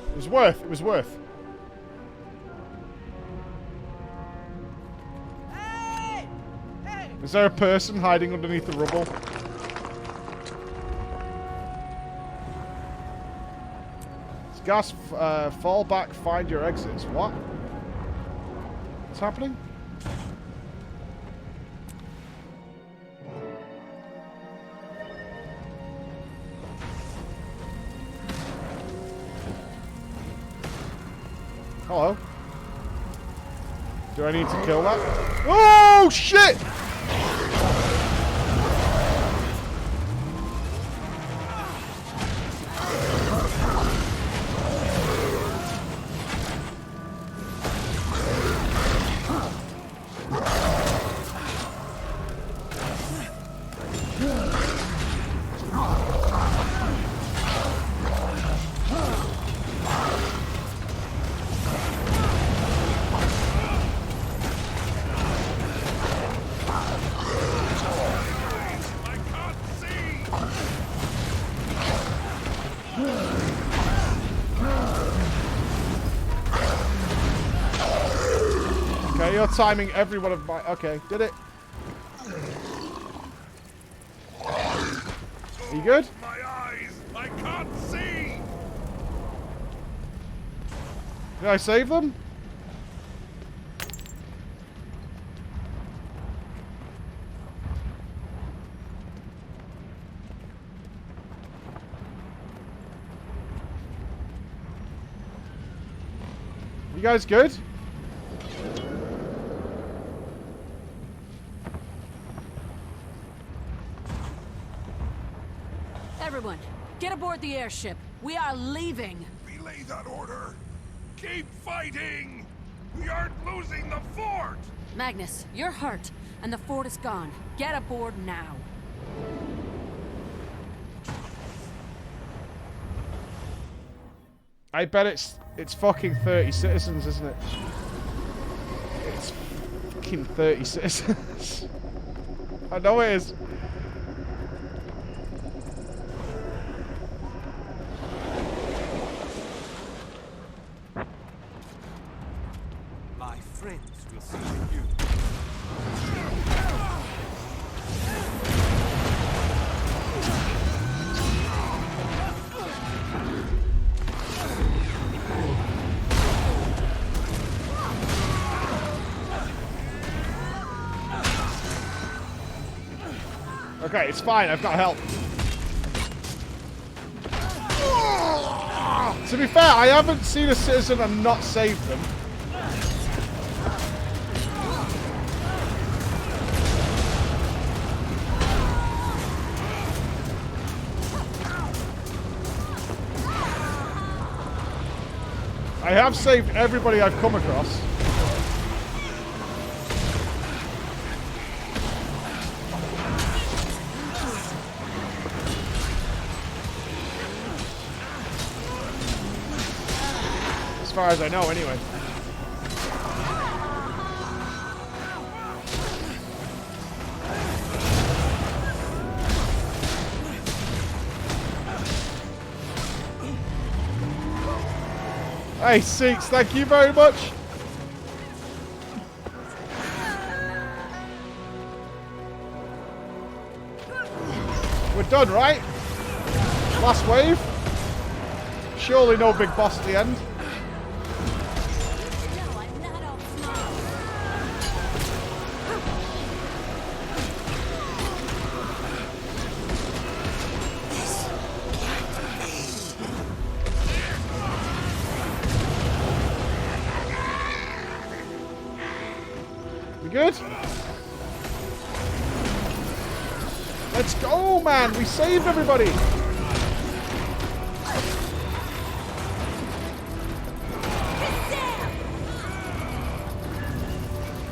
It was worth. It was worth. Hey! Hey! Is there a person hiding underneath the rubble? Gas, fall back, find your exits. What? What's happening? Hello? Do I need to kill that? Oh, shit! Okay, you're timing every one of my... Okay, did it. Are you good? My eyes! I can't see! Did I save them? You guys good? Everyone, get aboard the airship. We are leaving. Relay that order. Keep fighting! We aren't losing the fort! Magnus, you're hurt, and the fort is gone. Get aboard now. I bet it's fucking 30 citizens, isn't it? It's fucking 30 citizens. I know it is. My friends will see you. Okay, it's fine. I've got help. To be fair, I haven't seen a citizen and not saved them. I have saved everybody I've come across. As far as I know, anyway. Hey, Seeks, thank you very much. We're done, right? Last wave. Surely no big boss at the end. We good? Let's go, man! We saved everybody!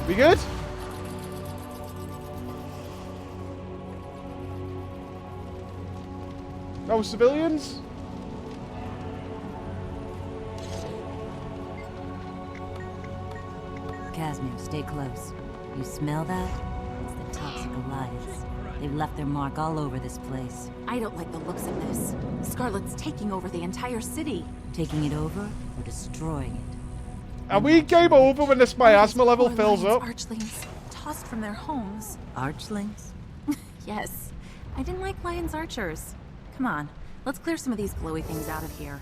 We good? No civilians? Casimir, stay close. You smell that? It's the toxic alliance. They've left their mark all over this place. I don't like the looks of this. Scarlet's taking over the entire city. Taking it over or destroying it? Are we game over when this miasma level fills up? Archlings tossed from their homes. Archlings? Yes. I didn't like Lion's archers. Come on, let's clear some of these glowy things out of here.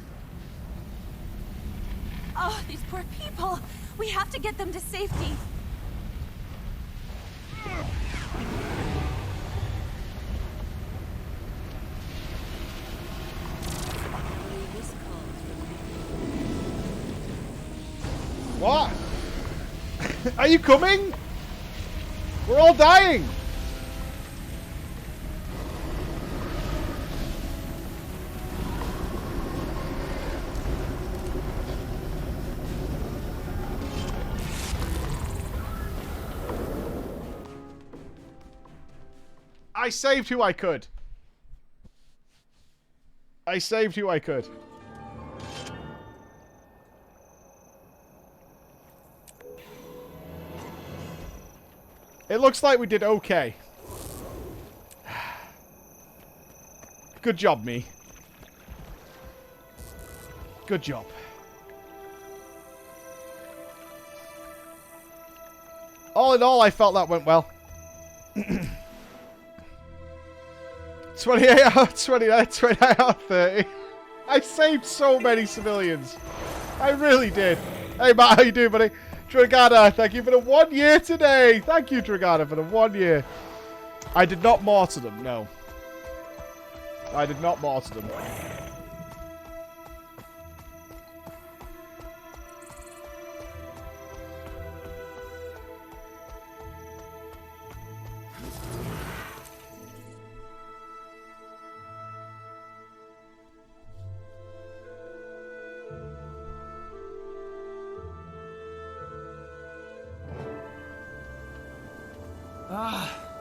Oh, these poor people! We have to get them to safety. What? Are you coming? We're all dying. I saved who I could. I saved who I could. It looks like we did okay. Good job, me. Good job. All in all, I felt that went well. 28 out of 29 out of 30. I saved so many civilians. I really did. Hey, Matt, how you doing, buddy? Dragana, thank you for the 1 year today. Thank you, Dragana, for the 1 year. I did not mortar them, no. I did not mortar them.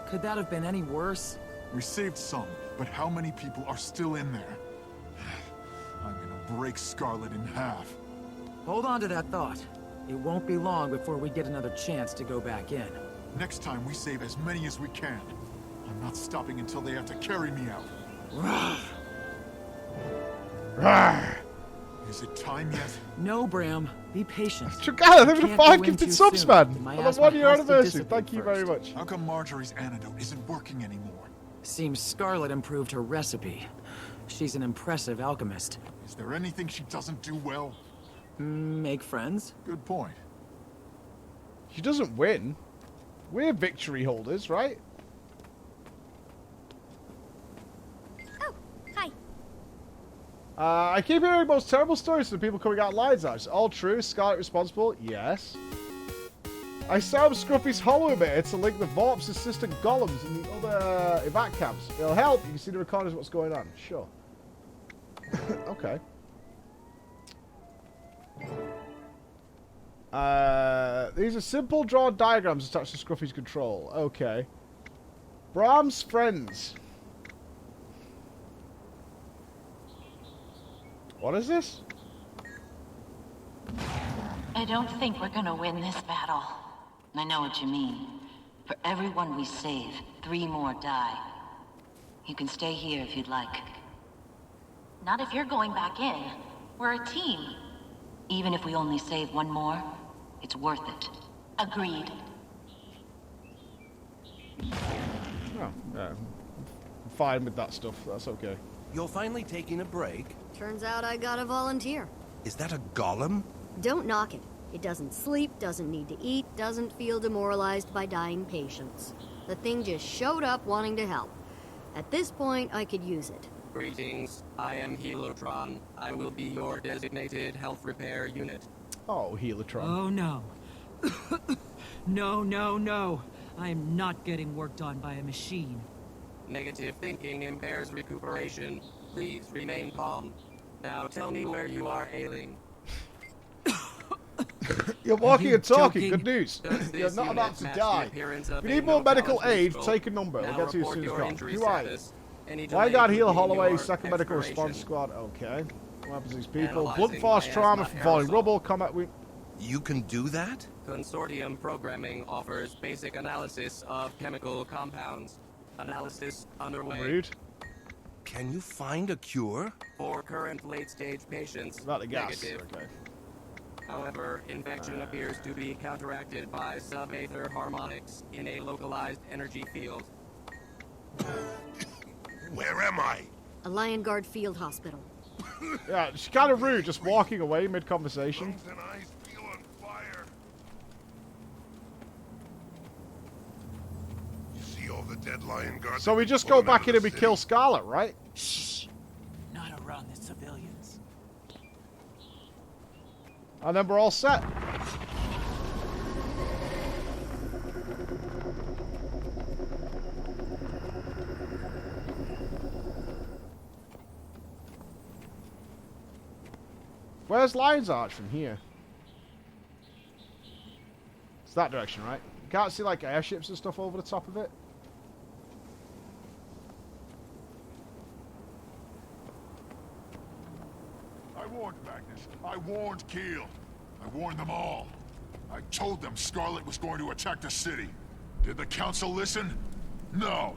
Could that have been any worse? We saved some, but how many people are still in there? I'm gonna break Scarlet in half. Hold on to that thought. It won't be long before we get another chance to go back in. Next time we save as many as we can. I'm not stopping until they have to carry me out. Rawr. Rawr. Is it time yet? No, Bram. Be patient. Dragana, thank you for 5 gifted subs, man. On the 1 year anniversary. Thank you very much. How come Marjorie's antidote isn't working anymore? Seems Scarlet improved her recipe. She's an impressive alchemist. Is there anything she doesn't do well? Make friends? Good point. She doesn't win. We're victory holders, right? Oh, hi. I keep hearing most terrible stories from people coming out lines now. It's all true. Scarlet responsible? Yes. I set up Scruffy's hollow emitter to link the Vorp's assistant golems and the other evac camps. It'll help. You can see the recordings of what's going on. Sure. Okay. These are simple drawn diagrams attached to Scruffy's control. Okay. Bram's friends. What is this? I don't think we're gonna win this battle. I know what you mean. For everyone we save, 3 more die. You can stay here if you'd like. Not if you're going back in. We're a team. Even if we only save one more, it's worth it. Agreed. Oh, yeah. I'm fine with that stuff. That's okay. You're finally taking a break? Turns out I got a volunteer. Is that a golem? Don't knock it. It doesn't sleep, doesn't need to eat, doesn't feel demoralized by dying patients. The thing just showed up wanting to help. At this point, I could use it. Greetings, I am Helotron. I will be your designated health repair unit. Oh, Helotron. Oh no. No. I am not getting worked on by a machine. Negative thinking impairs recuperation. Please remain calm. Now tell me where you are ailing. You're walking and talking. joking? Good news. You're not about to match the die. appearance If of you a need more medical no-challenge aid, minstrel? take a number. We'll Now get to you as report soon as your possible. injury Who are you? status. Any Why delay guard would heal mean Holloway, your second medical expiration. response squad. Okay. What happens to these people? Analyzing Blunt force by trauma asthma from falling aerosol. rubble, combat wound. You can do that? Consortium programming offers basic analysis of chemical compounds. Analysis underway. Rude. Can you find a cure? For current late-stage patients, About the gas. negative. Okay. However, infection appears to be counteracted by subaether harmonics in a localized energy field. Where am I? A Lion Guard Field Hospital. Yeah, she's kind of rude, just walking away mid-conversation. You see all the dead lion guards? So we just go back in and we kill Scarlet, right? Shh. Not around the civilians. And then we're all set. Where's Lion's Arch from here? It's that direction, right? You can't see like airships and stuff over the top of it. I warned Magnus. I warned Keel. I warned them all. I told them Scarlet was going to attack the city. Did the council listen? No.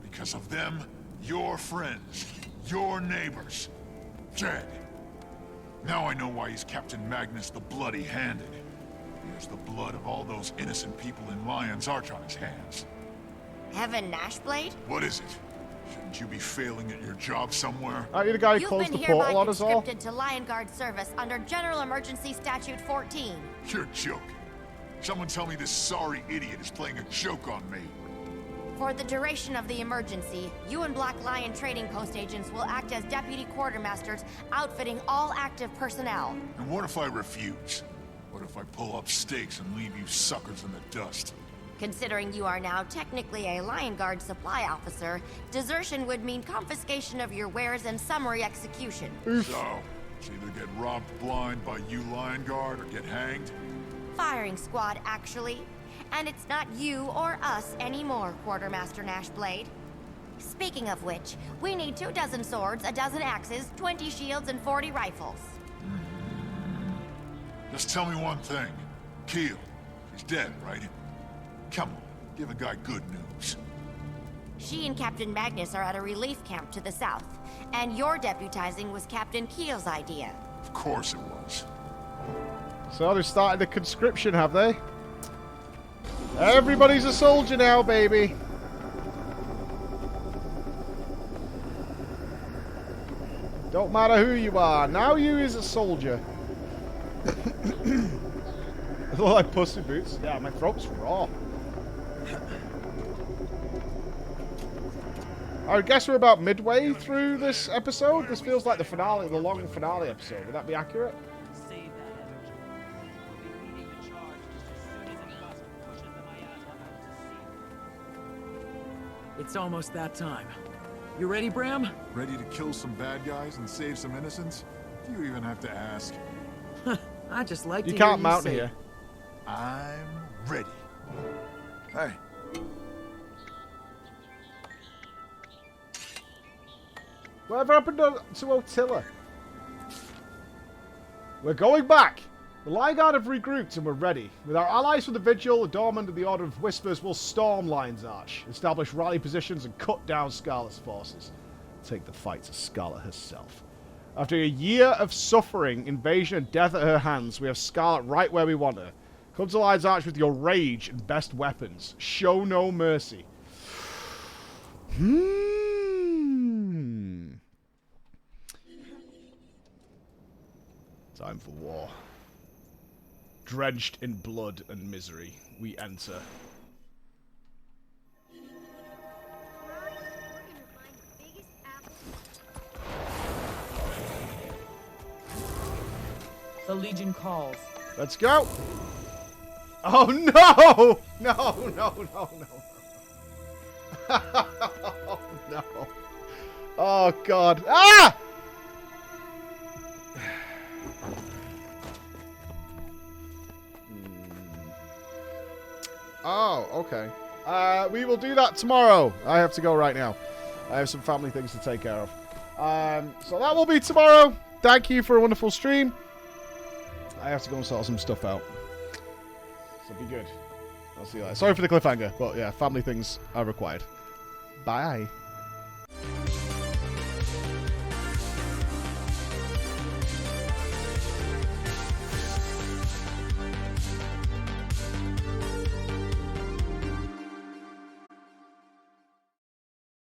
Because of them, your friends, your neighbors, dead. Now I know why he's Captain Magnus the Bloody-Handed. He has the blood of all those innocent people in Lion's Arch on his hands. Heaven Nashblade? What is it? Shouldn't you be failing at your job somewhere? Are you the guy who You've closed been the hereby portal on us all? conscripted to Lion Guard service under General Emergency Statute 14. You're joking. Someone tell me this sorry idiot is playing a joke on me. For the duration of the emergency, you and Black Lion Trading Post agents will act as deputy quartermasters, outfitting all active personnel. And what if I refuse? What if I pull up stakes and leave you suckers in the dust? Considering you are now technically a Lion Guard supply officer, desertion would mean confiscation of your wares and summary execution. So, it's either get robbed blind by you Lion Guard or get hanged? Firing squad, actually. And it's not you or us anymore, Quartermaster Nashblade. Speaking of which, we need 24 swords, 12 axes, 20 shields, and 40 rifles. Just tell me one thing. Keel, she's dead, right? Come on, give a guy good news. She and Captain Magnus are at a relief camp to the south, and your deputizing was Captain Keel's idea. Of course it was. So they've started the conscription, have they? Everybody's a soldier now, baby. Don't matter who you are. Now you is a soldier. I look like Pussy Boots. Yeah, my throat's raw. I guess we're about midway through this episode. This feels like the finale, the long finale episode. Would that be accurate? It's almost that time. You ready, Bram? Ready to kill some bad guys and save some innocents? Do you even have to ask? I just like You to can't hear mount say here. I'm ready. Hey. Whatever happened to Otilla? We're going back. The Lion Guard have regrouped and we're ready. With our allies from the Vigil, the Dormant, and the Order of Whispers, we'll storm Lion's Arch, establish rally positions, and cut down Scarlet's forces. Take the fight to Scarlet herself. After a year of suffering, invasion, and death at her hands, we have Scarlet right where we want her. Come to Lion's Arch with your rage and best weapons. Show no mercy. Time for war. Drenched in blood and misery, we enter. The Legion calls. Let's go. Oh no! No, no, no, no. Oh no. Oh god. Ah! Oh, okay. We will do that tomorrow. I have to go right now. I have some family things to take care of. So that will be tomorrow. Thank you for a wonderful stream. I have to go and sort some stuff out. So be good. I'll see you later. Sorry for the cliffhanger, but yeah, family things are required. Bye.